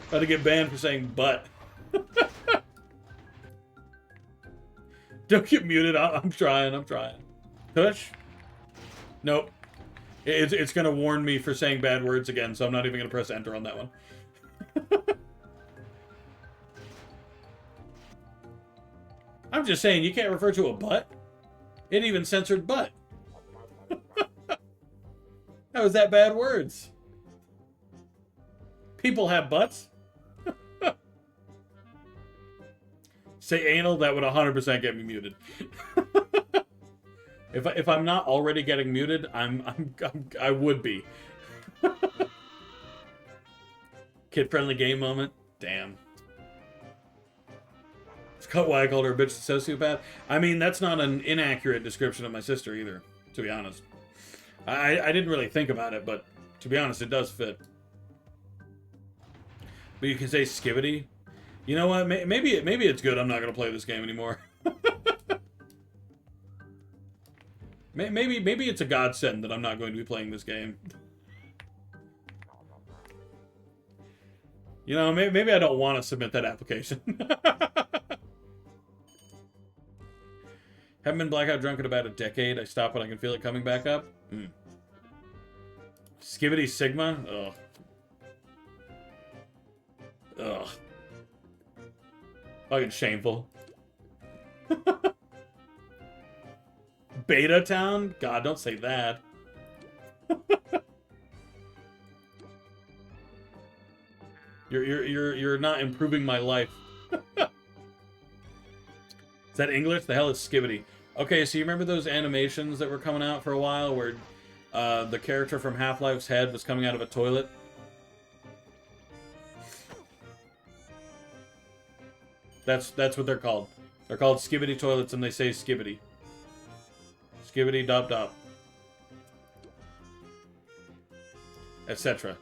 Speaker 1: About to get banned for saying butt. Don't get muted. I'm trying. Push? Nope. It's going to warn me for saying bad words again, so I'm not even going to press enter on that one. I'm just saying, you can't refer to a butt. It even censored butt. How is that bad words? People have butts. Say anal, that would 100% get me muted. If I'm not already getting muted, I would be. Kid-friendly game moment. Damn. It's why I called her a bitch sociopath. I mean, that's not an inaccurate description of my sister either, to be honest. I didn't really think about it, but to be honest, it does fit. But you can say skivity. You know what? Maybe it's good I'm not going to play this game anymore. Maybe it's a godsend that I'm not going to be playing this game. You know, maybe I don't want to submit that application. Haven't been blackout drunk in about a decade. I stop when I can feel it coming back up. Skivity Sigma? Ugh. Ugh. Fucking shameful. Beta Town? God, don't say that. You're not improving my life. Is that English? The hell is skivity? Okay, so you remember those animations that were coming out for a while where the character from Half-Life's head was coming out of a toilet? That's what they're called. They're called skivity toilets, and they say skivity. Skivity dop dop. Etc.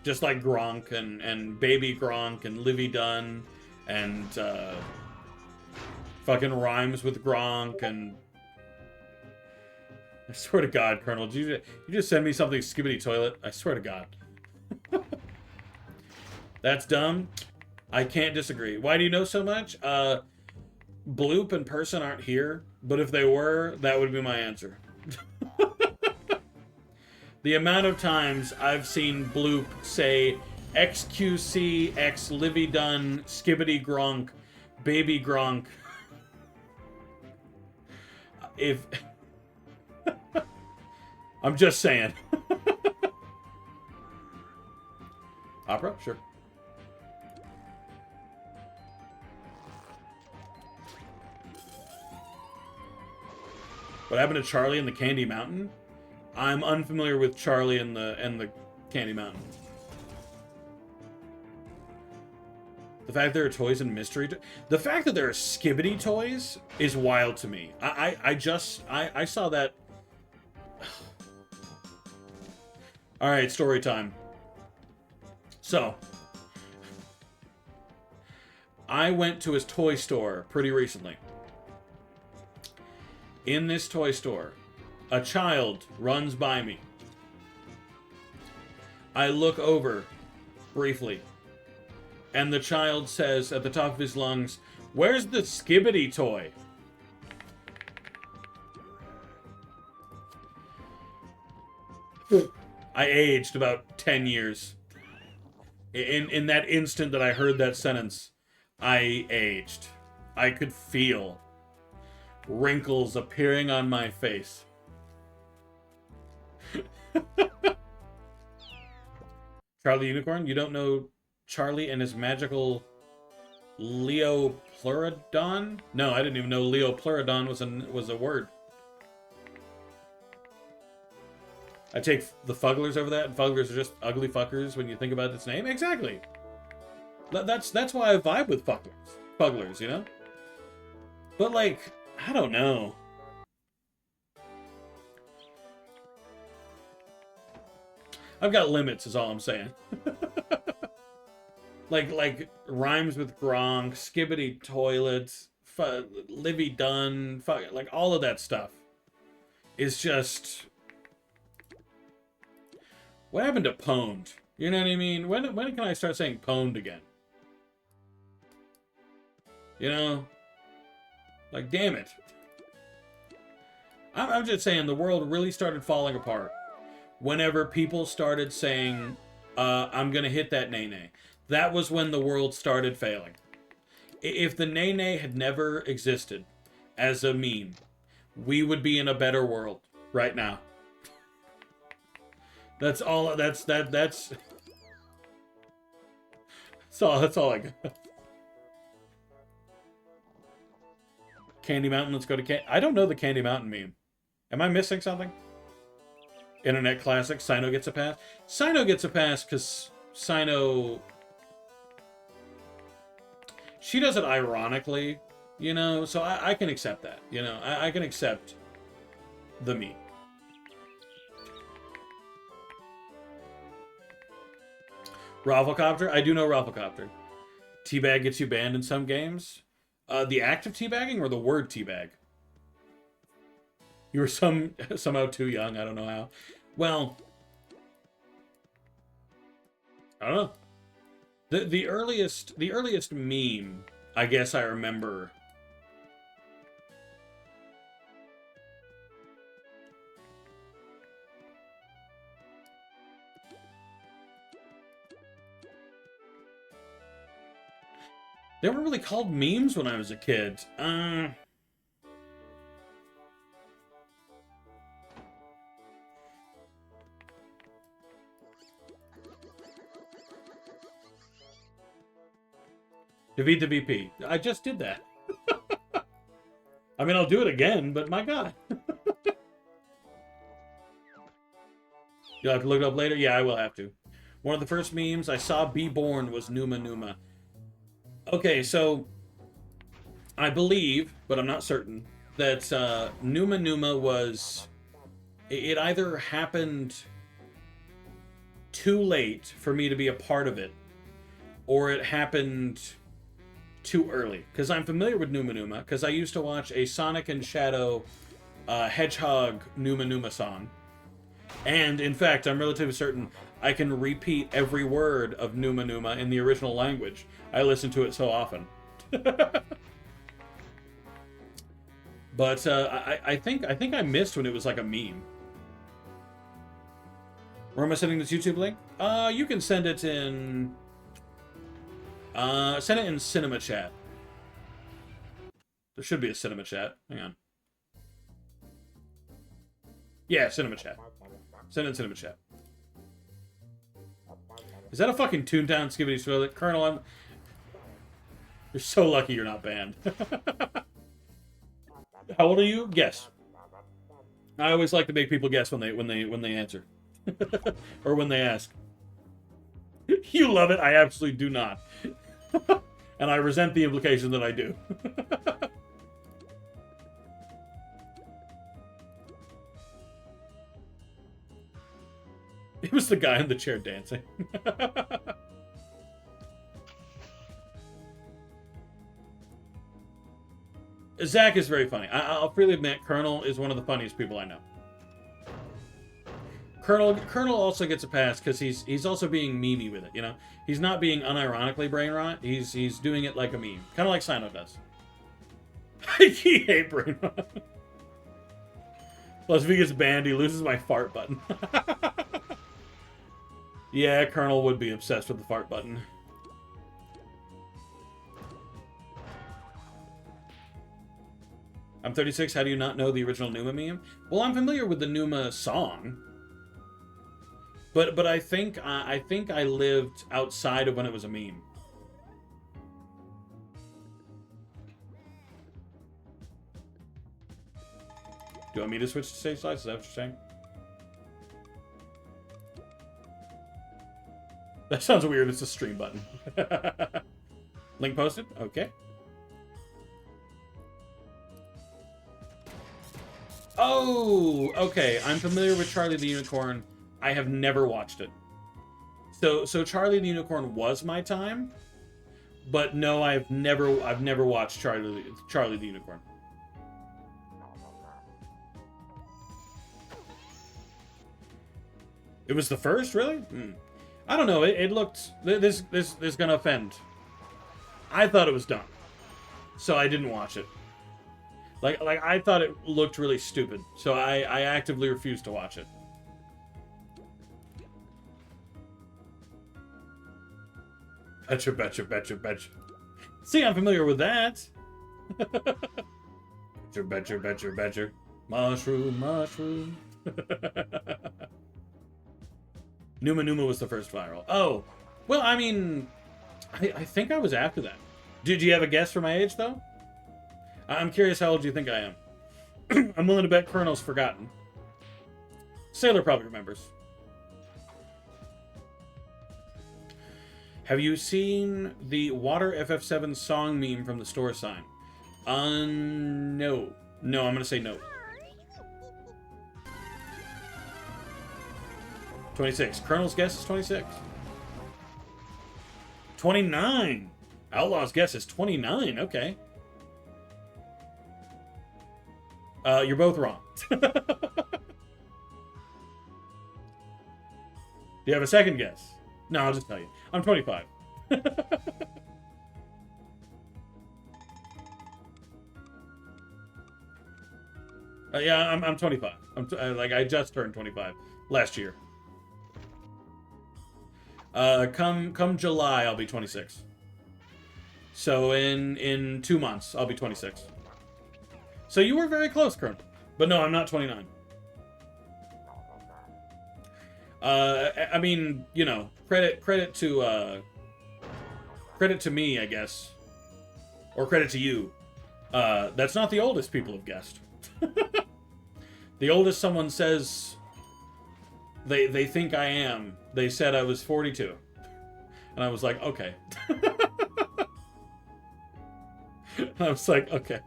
Speaker 1: Just like Gronk and Baby Gronk and Livy Dunn and fucking rhymes with Gronk and... I swear to God, Colonel, did you just send me something skivity toilet? I swear to God. That's dumb. I can't disagree. Why do you know so much? Bloop and Person aren't here, but if they were, that would be my answer. The amount of times I've seen Bloop say XQC, X Livy Dunn, Skibbity Gronk, Baby Gronk. If I'm just saying. Opera? Sure. What happened to Charlie and the Candy Mountain? I'm unfamiliar with Charlie and the Candy Mountain. The fact there are toys and mystery... The fact that there are Skibbity toys is wild to me. I saw that... Alright, story time. So, I went to his toy store pretty recently. In this toy store, a child runs by me. I look over briefly, and the child says at the top of his lungs, "Where's the Skibbity toy?" I aged about 10 years. In that instant that I heard that sentence, I aged. I could feel wrinkles appearing on my face. Charlie Unicorn? You don't know Charlie and his magical Leopleurodon? No, I didn't even know Leopleurodon was a word. I take the Fugglers over that, and Fugglers are just ugly fuckers when you think about its name. Exactly. That's why I vibe with Fugglers, you know? But, like, I don't know. I've got limits, is all I'm saying. like rhymes with Gronk, Skibbity toilets, Livy Dunn, like all of that stuff is just... What happened to pwned? You know what I mean? When can I start saying pwned again? You know? Like, damn it. I'm just saying the world really started falling apart whenever people started saying, I'm gonna hit that nay-nay. That was when the world started failing. If the nay-nay had never existed as a meme, we would be in a better world right now. That's all I got. Candy Mountain, let's go to I don't know the Candy Mountain meme. Am I missing something? Internet classic, Sino gets a pass. Sino gets a pass because Sino... She does it ironically, you know, so I can accept that, you know. I can accept the meme. Rafflecopter? I do know Rafflecopter. Teabag gets you banned in some games. The act of teabagging or the word teabag? You were somehow too young. I don't know how. Well, I don't know. The earliest meme I guess I remember. They weren't really called memes when I was a kid. Defeat the VP. I just did that. I mean, I'll do it again, but my God. You'll have to look it up later? Yeah, I will have to. One of the first memes I saw be born was Numa Numa. Okay, so I believe, but I'm not certain, that Numa Numa was... It either happened too late for me to be a part of it, or it happened too early. Because I'm familiar with Numa Numa, because I used to watch a Sonic and Shadow Hedgehog Numa Numa song. And, in fact, I'm relatively certain I can repeat every word of Numa Numa in the original language. I listen to it so often. But I think I missed when it was like a meme. Where am I sending this YouTube link? You can send it in... send it in Cinema Chat. There should be a Cinema Chat. Hang on. Yeah, Cinema Chat. Send it in Cinema Chat. Is that a fucking Toontown Skibbity Swillet? Colonel, you're so lucky you're not banned. How old are you? Guess. I always like to make people guess when they answer. Or when they ask. You love it? I absolutely do not. And I resent the implication that I do. It was the guy in the chair dancing. Zach is very funny. I'll freely admit, Colonel is one of the funniest people I know. Colonel also gets a pass because he's also being memey with it, you know? He's not being unironically brain rot. He's doing it like a meme. Kind of like Sino does. He hate brain rot. Plus, if he gets banned, he loses my fart button. Yeah, Colonel would be obsessed with the fart button. I'm 36. How do you not know the original Numa meme? Well, I'm familiar with the Numa song. But I think I lived outside of when it was a meme. Do you want me to switch to save slides? Is that what you're saying? That sounds weird. It's a stream button. Link posted? Okay. Oh, okay. I'm familiar with Charlie the Unicorn. I have never watched it. So Charlie the Unicorn was my time, but no, I've never watched Charlie the Unicorn. It was the first, really? I don't know. It looked this gonna offend. I thought it was dumb, so I didn't watch it. Like I thought it looked really stupid, so I actively refused to watch it. Betcha. See, I'm familiar with that. Betcha. Mushroom. Numa was the first viral. Oh, well, I mean, I think I was after that. Did you have a guess for my age, though? I'm curious how old you think I am. I'm willing to bet Colonel's forgotten. Sailor probably remembers. Have you seen the Water FF7 song meme from the store sign? No. No, I'm going to say no. 26. Colonel's guess is 26. 29. Outlaw's guess is 29. Okay. You're both wrong. Do you have a second guess? No, I'll just tell you. I'm 25. Yeah, I'm 25. I just turned 25 last year. Come July, I'll be 26. So in 2 months, I'll be 26. So you were very close, Colonel. But no, I'm not 29. I mean, you know, credit to me, I guess, or credit to you. That's not the oldest people have guessed. The oldest someone says they think I am. They said I was 42, and I was like, okay. And I was like, okay.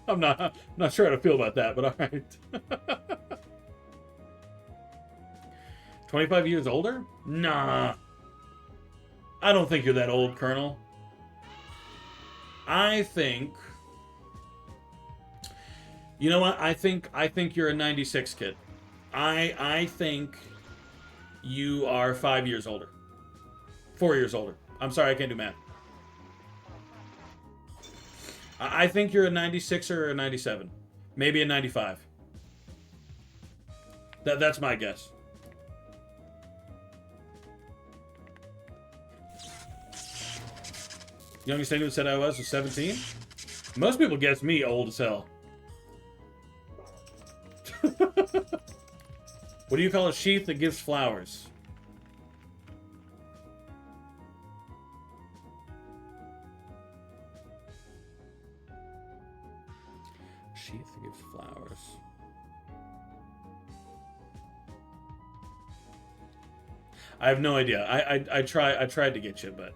Speaker 1: I'm not sure how to feel about that, but all right. 25 years older? Nah. I don't think you're that old, Colonel. I think... You know what? I think you're a 96 kid. I think you are 5 years older. 4 years older. I'm sorry, I can't do math. I think you're a 96 or a 97. Maybe a 95. That's my guess. Youngest anyone said I was 17. Most people guess me old as hell. What do you call a sheath that gives flowers? Sheath that gives flowers. I have no idea. I tried to get you, but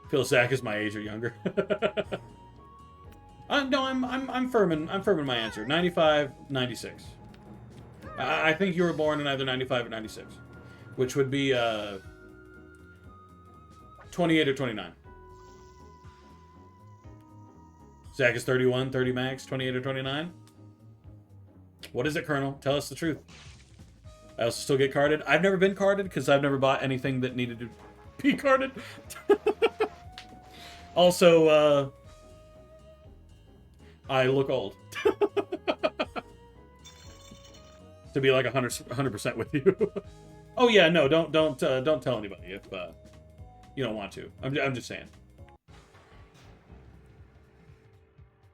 Speaker 1: Phil Zach is my age or younger. No, I'm firm in my answer. 95, 96. I think you were born in either 95 or 96, which would be 28 or 29. Zach is 31, 30 max, 28 or 29. What is it, Colonel? Tell us the truth. I also still get carded. I've never been carded because I've never bought anything that needed to be carded. Also, I look old. To be like 100% with you. Oh yeah, no, don't tell anybody if you don't want to. I'm just saying.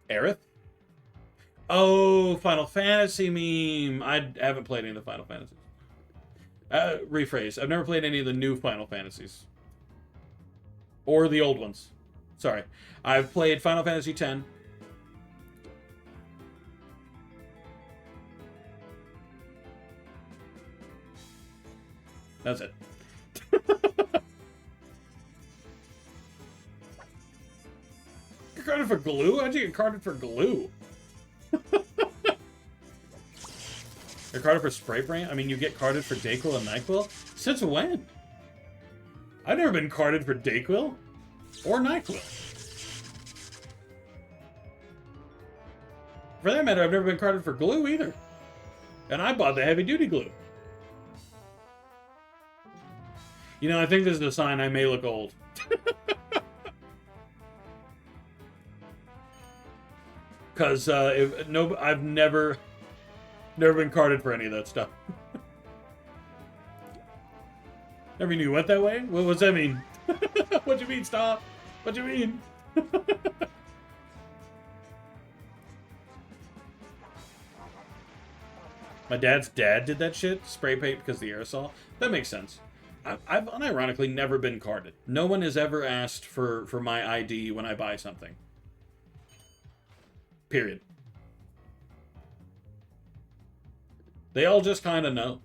Speaker 1: Aerith? Oh, Final Fantasy meme. I haven't played any of the Final Fantasies. Rephrase. I've never played any of the new Final Fantasies. Or the old ones. Sorry. I've played Final Fantasy X. That's it. You're carded for glue? How'd you get carded for glue? You're carded for spray brand? I mean, you get carded for Dayquil and NyQuil? Since when? I've never been carded for Dayquil or NyQuil. For that matter, I've never been carded for glue either. And I bought the heavy-duty glue. You know, I think this is a sign I may look old. Because I've never been carded for any of that stuff. Never knew you went that way? What's that mean? What you mean, stop? What you mean? My dad's dad did that shit. Spray paint because of the aerosol. That makes sense. I've unironically never been carded. No one has ever asked for my ID when I buy something. Period. They all just kind of know.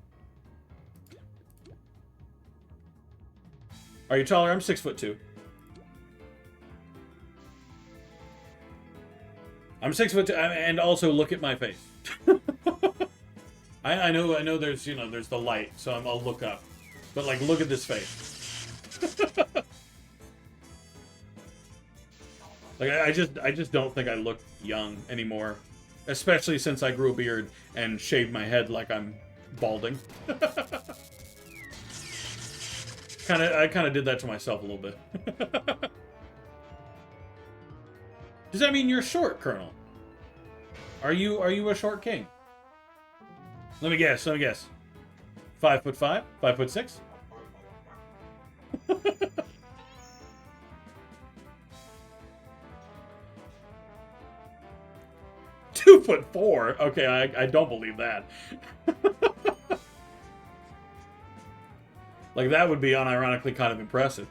Speaker 1: Are you taller? I'm 6'2". I'm 6'2", and also look at my face. I know there's there's the light, so I'll look up. But like, look at this face. Like, I just don't think I look young anymore, especially since I grew a beard and shaved my head like I'm balding. I kind of did that to myself a little bit. Does that mean you're short, Colonel? Are you a short king? Let me guess. 5'5"? 5'6"? 2'4"? Okay, I don't believe that. Like, that would be unironically kind of impressive.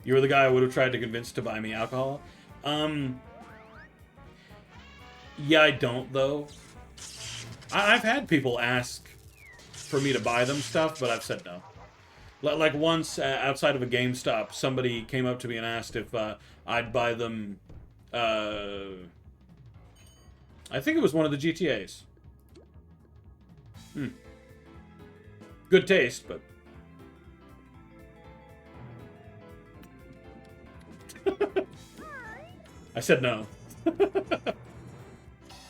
Speaker 1: You were the guy I would have tried to convince to buy me alcohol. Yeah, I don't, though. I've had people ask for me to buy them stuff, but I've said no. Like once, outside of a GameStop, somebody came up to me and asked if I'd buy them... I think it was one of the GTAs. Good taste, but... I said no.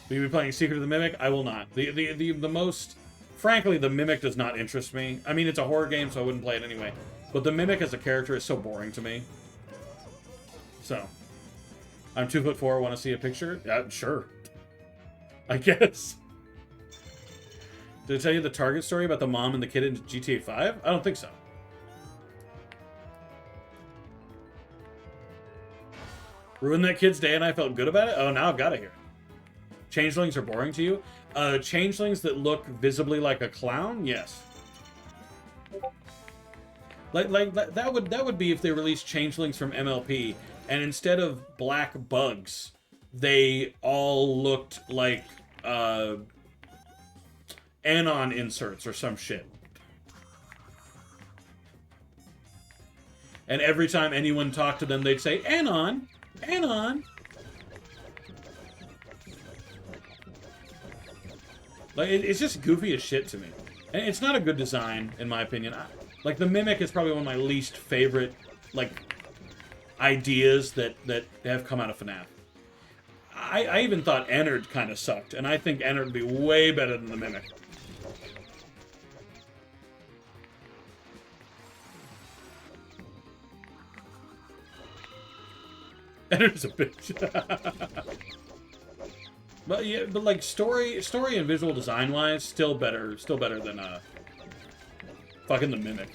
Speaker 1: Will you be playing Secret of the Mimic? I will not. The most... Frankly, the Mimic does not interest me. I mean, it's a horror game, so I wouldn't play it anyway. But the Mimic as a character is so boring to me. So. I'm 2'4", want to see a picture? Sure. I guess. Did I tell you the Target story about the mom and the kid in GTA 5? I don't think so. Ruined that kid's day and I felt good about it? Oh, now I've got to hear it. Changelings are boring to you? Changelings that look visibly like a clown? Yes. Like that would be if they released changelings from MLP and instead of black bugs, they all looked like Anon inserts or some shit. And every time anyone talked to them, they'd say, Anon! Anon! Like, it's just goofy as shit to me. And it's not a good design, in my opinion. Like, the Mimic is probably one of my least favorite, like, ideas that have come out of FNAF. I even thought Ennard kind of sucked, and I think Ennard would be way better than the Mimic. Ennard's a bitch. But yeah, but like story and visual design wise, still better than fucking the Mimic.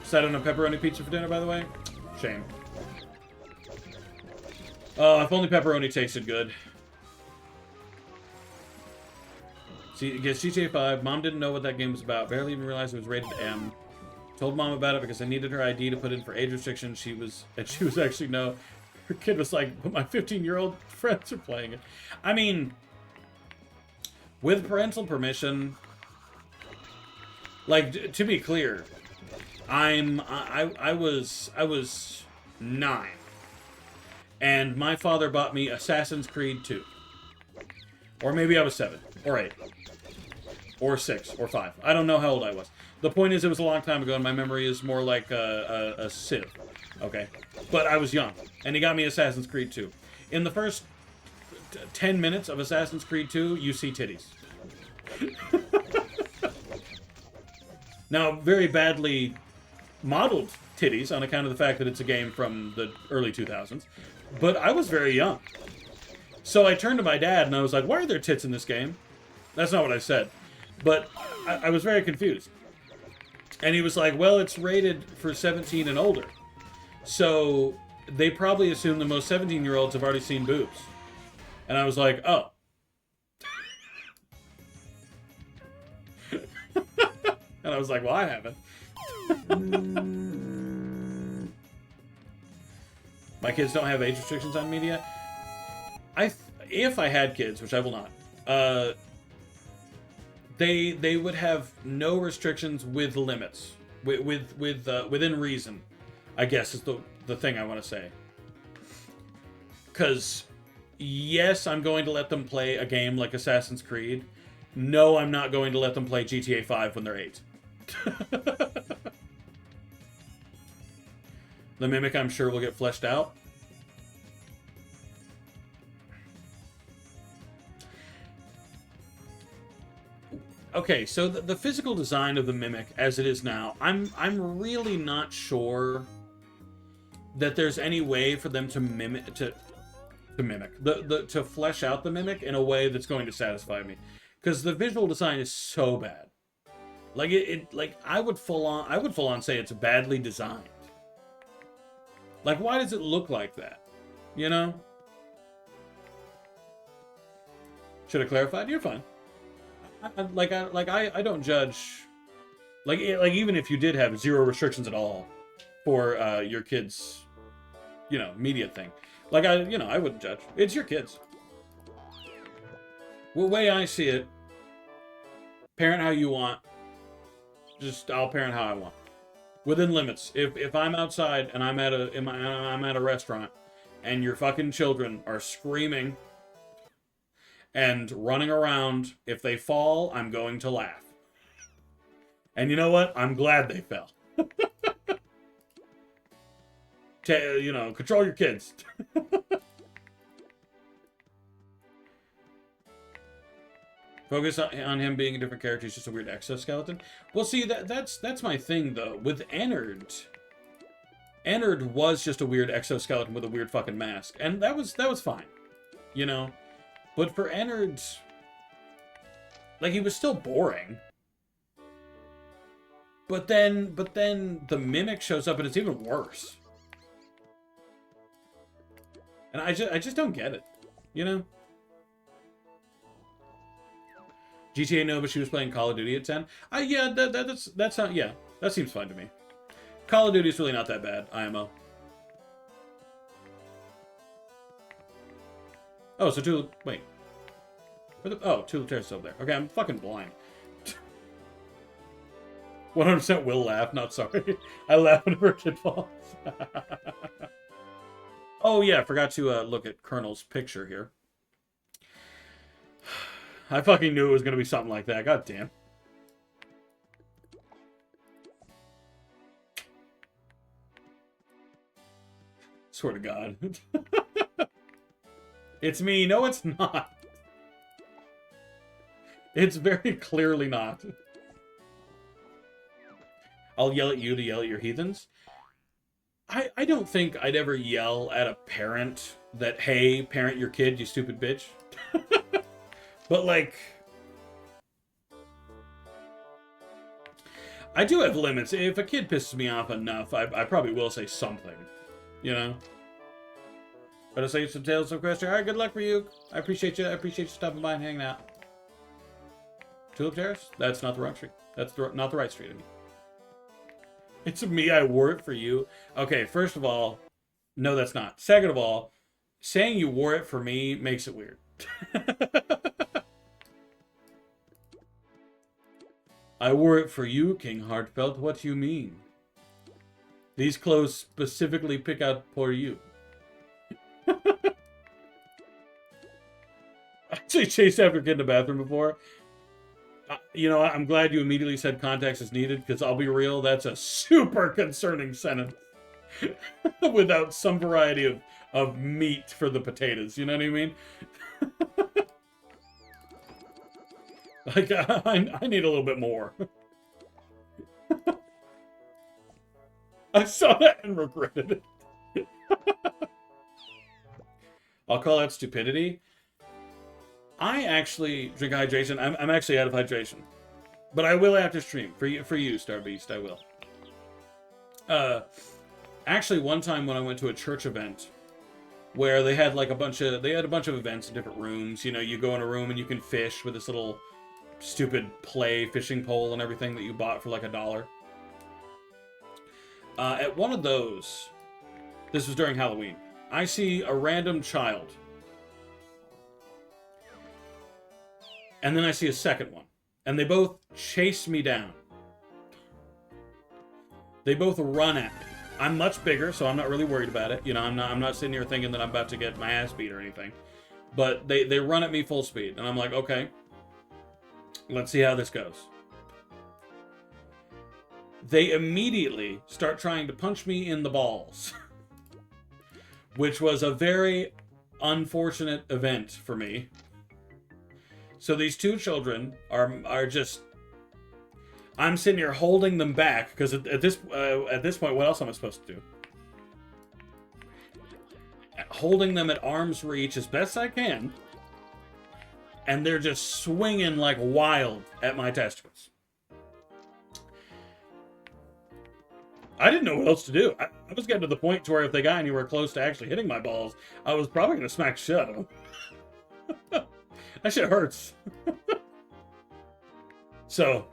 Speaker 1: Sat on a pepperoni pizza for dinner, by the way. Shame. Oh, if only pepperoni tasted good. See, against GTA 5, Mom didn't know what that game was about. Barely even realized it was rated M. Told Mom about it because I needed her ID to put in for age restrictions. She was actually no. Her kid was like, but my 15-year-old friends are playing it. I mean, with parental permission, like, to be clear, I was 9, and my father bought me Assassin's Creed 2, or maybe I was 7 or 8 or 6 or 5. I don't know how old I was. The point is, it was a long time ago, and my memory is more like a sieve. Okay, but I was young, and he got me Assassin's Creed 2. In the first 10 minutes of Assassin's Creed 2, you see titties. Now, very badly modeled titties on account of the fact that it's a game from the early 2000s, but I was very young. So I turned to my dad, and I was like, why are there tits in this game? That's not what I said, but I was very confused. And he was like, well, it's rated for 17 and older. So they probably assume the most 17-year-olds have already seen boobs. And I was like, oh. And I was like, well, I haven't. My kids don't have age restrictions on media. If I had kids, which I will not, they would have no restrictions with limits, within reason, I guess is the thing I want to say. Because yes, I'm going to let them play a game like Assassin's Creed. No, I'm not going to let them play GTA 5 when they're 8. The Mimic, I'm sure, will get fleshed out. Okay, so the physical design of the Mimic as it is now, I'm really not sure that there's any way for them to to flesh out the Mimic in a way that's going to satisfy me, because the visual design is so bad. Like like I would full on say it's badly designed. Like, why does it look like that? You know? Should have clarified. You're fine. I don't judge. Like even if you did have 0 restrictions at all for your kids, media thing. Like I wouldn't judge. It's your kids. The way I see it, parent how you want. I'll parent how I want, within limits. If I'm outside and I'm at a restaurant, and your fucking children are screaming and running around, if they fall, I'm going to laugh. And you know what? I'm glad they fell. Control your kids. Focus on him being a different character. He's just a weird exoskeleton. Well, see, that's my thing, though. With Ennard was just a weird exoskeleton with a weird fucking mask. And that was fine. But for Ennard, like, he was still boring. But then the Mimic shows up and it's even worse. And I just don't get it, you know? GTA no, but she was playing Call of Duty at 10. Yeah, that's not, yeah, that seems fine to me. Call of Duty's really not that bad, IMO. Oh, so Tulip, wait. Oh, Tulip Terrace is over there. Okay, I'm fucking blind. 100% will laugh, not sorry. I laugh whenever kid falls. Oh yeah, I forgot to look at Colonel's picture here. I fucking knew it was going to be something like that. God damn. Swear to God. It's me. No, it's not. It's very clearly not. I'll yell at you to yell at your heathens. I don't think I'd ever yell at a parent that, hey, parent your kid, you stupid bitch. But, like, I do have limits. If a kid pisses me off enough, I probably will say something, you know? But I say some tales of question. All right, good luck for you. I appreciate you. I appreciate you stopping by and hanging out. Tulip Terrace? That's not the wrong street. That's not the right street, I mean. It's me, I wore it for you. Okay, first of all, no, that's not. Second of all, saying you wore it for me makes it weird. I wore it for you, KingHeartFelt. What do you mean? These clothes specifically pick out for you. I actually chased after a kid in the bathroom before. You know, I'm glad you immediately said context is needed, because I'll be real, that's a super concerning sentence. Without some variety of meat for the potatoes, you know what I mean? Like, I need a little bit more. I saw that and regretted it. I'll call that stupidity. I actually drink hydration. I'm actually out of hydration. But I will after stream. For you, Starbeast, I will. Actually, one time when I went to a church event where they had like a bunch of events in different rooms. You know, you go in a room and you can fish with this little stupid play fishing pole and everything that you bought for like $1. At one of those, this was during Halloween, I see a random child. And then I see a second one. And they both chase me down. They both run at me. I'm much bigger, so I'm not really worried about it. You know, I'm not sitting here thinking that I'm about to get my ass beat or anything. But they run at me full speed. And I'm like, okay, let's see how this goes. They immediately start trying to punch me in the balls. Which was a very unfortunate event for me. So these two children are just... I'm sitting here holding them back, because at this point, what else am I supposed to do? Holding them at arm's reach as best I can, and they're just swinging like wild at my testicles. I didn't know what else to do. I was getting to the point to where if they got anywhere close to actually hitting my balls, I was probably going to smack shit out of them. That shit hurts. So,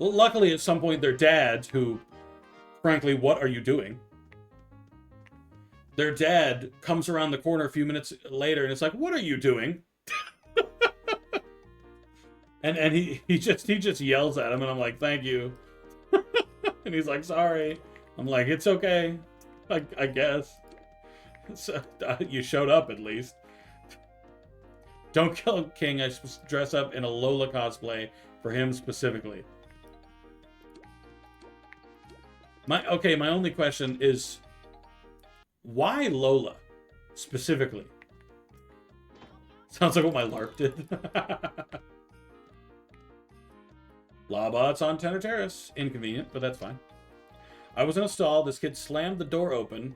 Speaker 1: luckily at some point their dad, who, frankly, what are you doing? Their dad comes around the corner a few minutes later and it's like, what are you doing? and he just yells at him and I'm like, thank you. And he's like, sorry. I'm like, it's okay. I guess. So, you showed up at least. Don't kill King. I dress up in a Lola cosplay for him specifically. My only question is, why Lola specifically? Sounds like what my LARP did. Lawbots on Tenor Terrace. Inconvenient, but that's fine. I was in a stall. This kid slammed the door open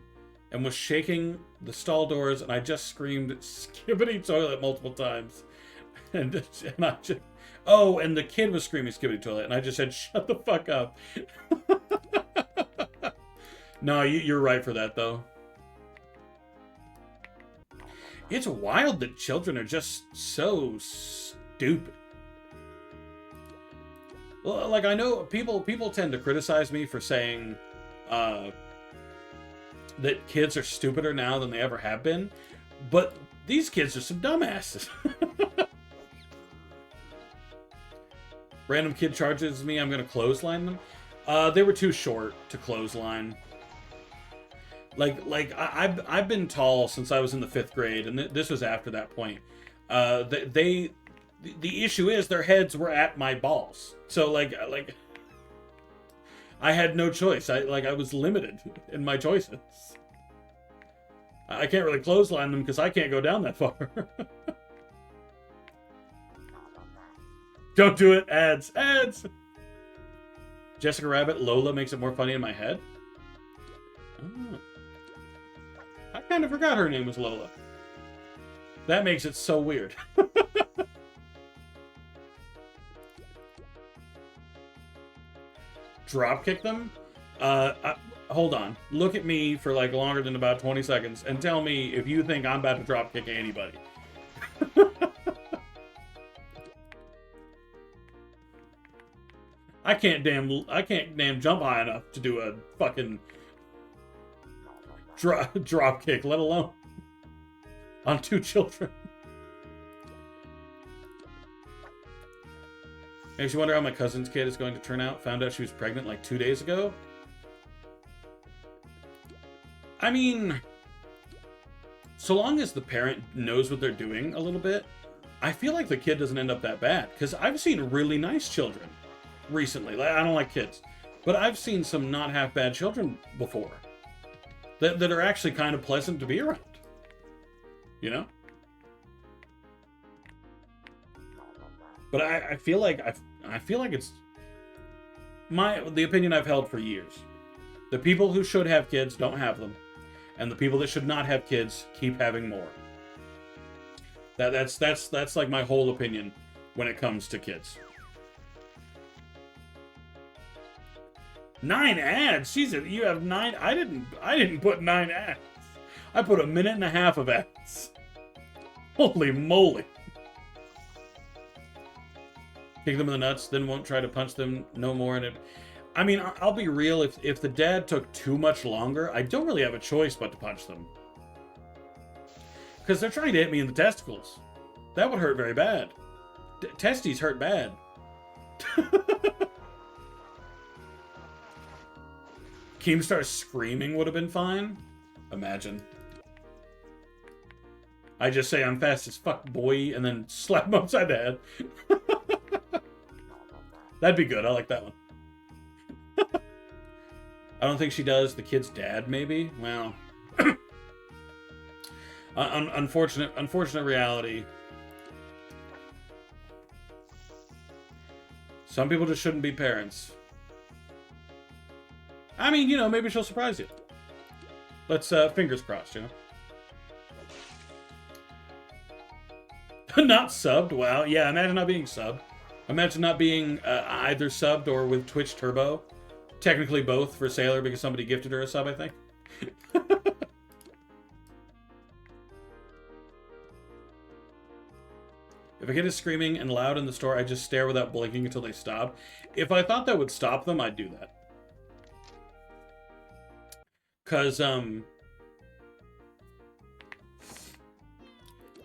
Speaker 1: and was shaking the stall doors, and I just screamed "Skibbity toilet" multiple times. And I just, oh, and the kid was screaming "Skibbity toilet," and I just said, "Shut the fuck up." No, you're right for that, though. It's wild that children are just so stupid. Well, like, I know people tend to criticize me for saying that kids are stupider now than they ever have been, but these kids are some dumbasses. Random kid charges me, I'm gonna clothesline them. They were too short to clothesline. I've been tall since I was in the 5th grade, and this was after that point. The issue is their heads were at my balls, so like I had no choice. I was limited in my choices. I can't really clothesline them because I can't go down that far. Don't do it. Ads. Jessica Rabbit, Lola makes it more funny in my head. Oh. I kind of forgot her name was Lola. That makes it so weird. Dropkick them? Hold on. Look at me for like longer than about 20 seconds and tell me if you think I'm about to dropkick anybody. I can't damn jump high enough to do a fucking drop kick, let alone on 2 children. Makes you wonder how my cousin's kid is going to turn out. Found out she was pregnant like 2 days ago. I mean, so long as the parent knows what they're doing a little bit, I feel like the kid doesn't end up that bad. Because I've seen really nice children recently. I don't like kids, but I've seen some not half bad children before that are actually kind of pleasant to be around. You know? But I feel like it's the opinion I've held for years. The people who should have kids don't have them, and the people that should not have kids keep having more. That's like my whole opinion when it comes to kids. 9 ads. Jesus, you have 9. I didn't put 9 ads. I put 1.5 minutes of ads. Holy moly. Kick them in the nuts, then won't try to punch them no more. And I mean, I'll be real. If the dad took too much longer, I don't really have a choice but to punch them. Because they're trying to hit me in the testicles. That would hurt very bad. Testes hurt bad. Keemstar screaming would have been fine. Imagine. I just say I'm fast as fuck, boy, and then slap him upside the head. That'd be good. I like that one. I don't think she does. The kid's dad, maybe? Well. Unfortunate reality. Some people just shouldn't be parents. I mean, you know, maybe she'll surprise you. Let's, fingers crossed, you know? Not subbed? Wow. Yeah, imagine not being subbed. Imagine not being either subbed or with Twitch Turbo. Technically both for Sailor because somebody gifted her a sub, I think. If a kid is screaming and loud in the store, I just stare without blinking until they stop. If I thought that would stop them, I'd do that. Because,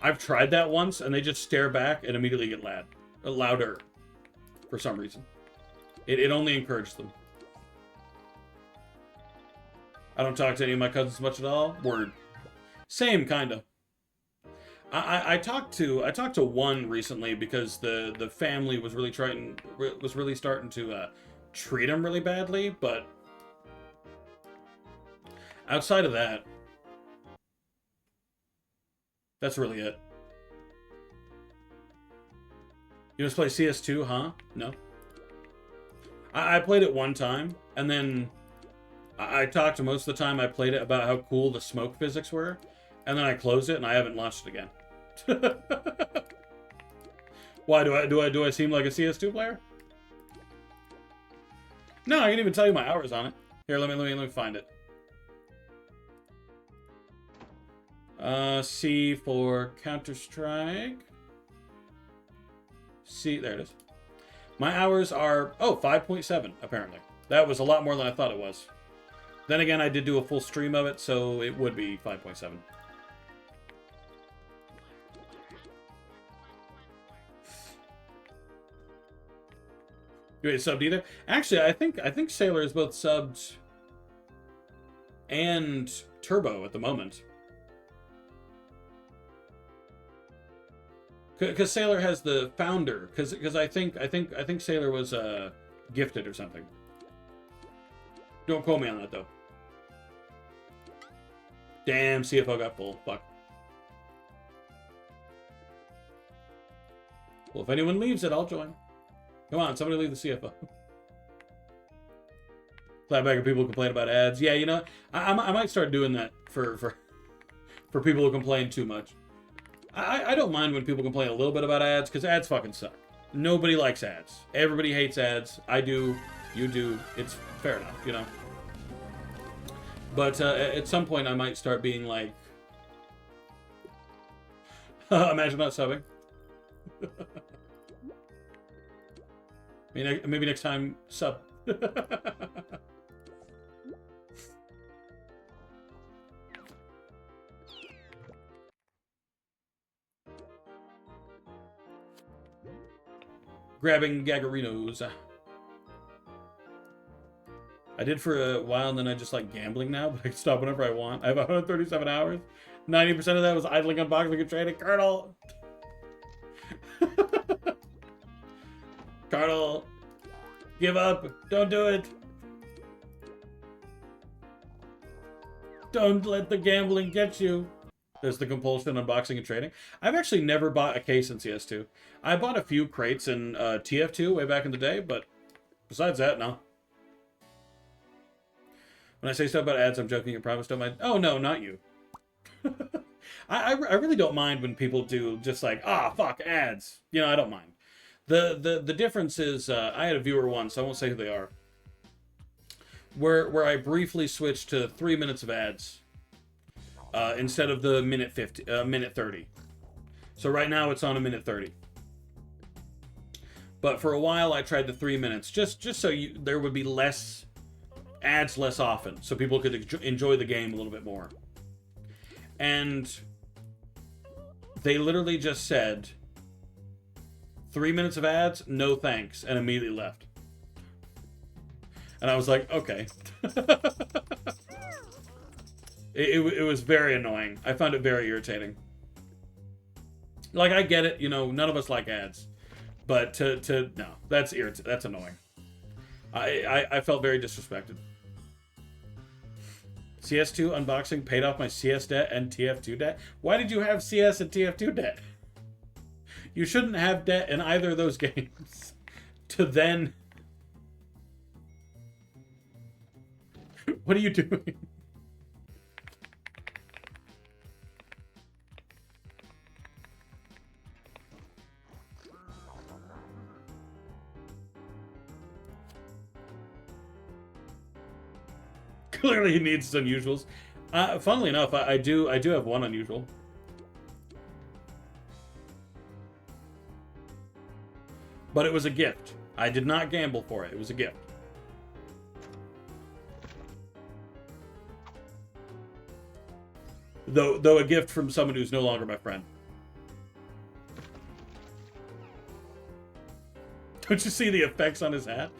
Speaker 1: I've tried that once, and they just stare back and immediately get louder. For some reason. It only encouraged them. I don't talk to any of my cousins much at all. Word. Same, kinda. I talked to one recently because the family was really starting to treat him really badly, but outside of that, that's really it. You just play CS2, huh? No. I played it one time, and then I talked most of the time I played it about how cool the smoke physics were, and then I closed it and I haven't launched it again. Why do I seem like a CS2 player? No, I can even tell you my hours on it. Here, let me find it. C for Counter-Strike. C, there it is. My hours are, 5.7, apparently. That was a lot more than I thought it was. Then again, I did do a full stream of it, so it would be 5.7. Wait, subbed either? Actually, I think Sailor is both subbed and Turbo at the moment. Because Sailor has the founder. Because I think Sailor was gifted or something. Don't quote me on that though. Damn, CFO got full. Fuck. Well, if anyone leaves it, I'll join. Come on, somebody leave the CFO. Clapback of people who complain about ads. Yeah, you know, I might start doing that for people who complain too much. I don't mind when people complain a little bit about ads, because ads fucking suck. Nobody likes ads. Everybody hates ads. I do. You do. It's fair enough, you know. But at some point, I might start being like... Imagine not subbing. Maybe next time, sub. Grabbing Gagarinos. I did for a while, and then I just like gambling now, but I can stop whenever I want. I have 137 hours. 90% of that was idling, unboxing, and trading. Colonel! Colonel! Give up! Don't do it! Don't let the gambling get you. There's the compulsion, unboxing, and trading. I've actually never bought a case in CS2. I bought a few crates in TF2 way back in the day, but besides that, no. When I say stuff about ads, I'm joking. I promise, don't mind. Oh, no, not you. I really don't mind when people do just like, fuck, ads. You know, I don't mind. The difference is, I had a viewer once, I won't say who they are, where I briefly switched to 3 minutes of ads instead of the minute 30. So right now it's on a minute 30. But for a while I tried the 3 minutes, just so there would be less ads less often, so people could enjoy the game a little bit more. And they literally just said, 3 minutes of ads, no thanks, and immediately left. And I was like, okay. It was very annoying. I found it very irritating. Like, I get it, you know, none of us like ads. But no, that's annoying. I felt very disrespected. CS2 unboxing paid off my CS debt and TF2 debt. Why did you have CS and TF2 debt? You shouldn't have debt in either of those games. To then... What are you doing? Clearly he needs his unusuals. Funnily enough, I do have one unusual. But it was a gift. I did not gamble for it. It was a gift. Though a gift from someone who's no longer my friend. Don't you see the effects on his hat?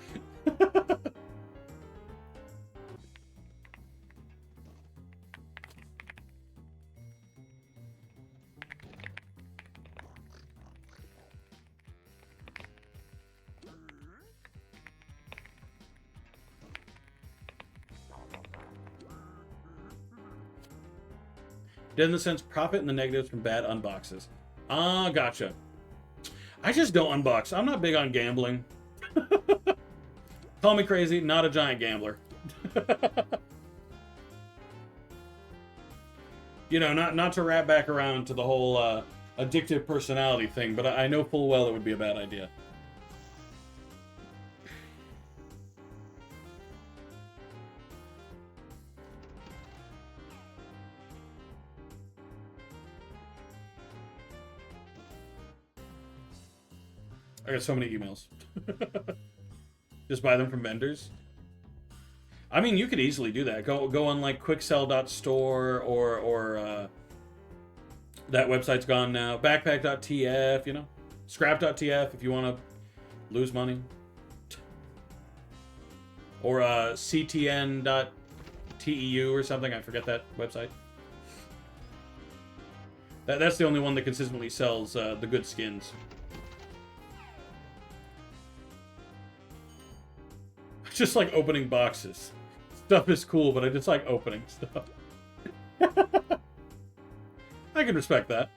Speaker 1: In the sense, profit and the negatives from bad unboxes. Ah, gotcha. I just don't unbox. I'm not big on gambling. Call me crazy, not a giant gambler. You know, not to wrap back around to the whole addictive personality thing, but I know full well it would be a bad idea. I got so many emails. Just buy them from vendors. I mean, you could easily do that. Go on like quicksell.store or that website's gone now. Backpack.tf, you know. Scrap.tf if you want to lose money. Or ctn.teu or something. I forget that website. That's the only one that consistently sells the good skins. Just like opening boxes. Stuff is cool, but I just like opening stuff. I can respect that.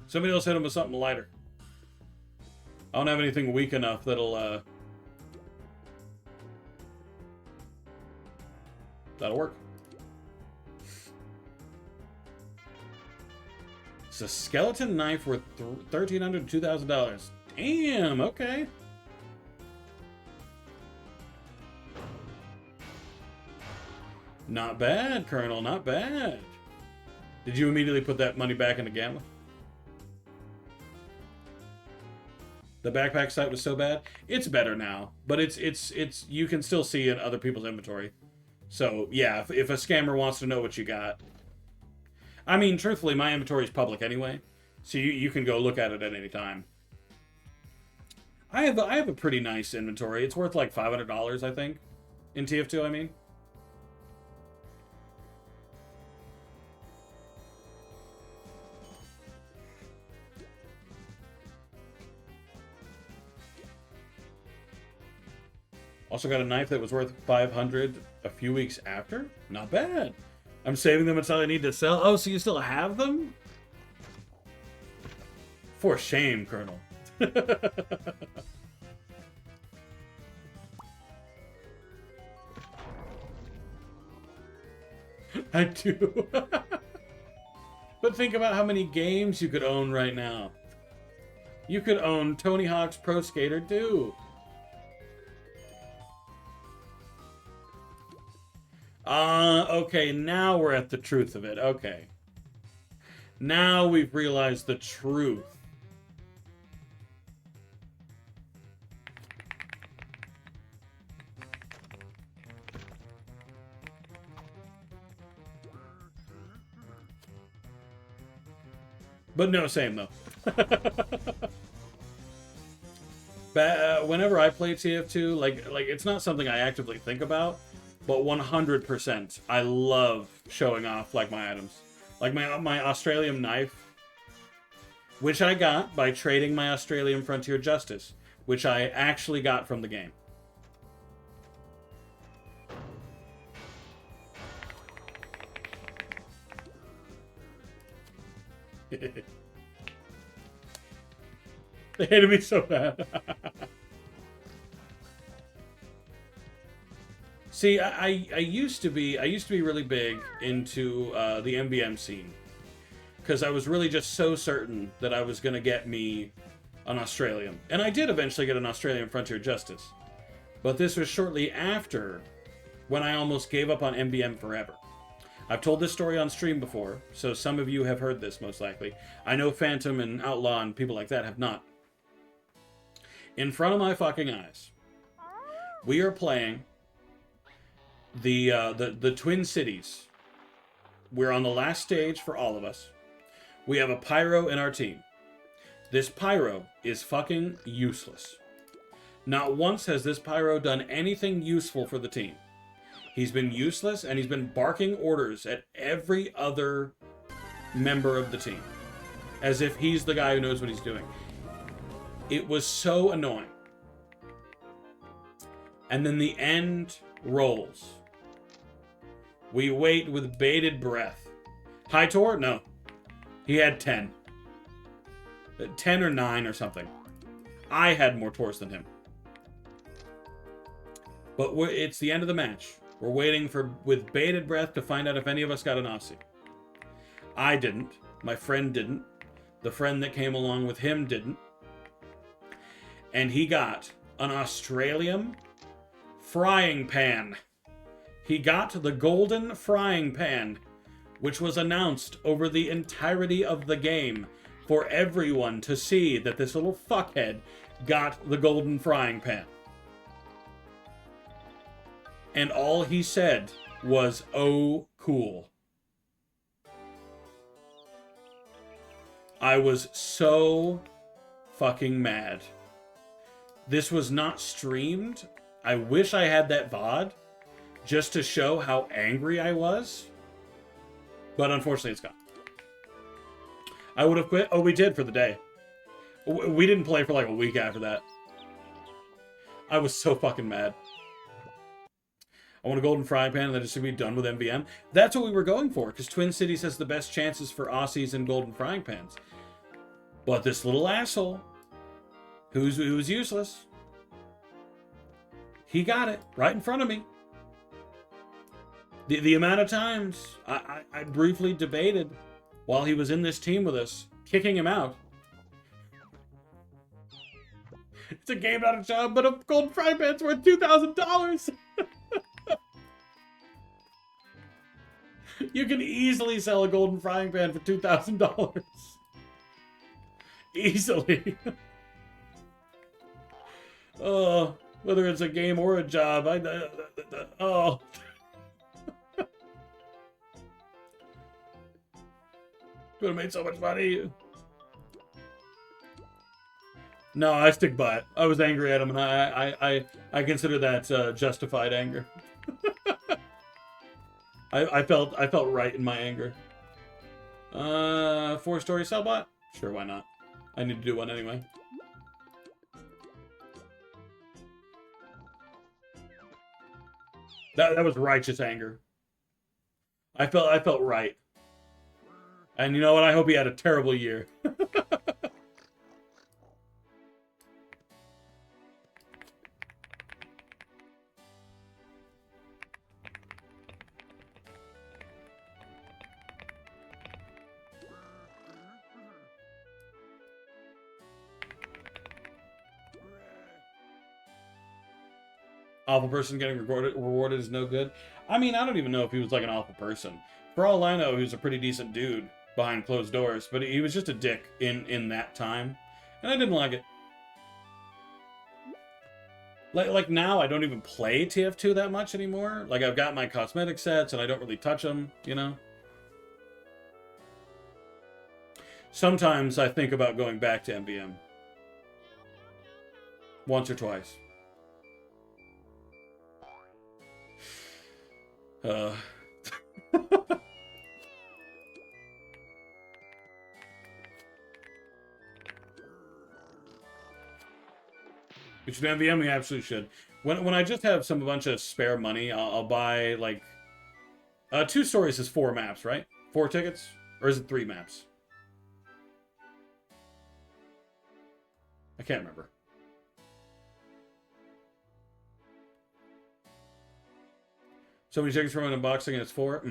Speaker 1: Somebody else hit him with something lighter. I don't have anything weak enough that'll work. It's a skeleton knife worth $1,300 to $2,000. Damn, okay. Not bad, Colonel, not bad. Did you immediately put that money back into gambling? The backpack site was so bad. It's better now, but it's you can still see in other people's inventory. So yeah, if a scammer wants to know what you got, I mean, truthfully, my inventory is public anyway, so you can go look at it at any time. I have a pretty nice inventory. It's worth like $500, I think, in TF2. I mean. Also got a knife that was worth $500 a few weeks after. Not bad. I'm saving them until I need to sell. Oh, so you still have them? For shame, Colonel. I do. But think about how many games you could own right now. You could own Tony Hawk's Pro Skater 2. Okay, now we're at the truth of it. Okay. Now we've realized the truth. But no, same though. Whenever I play TF2, like it's not something I actively think about. But 100%, I love showing off like my items. Like my Australian knife, which I got by trading my Australian Frontier Justice, which I actually got from the game. They hated me so bad. See, I used to be really big into the MBM scene because I was really just so certain that I was gonna get me an Australian, and I did eventually get an Australian Frontier Justice, but this was shortly after when I almost gave up on MBM forever. I've told this story on stream before, so some of you have heard this most likely. I know Phantom and Outlaw and people like that have not. In front of my fucking eyes, we are playing the Twin Cities. We're on the last stage for all of us. We have a pyro in our team. This pyro is fucking useless. Not once has this pyro done anything useful for the team. He's been useless, and he's been barking orders at every other member of the team, as if he's the guy who knows what he's doing. It was so annoying. And then the end rolls. We wait with bated breath. High Tor? No. He had 10. 10 or 9 or something. I had more Tors than him. But it's the end of the match. We're waiting with bated breath to find out if any of us got an Aussie. I didn't. My friend didn't. The friend that came along with him didn't. And he got an Australian frying pan. He got the golden frying pan, which was announced over the entirety of the game for everyone to see that this little fuckhead got the golden frying pan. And all he said was, "Oh, cool." I was so fucking mad. This was not streamed. I wish I had that VOD just to show how angry I was. But unfortunately, it's gone. I would have quit. Oh, we did for the day. We didn't play for like a week after that. I was so fucking mad. I want a golden frying pan and then just to be done with MVM. That's what we were going for, because Twin Cities has the best chances for Aussies and golden frying pans. But this little asshole, who's useless, he got it right in front of me. The amount of times I briefly debated while he was in this team with us, kicking him out. It's a game, not a job, but a golden frying pan's worth $2,000. You can easily sell a golden frying pan for $2,000. Easily. Oh, whether it's a game or a job, oh. Could have made so much money. No, I stick by it. I was angry at him, and I consider that justified anger. I felt right in my anger. 4-story Cellbot? Sure, why not? I need to do one anyway. That was righteous anger. I felt right. And you know what? I hope he had a terrible year. Awful person getting rewarded is no good. I mean, I don't even know if he was like an awful person. For all I know, he was a pretty decent dude behind closed doors, but he was just a dick in that time, and I didn't like it. Like now, I don't even play TF2 that much anymore. Like, I've got my cosmetic sets, and I don't really touch them, you know? Sometimes I think about going back to MVM. Once or twice. We should MVM, we absolutely should. When I just have a bunch of spare money, I'll buy, like... 2 stories is 4 maps, right? 4 tickets? Or is it 3 maps? I can't remember. So many tickets for an unboxing and it's 4?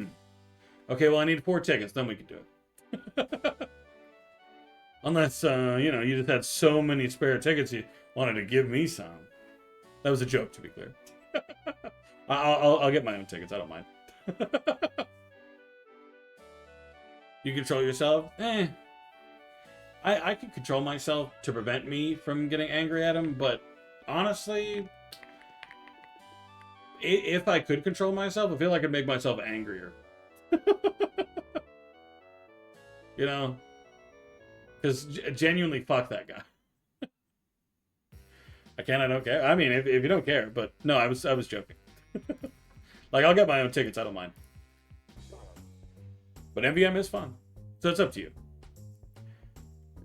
Speaker 1: Okay, well I need 4 tickets, then we can do it. Unless, you know, you just had so many spare tickets you wanted to give me some. That was a joke, to be clear. I'll get my own tickets, I don't mind. You control yourself? I can control myself to prevent me from getting angry at him, but honestly... If I could control myself, I feel like I could make myself angrier. You know? Because genuinely, fuck that guy. I don't care. I mean, if you don't care, but no, I was joking. Like, I'll get my own tickets, I don't mind. But MVM is fun. So it's up to you.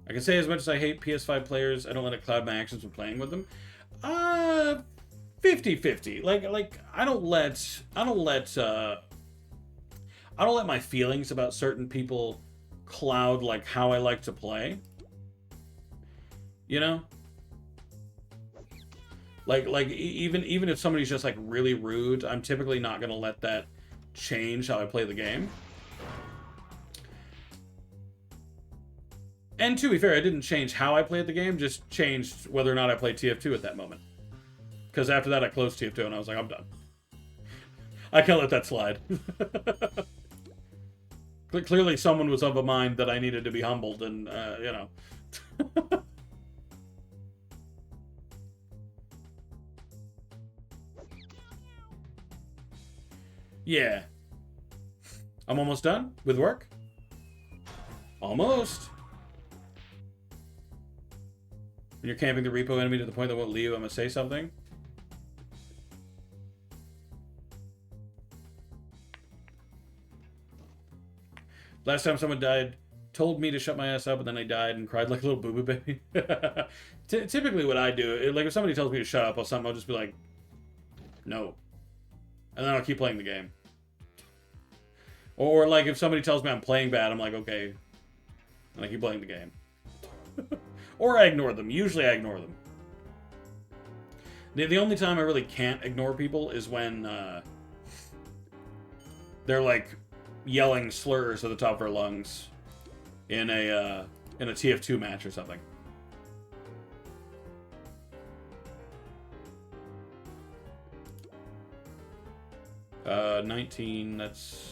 Speaker 1: I can say as much as I hate PS5 players, I don't let it cloud my actions when playing with them. 50-50. Like I don't let my feelings about certain people cloud like how I like to play. You know? Even if somebody's just like really rude, I'm typically not gonna let that change how I play the game. And to be fair, I didn't change how I played the game, just changed whether or not I played TF2 at that moment. Because after that, I closed TF2 and I was like, I'm done. I can't let that slide. Clearly, someone was of a mind that I needed to be humbled, and, you know. Yeah. I'm almost done with work. Almost. When you're camping the repo enemy to the point that won't leave, I'm gonna say something. Last time someone died, told me to shut my ass up, and then they died and cried like a little boo-boo baby. Typically what I do, like if somebody tells me to shut up or something, I'll just be like, no. And then I'll keep playing the game. Or like if somebody tells me I'm playing bad, I'm like, okay. And I keep playing the game. Or I ignore them. Usually I ignore them. The only time I really can't ignore people is when they're like yelling slurs at the top of their lungs in a TF2 match or something. 19, that's...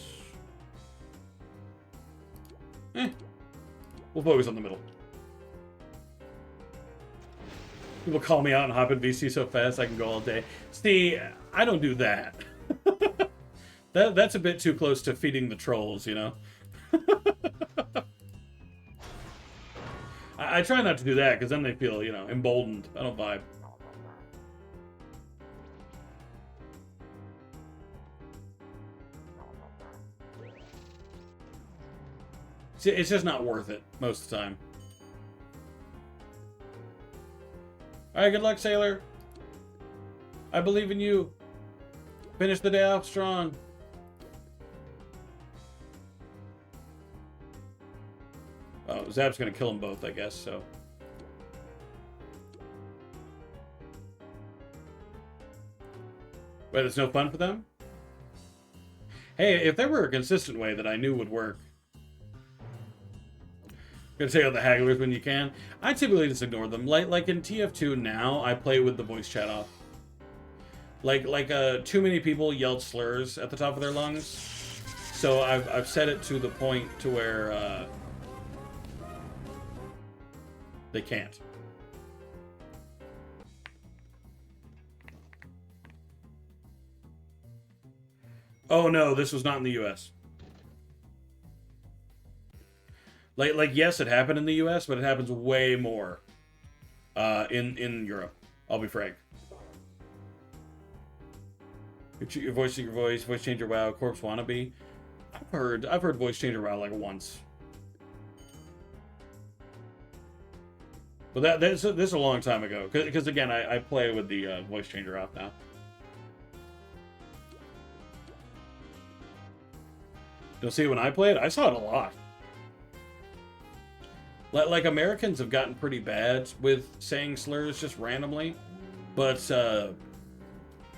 Speaker 1: We'll focus on the middle. People call me out and hop in VC so fast I can go all day. See, I don't do that. That's a bit too close to feeding the trolls, you know? I try not to do that, because then they feel, you know, emboldened. I don't vibe. See, it's just not worth it, most of the time. Alright, good luck, Sailor. I believe in you. Finish the day off strong. Oh, Zap's gonna kill them both, I guess, so. Wait, it's no fun for them? Hey, if there were a consistent way that I knew would work. Gonna take out the hagglers when you can. I typically just ignore them. Like in TF2 now, I play with the voice chat off. Too many people yelled slurs at the top of their lungs. So I've set it to the point to where they can't. Oh no, this was not in the US. Yes, it happened in the US, but it happens way more in Europe. I'll be frank. Your voice changer wow, corpse wannabe. I've heard voice changer wow like once. But this is a long time ago, because again, I play with the voice changer off now. You'll see when I play it, I saw it a lot. Like, Americans have gotten pretty bad with saying slurs just randomly. But,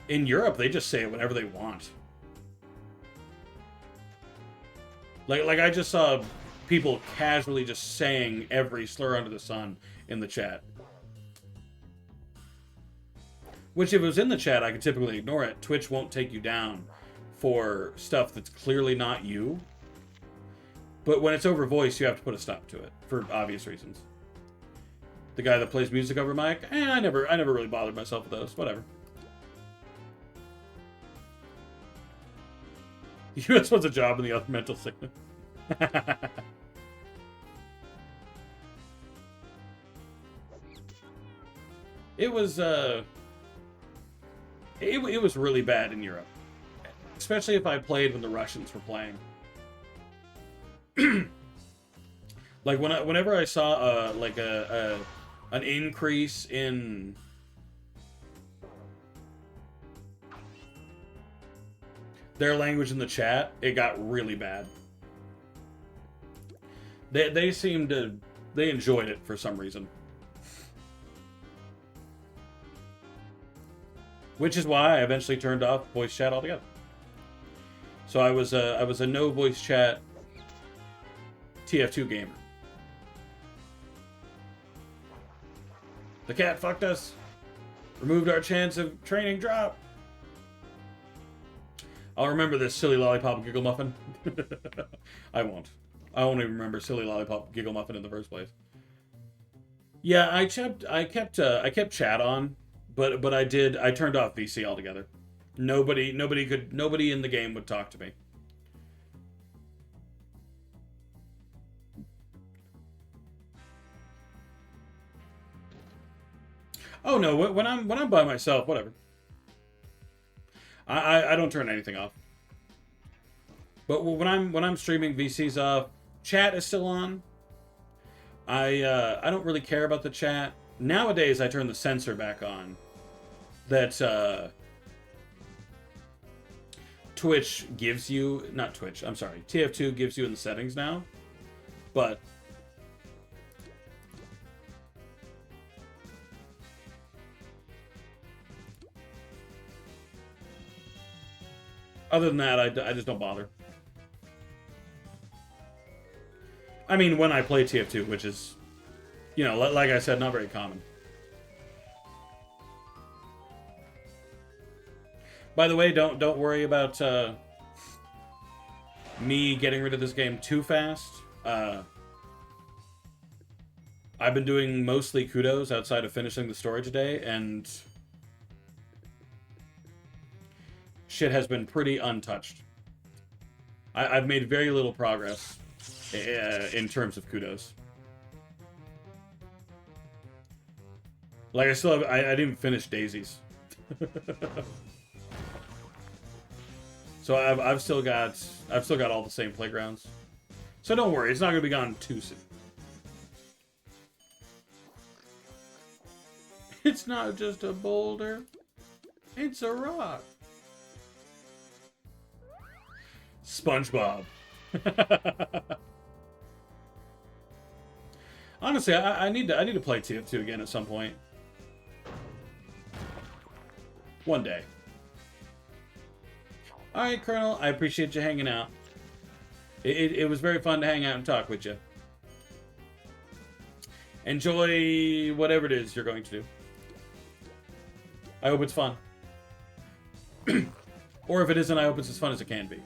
Speaker 1: in Europe, they just say it whenever they want. Like I just saw people casually just saying every slur under the sun in the chat. Which, if it was in the chat, I could typically ignore it. Twitch won't take you down for stuff that's clearly not you. But when it's over voice, you have to put a stop to it for obvious reasons. The guy that plays music over mic, I never really bothered myself with those. Whatever. The US wants a job and the other mental sickness. It was it was really bad in Europe, especially if I played when the Russians were playing. Like whenever I saw an increase in their language in the chat, it got really bad. They seemed to enjoyed it for some reason. which is why I eventually turned off voice chat altogether. So I was a no voice chat TF2 gamer. The cat fucked us. Removed our chance of training drop. I'll remember this silly lollipop giggle muffin. I won't. I won't even remember silly lollipop giggle muffin in the first place. Yeah, I kept chat on, but I turned off VC altogether. Nobody in the game would talk to me. Oh no, when I'm by myself, whatever. I don't turn anything off. But when I'm streaming, VC's off. Chat is still on. I don't really care about the chat. Nowadays I turn the sensor back on. That Twitch gives you, not Twitch, I'm sorry, TF2 gives you in the settings now. But other than that, I just don't bother. I mean, when I play TF2, which is, you know, like I said, not very common. By the way, don't worry about me getting rid of this game too fast. I've been doing mostly kudos outside of finishing the story today, and shit has been pretty untouched. I've made very little progress in terms of kudos. Like, I didn't even finish Daisies. So I've still got all the same playgrounds. So don't worry, it's not gonna be gone too soon. It's not just a boulder, it's a rock. SpongeBob. Honestly, I need to play TF2 again at some point. One day. Alright, Colonel, I appreciate you hanging out. It was very fun to hang out and talk with you. Enjoy whatever it is you're going to do. I hope it's fun. Or if it isn't, I hope it's as fun as it can be.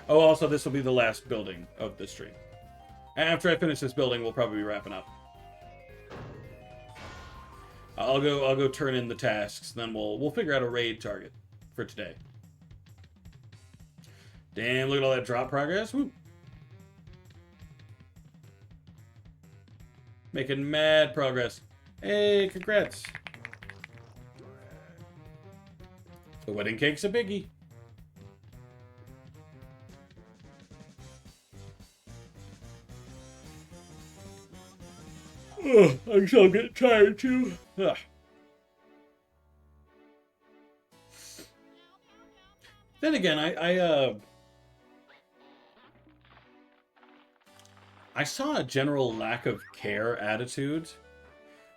Speaker 1: Oh, also, this will be the last building of this stream. After I finish this building, we'll probably be wrapping up. I'll go turn in the tasks, then we'll figure out a raid target for today. Damn, look at all that drop progress. Woo. Making mad progress. Hey, congrats. The wedding cake's a biggie. Ugh, I'm so getting tired too. Ugh. Then again, I saw a general lack of care attitude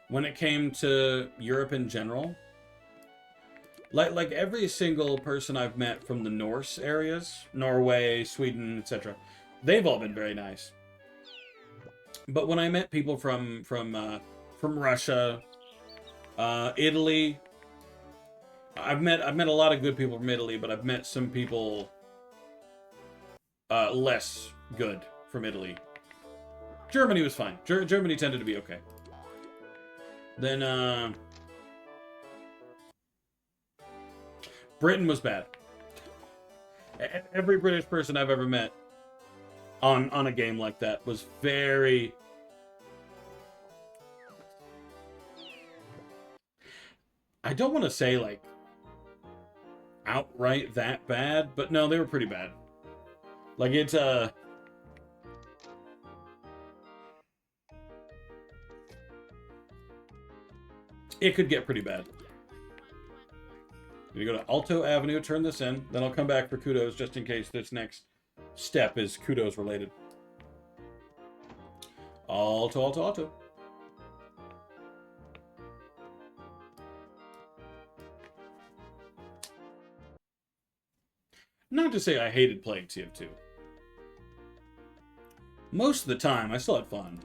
Speaker 1: when it came to Europe in general. Like every single person I've met from the Norse areas, Norway, Sweden, etc., they've all been very nice. But when I met people from Russia, Italy, I've met a lot of good people from Italy, but I've met some people less good from Italy. Germany was fine. Germany tended to be okay. Then Britain was bad. Every British person I've ever met on a game like that was very... I don't want to say, like, outright that bad, but no, they were pretty bad. Like, it's, it could get pretty bad. I'm gonna go to Alto Avenue, turn this in, then I'll come back for kudos just in case this next step is kudos related. Alto, alto, alto. Not to say I hated playing TF2. Most of the time, I still had fun.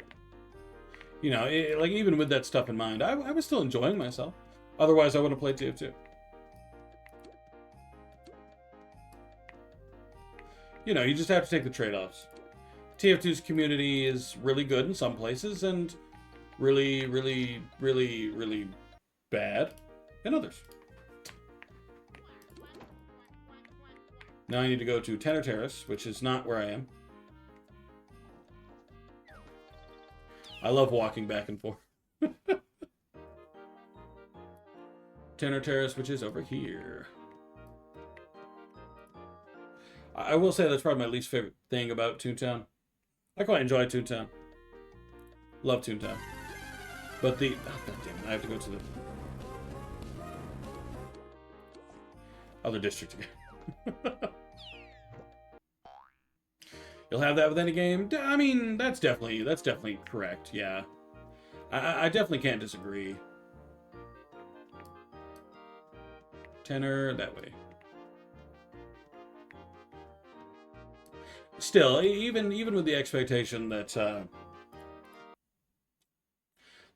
Speaker 1: You know, like even with that stuff in mind, I was still enjoying myself. Otherwise, I wouldn't have played TF2. You know, you just have to take the trade-offs. TF2's community is really good in some places and really, really, really, really bad in others. Now I need to go to Tenor Terrace, which is not where I am. I love walking back and forth. Tenor Terrace, which is over here. I will say that's probably my least favorite thing about Toontown. I quite enjoy Toontown. Love Toontown. But the... Oh, God damn it. I have to go to the other district again. You'll have that with any game? I mean, that's definitely correct, yeah. I definitely can't disagree. Tenor, that way. Still, even with the expectation that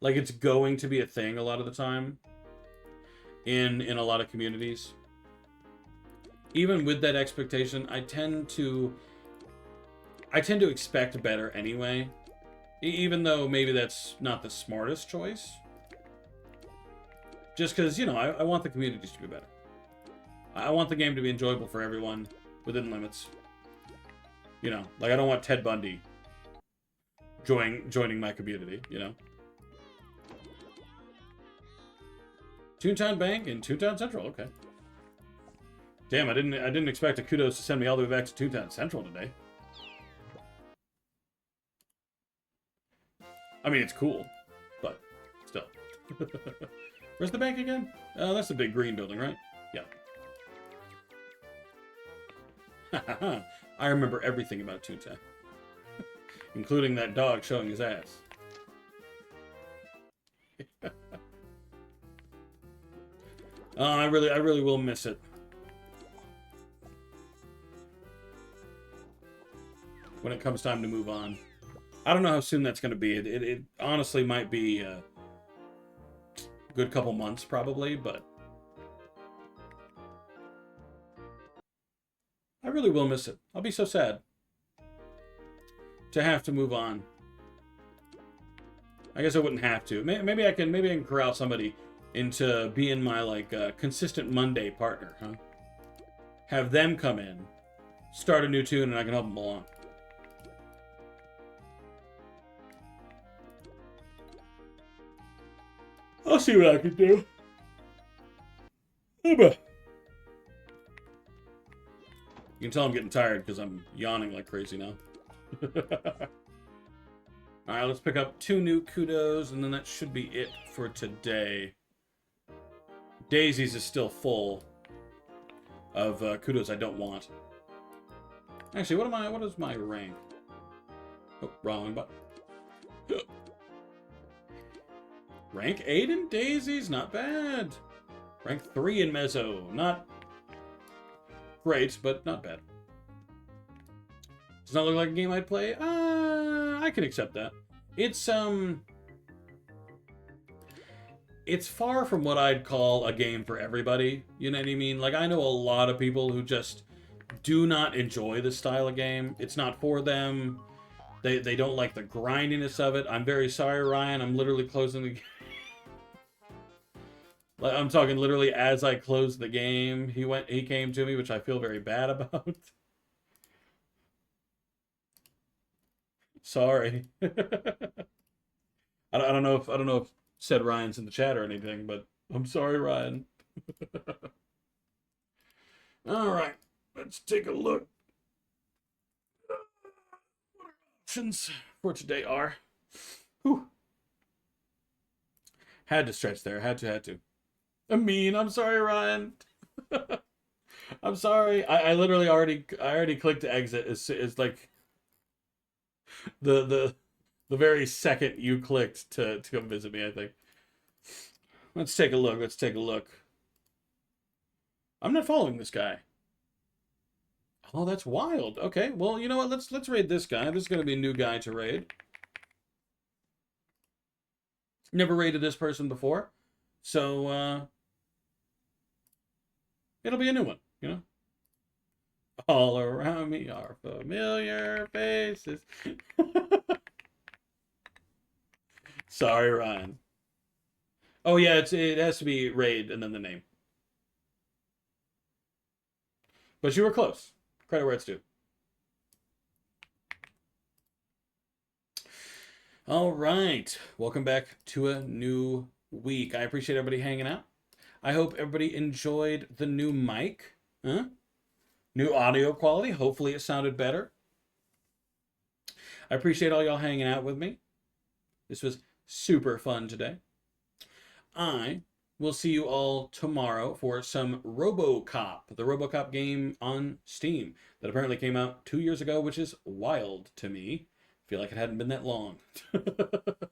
Speaker 1: like it's going to be a thing a lot of the time in a lot of communities. Even with that expectation, I tend to expect better anyway, even though maybe that's not the smartest choice. Just because, you know, I want the communities to be better. I want the game to be enjoyable for everyone within limits. You know, like I don't want Ted Bundy joining my community, you know. Toontown Bank and Toontown Central, okay. Damn, I didn't expect a kudos to send me all the way back to Toontown Central today. I mean, it's cool, but still. Where's the bank again? That's the big green building, right? Yeah. I remember everything about Toontown, including that dog showing his ass. I really will miss it. When it comes time to move on. I don't know how soon that's going to be. It honestly might be a good couple months, probably, but I really will miss it. I'll be so sad to have to move on. I guess I wouldn't have to. Maybe I can corral somebody into being my like consistent Monday partner, huh? Have them come in, start a new tune, and I can help them along. I'll see what I can do. You can tell I'm getting tired because I'm yawning like crazy now. Alright, let's pick up 2 new kudos, and then that should be it for today. Daisy's is still full of kudos I don't want. Actually, what is my rank? Oh, wrong button. Rank 8 in Daisies, not bad. Rank 3 in Mezzo, not great, but not bad. Does not look like a game I'd play. I can accept that. It's far from what I'd call a game for everybody. You know what I mean? Like, I know a lot of people who just do not enjoy this style of game. It's not for them. They don't like the grindiness of it. I'm very sorry, Ryan. I'm literally closing the game. Like, I'm talking literally as I closed the game. He came to me, which I feel very bad about. Sorry. I don't know if said Ryan's in the chat or anything, but I'm sorry, Ryan. All right, let's take a look. What our options for today are? Whew. Had to stretch there. Had to. I'm sorry, Ryan. I'm sorry. I literally already clicked to exit. It's like the The very second you clicked to come visit me, I think. Let's take a look. Let's take a look. I'm not following this guy. Oh, that's wild. Okay, well, you know what? Let's raid this guy. This is going to be a new guy to raid. Never raided this person before, so it'll be a new one, you know? All around me are familiar faces. Sorry, Ryan. Oh yeah, it has to be raid and then the name. But you were close. Credit where it's due. All right. Welcome back to a new week. I appreciate everybody hanging out. I hope everybody enjoyed the new mic. Huh? New audio quality. Hopefully it sounded better. I appreciate all y'all hanging out with me. This was super fun today. I will see you all tomorrow for some RoboCop, the RoboCop game on Steam that apparently came out 2 years ago, which is wild to me. I feel like it hadn't been that long. But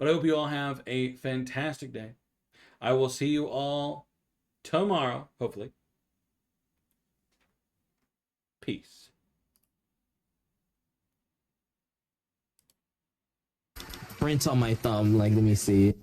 Speaker 1: I hope you all have a fantastic day. I will see you all tomorrow, hopefully. Peace.
Speaker 2: Print on my thumb, like, let me see.